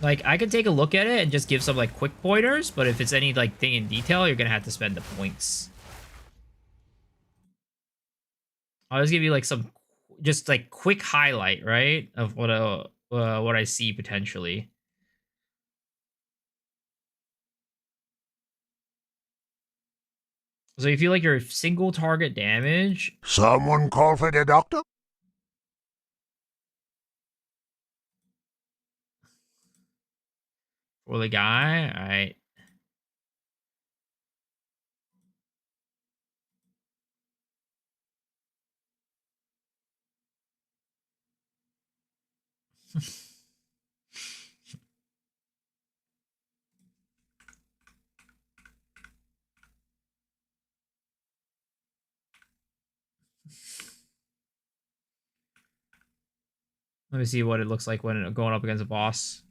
Like, I could take a look at it and just give some, like, quick pointers, but if it's any, like, thing in detail, you're gonna have to spend the points. I'll just give you, like, some, just, like, quick highlight, right, of what I see potentially. So you feel like your single target damage... Someone call for the doctor? For the guy, alright. Let me see what it looks like when going up against a boss.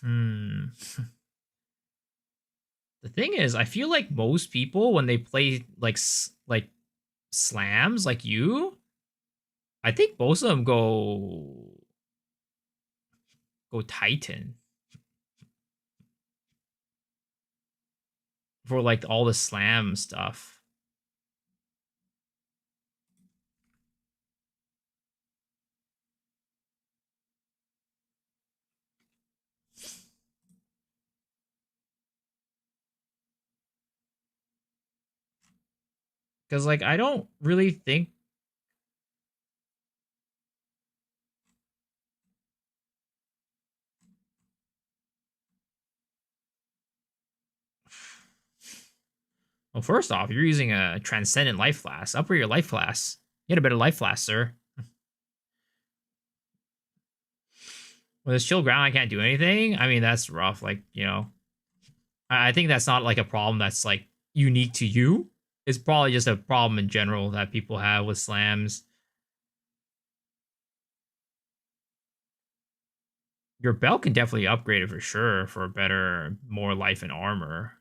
Hmm. The thing is, I feel like most people when they play like slams like you, I think most of them go Titan for like all the slam stuff. Because like I don't really think well, first off, you're using a transcendent life flask. Upgrade your life flask. Get a better life flask, sir. With this chill ground, I can't do anything. I mean, that's rough. Like, you know, I think that's not like a problem that's like unique to you. It's probably just a problem in general that people have with slams. Your belt can definitely upgrade it for sure for better, more life and armor.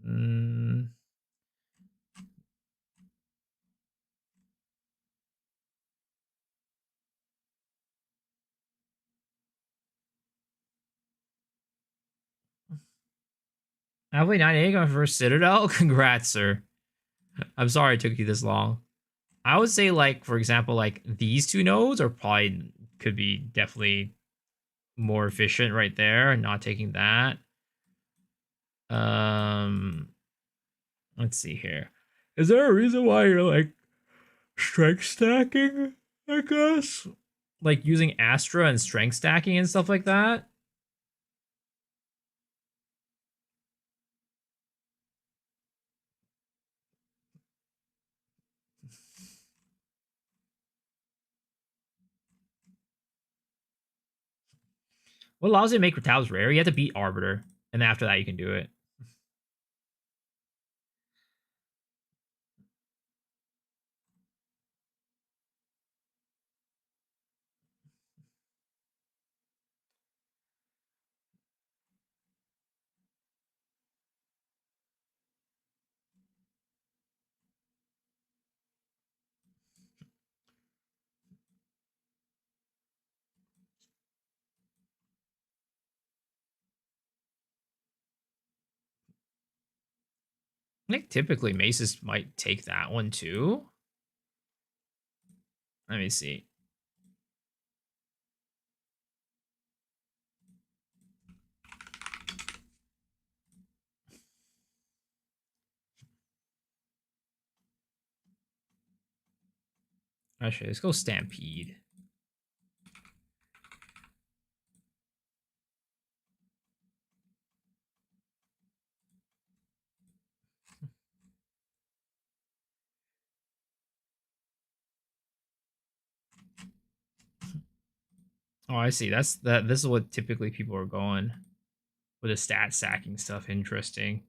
Mm, halfway 98 on first Citadel? Congrats, sir. I'm sorry it took you this long. I would say, like, for example, like these two nodes are probably could be definitely more efficient right there, not taking that. Um, let's see here. Is there a reason why you're like strength stacking? I guess like using Astra and strength stacking and stuff like that. What allows you to make Retabs rare? You have to beat Arbiter, and after that you can do it. I think typically Maces might take that one too. Let me see. Actually, let's go Stampede. Oh, I see. That's that. This is what typically people are going with the stat sacking stuff. Interesting.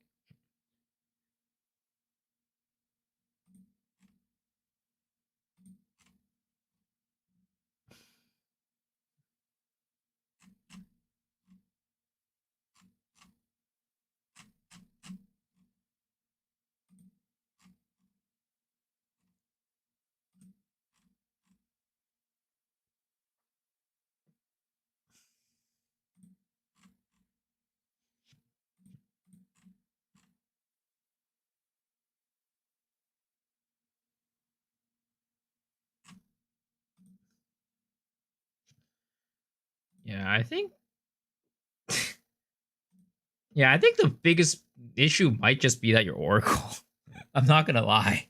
Yeah, I think. Yeah, I think the biggest issue might just be that you're Oracle. I'm not gonna lie.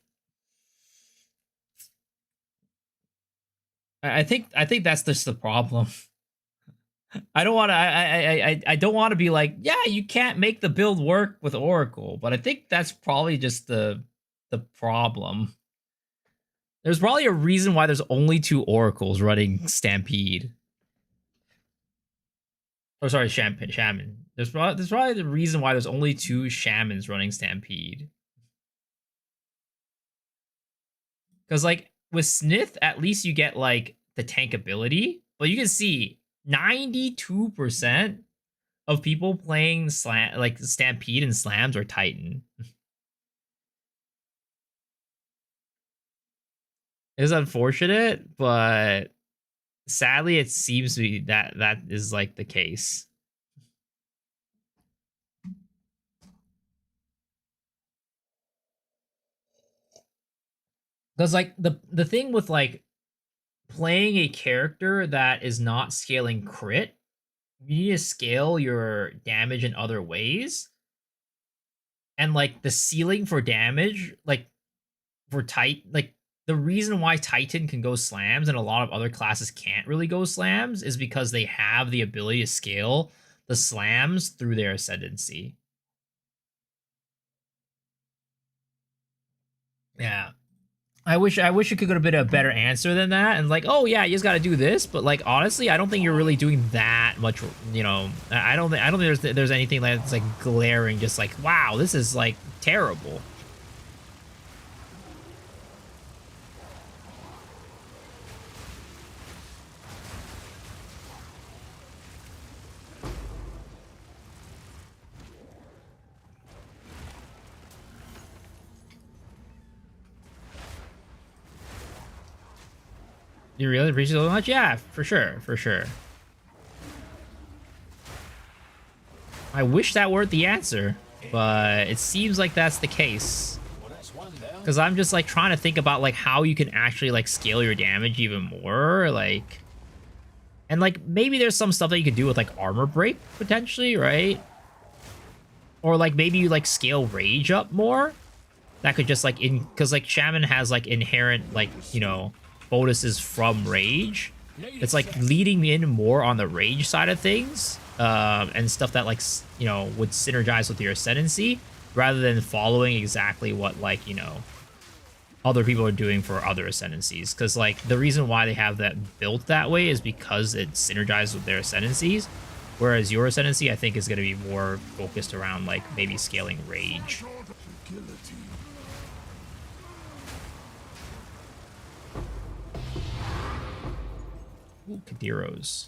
I think that's just the problem. I don't want to. I don't want to be like, yeah, you can't make the build work with Oracle, but I think that's probably just the problem. There's probably a reason why there's only 2 Oracles running Stampede. Oh, sorry, Shaman. There's probably the reason why there's only 2 Shamans running Stampede. Because like with Snith, at least you get like the tank ability, but you can see 92% of people playing like Stampede and Slams are Titan. It's unfortunate, but sadly, it seems to be that is like the case. Because like the thing with like playing a character that is not scaling crit, you need to scale your damage in other ways. And like the ceiling for damage, like for like the reason why Titan can go slams and a lot of other classes can't really go slams is because they have the ability to scale the slams through their ascendancy. Yeah. I wish it could have been a better answer than that, and like, oh yeah, you just got to do this. But like, honestly, I don't think you're really doing that much. You know, I don't think there's anything that's like glaring, just like, wow, this is like terrible. You really appreciate it so much? Yeah, for sure, for sure. I wish that weren't the answer, but it seems like that's the case. Because I'm just like trying to think about like how you can actually like scale your damage even more, like, and like maybe there's some stuff that you could do with like armor break potentially, right? Or like maybe you like scale rage up more. That could just like because like Shaman has like inherent like, you know, bonuses from rage. It's like leading in more on the rage side of things, and stuff that like you know would synergize with your ascendancy rather than following exactly what like, you know, other people are doing for other ascendancies. Because like the reason why they have that built that way is because it synergizes with their ascendancies, whereas your ascendancy I think is going to be more focused around like maybe scaling rage. Ooh, Kadiros.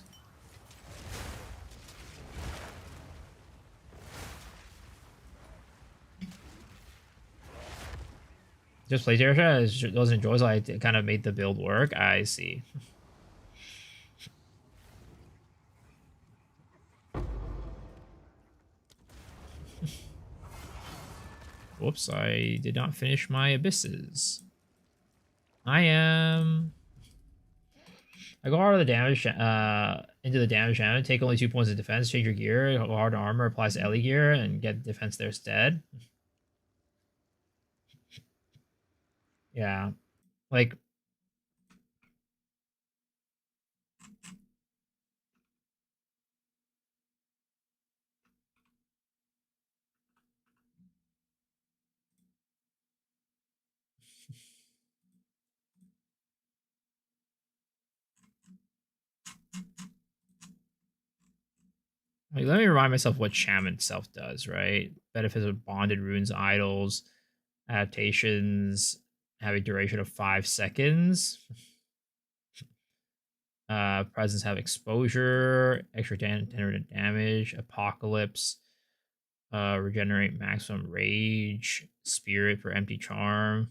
Just play Terra doesn't enjoy, so I kind of made the build work. I see. Whoops, I did not finish my abysses. I go hard on the damage, into the damage channel, take only 2 points of defense, change your gear, go hard on armor, applies to Ellie gear, and get defense there instead. Yeah. Like, let me remind myself what Shaman itself does, right? Benefits of bonded runes, idols, adaptations have a duration of 5 seconds. Presence have exposure, extra 10 damage, apocalypse, regenerate maximum rage, spirit for empty charm.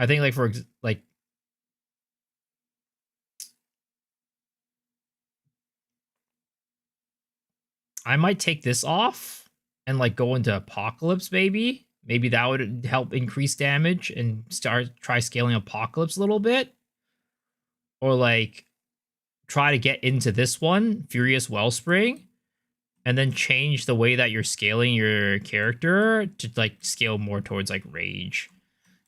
I think like like I might take this off and like go into Apocalypse maybe. Maybe that would help increase damage and try scaling Apocalypse a little bit. Or like try to get into this one, Furious Wellspring, and then change the way that you're scaling your character to like scale more towards like Rage.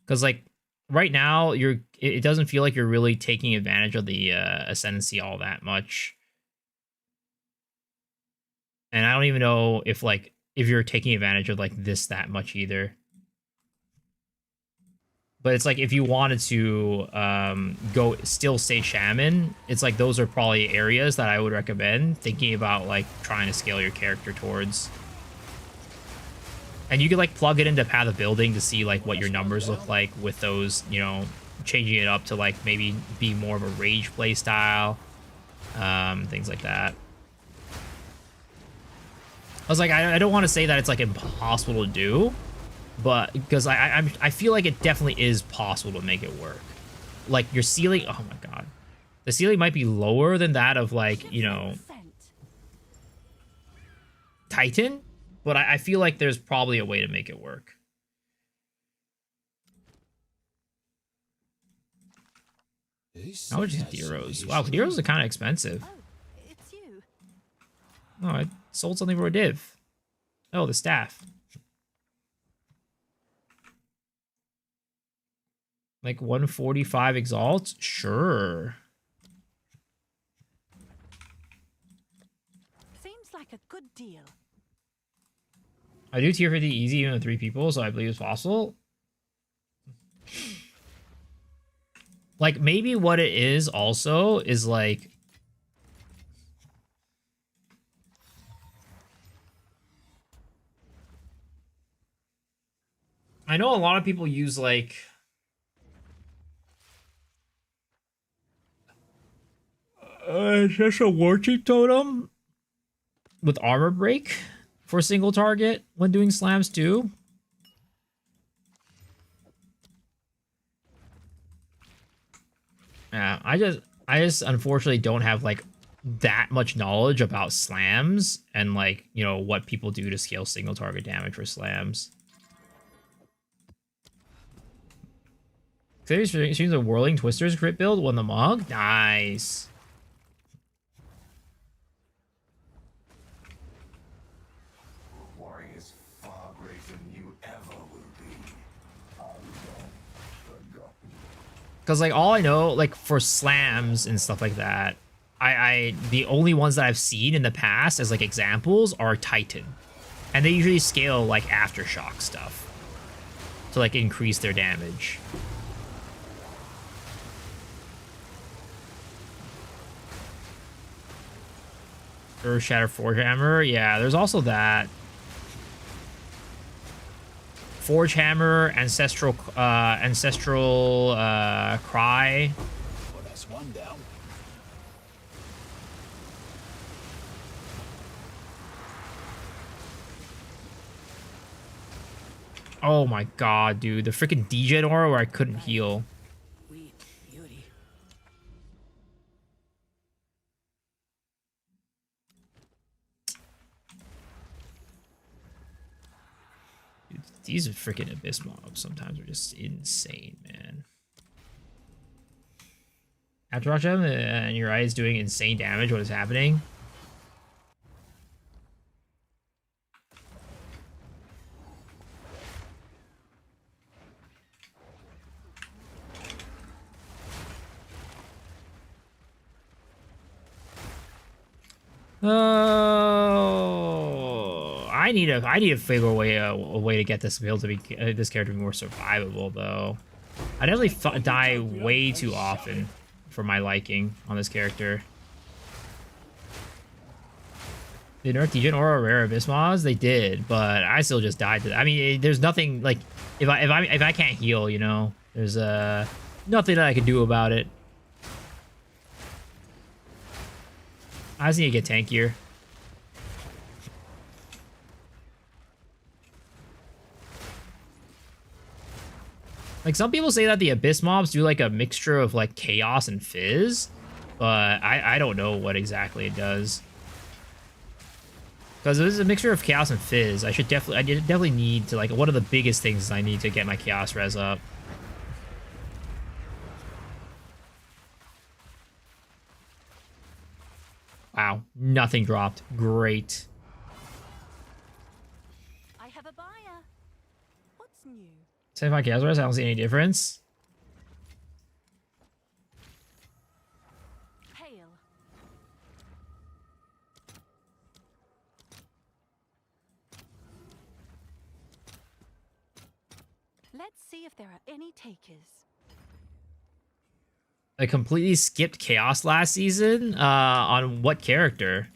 Cuz like right now it doesn't feel like you're really taking advantage of the Ascendancy all that much. And I don't even know if you're taking advantage of like this that much either. But it's like if you wanted to go still stay Shaman, it's like those are probably areas that I would recommend thinking about like trying to scale your character towards. And you could like plug it into Path of Building to see like what your numbers look like with those, you know, changing it up to like maybe be more of a Rage play style, things like that. I was like, I don't want to say that it's like impossible to do, but because I feel like it definitely is possible to make it work. Like your ceiling, oh my god, the ceiling might be lower than that of like, you know, Titan, but I feel like there's probably a way to make it work. How much is Heroes? Wow, Heroes are kind of expensive. Oh, it's you. Oh, I sold something for a div. Oh, the staff. Like 145 exalts? Sure. Seems like a good deal. I do tier 50 easy even with 3 people, so I believe it's possible. Like, maybe what it is also is like... I know a lot of people use like... just a Warchief Totem with armor break for a single target when doing slams too. Yeah, I just unfortunately don't have like that much knowledge about slams and like, you know, what people do to scale single target damage for slams. Clearly streams a Whirling Twisters crit build won the mug. Nice. Warring is far greater than you ever will be. Because like all I know, like for slams and stuff like that, I the only ones that I've seen in the past as like examples are Titan, and they usually scale like aftershock stuff to like increase their damage. Earth Shatter Forge Hammer, yeah. There's also that. Forge Hammer, Ancestral Cry. Well, that's one down. Oh my god, dude. The freaking DJ aura where I couldn't heal. Sweet beauty. Dude, these freaking Abyss mobs sometimes are just insane, man. After watch them and your eye is doing insane damage, what is happening? Oh, I need to figure a way to get this build to be this character to be more survivable though. I definitely die way too often for my liking on this character. Did nerf Degen Aura rare Abyss mods? They did, but I still just died to. I mean, there's nothing like if I can't heal, you know, there's nothing that I can do about it. I just need to get tankier. Like, some people say that the Abyss mobs do like a mixture of like Chaos and Fizz, but I don't know what exactly it does. Because if it's a mixture of Chaos and Fizz, I definitely need to, like, one of the biggest things is I need to get my Chaos res up. Wow, nothing dropped. Great. I have a buyer. What's new? 75 Chaos res, I don't see any difference. Hail. Let's see if there are any takers. I completely skipped Chaos last season. On what character?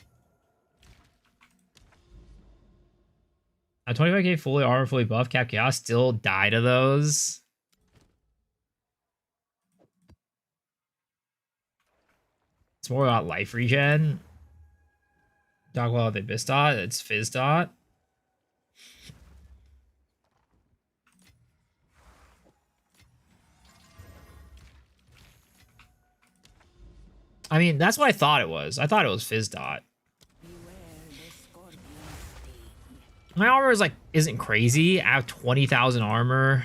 A 25k fully armor, fully buff, cap Chaos, still die to those. It's more about life regen. Talk about the Abyss dot, it's Fizz dot. I mean, that's what I thought it was. I thought it was Fizz dot. My armor is like isn't crazy. I have 20,000 armor.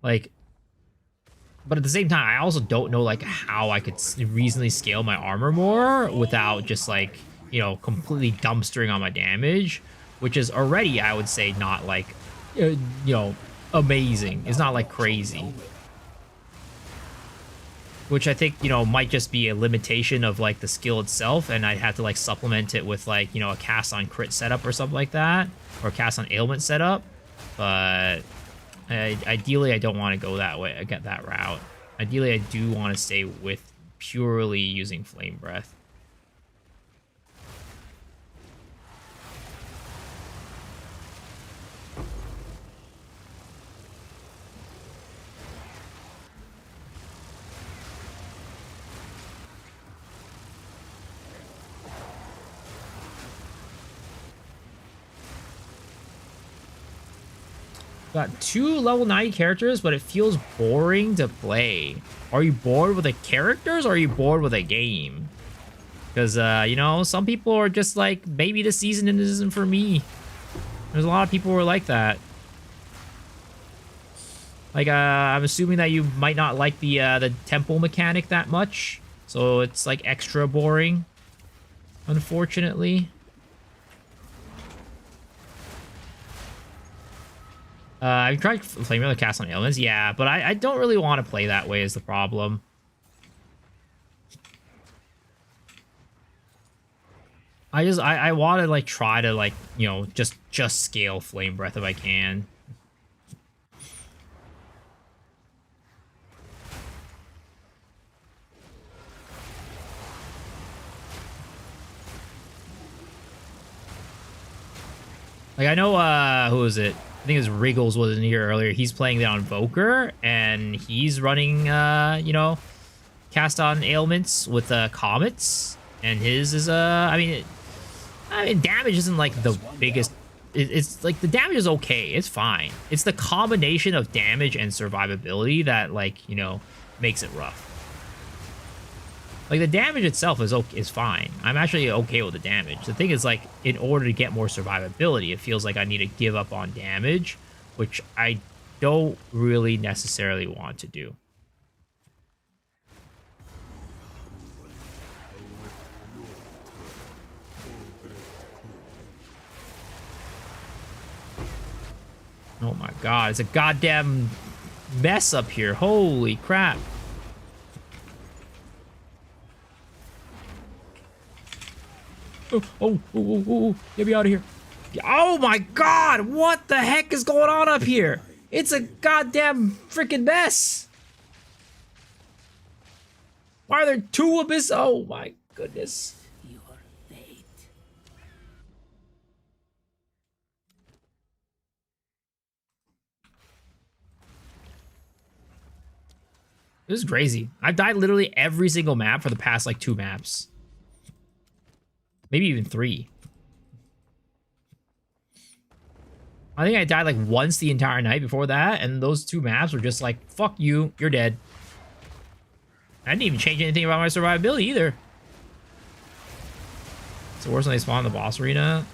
Like, but at the same time, I also don't know like how I could reasonably scale my armor more without just like, you know, completely dumpstering on my damage, which is already, I would say, not like, you know, amazing. It's not like crazy. Which I think, you know, might just be a limitation of like the skill itself, and I'd have to like supplement it with like, you know, a cast on crit setup or something like that, or a cast on ailment setup. But ideally, I don't want to go that way. I get that route. Ideally, I do want to stay with purely using Flame Breath. Got 2 level 90 characters, but it feels boring to play. Are you bored with the characters, or are you bored with the game? Because, you know, some people are just like, maybe this season isn't for me. There's a lot of people who are like that. Like, I'm assuming that you might not like the temple mechanic that much. So it's, like, extra boring, unfortunately. I've tried Flame cast on ailments, yeah, but I don't really want to play that way is the problem. I want to like try to like, you know, just scale Flame Breath if I can. Like, I know, who is it? I think it was Wriggles was in here earlier. He's playing that on Voker, and he's running, you know, cast on ailments with comets, and his is I mean, damage isn't like the biggest. It's like the damage is okay. It's fine. It's the combination of damage and survivability that, like, you know, makes it rough. Like, the damage itself is fine. I'm actually okay with the damage. The thing is, like, in order to get more survivability, it feels like I need to give up on damage, which I don't really necessarily want to do. Oh my god, it's a goddamn mess up here. Holy crap. Oh, get me out of here. Oh my god, what the heck is going on up here? It's a goddamn freaking mess. Why are there 2 Abyss? Oh my goodness. Your fate. This is crazy. I've died literally every single map for the past like 2 maps. Maybe even 3. I think I died like once the entire night before that, and those 2 maps were just like, fuck you, you're dead. I didn't even change anything about my survivability either. It's worse when they spawn in the boss arena.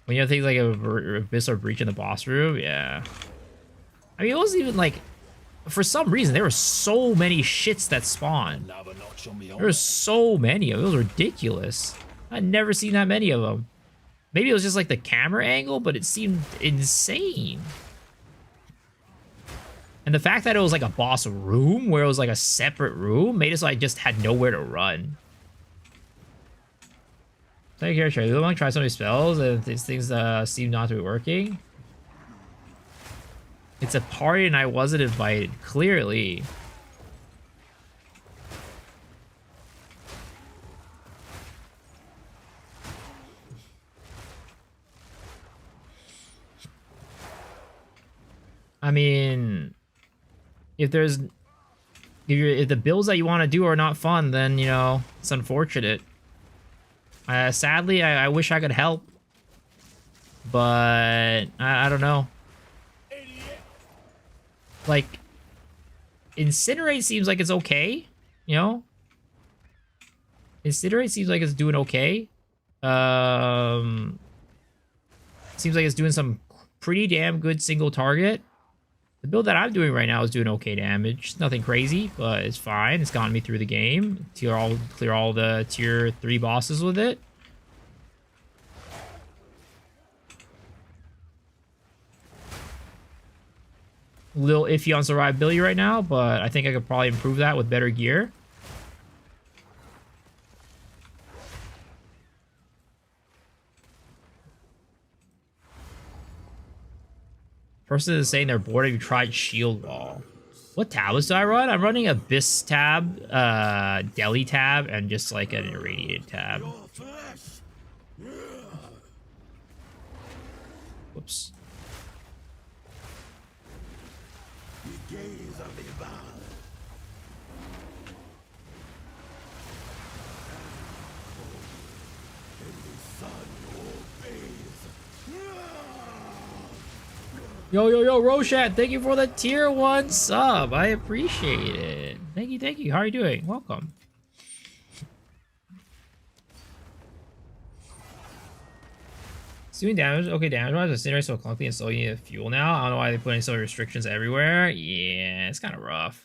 When you have things like a Abyss or Breach in the boss room, yeah. I mean, it wasn't even like... For some reason, there were so many shits that spawned. There were so many of them. It was ridiculous. I'd never seen that many of them. Maybe it was just like the camera angle, but it seemed insane. And the fact that it was like a boss room, where it was like a separate room, made it so I just had nowhere to run. Take care, Trey. We want to try some of these spells, and these things seem not to be working. It's a party and I wasn't invited, clearly. I mean, if the builds that you want to do are not fun, then, you know, it's unfortunate. Sadly, I wish I could help, but I don't know. Like, Incinerate seems like it's okay, you know? Incinerate seems like it's doing okay. Seems like it's doing some pretty damn good single target. The build that I'm doing right now is doing okay damage. Nothing crazy, but it's fine. It's gotten me through the game. Clear all the tier 3 bosses with it. A little iffy on survivability right now, but I think I could probably improve that with better gear. Person is saying they're bored. Have you tried Shield Wall? What tablets do I run? I'm running Abyss tab, Deli tab, and just like an Irradiated tab. Whoops. Yo, Roshat, thank you for the tier 1 sub. I appreciate it. Thank you. How are you doing? Welcome. It's doing damage. Okay, damage-wise, Incinerate so clunky and so you need fuel now. I don't know why they put in so many restrictions everywhere. Yeah, it's kind of rough.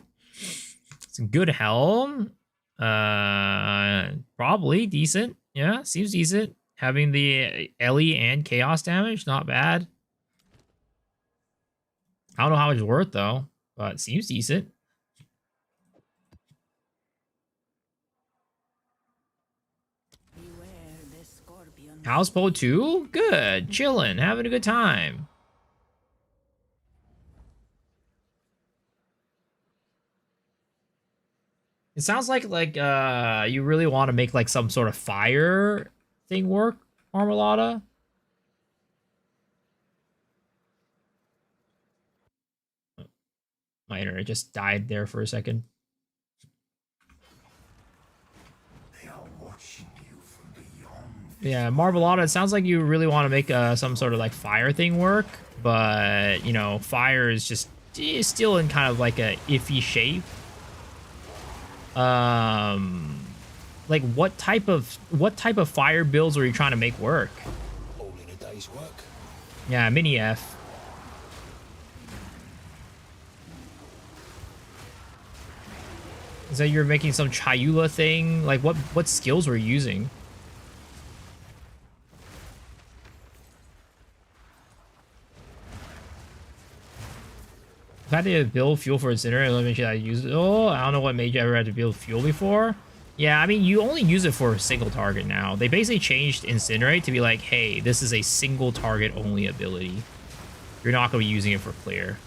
Some good helm. Probably decent. Yeah, seems decent. Having the Ellie and Chaos damage, not bad. I don't know how much it's worth though, but it seems decent. House Poe 2? Good. Chilling. Having a good time. It sounds like you really want to make like some sort of fire thing work, Marmalada. My internet just died there for a second. They are watching you from beyond. Yeah, Marvelada, it sounds like you really want to make some sort of like fire thing work, but you know, fire is just still in kind of like a iffy shape. Like what type of fire builds are you trying to make work? All in a day's work. Yeah, mini F. Is that you're making some Chayula thing? Like what skills were you using? I've had to build fuel for Incinerator. Let me make sure I use it. Oh, I don't know what made you ever had to build fuel before. Yeah, I mean, you only use it for a single target now. They basically changed Incinerate to be like, hey, this is a single target only ability. You're not going to be using it for clear.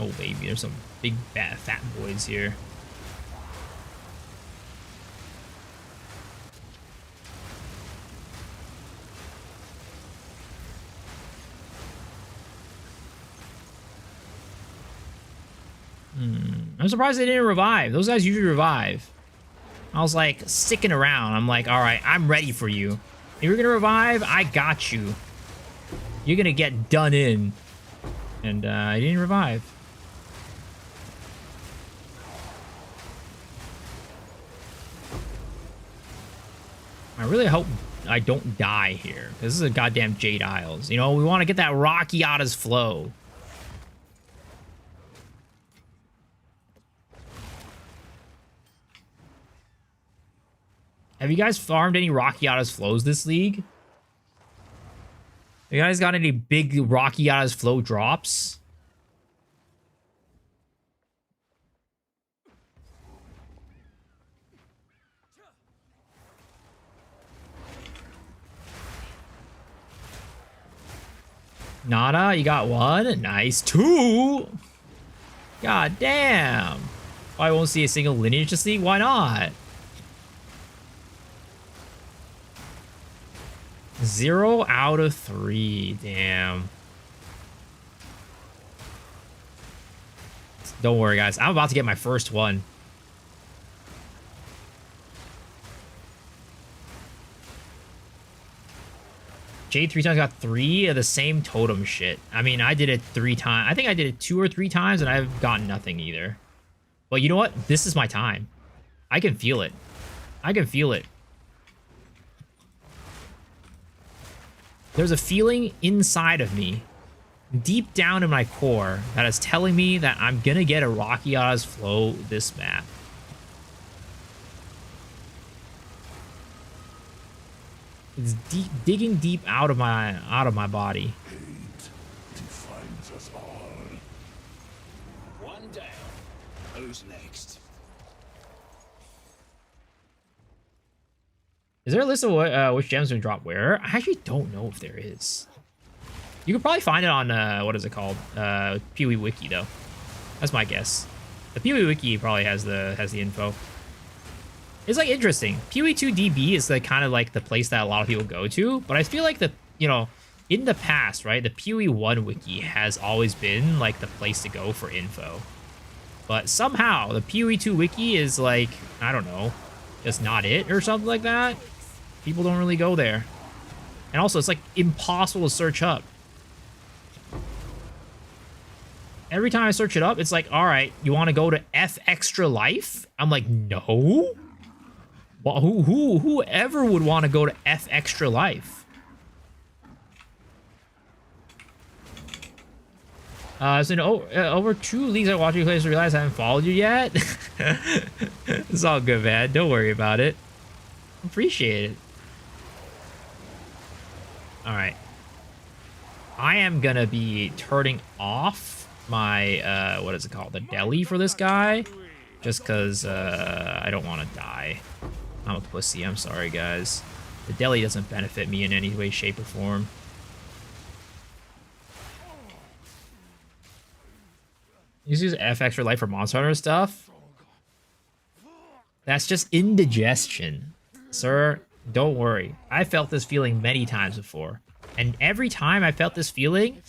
Oh baby, there's some big fat boys here. I'm surprised they didn't revive. Those guys usually revive. I was like sticking around. I'm like, all right, I'm ready for you. If you're gonna revive, I got you. You're gonna get done in. And I didn't revive. I really hope I don't die here. This is a goddamn Jade Isles. You know, we want to get that Rakiata's flow. Have you guys farmed any Rakiata's flows this league? You guys got any big Rakiata's flow drops? Nada, you got one. Nice. Two. God damn. I won't see a single lineage this league. Why not? 0 out of 3. Damn. Don't worry, guys. I'm about to get my first one. Jade 3 times got 3 of the same totem shit. I mean, I did it 3 times. I think I did it 2 or 3 times, and I've gotten nothing either. But you know what? This is my time. I can feel it. I can feel it. There's a feeling inside of me, deep down in my core, that is telling me that I'm gonna get a Rakiata's flow this map. It's deep, digging deep out of my body. Hate defines us all. One down. Who's next? Is there a list of which gems gonna drop where? I actually don't know if there is. You could probably find it on what is it called? PoE Wiki though. That's my guess. The PoE Wiki probably has the info. It's like interesting. PoE 2 DB is like kind of like the place that a lot of people go to, but I feel like the, you know, in the past, right, the PoE 1 wiki has always been like the place to go for info. But somehow the PoE 2 wiki is like, I don't know, just not it or something like that. People don't really go there. And also it's like impossible to search up. Every time I search it up, it's like, all right, you want to go to F Extra Life? I'm like, no. Well, whoever would want to go to F Extra Life? So over 2 leagues I watch you play, so realize I haven't followed you yet. It's all good, man. Don't worry about it. Appreciate it. All right. I am gonna be turning off my what is it called, the deli for this guy, just because I don't want to die. I'm a pussy. I'm sorry, guys. The deli doesn't benefit me in any way, shape, or form. You use F Extra Life for Monster Hunter stuff? That's just indigestion. Sir, don't worry. I felt this feeling many times before. And every time I felt this feeling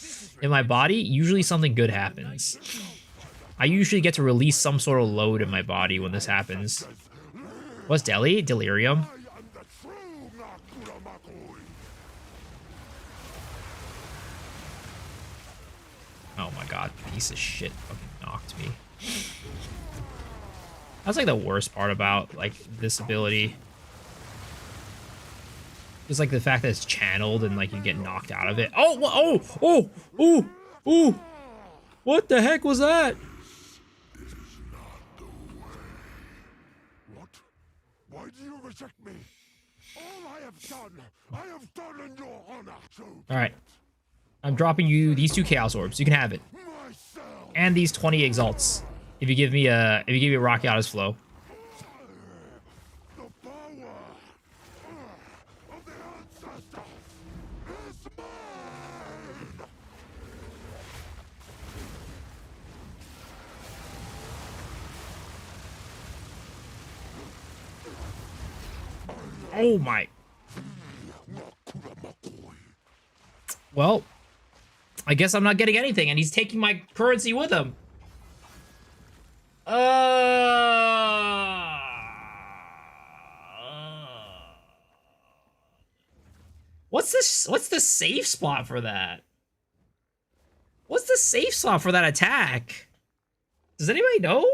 in my body, usually something good happens. I usually get to release some sort of load in my body when this happens. What's deli? Delirium? Oh my god, piece of shit fucking knocked me. That's like the worst part about like this ability. Just like the fact that it's channeled and like you get knocked out of it. Oh! What the heck was that? What? Why do you reject me? All I have done in your honor. So All right, I'm dropping you these 2 Chaos Orbs. You can have it, myself. and these 20 Exalts if you give me a Rakiata's flow. The power of the ancestors is mine. Oh my. Well, I guess I'm not getting anything, and he's taking my currency with him. What's this? What's the safe spot for that? What's the safe spot for that attack? Does anybody know?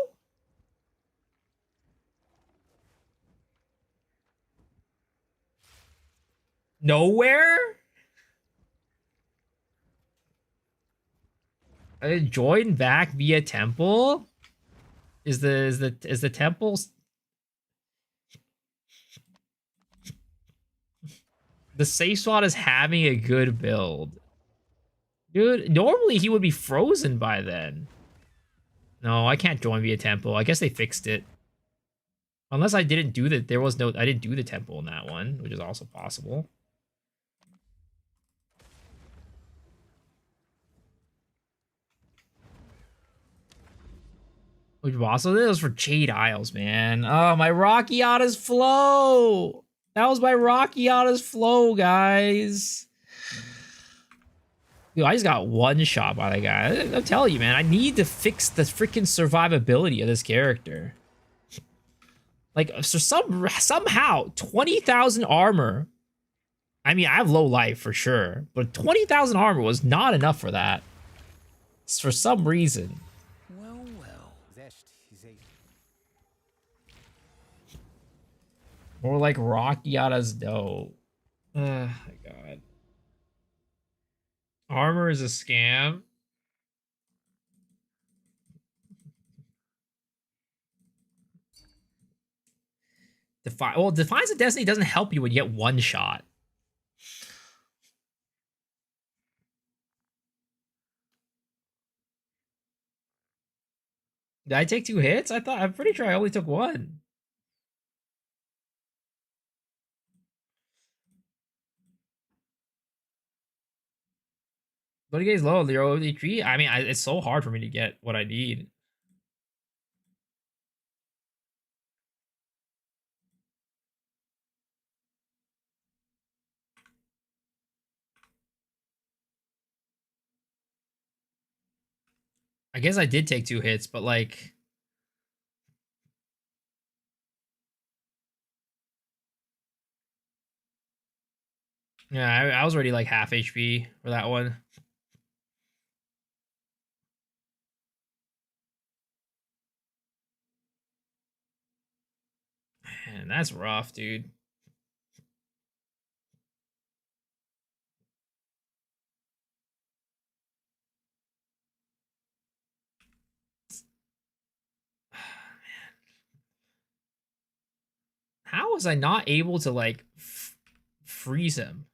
Nowhere? Join back via temple? Is the temple? The safe spot is having a good build. Dude, normally he would be frozen by then. No, I can't join via temple. I guess they fixed it. Unless I didn't do the, I didn't do the temple in that one, which is also possible. Which also, this was for Jade Isles, man. Oh, my Rockiana's flow. That was my Rockiana's flow, guys. Dude, I just got one shot by the guy. I'm telling you, man, I need to fix the freaking survivability of this character. Like, so somehow, 20,000 armor. I mean, I have low life for sure, but 20,000 armor was not enough for that. For some reason. More like Rockiana's dough. Oh my god. Armor is a scam. Well, Defiance of Destiny doesn't help you when you get one shot. Did I take 2 hits? I'm pretty sure I only took 1. But it gets low, the OD3. I mean, it's so hard for me to get what I need. I guess I did take 2 hits, but like... Yeah, I was already like half HP for that one. Man, that's rough, dude. How was I not able to like freeze him?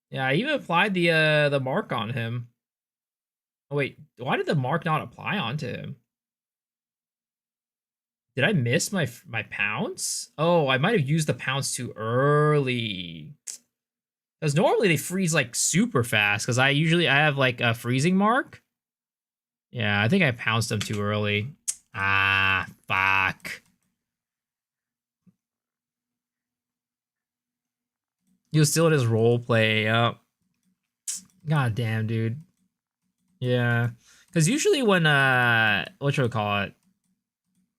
Yeah, I even applied the mark on him. Oh wait, why did the mark not apply onto him? Did I miss my pounce? Oh, I might have used the pounce too early. Because normally they freeze like super fast. Because I have like a freezing mark. Yeah, I think I pounced them too early. Ah, fuck. He was still in his role play. God damn, dude. Yeah. Because usually when, what should we call it?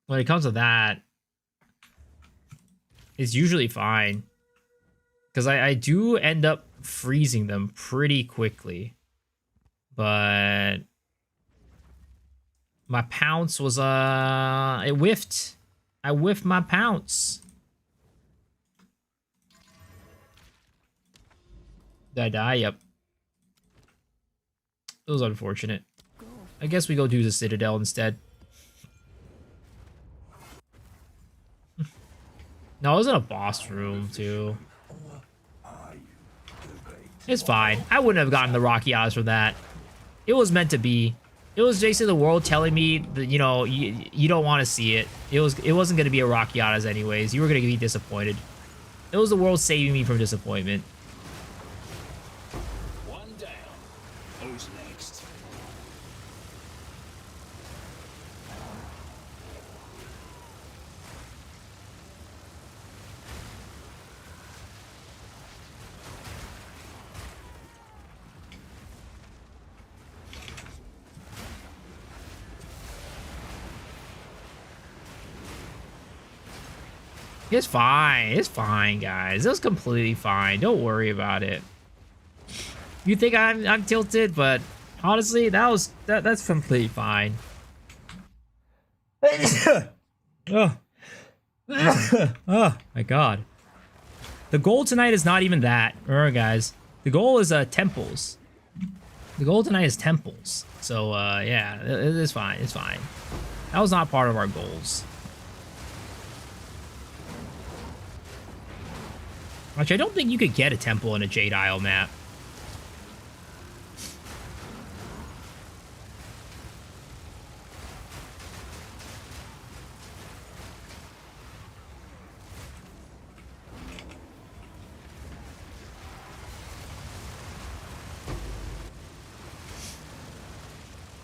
When it comes to that, it's usually fine. Because I do end up freezing them pretty quickly. But my pounce was, it whiffed. I whiffed my pounce. Did I die? Yep. It was unfortunate. I guess we go do the Citadel instead. No, it was in a boss room, too. It's fine. I wouldn't have gotten the Rocky Eyes from that. It was meant to be. It was basically the world telling me that, you know, you don't want to see it. It wasn't going to be a Rocky Eyes anyways. You were going to be disappointed. It was the world saving me from disappointment. It's fine. It's fine, guys. It was completely fine. Don't worry about it. You think I'm tilted, but honestly, that's completely fine. Oh. Oh my god. The goal tonight is not even that. Remember, guys. The goal is temples. The goal tonight is temples. So yeah, it is fine. It's fine. That was not part of our goals. Actually, I don't think you could get a temple in a Jade Isle map.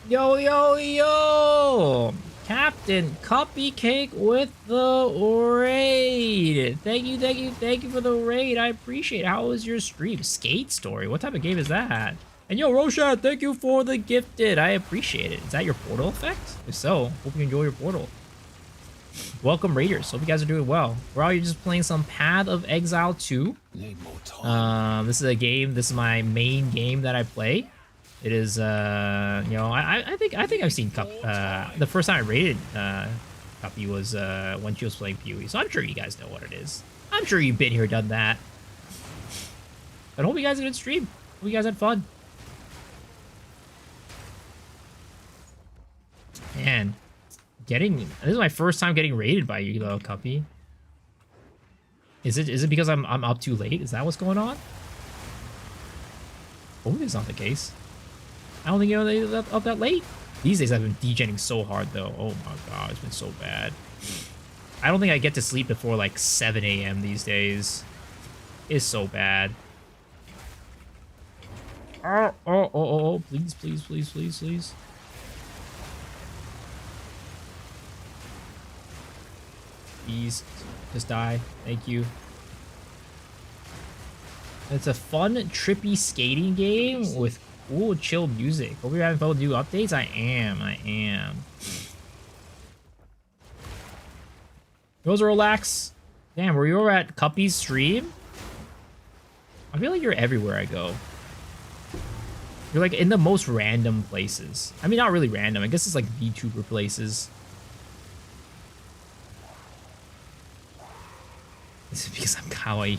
Yo, yo, yo! Captain Cupcake with the raid. Thank you for the raid. I appreciate it. How was your stream? Skate Story? What type of game is that? And yo, Roshan, thank you for the gifted. I appreciate it. Is that your portal effect? If so, hope you enjoy your portal. Welcome, Raiders. Hope you guys are doing well. We're out here just playing some Path of Exile 2. This is a game. This is my main game that I play. It is, you know, I think I've seen Cup. The first time I raided Cuppy was when she was playing PoE, so I'm sure you guys know what it is. I'm sure you've been here, done that. But I hope you guys had a good stream. Hope you guys had fun. Man, this is my first time getting raided by you, though, Cuppy. Is it because I'm up too late? Is that what's going on? Hopefully it's not the case. I don't think you're up that late. These days I've been degenning so hard though. Oh my god, it's been so bad. I don't think I get to sleep before like 7 a.m. these days. It's so bad. Oh, please. Please, just die. Thank you. It's a fun, trippy skating game with cool, chill music. Hope you're having fun with new updates. I am. Those relax. Damn, were you over at Cuppy's stream? I feel like you're everywhere I go. You're like in the most random places. I mean, not really random. I guess it's like VTuber places. This is because I'm kawaii.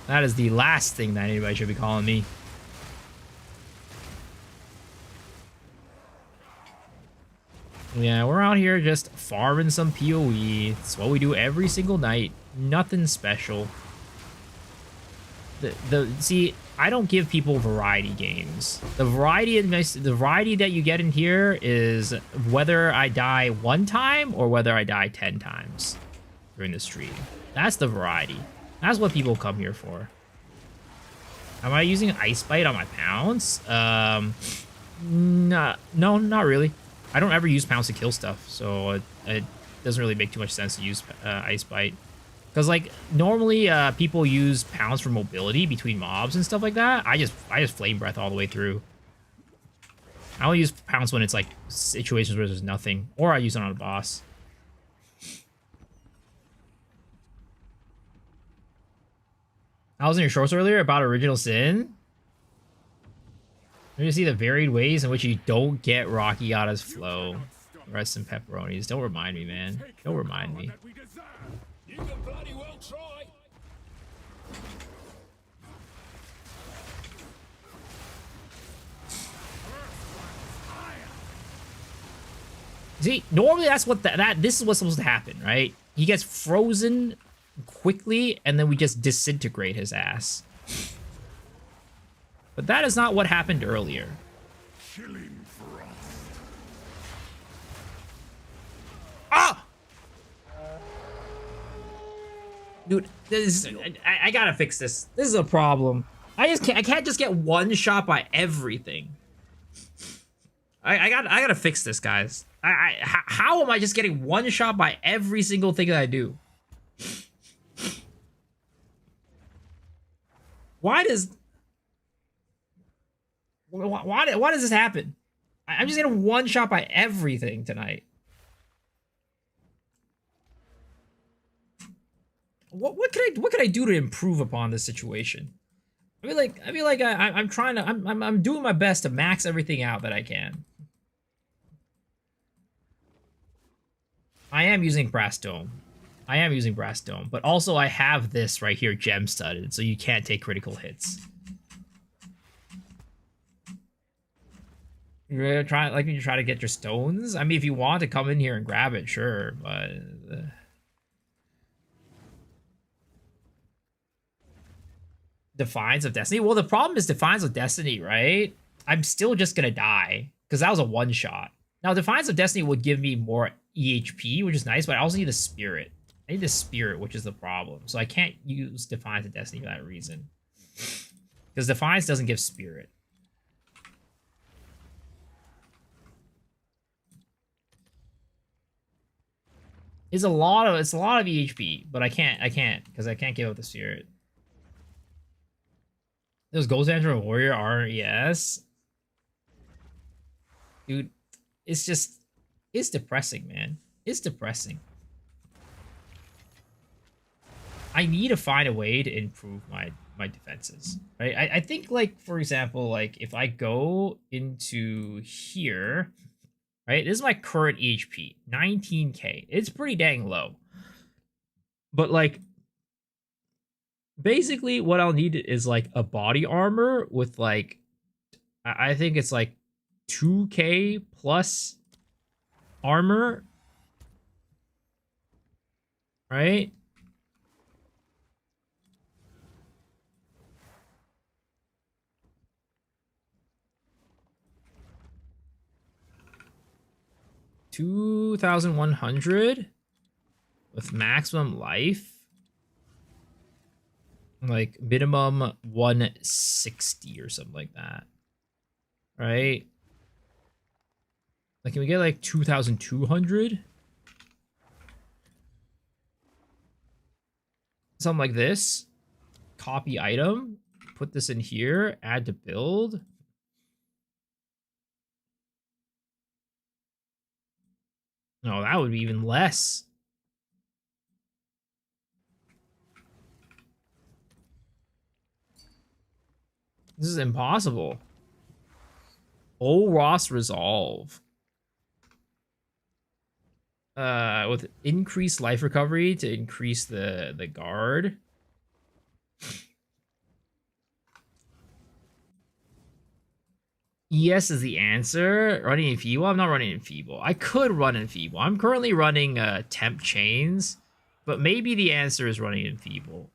That is the last thing that anybody should be calling me. Yeah, we're out here just farming some PoE. It's what we do every single night. Nothing special. See, I don't give people variety games. The variety that you get in here is whether I die 1 time or whether I die 10 times during the stream. That's the variety. That's what people come here for. Am I using Ice Bite on my Pounce? No, not really. I don't ever use Pounce to kill stuff, so it doesn't really make too much sense to use Ice Bite. Because like normally people use Pounce for mobility between mobs and stuff like that. I just Flame Breath all the way through. I only use Pounce when it's like situations where there's nothing, or I use it on a boss. I was in your shorts earlier about Original Sin. Let me see the varied ways in which you don't get Rockiata's flow. Rest in pepperonis. Don't remind me, man. Don't remind me. You can bloody well try. See, normally that's what this is what's supposed to happen, right? He gets frozen quickly, and then we just disintegrate his ass. But that is not what happened earlier. Chilling frost. Ah! Dude, I gotta fix this. This is a problem. I can't just get one shot by everything. I gotta fix this, guys. How am I just getting one shot by every single thing that I do? Why does this happen? I'm just getting one shot by everything tonight. what could I do to improve upon this situation? I feel like I'm trying to I'm doing my best to max everything out that I can. I am using brass dome. But also I have this right here gem studded, so you can't take critical hits. You're trying like when you try to get your stones. I mean, if you want to come in here and grab it, sure, but. Defiance of Destiny? Well, the problem is Defiance of Destiny, right? I'm still just gonna die, because that was a one-shot. Now, Defiance of Destiny would give me more EHP, which is nice, but I also need the Spirit. I need the Spirit, which is the problem. So I can't use Defiance of Destiny for that reason. Because Defiance doesn't give Spirit. It's a lot of EHP, but I can't, because I can't give up the Spirit. Those Ghost Hunter and Warrior are, yes. Dude, it's depressing, man. It's depressing. I need to find a way to improve my defenses, right? I think, like, for example, like, if I go into here, right? This is my current HP, 19k. It's pretty dang low. But, like, basically, what I'll need is like a body armor with like, I think it's like 2k plus armor, right? $2,100 with maximum life. Like minimum 160 or something like that, right? Like, can we get like 2,200? Something like this. Copy item. Put this in here. Add to build. No, that would be even less. This is impossible. Ross resolve. With increased life recovery to increase the guard. ES is the answer. Running Enfeeble? I'm not running Enfeeble. I could run Enfeeble. I'm currently running Temp Chains, but maybe the answer is running Enfeeble.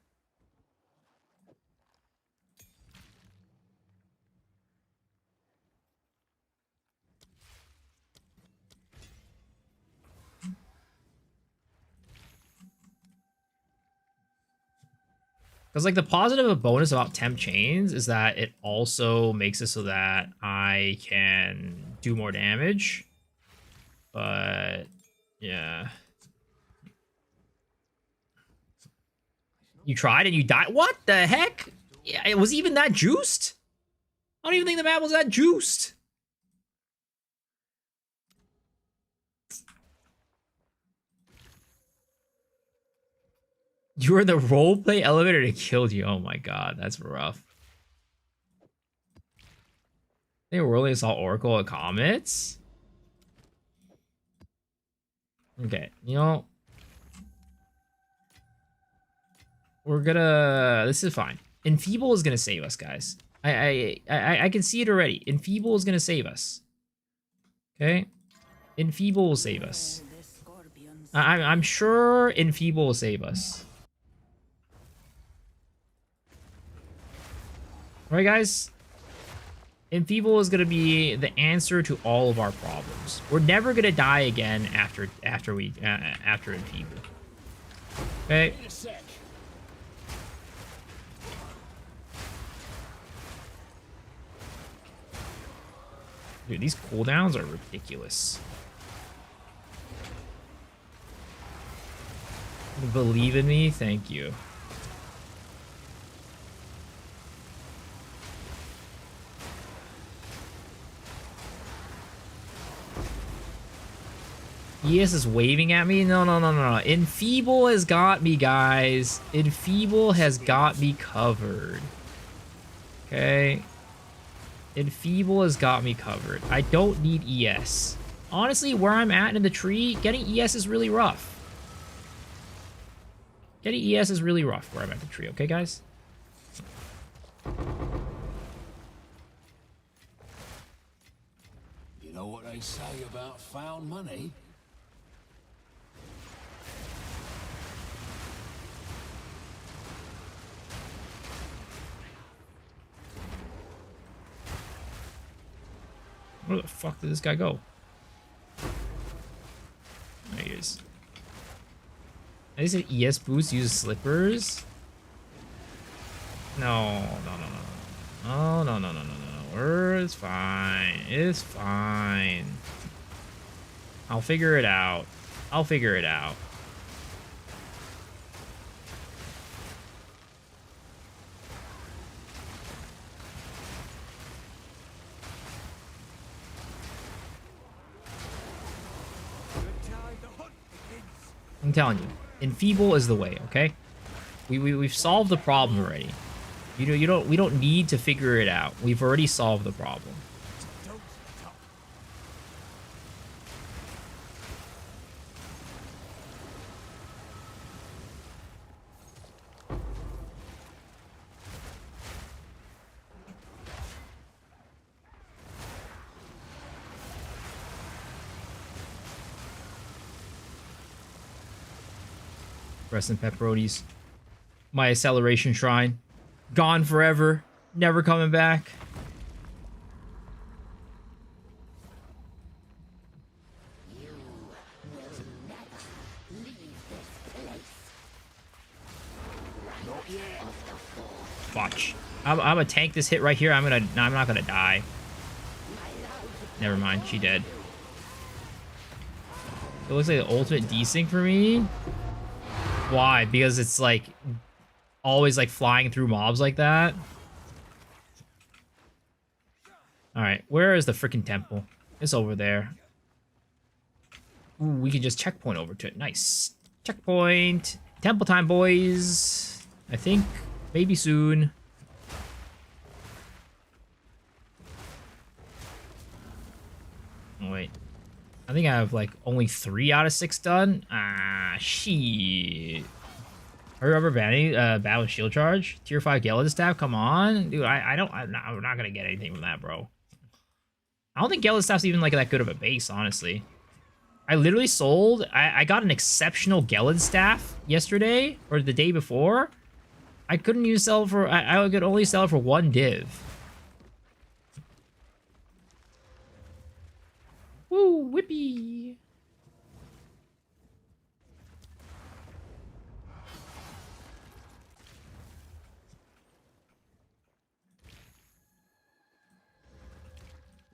Because, like, the positive bonus about Temp Chains is that it also makes it so that I can do more damage. But, yeah. You tried and you died? What the heck? Yeah, it was even that juiced? I don't even think the map was that juiced. You were in the roleplay elevator and it killed you. Oh my god, that's rough. They Whirling Assault Oracle at Comets? Okay, you know, we're gonna... This is fine. Enfeeble is gonna save us, guys. I can see it already. Enfeeble is gonna save us. Okay? Enfeeble will save us. I'm sure Enfeeble will save us. Alright, guys? Enfeeble is gonna be the answer to all of our problems. We're never gonna die again after Enfeeble. Okay? Dude, these cooldowns are ridiculous. Believe in me? Thank you. ES is waving at me. No, no, no, no, no. Enfeeble has got me, guys. Enfeeble has got me covered. Okay. Enfeeble has got me covered. I don't need ES. Honestly, where I'm at in the tree, getting ES is really rough. Getting ES is really rough where I'm at the tree, okay, guys? You know what they say about found money? Where the fuck did this guy go? There he is. I said ES boost uses slippers. No, no, no, no, no, no, no, no, no, no. It's fine. It's fine. I'll figure it out. I'll figure it out. I'm telling you, Enfeeble is the way, okay? We've solved the problem already. We don't need to figure it out. We've already solved the problem. Rest in pepperonis. My acceleration shrine. Gone forever. Never coming back. Watch. I'm gonna tank this hit right here. I'm not gonna die. Never mind. She dead. It looks like the ultimate desync for me. Why? Because it's like always like flying through mobs like that. All right, where is the freaking temple? It's over there. Ooh, we can just checkpoint over to it. Nice. Checkpoint. Temple time, boys. I think maybe soon. Oh, wait. I think I have like only 3 out of 6 done. Ah, shit. Hurry up, battle shield charge. Tier 5 Gelatin Staff. Come on, dude. I'm not gonna get anything from that, bro. I don't think Gelatin Staff's even like that good of a base, honestly. I literally sold. I got an exceptional Gelatin Staff yesterday or the day before. I couldn't even sell for. I could only sell it for 1 div. Woo, whippy.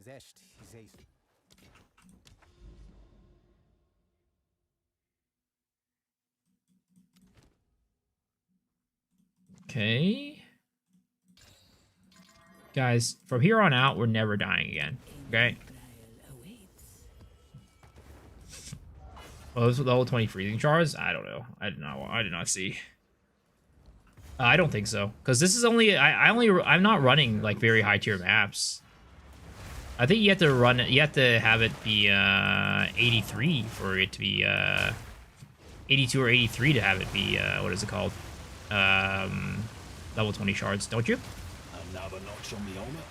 Zest, he says. Okay. Guys, from here on out, we're never dying again. Okay? Oh, this was the whole 20 freezing shards? I don't know. I did not see. I don't think so. Because this is only... I'm not running, like, very high tier maps. I think you have to run it... You have to have it be 83 for it to be... 82 or 83 to have it be... what is it called? Level 20 shards, don't you? Another notch on the honor.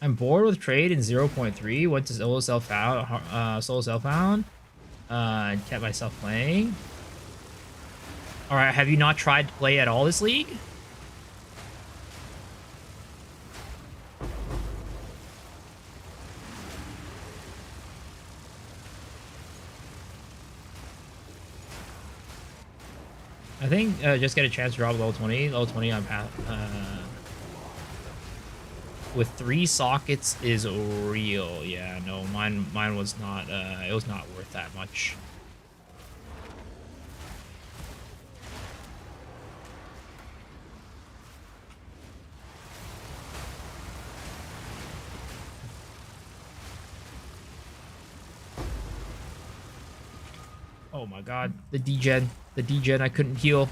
I'm bored with trade in 0.3. Went to solo self-found. And kept myself playing. Alright, have you not tried to play at all this league? just get a chance to drop level 20? Level 20 on path. With 3 sockets is real. Yeah, no, mine was not. It was not worth that much. Oh my god, the degen. I couldn't heal.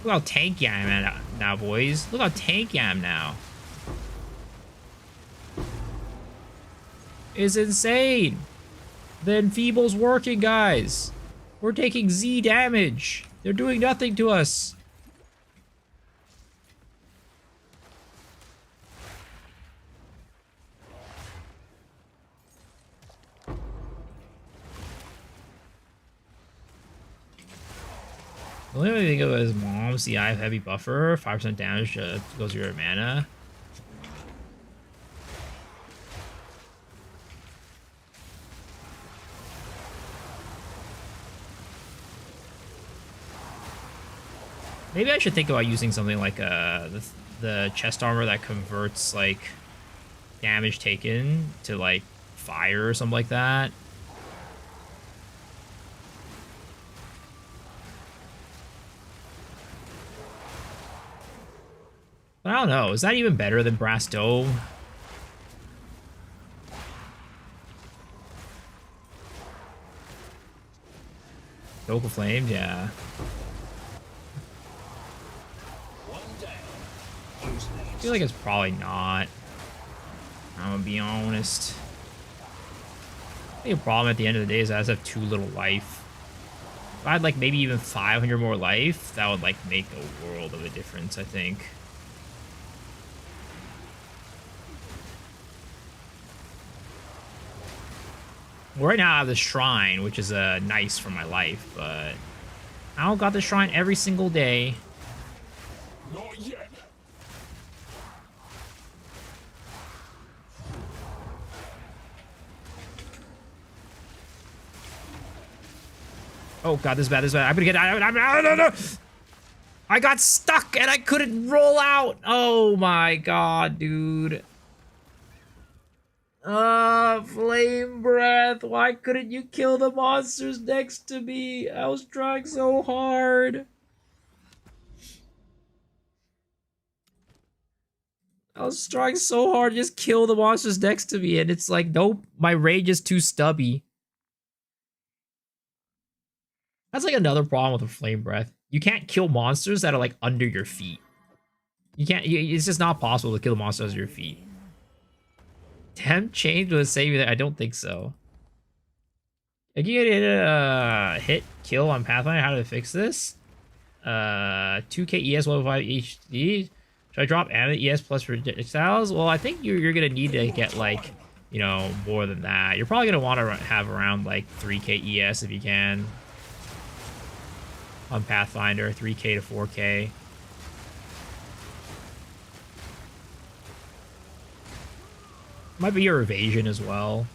Look how tanky I am now, boys. Look how tanky I am now. It's insane. The Enfeeble's working, guys. We're taking Z damage. They're doing nothing to us. The only way to think of it is mom, see I have heavy buffer, 5% damage goes to your mana. Maybe I should think about using something like the chest armor that converts like damage taken to like fire or something like that. But I don't know. Is that even better than Brass Dome? Vocal Flames, yeah. I feel like it's probably not. I'm gonna be honest. I think the problem at the end of the day is I just have too little life. If I had like maybe even 500 more life, that would like make a world of a difference, I think. Well, right now I have the shrine, which is nice for my life, but I don't got the shrine every single day. Not yet. Oh god, this is bad, I'm gonna get I got stuck and I couldn't roll out. Oh my god, dude. Flame Breath, why couldn't you kill the monsters next to me? I was trying so hard. I was trying so hard to just kill the monsters next to me, and it's like, nope, my rage is too stubby. That's like another problem with a Flame Breath. You can't kill monsters that are like under your feet. You can't, it's just not possible to kill monsters under your feet. Temp change was saving that? I don't think so. If you get a hit kill on Pathfinder, how to fix this? 2k ES level 5 HD. Should I drop Amulet ES plus projectiles? Well, I think you're gonna need to get like, you know, more than that. You're probably gonna want to have around like 3k ES if you can. On Pathfinder, 3k to 4k. Might be your evasion as well.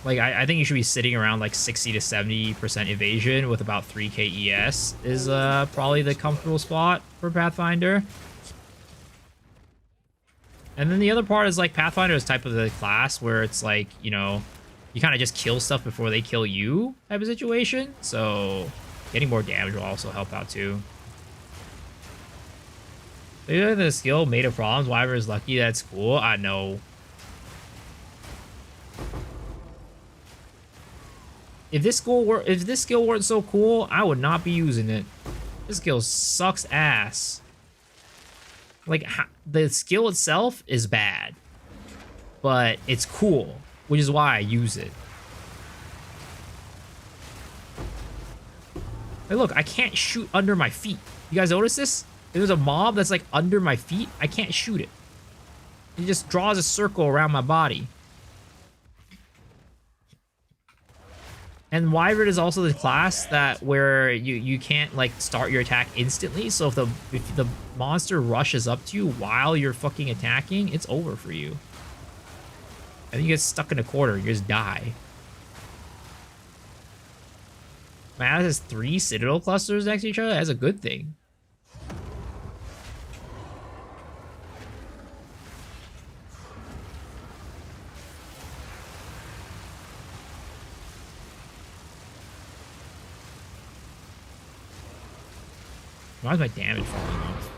Like, I think you should be sitting around like 60 to 70% evasion with about 3k ES is probably the comfortable spot for Pathfinder. And then the other part is like Pathfinder is type of the class where it's like, you know, you kind of just kill stuff before they kill you type of situation. So getting more damage will also help out too. Maybe the skill made of problems. Wyvern is lucky. That's cool. I know. If this skill weren't so cool, I would not be using it. This skill sucks ass. Like, the skill itself is bad, but it's cool, which is why I use it. Hey, look, I can't shoot under my feet. You guys notice this? If there's a mob that's like under my feet, I can't shoot it. It just draws a circle around my body. And Wyvern is also the class that where you can't like start your attack instantly. So if the monster rushes up to you while you're fucking attacking, it's over for you. And you get stuck in a corner, you just die. My ass has 3 Citadel clusters next to each other. That's a good thing. Why is my damage falling off?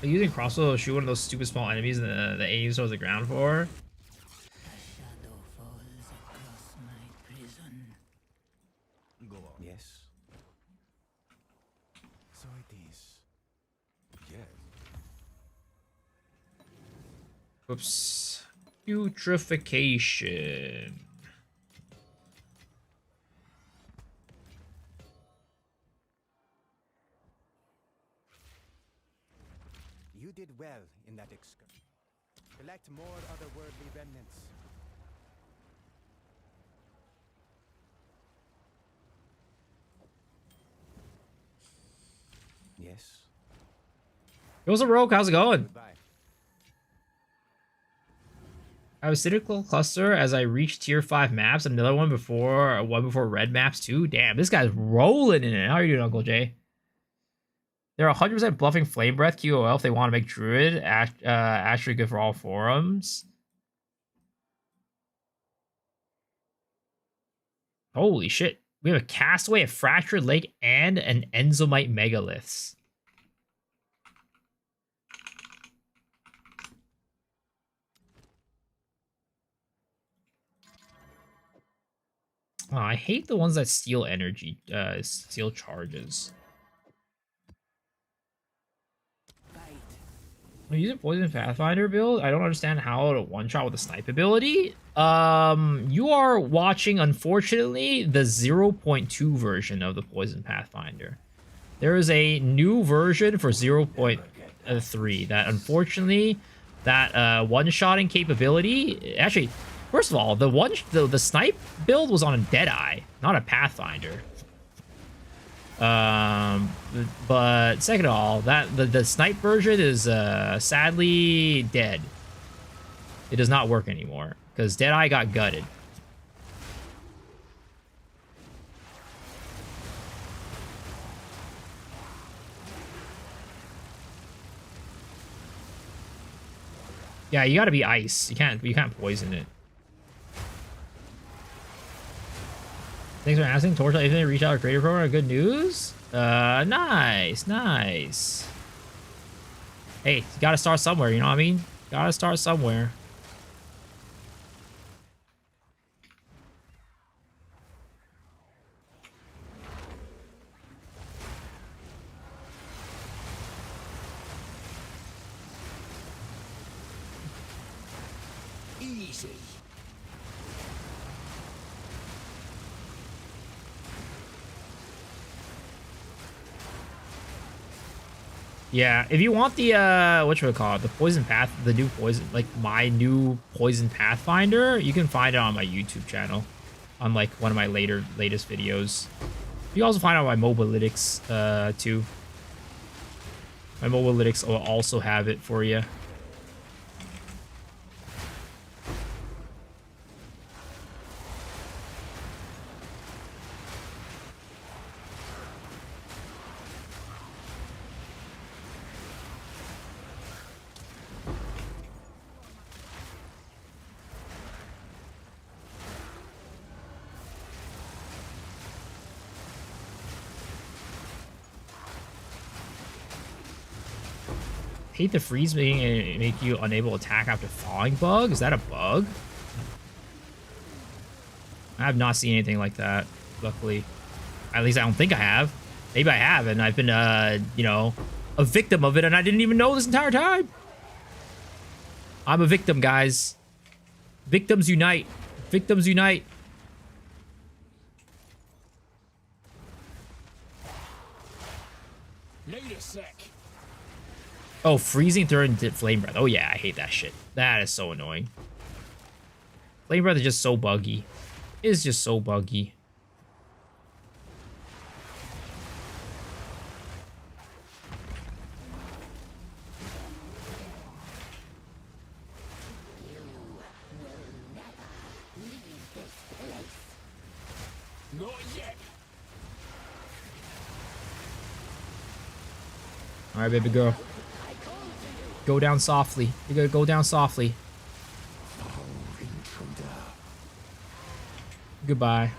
Are you using crossbow to shoot one of those stupid small enemies and the aim towards the ground for? Yes. So it is. Yes. Oops. Putrefaction. You did well in that excursion. Collect more otherworldly remnants. Yes. Yo, what's up, Rogue? How's it going? Goodbye. I have a Citadel cluster as I reach tier 5 maps. Another one before red maps too. Damn, this guy's rolling in it. How are you doing, Uncle Jay? They're 100% bluffing Flame Breath QOL if they want to make Druid. Actually good for all forums. Holy shit. We have a Castaway, a Fractured Lake, and an Enzomite Megaliths. Oh, I hate the ones that steal energy, steal charges. Are you using Poison Pathfinder build? I don't understand how to one-shot with a snipe ability. You are watching, unfortunately, the 0.2 version of the Poison Pathfinder. There is a new version for 0.3 that, unfortunately, that one-shotting capability... Actually, first of all, the snipe build was on a Deadeye, not a Pathfinder. But second of all, the snipe version is sadly dead. It does not work anymore because Deadeye got gutted. Yeah, you gotta be ice. You can't poison it. Thanks for asking. Torchlight, if they reach out our creator program, good news? Nice. Hey, you gotta start somewhere, you know what I mean? Gotta start somewhere. Easy. Yeah, if you want the the poison path, the new poison, like my new poison pathfinder, you can find it on my YouTube channel, on like one of my latest videos. You can also find it on my Mobalytics too. My Mobalytics will also have it for you. Hate the freeze make you unable to attack after thawing bug. Is that a bug? I have not seen anything like that, luckily. At least I don't think I have. Maybe I have, and I've been, you know, a victim of it, and I didn't even know this entire time. I'm a victim, guys. Victims unite. Victims unite. Need a sec. Oh, freezing during flame breath. Oh yeah, I hate that shit. That is so annoying. Flame breath is just so buggy. It's just so buggy. All right, baby girl. Go down softly. You gotta go down softly. Goodbye.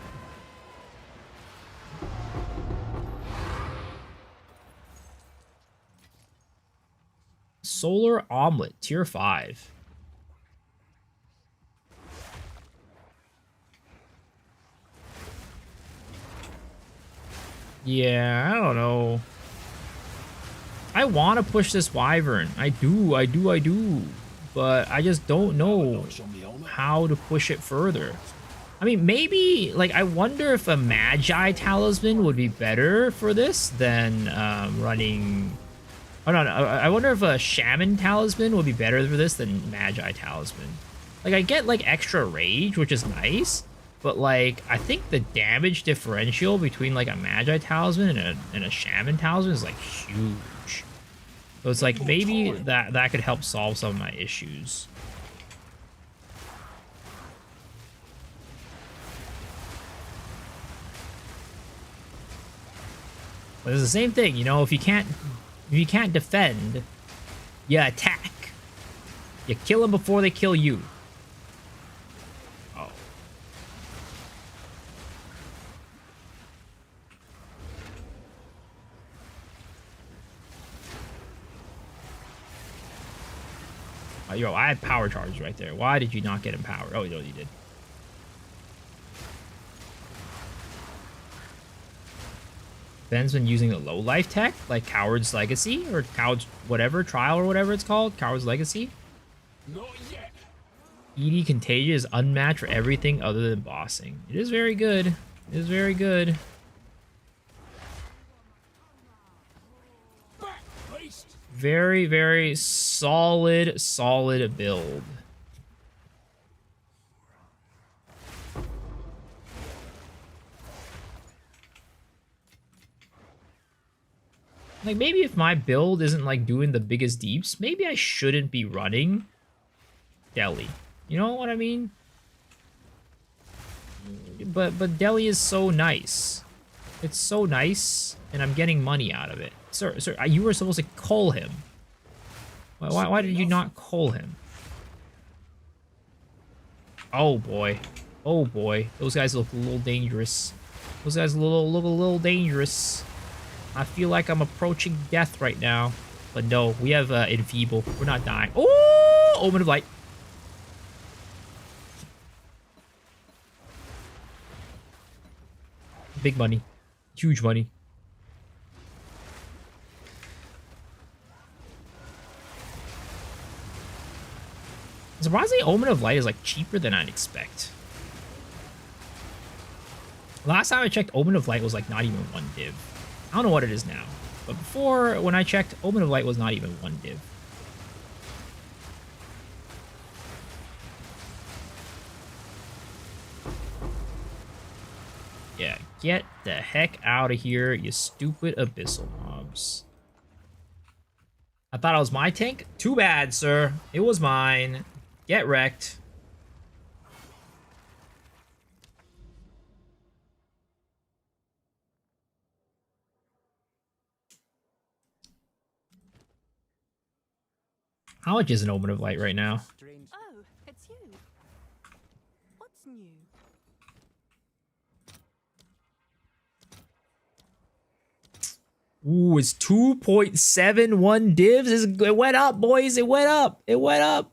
Solar Omelet, tier 5. Yeah, I don't know. I want to push this Wyvern. I do. But I just don't know how to push it further. I mean, maybe, like, I wonder if a Magi Talisman would be better for this than running... Oh, no, I wonder if a Shaman Talisman would be better for this than Magi Talisman. Like, I get, like, extra rage, which is nice, but, like, I think the damage differential between, like, a Magi Talisman and a Shaman Talisman is, like, huge. So it's like, maybe that could help solve some of my issues. But it's the same thing, you know, if you can't defend, you attack. You kill them before they kill you. Oh. Yo, I had power charges right there. Why did you not get empowered? Oh, no, you did. Ben's been using the low life tech, like Coward's Legacy, or Coward's whatever, Trial or whatever it's called, Coward's Legacy. Not yet. ED Contagion is unmatched for everything other than bossing. It is very good. It is very good. Back, beast. Very, very solid build. Like, maybe if my build isn't, like, doing the biggest deeps, maybe I shouldn't be running Deli. You know what I mean? But Deli is so nice. It's so nice, and I'm getting money out of it. Sir, you were supposed to call him. Why did you not call him? Oh, boy. Oh, boy. Those guys look a little dangerous. Those guys look a little dangerous. I feel like I'm approaching death right now. But no, we have Enfeeble. We're not dying. Oh! Omen of Light. Big money. Huge money. Surprisingly, Omen of Light is, like, cheaper than I'd expect. Last time I checked, Omen of Light was, like, not even 1 div. I don't know what it is now. But before, when I checked, Omen of Light was not even 1 div. Yeah, get the heck out of here, you stupid abyssal mobs. I thought it was my tank? Too bad, sir. It was mine. Get wrecked. How much is an Omen of Light right now? Strange. Oh, it's you. What's new? Ooh, it's 2.71 divs. It went up, boys. It went up. It went up.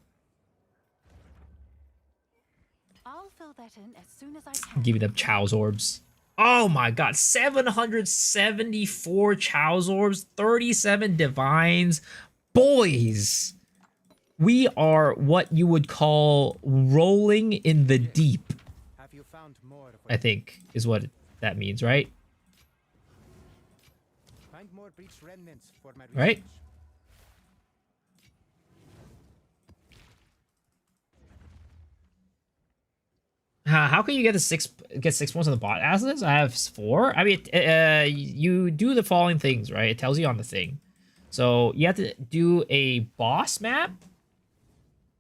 I'll fill that in as soon as I can. Give me them Chow's orbs. Oh my god, 774 Chow's orbs, 37 divines. Boys, we are what you would call rolling in the deep, Have you found more of what I think is what that means, right? Find more breached remnants for my Right? research. How can you get six points on the bot assets? I have 4. I mean, you do the following things, right? It tells you on the thing. So you have to do a boss map,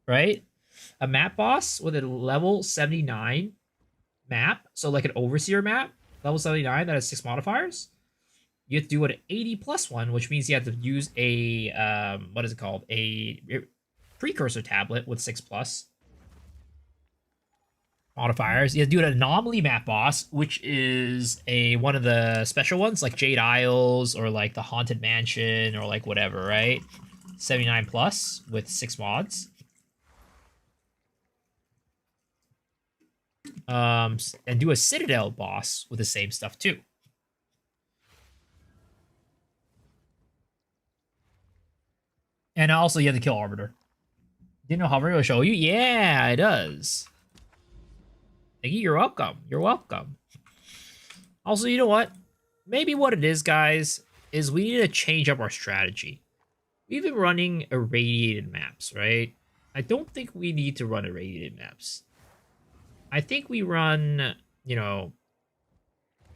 right? A map boss with a level 79 map. So like an overseer map, level 79 that has 6 modifiers. you have to do an 80 plus one, which means you have to use a what is it called? A precursor tablet with 6 plus modifiers. You have to do an anomaly map boss, which is one of the special ones, like Jade Isles or like the Haunted Mansion or like whatever, right? 79 plus with 6 mods. And do a Citadel boss with the same stuff too. And also, you have to kill Arbiter. Didn't know Hover will show you? Yeah, it does. Thank you. You're welcome. You're welcome. Also, you know what? Maybe what it is, guys, is we need to change up our strategy. We've been running irradiated maps, right? I don't think we need to run irradiated maps. I think we run, you know,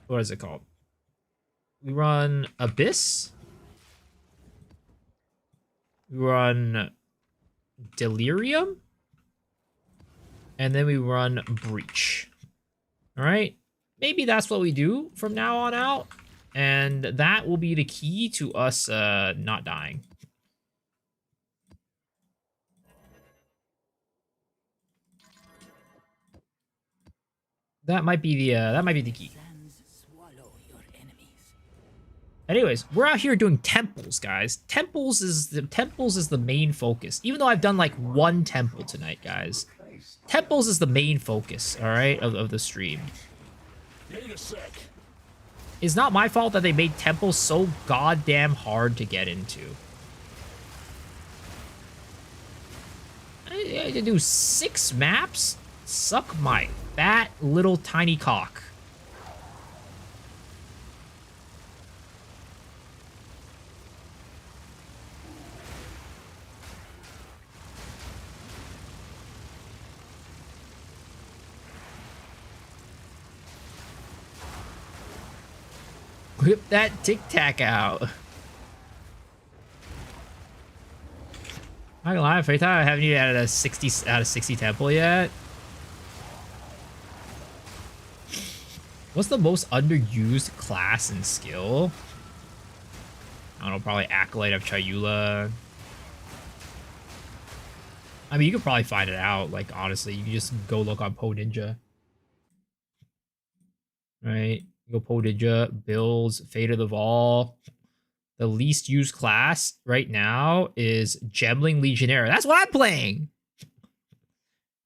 what is it called? We run Abyss. We run Delirium. And then we run Breach. All right? Maybe that's what we do from now on out. And that will be the key to us not dying. That might be the key. Anyways, we're out here doing temples, guys. Temples is the main focus. Even though I've done like 1 temple tonight, guys. Temples is the main focus, all right, of the stream. It's not my fault that they made temples so goddamn hard to get into. I had to do 6 maps? Suck my fat little tiny cock. Whip that Tic Tac out. I'm not gonna lie, Faith, I haven't even added a 60 out of 60 temple yet. What's the most underused class and skill? I don't know, probably Acolyte of Chayula. I mean, you could probably find it out, like, honestly. You can just go look on Po Ninja. Right? Go Po Ninja, builds, Fate of the Vol. The least used class right now is Gemling Legionnaire. That's what I'm playing!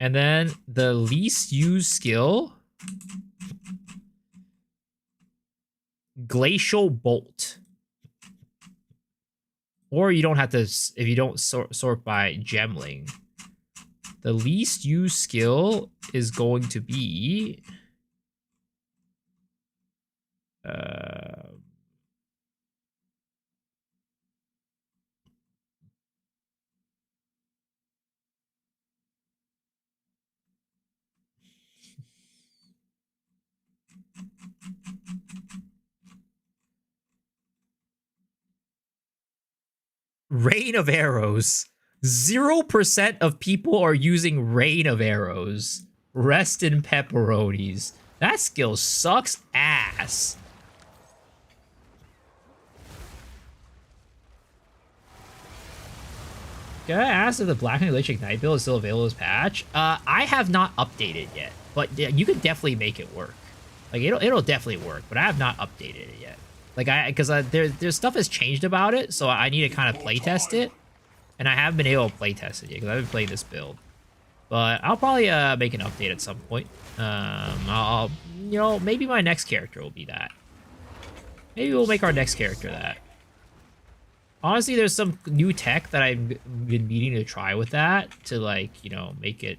And then the least used skill... Glacial Bolt. Or you don't have to, if you don't sort by Gemling. The least used skill is going to be... Rain of Arrows. 0% of people are using Rain of Arrows. Rest in pepperonis. That skill sucks ass. Can I ask if the Black and Glitch Ignite build is still available as patch? I have not updated yet, but you could definitely make it work. Like it'll definitely work, but I have not updated it yet. Like because there's stuff has changed about it, so I need to kind of playtest it, and I haven't been able to playtest it yet because I've been playing this build. But I'll probably make an update at some point. I'll maybe my next character will be that. Maybe we'll make our next character that. Honestly, there's some new tech that I've been meaning to try with that to, like, make it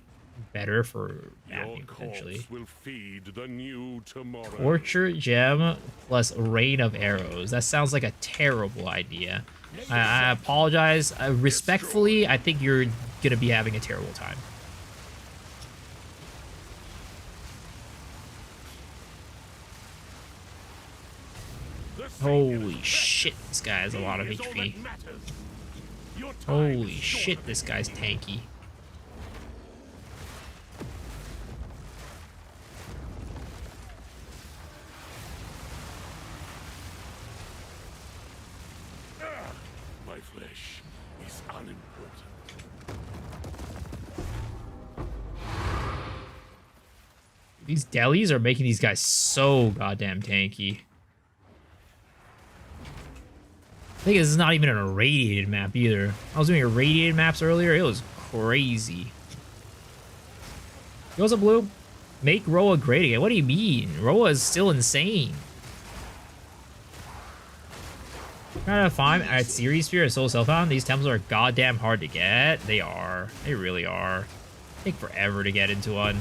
better for mapping, potentially. Will feed the new tomorrow. Torture Gem plus Rain of Arrows. That sounds like a terrible idea. I apologize. Respectfully, I think you're going to be having a terrible time. Holy shit, this guy has a lot of HP. Holy shit, this guy's tanky. my flesh is unimportant. These delis are making these guys so goddamn tanky. I think this is not even an irradiated map either. I was doing irradiated maps earlier. It was crazy. Goes up blue. Make Roa great again. What do you mean? Roa is still insane. Trying to find at Series Sphere and Soul Self-Found. These temples are goddamn hard to get. They are. They really are. Take forever to get into one.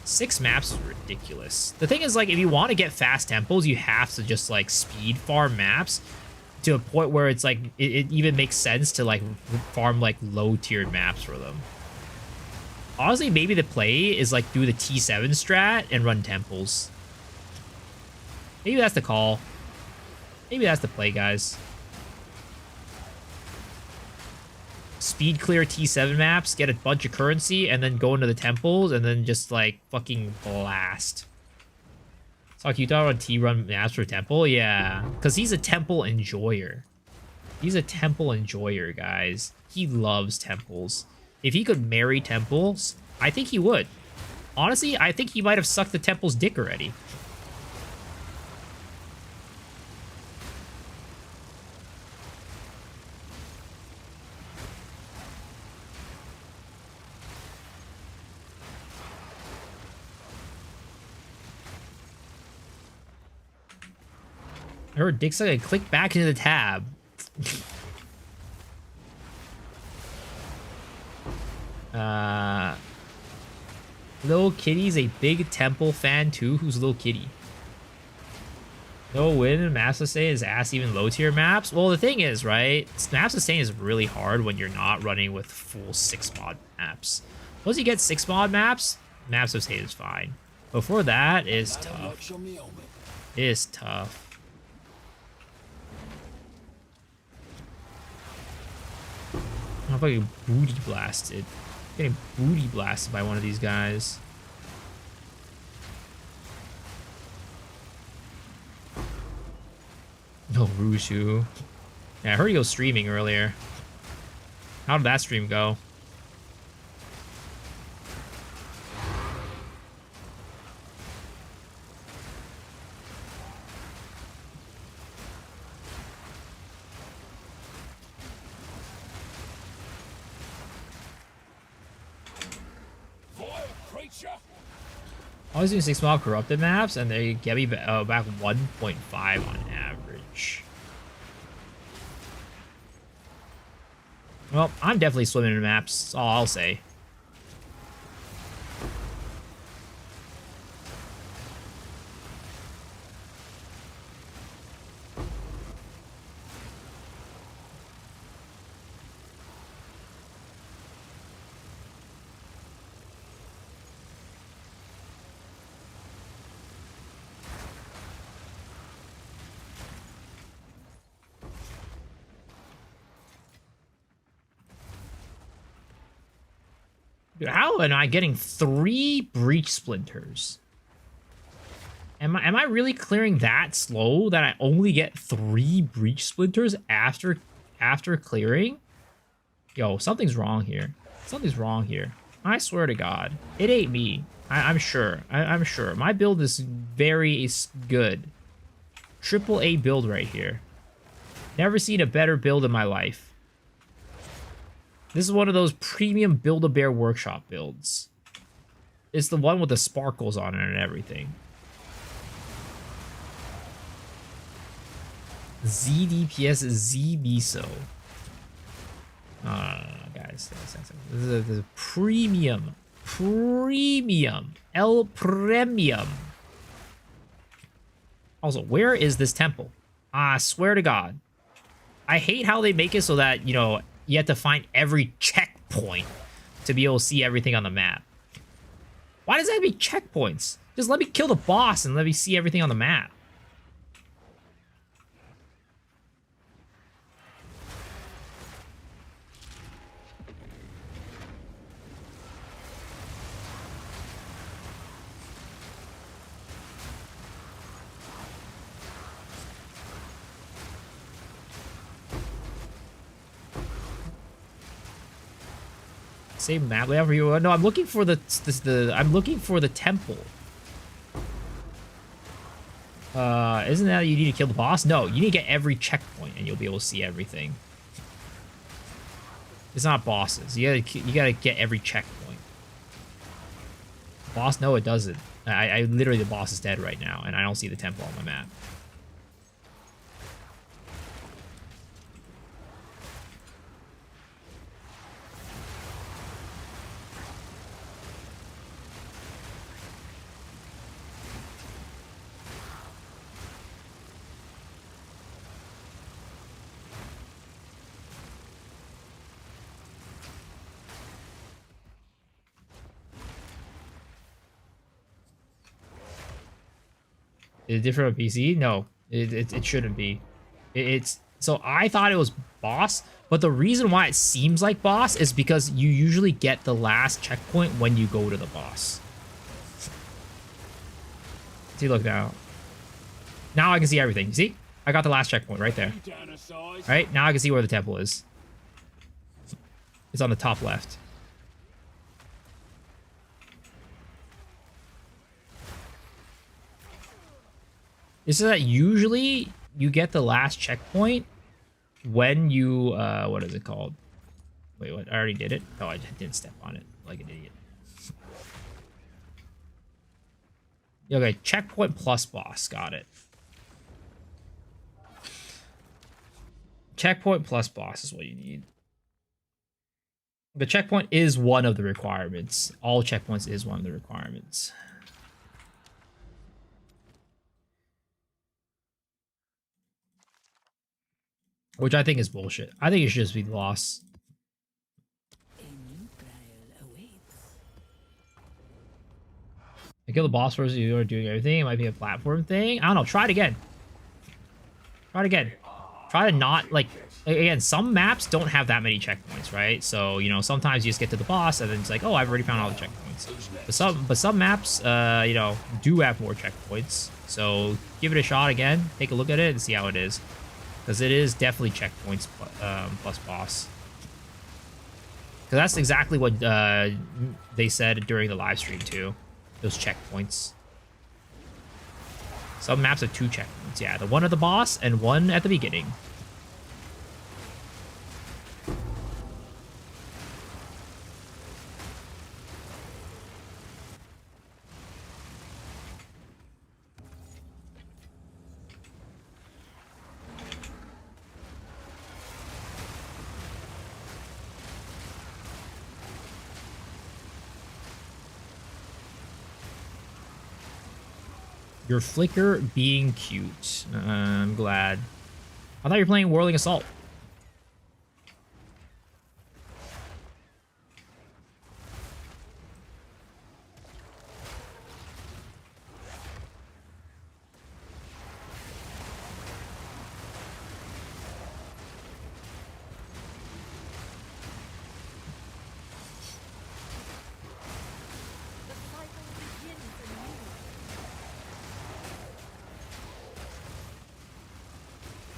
6 maps is ridiculous. The thing is, like, if you want to get fast temples, you have to just, like, speed farm maps to a point where it's, like, it even makes sense to, like, farm, like, low-tiered maps for them. Honestly, maybe the play is, like, do the T7 strat and run temples. Maybe that's the call. Maybe that's the play, guys. Speed clear T7 maps, get a bunch of currency, and then go into the temples, and then just, like, fucking blast. So, you thought about T-run maps for temple? Yeah, because he's a temple enjoyer. He's a temple enjoyer, guys. He loves temples. If he could marry temples, I think he would. Honestly, I think he might have sucked the temple's dick already. I heard Dick suck and click back into the tab. Lil Kitty's a big temple fan too. Who's Lil Kitty? No win. Map sustain is ass even low tier maps. Well, the thing is, right? Map sustain is really hard when you're not running with full 6 mod maps. Once you get 6 mod maps, map sustain is fine. Before that is tough. It is tough. I'm fucking booty blasted. Getting booty blasted by one of these guys. No, Rushu. Yeah, I heard he was streaming earlier. How did that stream go? I was doing 6 small corrupted maps, and they get me back 1.5 on average. Well, I'm definitely swimming in maps, that's all I'll say. Dude, how am I getting 3 breach splinters? Am I really clearing that slow that I only get 3 breach splinters after clearing? Yo, something's wrong here. Something's wrong here. I swear to God, it ain't me. I'm sure. I'm sure. My build is very good. Triple A build right here. Never seen a better build in my life. This is one of those premium Build-A-Bear Workshop builds. It's the one with the sparkles on it and everything. ZDPS ZBISO. No, guys. This is a premium. El Premium. Also, where is this temple? I swear to God. I hate how they make it so that, you know, you have to find every checkpoint to be able to see everything on the map. Why does that have to be checkpoints? Just let me kill the boss and let me see everything on the map. same map layout for you. No, I'm looking for the I'm looking for the temple. Isn't that you need to kill the boss? No, you need to get every checkpoint and you'll be able to see everything. It's not bosses. You gotta get every checkpoint. Boss? No, it doesn't. I literally, the boss is dead right now, and I don't see the temple on my map. Is it different on PC? No, it shouldn't be. It's so I thought it was boss, but the reason why it seems like boss is because you usually get the last checkpoint when you go to the boss. See, look now. Now I can see everything. See? I got the last checkpoint right there. Right? Now I can see where the temple is. It's on the top left. This is that usually you get the last checkpoint when you, what is it called? Wait, what? I already did it? Oh, I didn't step on it like an idiot. Okay, checkpoint plus boss. Got it. Checkpoint plus boss is what you need. The checkpoint is one of the requirements. All checkpoints is one of the requirements. Which I think is bullshit. I think it should just be lost. I kill the boss first. You are doing everything. It might be a platform thing. I don't know. Try it again. Try it again. Try to not like. Again, some maps don't have that many checkpoints, right? So you know, sometimes you just get to the boss and then it's like, oh, I've already found all the checkpoints. But some maps, you know, do have more checkpoints. So give it a shot again. Take a look at it and see how it is. Because it is definitely checkpoints plus boss. Because that's exactly what they said during the live stream too. Those checkpoints. Some maps have 2 checkpoints. Yeah, the one at the boss and one at the beginning. Your flicker being cute. I'm glad. I thought you were playing Whirling Assault.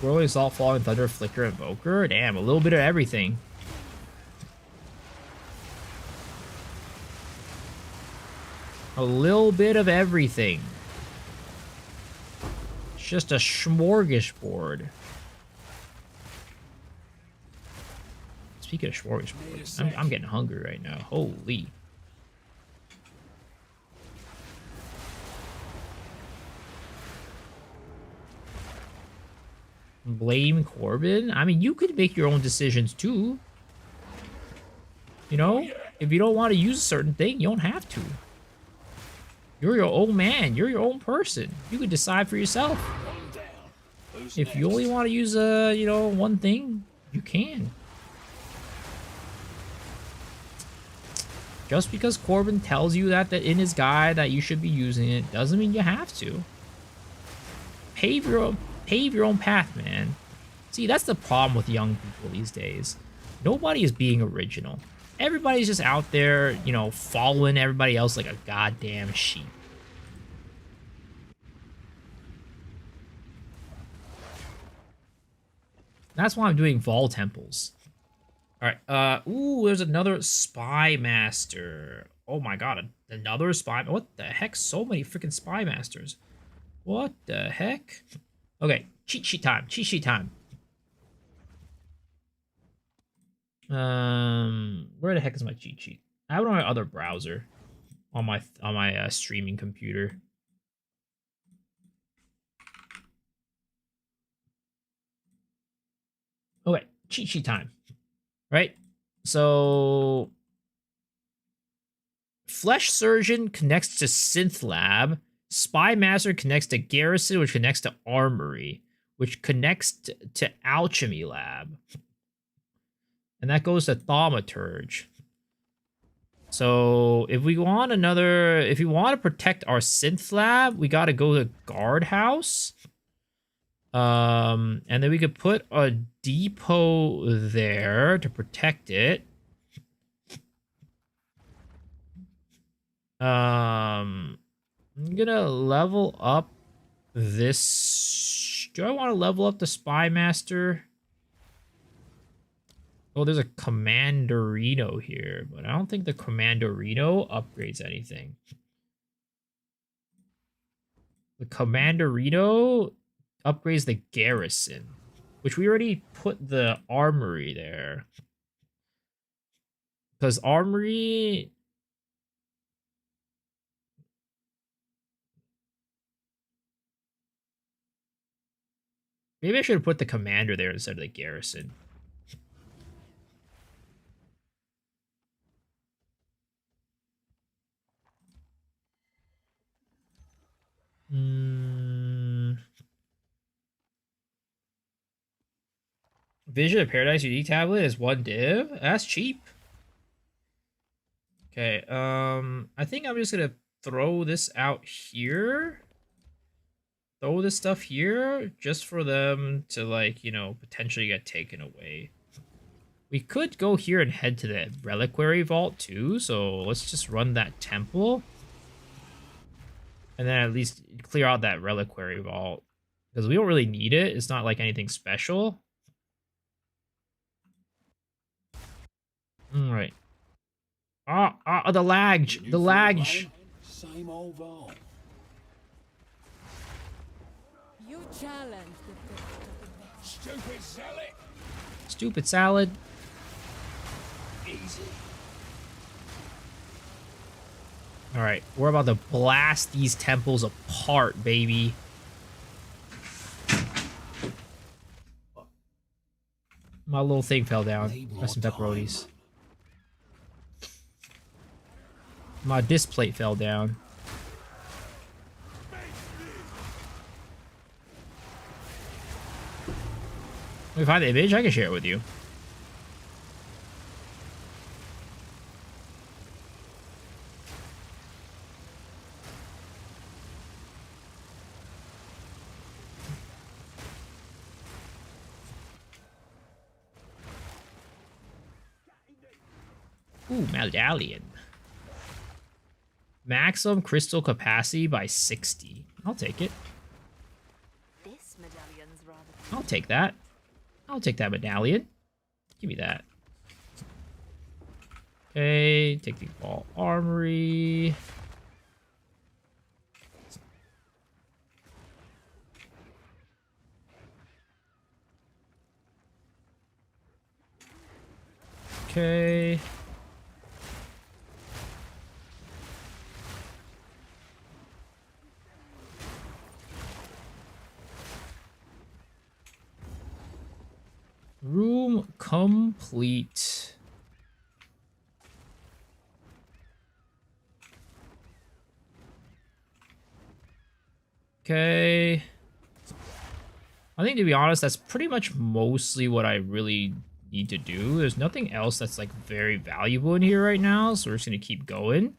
Whirling Assault, Falling Thunder, Flicker, Invoker. Damn, a little bit of everything. A little bit of everything. It's just a smorgasbord. Speaking of smorgasbord, I'm getting hungry right now. Holy. Blame Corbin? I mean, you could make your own decisions too. You know, if you don't want to use a certain thing, you don't have to. You're your own man. You're your own person. You can decide for yourself. If you only want to use you know, one thing, you can. Just because Corbin tells you that in his guide that you should be using it doesn't mean you have to. Pave your own path, man. See, that's the problem with young people these days. Nobody is being original. Everybody's just out there, you know, following everybody else like a goddamn sheep. That's why I'm doing Vol Temples. All right. Ooh, there's another spy master. Oh my god, another spy. What the heck? So many freaking spy masters. What the heck? Okay, cheat sheet time. Cheat sheet time. Where the heck is my cheat sheet? I have it on my other browser, on my streaming computer. Okay, cheat sheet time. Right? So Flesh Surgeon connects to Synth Lab. Spy Master connects to Garrison, which connects to Armory, which connects to Alchemy Lab. And that goes to Thaumaturge. So if we want if we want to protect our Synth Lab, we got to go to Guardhouse. And then we could put a depot there to protect it. I'm gonna level up this. Do I want to level up the Spy Master? Oh, there's a Commanderino here, but I don't think the Commanderino upgrades anything. The Commanderino upgrades the Garrison, which we already put the Armory there. Because Armory... Maybe I should have put the Commander there instead of the Garrison. Vision of Paradise unique tablet is 1 div. That's cheap. Okay, I think I'm just gonna throw this out here. Throw this stuff here just for them to, like, you know, potentially get taken away. We could go here and head to the Reliquary Vault too, so let's just run that temple. And then at least clear out that Reliquary Vault. Because we don't really need it. It's not like anything special. Alright. The lag. The lag. Same old vault. You challenge the Stupid zealot. Stupid salad. Easy. Alright, we're about to blast these temples apart, baby. My little thing fell down. Got some pepperonis. My disc plate fell down. Let me find the image. I can share it with you. Ooh, medallion. Maximum crystal capacity by 60. I'll take it. This medallion's rather. I'll take that. I'll take that medallion. Give me that. Okay, take the ball armory. Okay. Room complete. Okay. I think, to be honest, that's pretty much mostly what I really need to do. There's nothing else that's, like, very valuable in here right now, so we're just gonna keep going.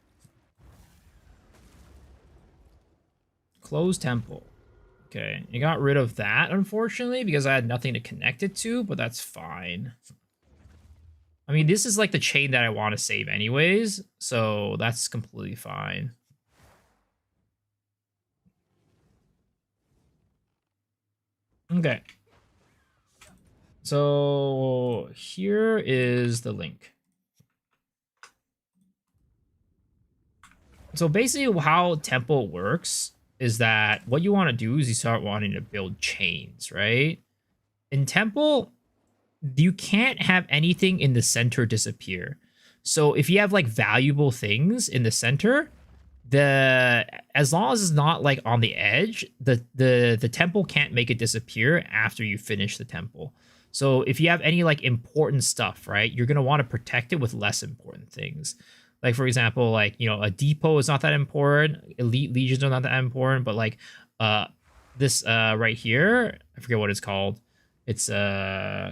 Closed temple. Okay, you got rid of that, unfortunately, because I had nothing to connect it to, but that's fine. I mean, this is like the chain that I want to save anyways, so that's completely fine. Okay. So here is the link. So basically how temple works is that what you want to do is you start wanting to build chains, right? In temple, you can't have anything in the center disappear. So if you have like valuable things in the center, as long as it's not like on the edge, the temple can't make it disappear after you finish the temple. So if you have any like important stuff, right, you're gonna want to protect it with less important things. Like for example, like, you know, a depot is not that important, elite legions are not that important, but like this right here, I forget what it's called. It's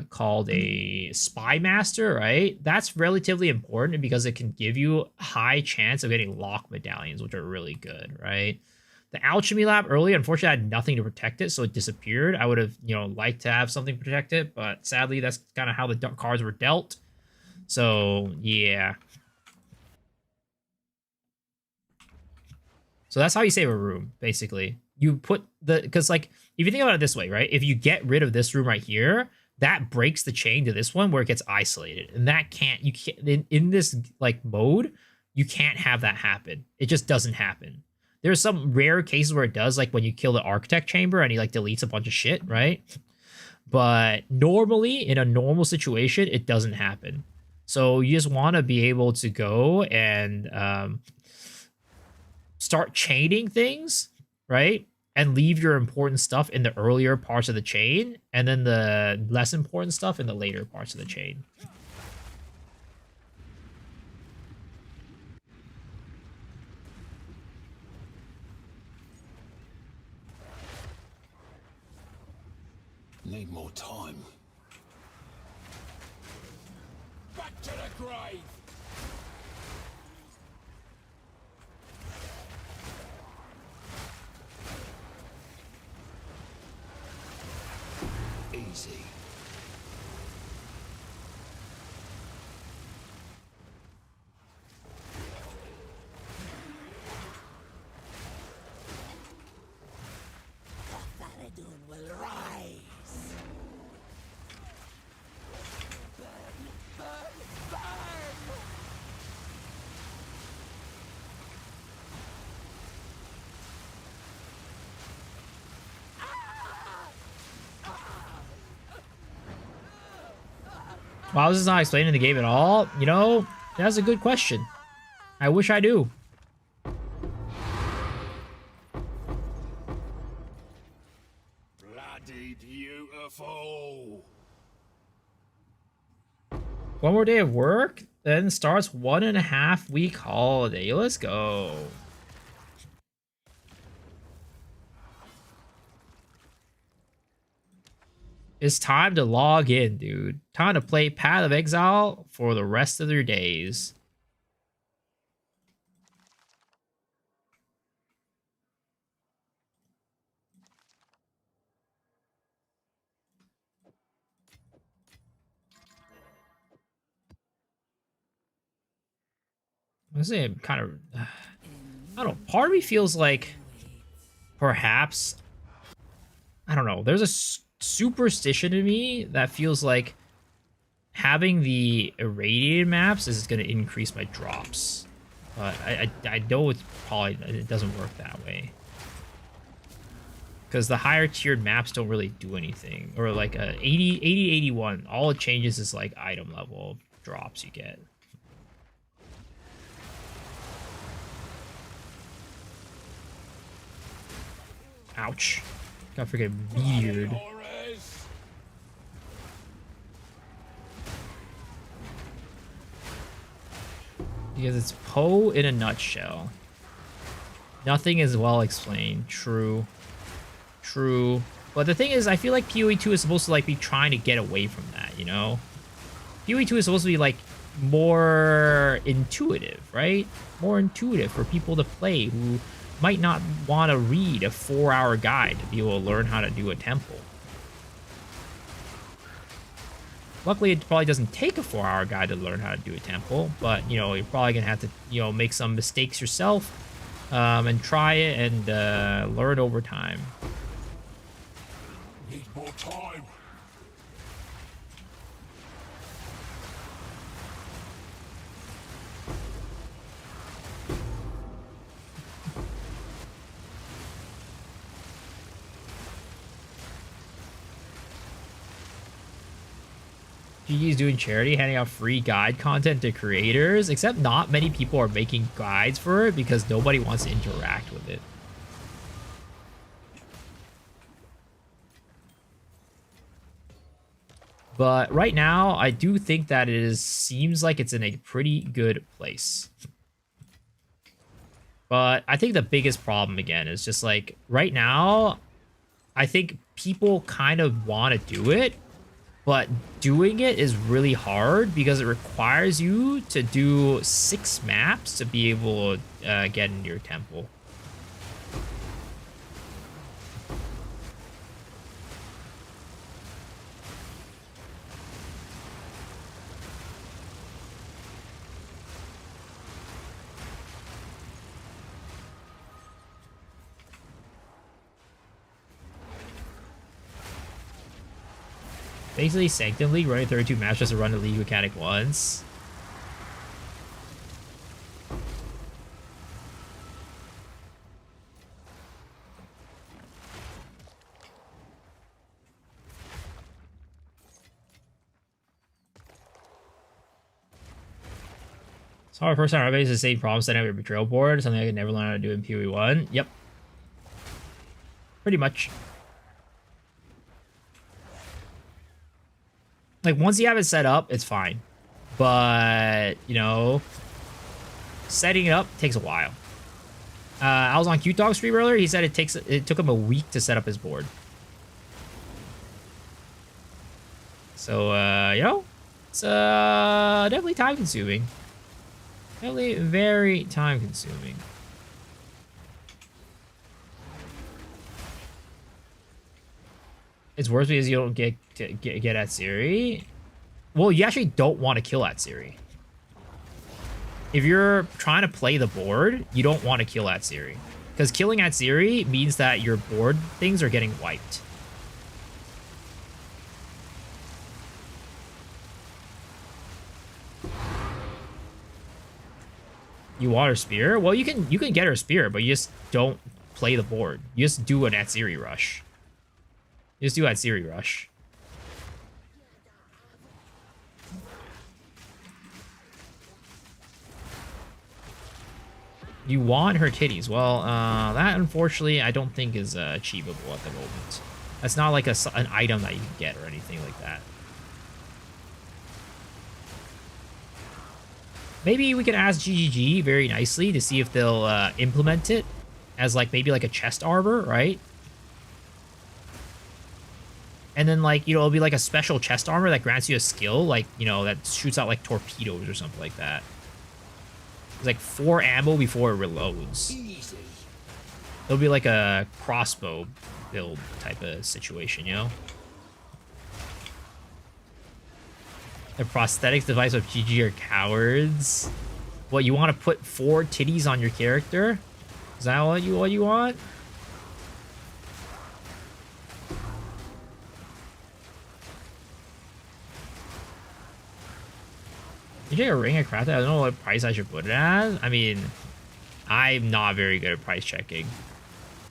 called a spy master, right? That's relatively important because it can give you a high chance of getting lock medallions, which are really good, right? The alchemy lab earlier, unfortunately, I had nothing to protect it, so it disappeared. I would have, you know, liked to have something to protect it, but sadly, that's kind of how the cards were dealt. So yeah. So that's how you save a room, basically. You put because like, if you think about it this way, right? If you get rid of this room right here, that breaks the chain to this one where it gets isolated. And that you can't, in this like mode, you can't have that happen. It just doesn't happen. There's some rare cases where it does, like when you kill the architect chamber and he like deletes a bunch of shit, right? But normally, in a normal situation, it doesn't happen. So you just want to be able to go and start chaining things, right? And leave your important stuff in the earlier parts of the chain, and then the less important stuff in the later parts of the chain. Need more time. Back to the grave! Easy. Faradun will rise. Burn, burn, burn. Wow, this is not explaining the game at all. You know, that's a good question. I wish I do. Bloody beautiful. One more day of work, then starts 1.5 week holiday. Let's go. It's time to log in, dude. Time to play Path of Exile for the rest of their days. I say I'm kind of, I don't know. Part of me feels like perhaps, I don't know. There's a superstition to me that feels like having the irradiated maps is going to increase my drops. But I know it doesn't work that way. Because the higher tiered maps don't really do anything. Or like 80, 81, all it changes is like item level drops you get. Ouch. God freaking weird. Because it's Poe in a nutshell. Nothing is well explained. True. True. But the thing is, I feel like PoE 2 is supposed to like be trying to get away from that, you know? PoE 2 is supposed to be like more intuitive, right? More intuitive for people to play who might not want to read a 4-hour guide to be able to learn how to do a temple. Luckily, it probably doesn't take a 4-hour guide to learn how to do a temple, but, you know, you're probably going to have to, you know, make some mistakes yourself and try it and learn over time. Need more time. GG is doing charity, handing out free guide content to creators, except not many people are making guides for it because nobody wants to interact with it. But right now, I do think that seems like it's in a pretty good place. But I think the biggest problem, again, is just like, right now, I think people kind of want to do it, but doing it is really hard because it requires you to do 6 maps to be able to get into your temple. Basically, Sanctum League running 32 matches just to run the league mechanic once. So our first time I is the same problem setting up your betrayal board, something I could never learn how to do in PoE1. Yep. Pretty much. Like, once you have it set up, it's fine. But, you know, setting it up takes a while. I was on Q-Dog stream earlier. He said it took him a week to set up his board. So, you know, it's definitely time-consuming. Definitely very time-consuming. It's worse because you don't get at Siri. Well, you actually don't want to kill at Siri. If you're trying to play the board, you don't want to kill at Siri. Because killing at Siri means that your board things are getting wiped. You want her spear? Well, you can get her spear, but you just don't play the board. You just do an at Siri rush. You just do at Siri rush. You want her titties. Well, that unfortunately I don't think is achievable at the moment. That's not like an item that you can get or anything like that. Maybe we can ask GGG very nicely to see if they'll implement it as like maybe like a chest arbor, right? And then, like, you know, it'll be like a special chest armor that grants you a skill, like, you know, that shoots out like torpedoes or something like that. It's like 4 ammo before it reloads. It'll be like a crossbow build type of situation, you know? The prosthetics device of GG are cowards. What, you want to put 4 titties on your character? Is that what you want? You get a ring at craft? I don't know what price I should put it at. I mean, I'm not very good at price checking.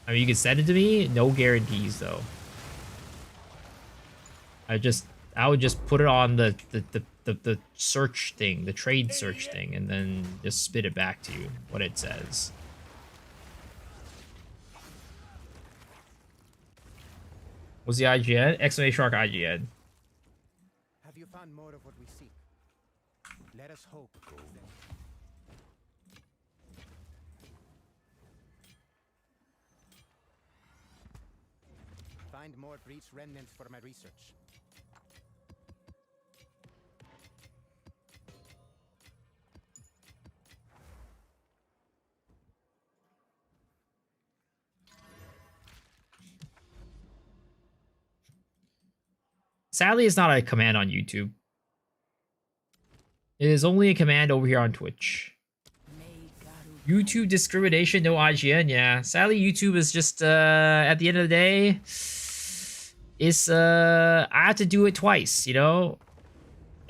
I mean, you can send it to me. No guarantees, though. I would just put it on the search thing, the trade search thing, and then just spit it back to you, what it says. What's the IGN? Exclamation mark IGN. Have you found more of what we seek? Let us hope. Find more breach remnants for my research. Sadly, it's not a command on YouTube. It is only a command over here on Twitch. YouTube discrimination, no IGN. Yeah, sadly, YouTube is just at the end of the day, it's I have to do it twice, you know,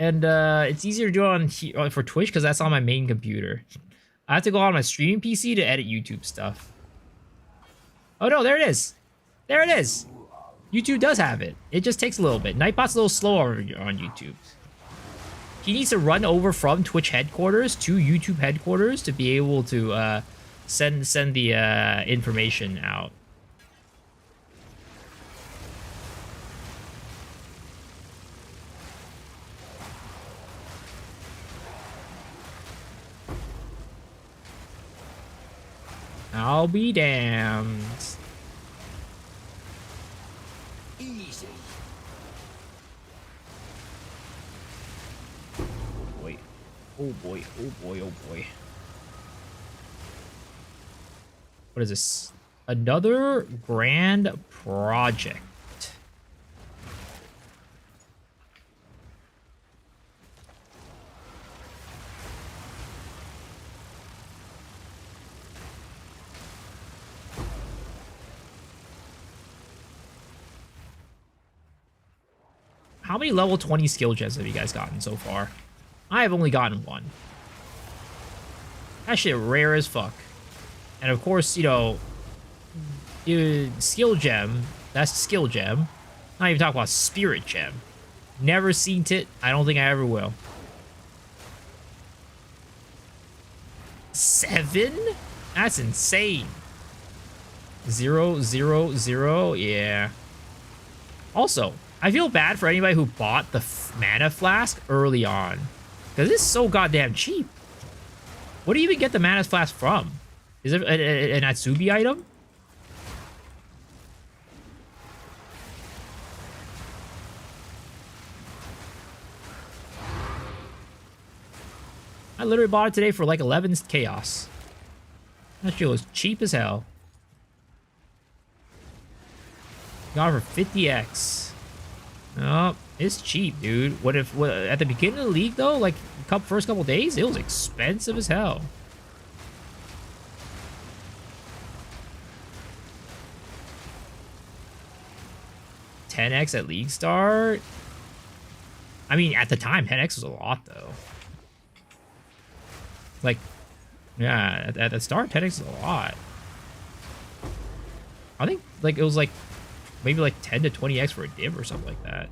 and it's easier to do it on for Twitch because that's on my main computer. I have to go on my streaming PC to edit YouTube stuff. Oh no, there it is. There it is. YouTube does have it. It just takes a little bit. Nightbot's a little slower on YouTube. he needs to run over from Twitch headquarters to YouTube headquarters to be able to send the information out. I'll be damned. Easy. Boy. Oh boy, oh boy, oh boy. What is this? Another grand project. How many level 20 skill gems have you guys gotten so far? I have only gotten one. That shit rare as fuck. And of course, you know, skill gem, that's skill gem. Not even talking about spirit gem. Never seen it. I don't think I ever will. 7? That's insane. 0, 0, 0. Yeah. Also, I feel bad for anybody who bought the mana flask early on. Because it's so goddamn cheap. What do you even get the mana flask from? Is it an Atsubi item? I literally bought it today for like 11 chaos. That shit was cheap as hell. Got it for 50x. Oh, it's cheap, dude. What at the beginning of the league though, like first couple days, it was expensive as hell. $10x at league start. I mean, at the time, 10x was a lot though. Like, yeah, at the start, 10x is a lot. I think like it was like maybe like 10 to 20x for a div or something like that.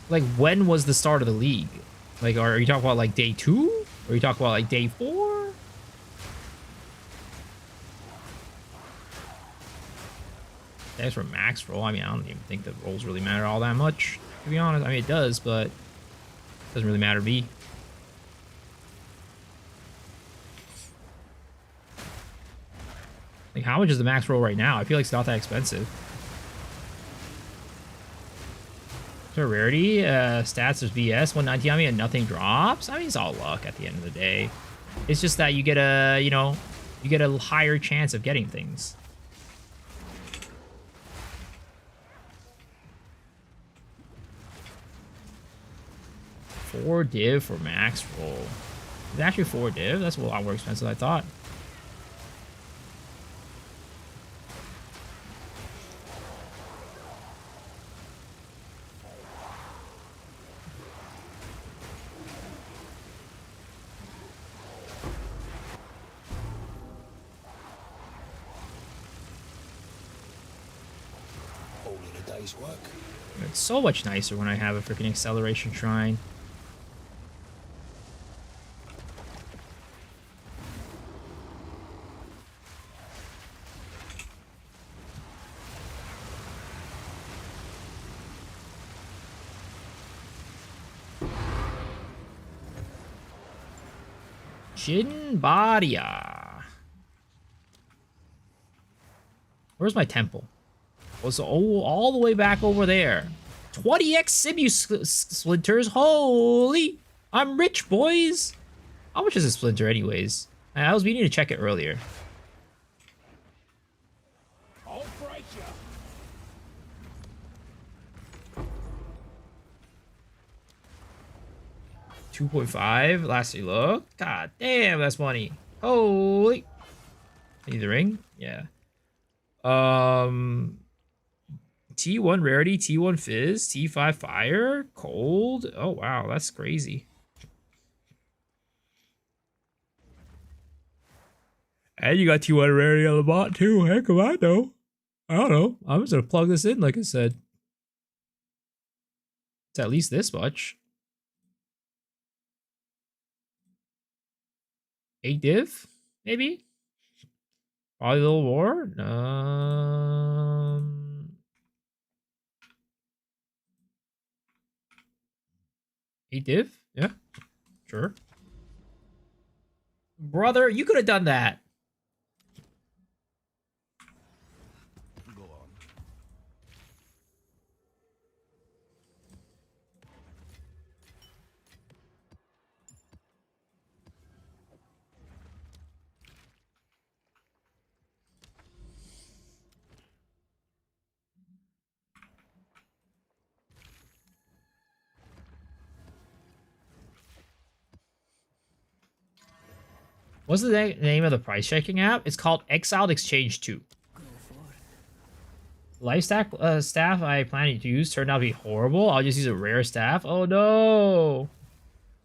Like, when was the start of the league? Like, are you talking about like day 2? Or are you talking about like day 4? Thanks for max roll. I mean, I don't even think the rolls really matter all that much, to be honest. I mean, it does, but it doesn't really matter to me. Like, how much is the max roll right now? I feel like it's not that expensive. So rarity, stats, there's BS, 190 on me and nothing drops. I mean, it's all luck at the end of the day. It's just that you get a, you know, you get a higher chance of getting things. Four div for max roll. It's actually 4 div. That's a lot more expensive than I thought. Work. It's so much nicer when I have a freaking acceleration shrine. Jinbadia. Where's my temple? Was all the way back over there. 20x Simu splinters. Holy! I'm rich, boys. How much is a splinter, anyways? I was meaning to check it earlier. I'll break you. 2.5. Lastly, look. God damn, that's money. Holy! Need the ring? Yeah. T1 rarity, T1 fizz, T5 fire, cold. Oh wow, that's crazy. And you got T1 rarity on the bot too. Heck if I know. I don't know. I'm just gonna plug this in, like I said. It's at least this much. 8 div, maybe? Probably a little more. 8 div? Yeah, sure. Brother, you could have done that. Go on. What's the name of the price checking app? It's called Exiled Exchange 2. Life stack staff I plan to use turned out to be horrible. I'll just use a rare staff. Oh no!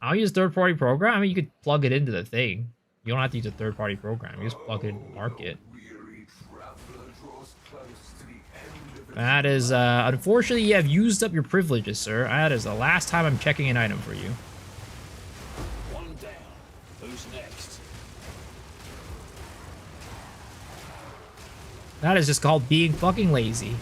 I'll use third-party program. I mean, you could plug it into the thing. You don't have to use a third-party program. You just plug it into the market. Weary traveler draws close to the end of That is, unfortunately, you have used up your privileges, sir. That is the last time I'm checking an item for you. One down. Who's next? That is just called being fucking lazy.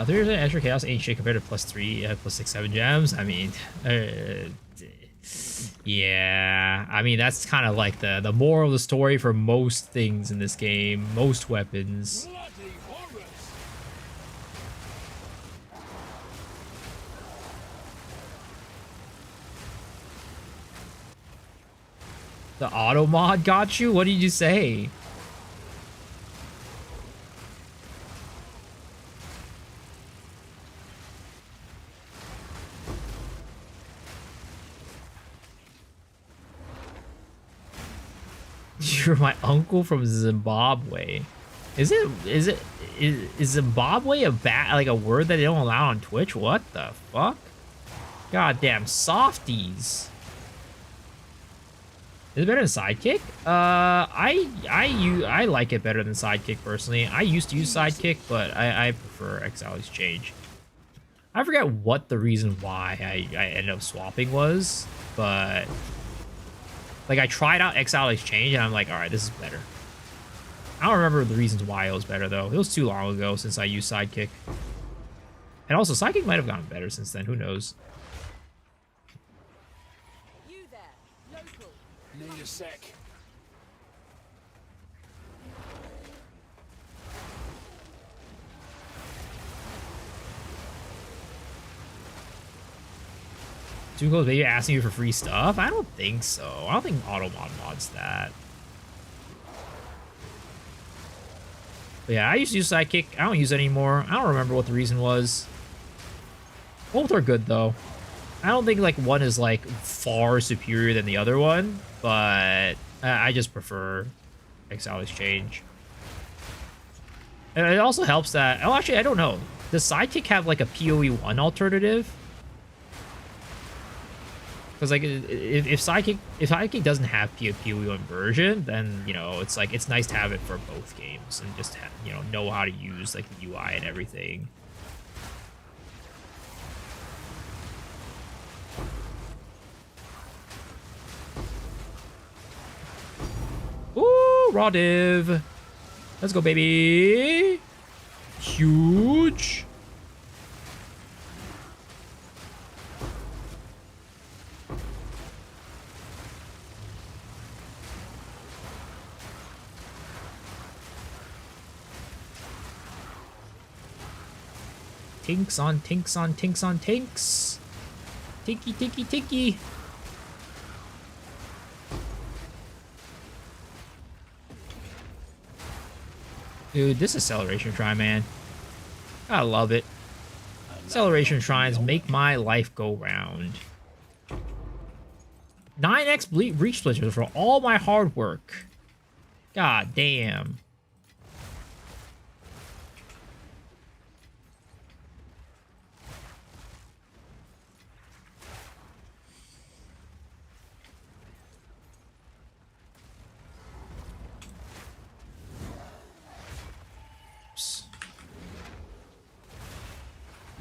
There's an extra chaos ain't shit compared to +3, +6, 7 gems. I mean, yeah. I mean, that's kind of like the moral of the story for most things in this game. Most weapons. Bloody horrors! The auto mod got you? What did you say? You're my uncle from Zimbabwe. Is Zimbabwe a word that they don't allow on Twitch? What the fuck? Goddamn softies. Is it better than Sidekick? I like it better than Sidekick personally. I used to use Sidekick, but I prefer Exile Exchange. I forget what the reason why I ended up swapping was, but like I tried out Exile Exchange and I'm like, all right, this is better. I don't remember the reasons why it was better though. It was too long ago since I used Sidekick. And also Sidekick might have gotten better since then. Who knows? You there, local. Need a sec. Too close, maybe asking you for free stuff? I don't think so. I don't think Automod mods that. But yeah, I used to use Sidekick. I don't use it anymore. I don't remember what the reason was. Both are good though. I don't think like one is like far superior than the other one, but I just prefer Exile Exchange. And it also helps that, oh actually I don't know. Does Sidekick have like a PoE 1 alternative? Because like if Sidekick doesn't have PoE 1 version, then you know it's like it's nice to have it for both games and just have, you know how to use like the UI and everything. Ooh, raw div. Let's go, baby. Huge. Tinks on tinks on tinks on tinks. Tinky, tinky, tinky. Dude, this acceleration shrine, man. I love it. Acceleration shrines make my life go round. 9x breach splitters for all my hard work. God damn.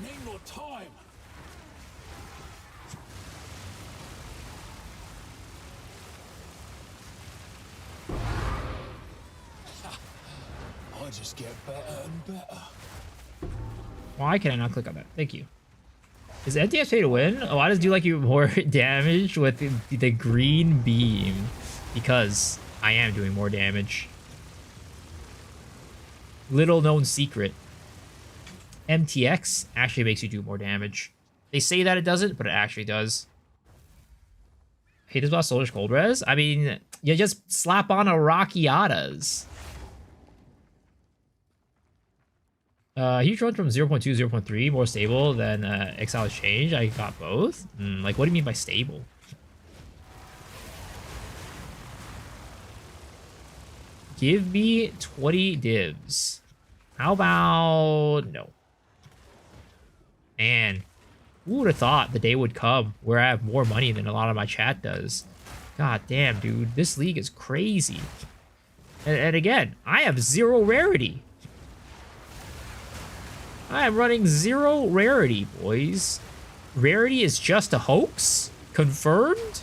Need more time. I just get better and better. Why can I not click on that? Thank you. Is NTS pay to win? Oh, I just do like you more damage with the green beam. Because I am doing more damage. Little known secret. MTX actually makes you do more damage. They say that it doesn't, but it actually does. Hate this about Solar's Cold Res? I mean, you just slap on a Rockiatas. Huge run from 0.2, 0.3, more stable than Exile Exchange. I got both. Like, what do you mean by stable? Give me 20 divs. How about no? Man, who would have thought the day would come where I have more money than a lot of my chat does? God damn, dude, this league is crazy. And again, I have 0 rarity. I am running 0 rarity, boys. Rarity is just a hoax? Confirmed?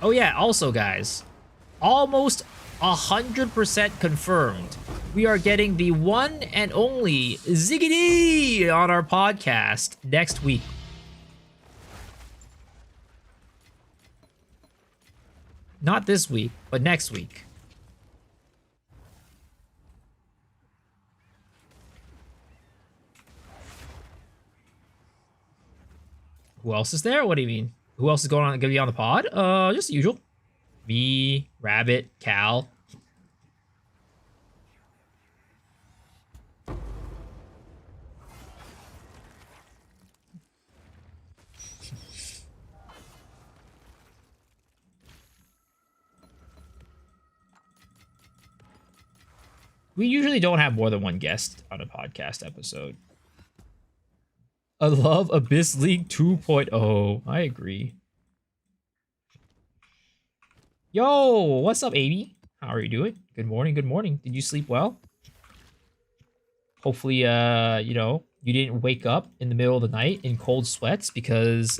Oh yeah, also guys, almost 100% confirmed. We are getting the one and only Ziggity on our podcast next week. Not this week, but next week. Who else is there? What do you mean? Who else is gonna be on the pod? Just the usual. Me, Rabbit, Cal. We usually don't have more than one guest on a podcast episode. I love Abyss League 2.0. I agree. Yo, what's up, Amy? How are you doing? Good morning, good morning. Did you sleep well? Hopefully, you know, you didn't wake up in the middle of the night in cold sweats because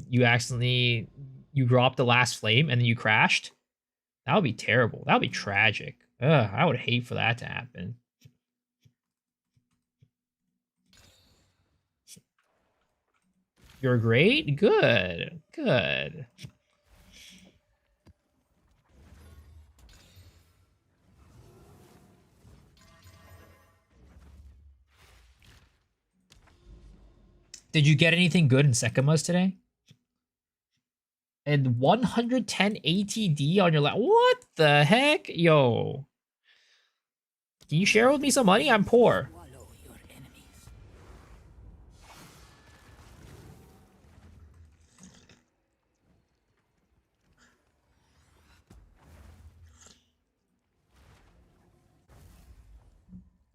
you dropped the last flame and then you crashed. That would be terrible. That would be tragic. Ugh, I would hate for that to happen. You're great? Good. Good. Did you get anything good in Sekimas today? And 110 ATD on your lap. What the heck? Yo. Can you share with me some money? I'm poor.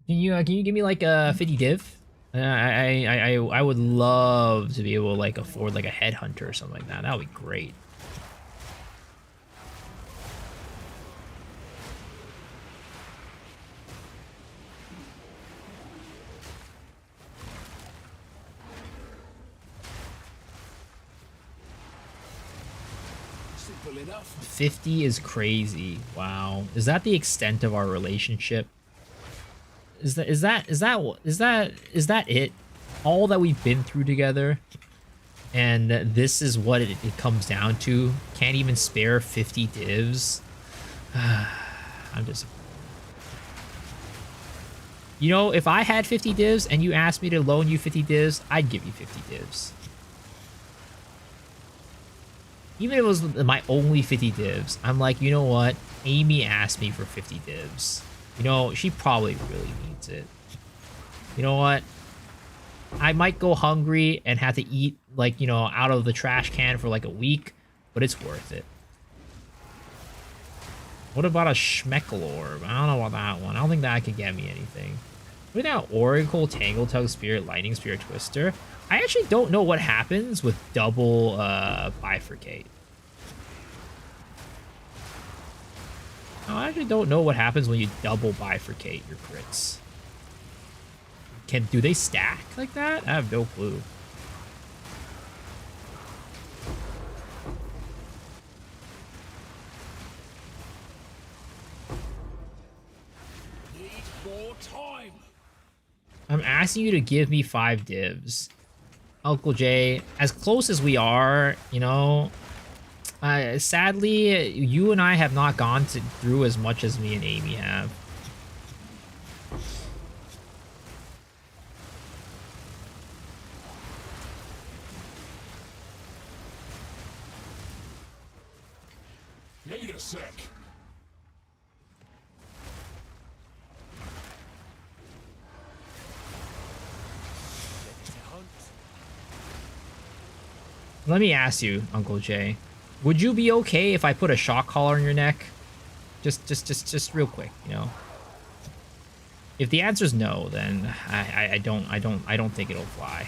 Can you give me like a 50 div? I would love to be able to like afford like a headhunter or something like that. That would be great. Simple enough. 50 is crazy. Wow. Is that the extent of our relationship? Is that it? All that we've been through together? And this is what it comes down to? Can't even spare 50 divs? I'm disappointed. You know, if I had 50 divs and you asked me to loan you 50 divs, I'd give you 50 divs. Even if it was my only 50 divs, I'm like, you know what? Amy asked me for 50 divs. You know, she probably really needs it. You know what? I might go hungry and have to eat, like, you know, out of the trash can for like a week, but it's worth it. What about a Schmeckle Orb? I don't know about that one. I don't think that could get me anything. What about Oracle, Tangle, Tug, Spirit, Lightning, Spirit, Twister? I actually don't know what happens with double Bifurcate. I actually don't know what happens when you double Bifurcate your crits. Do they stack like that? I have no clue. Need more time. I'm asking you to give me 5 divs. Uncle Jay, as close as we are, you know, sadly, you and I have not gone through as much as me and Amy have. Need a sec. Let me ask you, Uncle Jay, would you be okay if I put a shock collar on your neck? Just real quick, you know. If the answer is no, then I don't think it'll fly.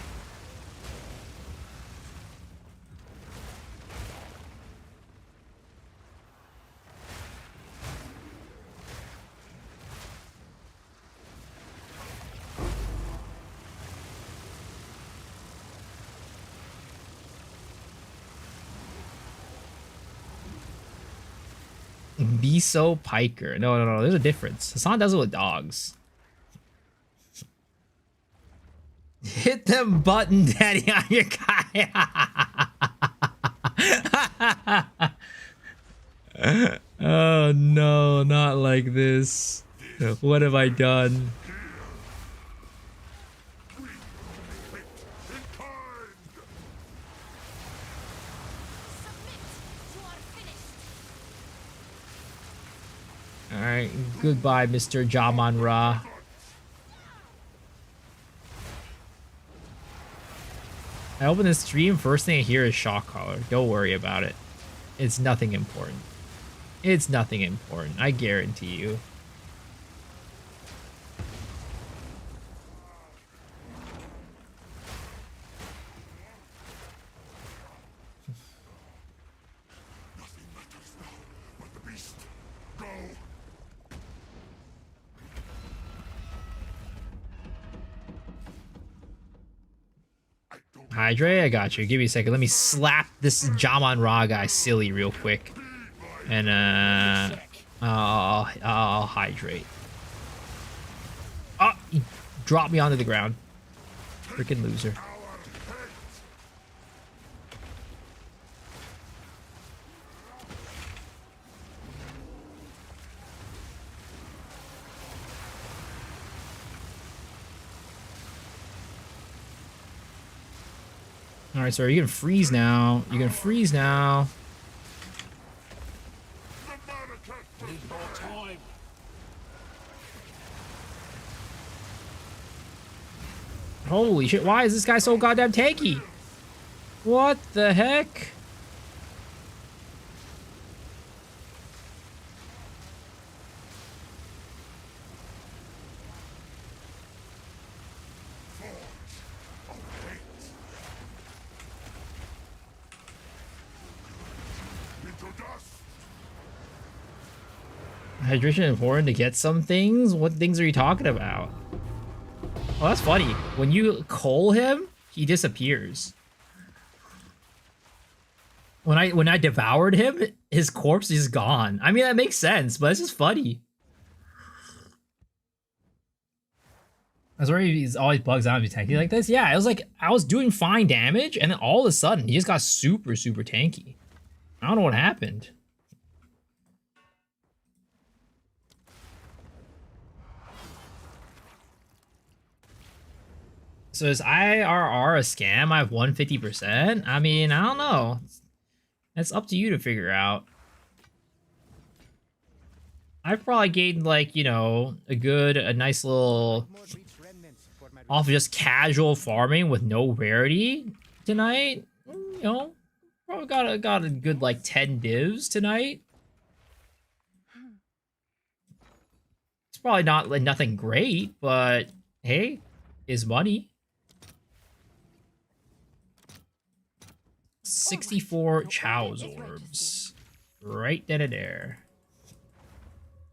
Miso Piker. No. There's a difference. Hassan does it with dogs. Hit them button, daddy, on your guy. Oh no, not like this. What have I done? Alright, goodbye, Mr. Jaman Ra. I open the stream, first thing I hear is shock collar. Don't worry about it. It's nothing important. It's nothing important, I guarantee you. Hydrate, I got you. Give me a second. Let me slap this Jaman Ra guy silly real quick. And I'll hydrate. Oh, he dropped me onto the ground. Freaking loser. Alright, sir, you can freeze now. You can freeze now. Need more time. Holy shit, why is this guy so goddamn tanky? What the heck? Hydration important to get some things? What things are you talking about? Oh, that's funny. When you coal him, he disappears. When I devoured him, his corpse is gone. I mean, that makes sense, but it's just funny. That's where he's always bugs out to be tanky like this. Yeah, it was like I was doing fine damage, and then all of a sudden he just got super tanky. I don't know what happened. So is IRR a scam? I have 150%? I mean, I don't know. That's up to you to figure out. I've probably gained, like, you know, a nice little More breach remnants for my off of just casual farming with no rarity tonight. You know, probably got a good like 10 divs tonight. It's probably not like nothing great, but hey, is money. 64 Chow's orbs. Right there.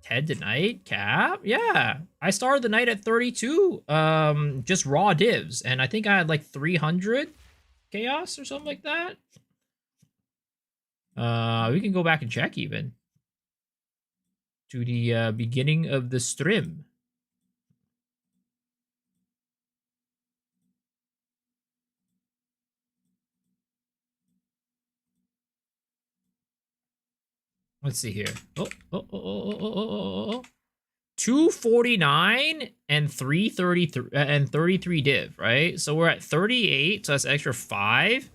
10 tonight, cap? Yeah. I started the night at 32. Just raw divs. And I think I had like 300 chaos or something like that. We can go back and check even. To the beginning of the stream. Let's see here. 249 and 333 and 33 div, right? So we're at 38, so that's extra 5.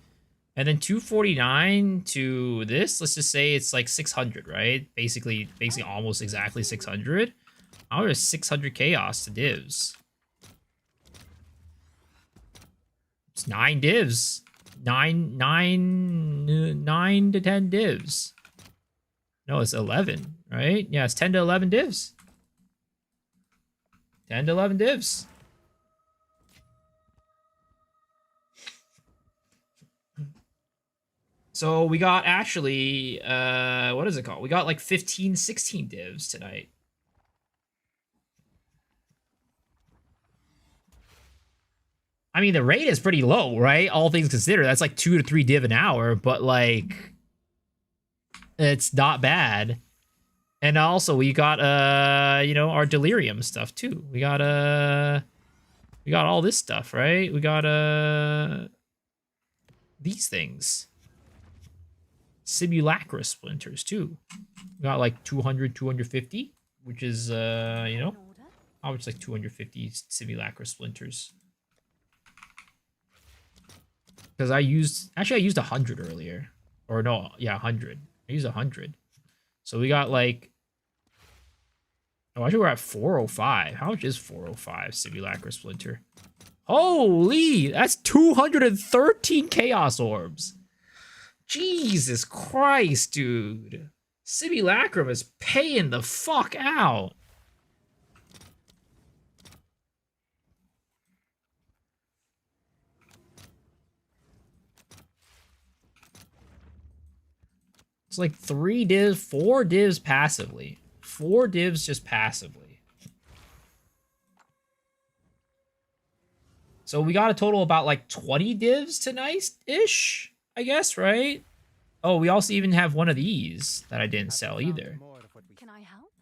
And then 249 to this, let's just say it's like 600, right? Basically almost exactly 600. Now there's 600 chaos to divs. It's 9 divs. 9 to 10 divs. No, it's 11, right? Yeah, it's 10 to 11 divs. 10 to 11 divs. So we got actually, what is it called? We got like 15, 16 divs tonight. I mean, the rate is pretty low, right? All things considered, that's like 2 to 3 div an hour, but like, it's not bad. And also we got you know, our delirium stuff too. We got all this stuff, right? We got these things. Simulacra splinters too. We got like 200, 250, which is you know, how much like 250 simulacra splinters. Because I used 100 earlier. Or no, yeah, 100. I used 100. So we got like, oh, actually we're at 405. How much is 405 simulacra splinter? Holy, that's 213 chaos orbs. Jesus Christ, dude. Simulacrum is paying the fuck out. It's like 3 divs, 4 divs passively. 4 divs just passively. So we got a total about like 20 divs tonight-ish, I guess, right? Oh, we also even have one of these that I didn't sell either. Can I help?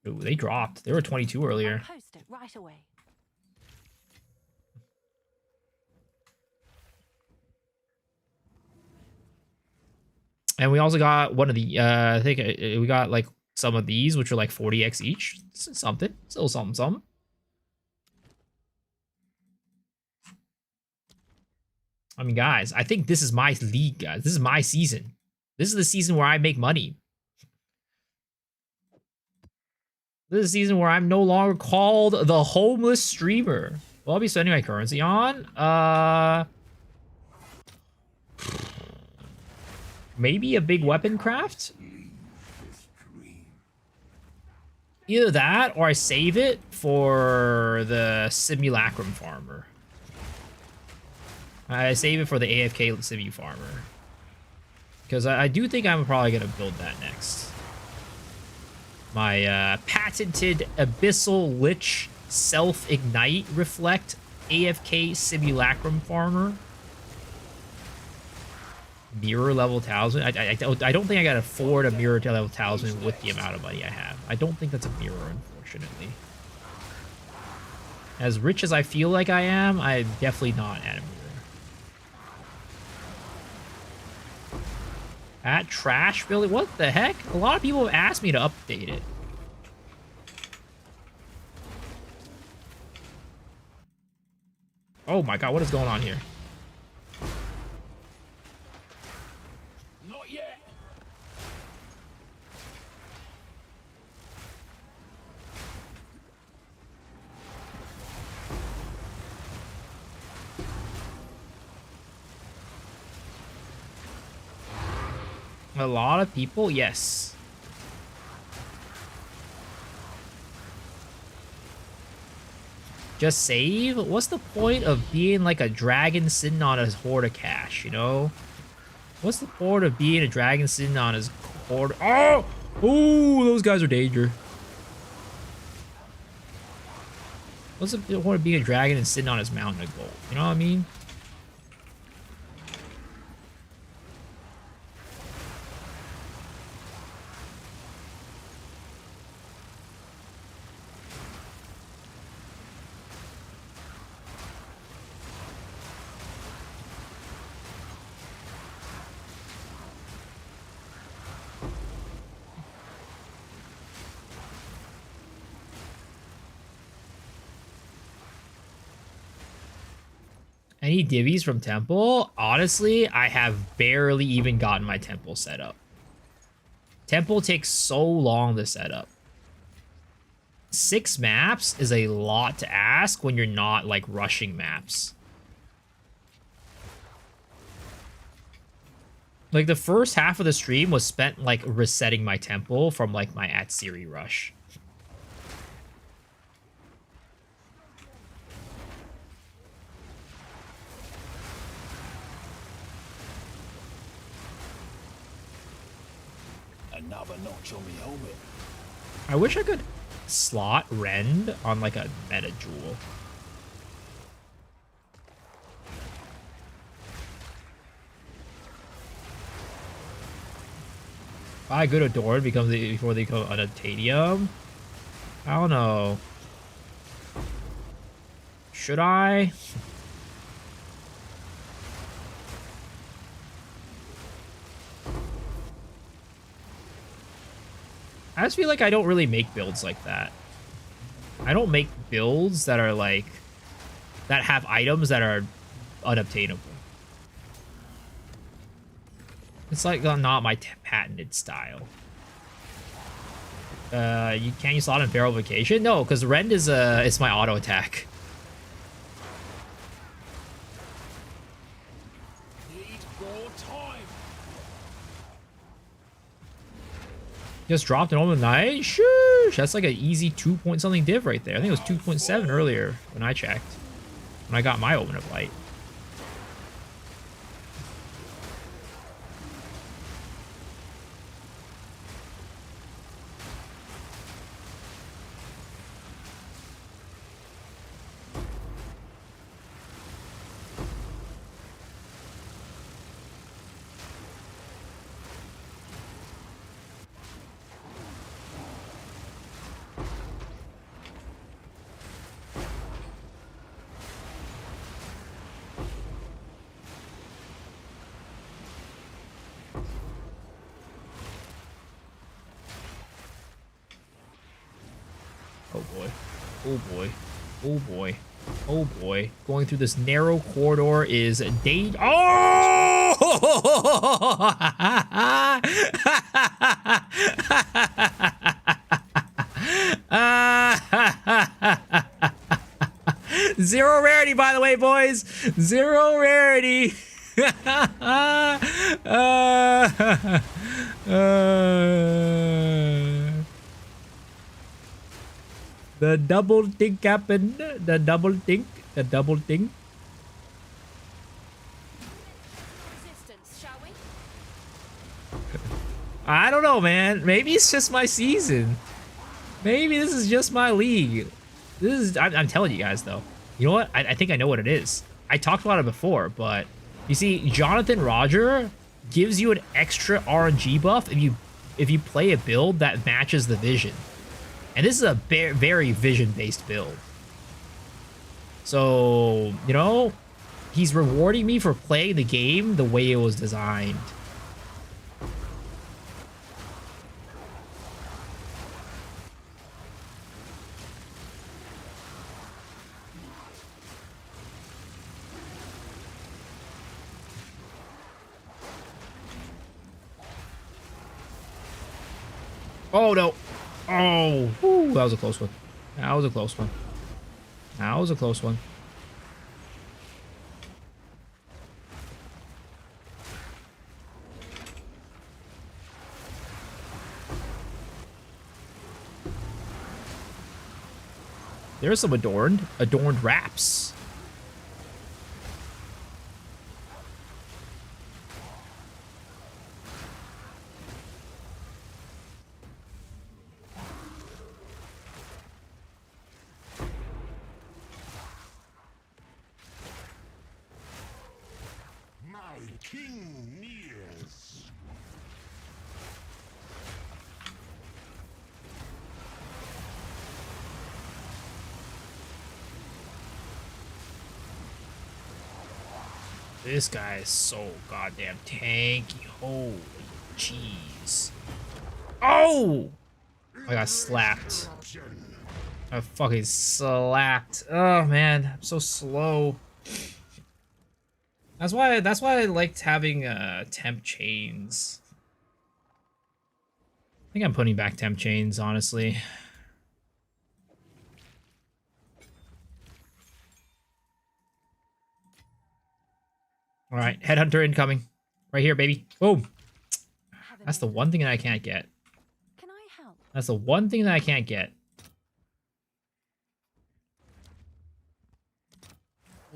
Ooh, they dropped. They were 22 earlier. I'll post it right away. And we also got one of the, I think we got like some of these, which are like 40x each. It's something. Still something. I mean, guys, I think this is my league, guys. This is my season. This is the season where I make money. This is the season where I'm no longer called the homeless streamer. Well, I'll be spending my currency on. Maybe a big weapon craft? Either that, or I save it for the simulacrum farmer. I save it for the AFK simu farmer. Because I do think I'm probably going to build that next. My patented Abyssal Lich Self-Ignite Reflect AFK Simulacrum Farmer. Mirror level 1000. I don't think I can afford a mirror level 1000 with the amount of money I have. I don't think that's a mirror, unfortunately. As rich as I feel like I am, I'm definitely not at a mirror. At trash Billy, what the heck? A lot of people have asked me to update it. Oh my god, what is going on here? Not yet. A lot of people, yes. Just save? What's the point of being like a dragon sitting on his hoard of cash, you know? What's the point of being a dragon sitting on his hoard? Oh! Ooh, those guys are danger. What's the point of being a dragon and sitting on his mountain of gold? You know what I mean? Any divvies from temple? Honestly, I have barely even gotten my temple set up. Temple takes so long to set up. 6 maps is a lot to ask when you're not like rushing maps. Like the first half of the stream was spent like resetting my temple from like my Atsiri rush. Another notch on the helmet. I wish I could slot Rend on like a meta jewel. Buy a good Adorn before they become Unobtainium. I don't know. Should I? I just feel like I don't really make builds like that. I don't make builds that are like, that have items that are unobtainable. It's like not my patented style. You can't use slot in Feral Vacation? No, because Rend is it's my auto attack. Need more time. Just dropped an Omen Knight? Shoosh! That's like an easy 2 point something div right there. I think it was 2.7 earlier when I checked. When I got my Omen of Light. Oh boy. Oh boy. Oh boy. Oh boy. Going through this narrow corridor is date. Oh! Zero rarity, by the way, boys. Zero rarity. The double think happened. The double think. The double think. Resistance, shall we? I don't know, man. Maybe it's just my season. Maybe this is just my league. This is. I'm telling you guys, though. You know what? I think I know what it is. I talked about it before, but you see, Jonathan Roger gives you an extra RNG buff if you play a build that matches the vision. And this is a very vision-based build. So, you know, he's rewarding me for playing the game the way it was designed. Oh, no. Oh, whew, that was a close one. That was a close one. That was a close one. There's some adorned wraps. My king nears. This guy is so goddamn tanky. Holy jeez. Oh! I got slapped. I fucking slapped. Oh man, I'm so slow. That's why I liked having temp chains. I think I'm putting back temp chains, honestly. All right, headhunter incoming. Right here, baby. Boom. That's the one thing that I can't get. Can I help? That's the one thing that I can't get.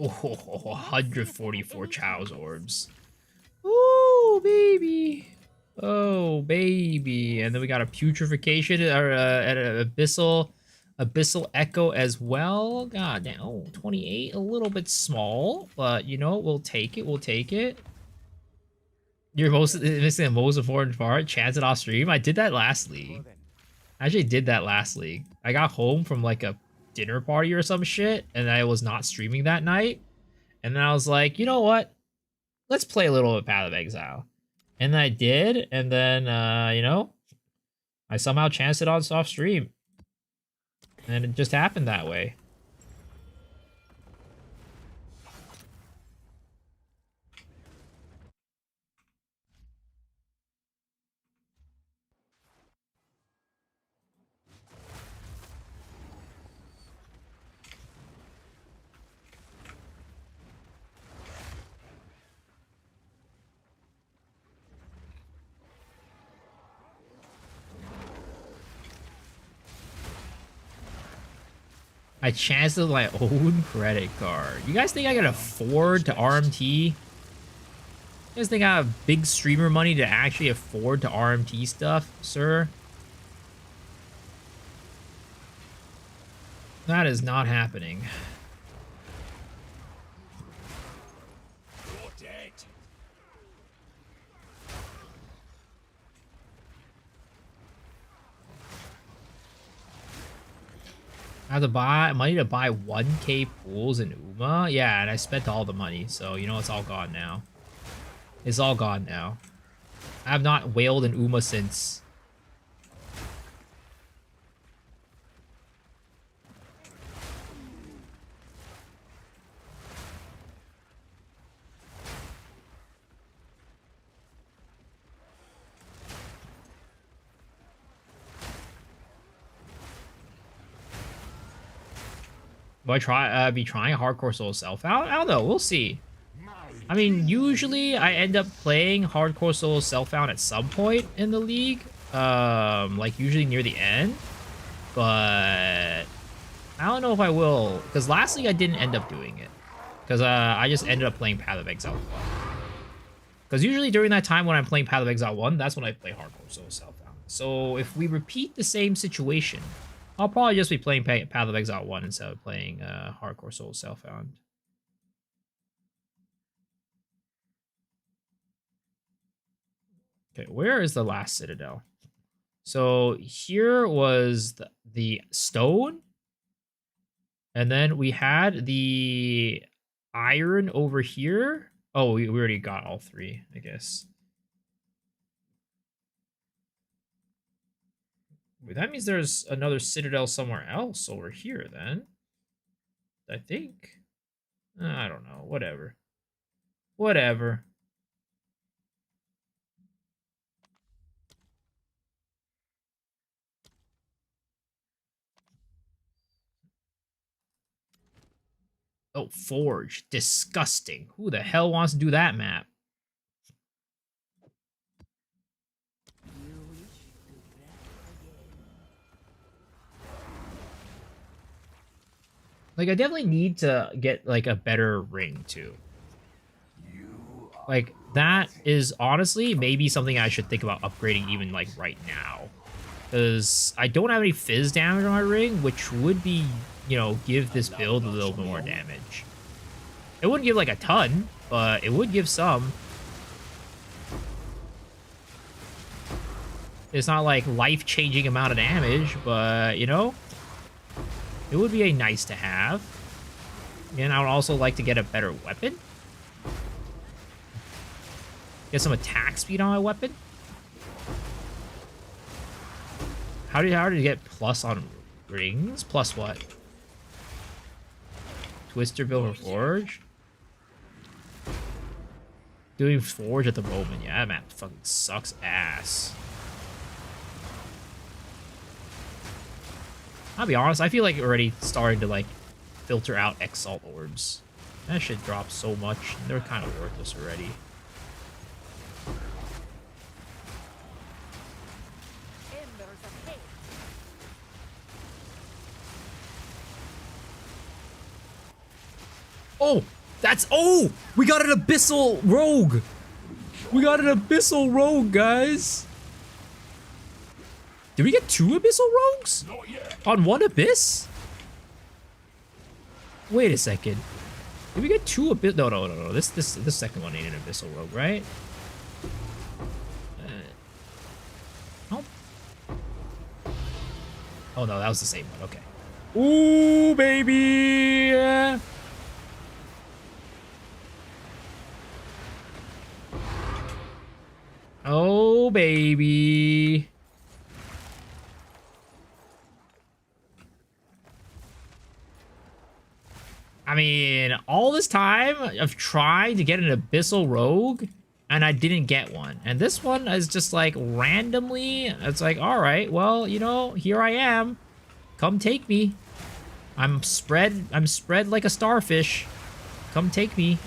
Oh, 144 Chow's orbs. Oh, baby. Oh, baby. And then we got a putrefaction or an abyssal echo as well. God damn. Oh, 28, a little bit small, but you know, we'll take it. We'll take it. You're missing the most important part. Chance it off stream. I did that last league. I actually did that last league. I got home from like a dinner party or some shit, and I was not streaming that night. And then I was like, you know what? Let's play a little bit Path of Exile. And I did, and then, you know, I somehow chanced it on soft stream. And it just happened that way. I chanced it with my own credit card. You guys think I can afford to RMT? You guys think I have big streamer money to actually afford to RMT stuff, sir? That is not happening. You're dead. I have to buy money to buy 1k pools in Uma. Yeah, and I spent all the money, so you know it's all gone now. It's all gone now. I have not wailed in Uma since. Will I be trying Hardcore Soul Self out? I don't know. We'll see. I mean, usually I end up playing Hardcore Soul Self out at some point in the league. Like usually near the end. But I don't know if I will. Because last league I didn't end up doing it. Because I just ended up playing Path of Exile 1. Because usually during that time when I'm playing Path of Exile 1, that's when I play Hardcore Soul Self out. So if we repeat the same situation, I'll probably just be playing Path of Exile 1 instead of playing Hardcore Soul Self-Found. Okay, where is the last citadel? So here was the stone. And then we had the iron over here. Oh, we already got all three, I guess. That means there's another citadel somewhere else over here, then. I think. I don't know. Whatever. Whatever. Oh, Forge. Disgusting. Who the hell wants to do that map? Like, I definitely need to get, like, a better ring, too. Like, that is honestly maybe something I should think about upgrading even, like, right now. Because I don't have any fizz damage on my ring, which would be, you know, give this build a little bit more damage. It wouldn't give, like, a ton, but it would give some. It's not, like, life-changing amount of damage, but, you know, it would be a nice to have. And I would also like to get a better weapon. Get some attack speed on my weapon. How did you get plus on rings? Plus what? Twister build or forge? Doing forge at the moment. Yeah, that map fucking sucks ass. I'll be honest, I feel like already starting to like filter out Exalt orbs. That shit drops so much. They're kind of worthless already. Oh, that's, oh, we got an Abyssal Rogue. We got an Abyssal Rogue, guys. Did we get 2 Abyssal Rogues? On one Abyss? Wait a second. Did we get 2 Abyss? No. This second one ain't an Abyssal Rogue, right? Oh. Oh no, that was the same one. Okay. Ooh, baby. Oh, baby. I mean, all this time of trying to get an Abyssal Rogue, and I didn't get one. And this one is just like randomly, it's like, all right, well, you know, here I am. Come take me. I'm spread like a starfish. Come take me.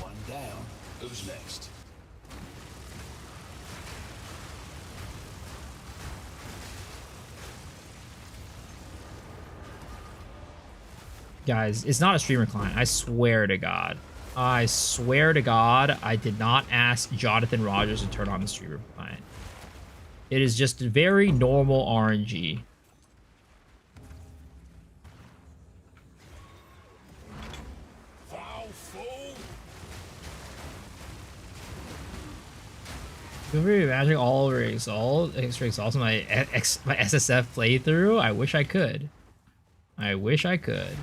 One down. Who's next? Guys, it's not a streamer client. I swear to God. I swear to God, I did not ask Jonathan Rogers to turn on the streamer client. It is just very normal RNG. Foul fool! Feel free to imagine all over extra exalts in my SSF playthrough. I wish I could. I wish I could.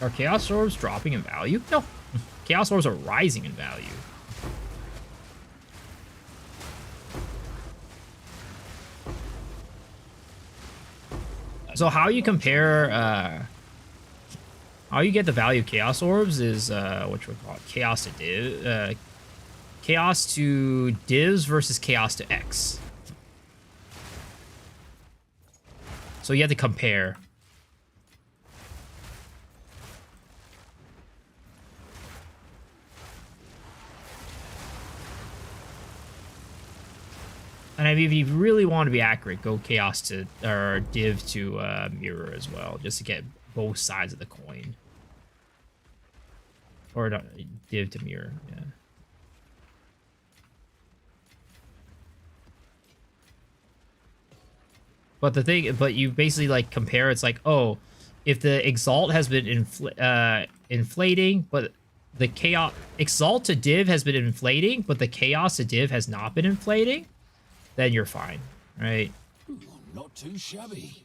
Are Chaos Orbs dropping in value? No. Chaos Orbs are rising in value. So how you compare, how you get the value of Chaos Orbs is, what we call it, Chaos to Div, Chaos to Divs versus Chaos to X. So you have to compare. And I mean, if you really want to be accurate, go Chaos to, or Div to Mirror as well, just to get both sides of the coin. Or not, Div to Mirror, yeah. But the thing, but you basically like compare. It's like, oh, if the exalt has been inflating, but the chaos exalt to div has been inflating, but the chaos to div has not been inflating, then you're fine, right? Not too shabby.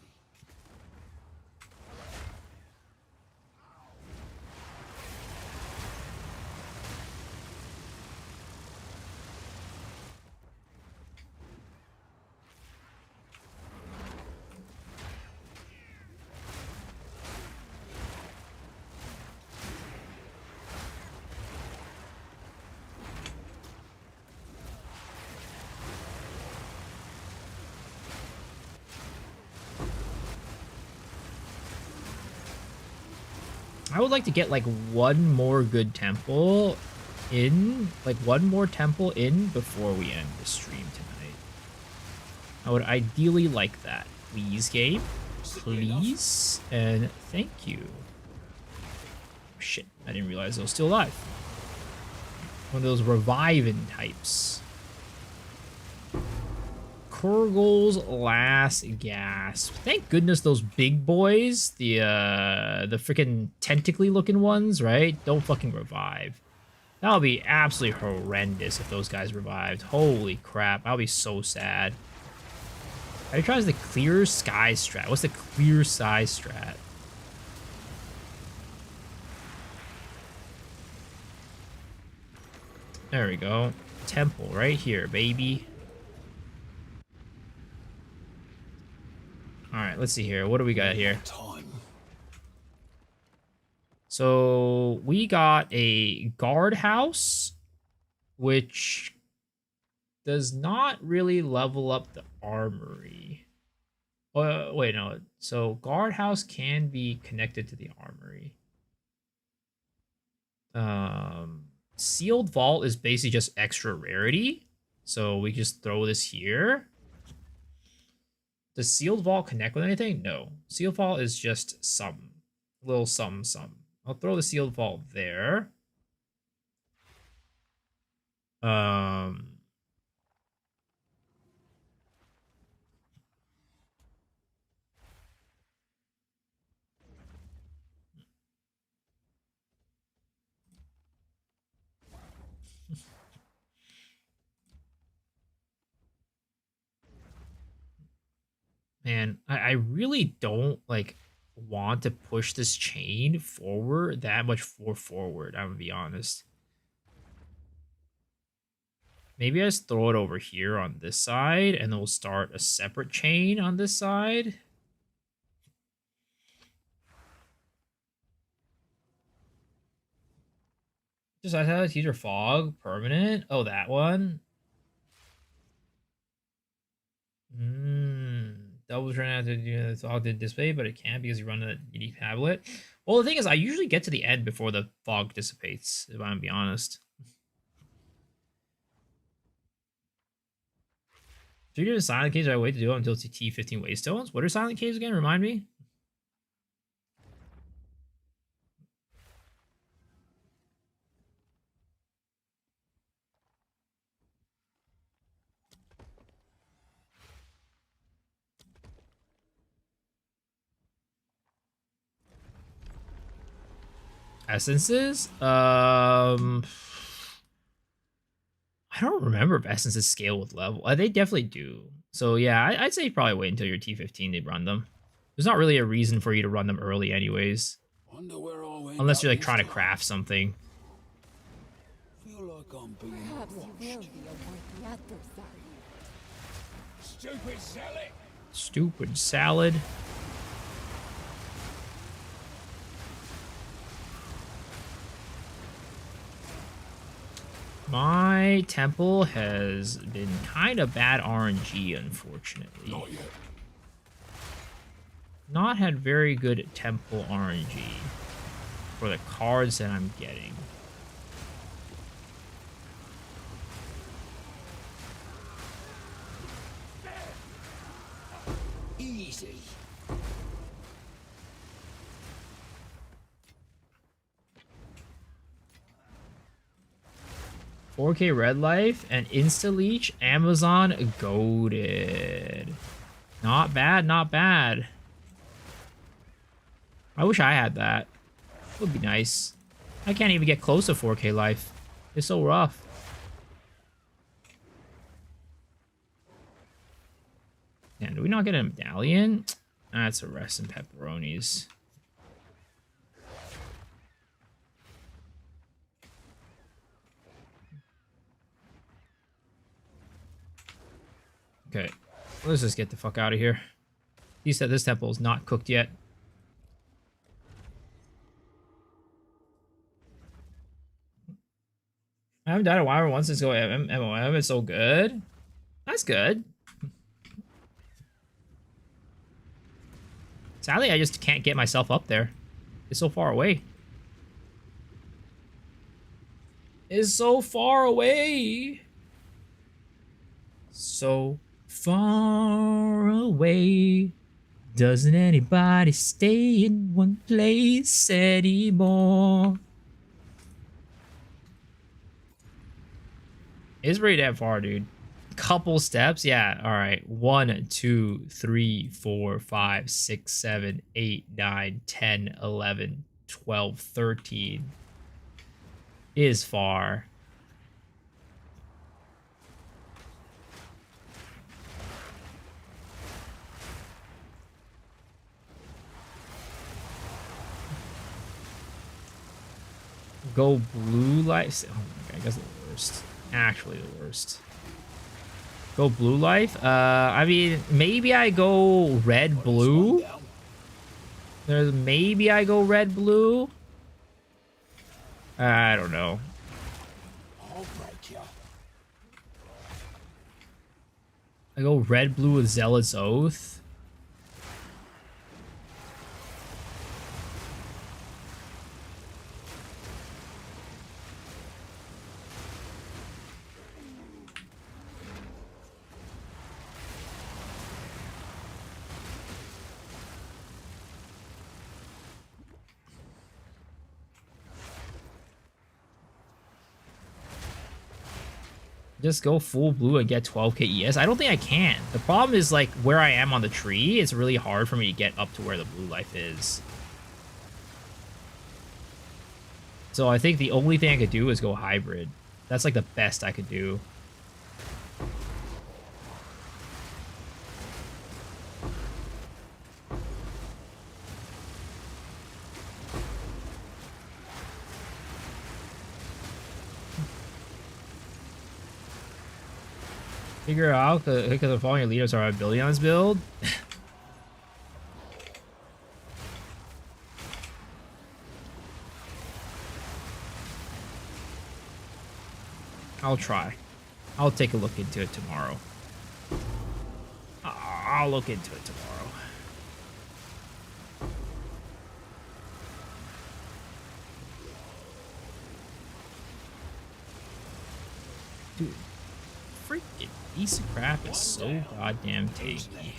I would like to get like one more good temple in, like one more temple in before we end the stream tonight. I would ideally like that. Please, game. Please. And thank you. Shit, I didn't realize I was still alive. One of those reviving types. Kurgul's last gasp. Thank goodness those big boys, the freaking tentacly looking ones, right? Don't fucking revive. That would be absolutely horrendous if those guys revived. Holy crap, I'll be so sad. How do you try the clear sky strat? What's the clear sky strat? There we go. Temple right here, baby. All right, let's see here. What do we got here? So we got a guardhouse, which does not really level up the armory. Wait, no. So guardhouse can be connected to the armory. Sealed vault is basically just extra rarity. So we just throw this here. Does sealed vault connect with anything? No. Sealed vault is just some. Little some. I'll throw the sealed vault there. Man, I really don't like want to push this chain forward that much forward, I'm gonna be honest. Maybe I just throw it over here on this side and then we'll start a separate chain on this side. Just I have teacher fog permanent. Oh, that one. Double trying out to do the fog did display, but it can't because you run a unique tablet. Well, the thing is, I usually get to the end before the fog dissipates, if I'm gonna be honest. So you're doing silent caves, I wait to do it until T15 waystones. What are silent caves again? Remind me. Essences? I don't remember if essences scale with level. They definitely do. So yeah, I'd say probably wait until you're T15 to run them. There's not really a reason for you to run them early anyways. Unless you're like trying to craft something. Feel like I'm being Perhaps you will be a the other side. stupid salad. Stupid salad. My temple has been kind of bad RNG, unfortunately. Not yet. Not had very good temple RNG for the cards that I'm getting. Easy. 4K Red Life and Insta Leech Amazon goaded. Not bad, not bad. I wish I had that. Would be nice. I can't even get close to 4K life. It's so rough. And do we not get a medallion? That's a rest in pepperonis. Okay, let's just get the fuck out of here. He said this temple is not cooked yet. I haven't done a Wyvern once since going MOM. It's so good. That's good. Sadly, I just can't get myself up there. It's so far away. It's so far away. So far away. Doesn't anybody stay in one place anymore? It's pretty damn far, dude. Couple steps, yeah. All right, 1, 2, 3, 4, 5, 6, 7, 8, 9, 10, 11, 12, 13 is far. Go blue life. Oh my god, I guess the worst. Actually the worst. Go blue life? I mean, maybe I go red blue. There's maybe I go red blue. I don't know. I go red blue with Zealot's Oath. Just go full blue and get 12k ES? I don't think I can. The problem is, like, where I am on the tree, it's really hard for me to get up to where the blue life is. So I think the only thing I could do is go hybrid. That's, like, the best I could do. Figure out because the following leaders are ability on this build. I'll try. I'll take a look into it tomorrow. I'll look into it tomorrow. Dude, freaking piece of crap is so goddamn tasty.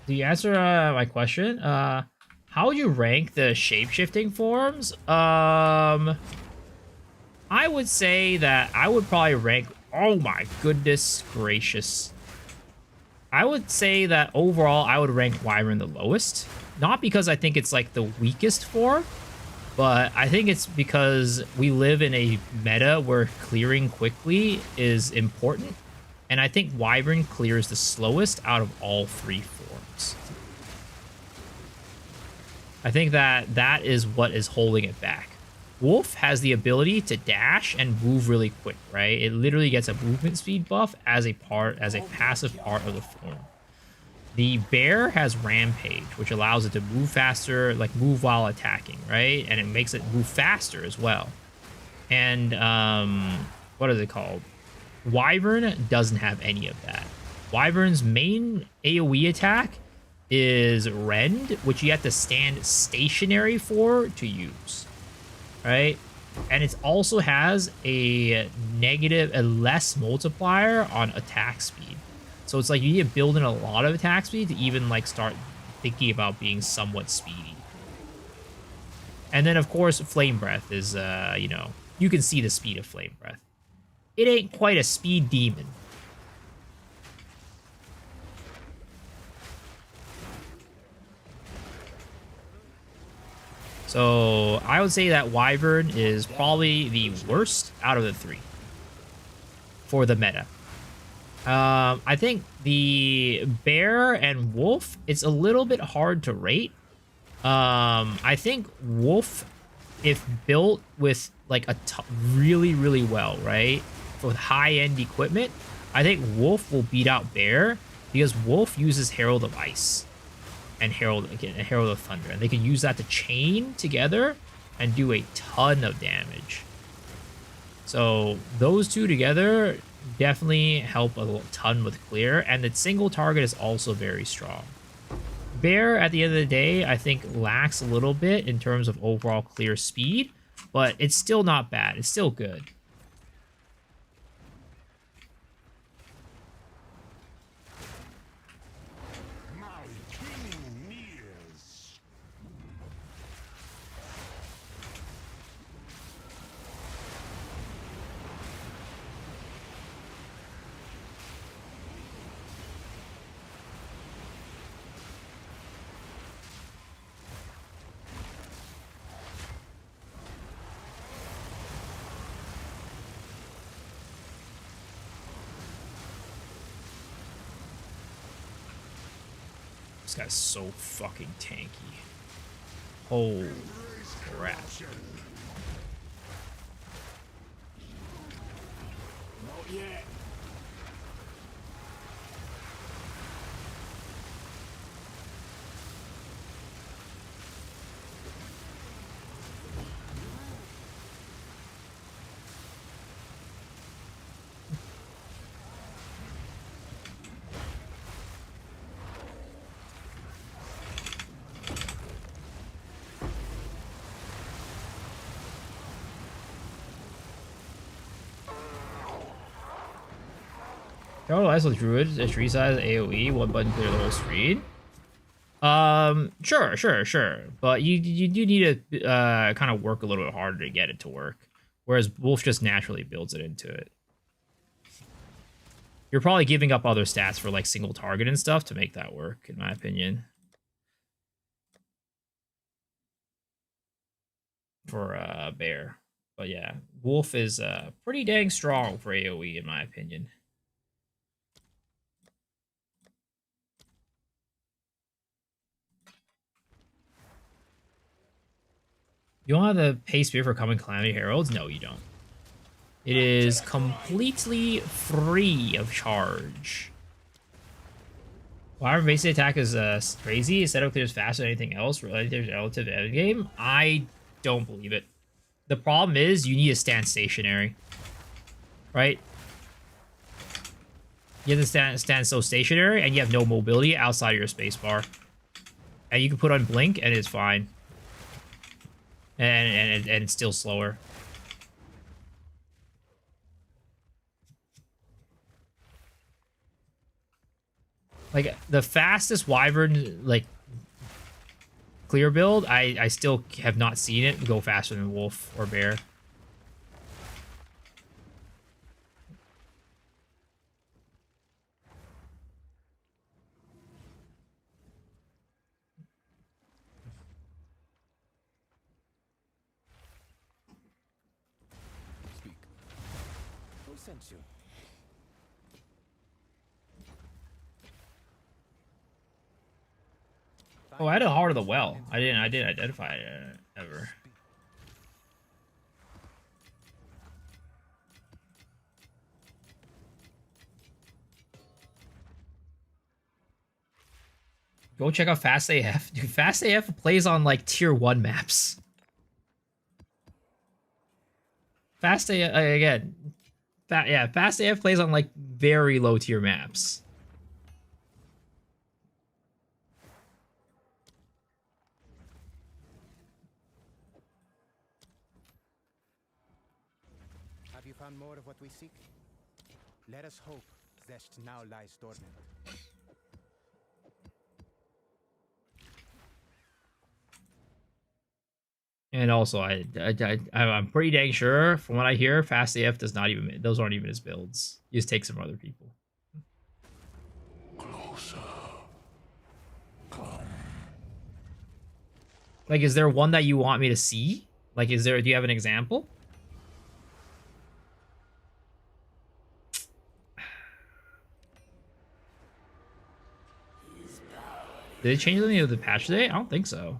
Do you answer my question? How would you rank the shape-shifting forms? I would say that I would probably rank... Oh my goodness gracious. I would say that overall I would rank Wyvern the lowest. Not because I think it's like the weakest form, but I think it's because we live in a meta where clearing quickly is important. And I think Wyvern clears the slowest out of all three forms. I think that is what is holding it back. Wolf has the ability to dash and move really quick, right? It literally gets a movement speed buff as a passive part of the form. The bear has rampage, which allows it to move faster, like move while attacking, right? And it makes it move faster as well. And what is it called? Wyvern doesn't have any of that. Wyvern's main AoE attack is Rend, which you have to stand stationary for to use, right? And it also has a less multiplier on attack speed. So it's like you need to build in a lot of attack speed to even like start thinking about being somewhat speedy. And then, of course, Flame Breath is, you know, you can see the speed of Flame Breath. It ain't quite a speed demon. So I would say that Wyvern is probably the worst out of the three for the meta. I think the Bear and Wolf, it's a little bit hard to rate. I think Wolf, if built with like a really, really well, right, with high-end equipment, I think Wolf will beat out Bear because Wolf uses Herald of Ice and Herald of Thunder, and they can use that to chain together and do a ton of damage. So those two together definitely help a ton with clear, and the single target is also very strong. Bear, at the end of the day, I think lacks a little bit in terms of overall clear speed, but it's still not bad. It's still good. My king nears. This guy's so fucking tanky. Holy crap. Not yet. Total Ice with Druid, a tree size, AoE, one button clear the whole screen. Sure. But you do need to kind of work a little bit harder to get it to work. Whereas Wolf just naturally builds it into it. You're probably giving up other stats for like single target and stuff to make that work, in my opinion. For Bear. But yeah, Wolf is pretty dang strong for AoE, in my opinion. You don't have the pay spear for Coming Calamity Heralds? No, you don't. It is completely free of charge. Wyvern basic attack is crazy. Setup clears faster than anything else relative to endgame. I don't believe it. The problem is you need to stand stationary. Right? You have to stand so stationary, and you have no mobility outside of your spacebar. And you can put on Blink, and it's fine. And it's still slower. Like, the fastest Wyvern, like, clear build, I still have not seen it go faster than Wolf or Bear. Speak. Who sent you? Oh, I had a Heart of the Well. I didn't identify it ever. Go check out Fast AF. Dude, Fast AF plays on like tier 1 maps. Fast AF again. Yeah, Fast AF plays on like very low tier maps. Have you found more of what we seek? Let us hope Zest now lies dormant. And also, I'm pretty dang sure from what I hear, Fast AF does not even, those aren't even his builds. He just takes some other people. Closer. Like, is there one that you want me to see? Like, do you have an example? Did they change anything of the patch today? I don't think so.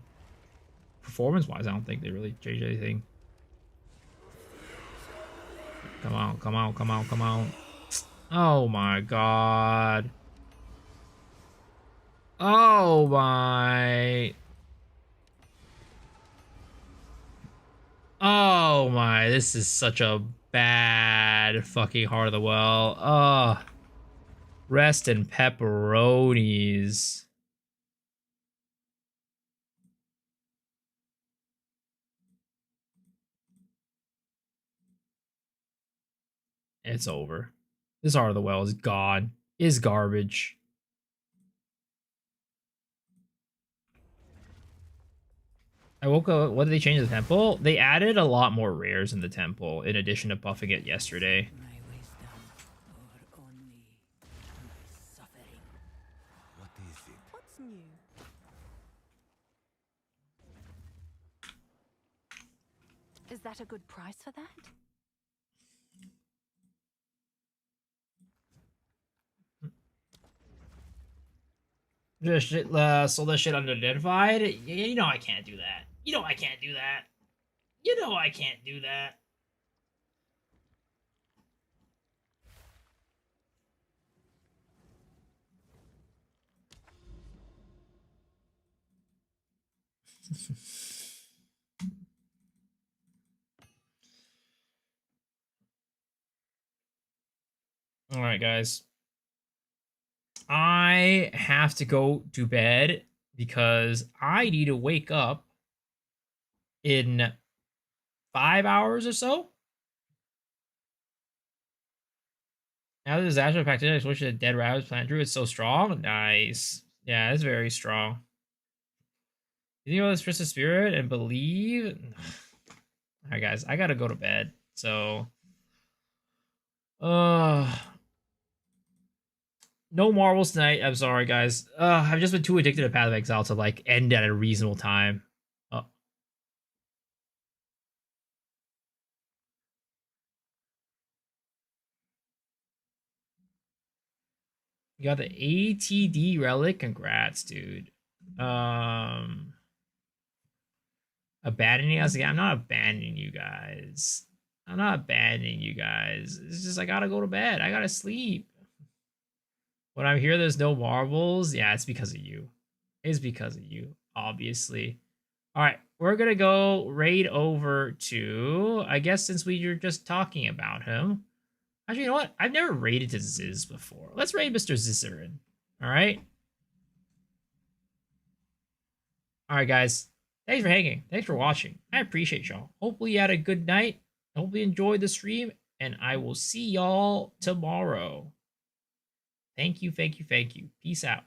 Performance-wise, I don't think they really changed anything. Come on, come on, come on, come on. Oh my god. Oh my. Oh my, this is such a bad fucking Heart of the Well. Oh. Rest in pepperonis. It's over. This Heart of the Well is gone. Is garbage. I woke up. What did they change the temple? They added a lot more rares in the temple in addition to buffing it yesterday. My wisdom, or only my suffering. What is it? What's new? Is that a good price for that? Just sold that shit unidentified. You know I can't do that. You know I can't do that. You know I can't do that. All right, guys. I have to go to bed because I need to wake up in 5 hours or so. Now the disaster packed in, I switched to Dead Rabbits Plant Druid. It's so strong. Nice. Yeah, it's very strong. You think about this Christmas spirit and believe. All right, guys, I gotta go to bed. So, no marbles tonight. I'm sorry, guys. I've just been too addicted to Path of Exile to like end at a reasonable time. You got the ATD relic. Congrats, dude. Abandoning us again. I'm not abandoning you guys. I'm not abandoning you guys. It's just I gotta go to bed. I gotta sleep. When I'm here, there's no marbles. Yeah, it's because of you. It's because of you, obviously. All right, we're gonna go raid over to. I guess since we were just talking about him. Actually, you know what? I've never raided to Ziz before. Let's raid Mr. Zizarin. All right. All right, guys. Thanks for hanging. Thanks for watching. I appreciate y'all. Hopefully you had a good night. Hopefully you enjoyed the stream. And I will see y'all tomorrow. Thank you, thank you, thank you. Peace out.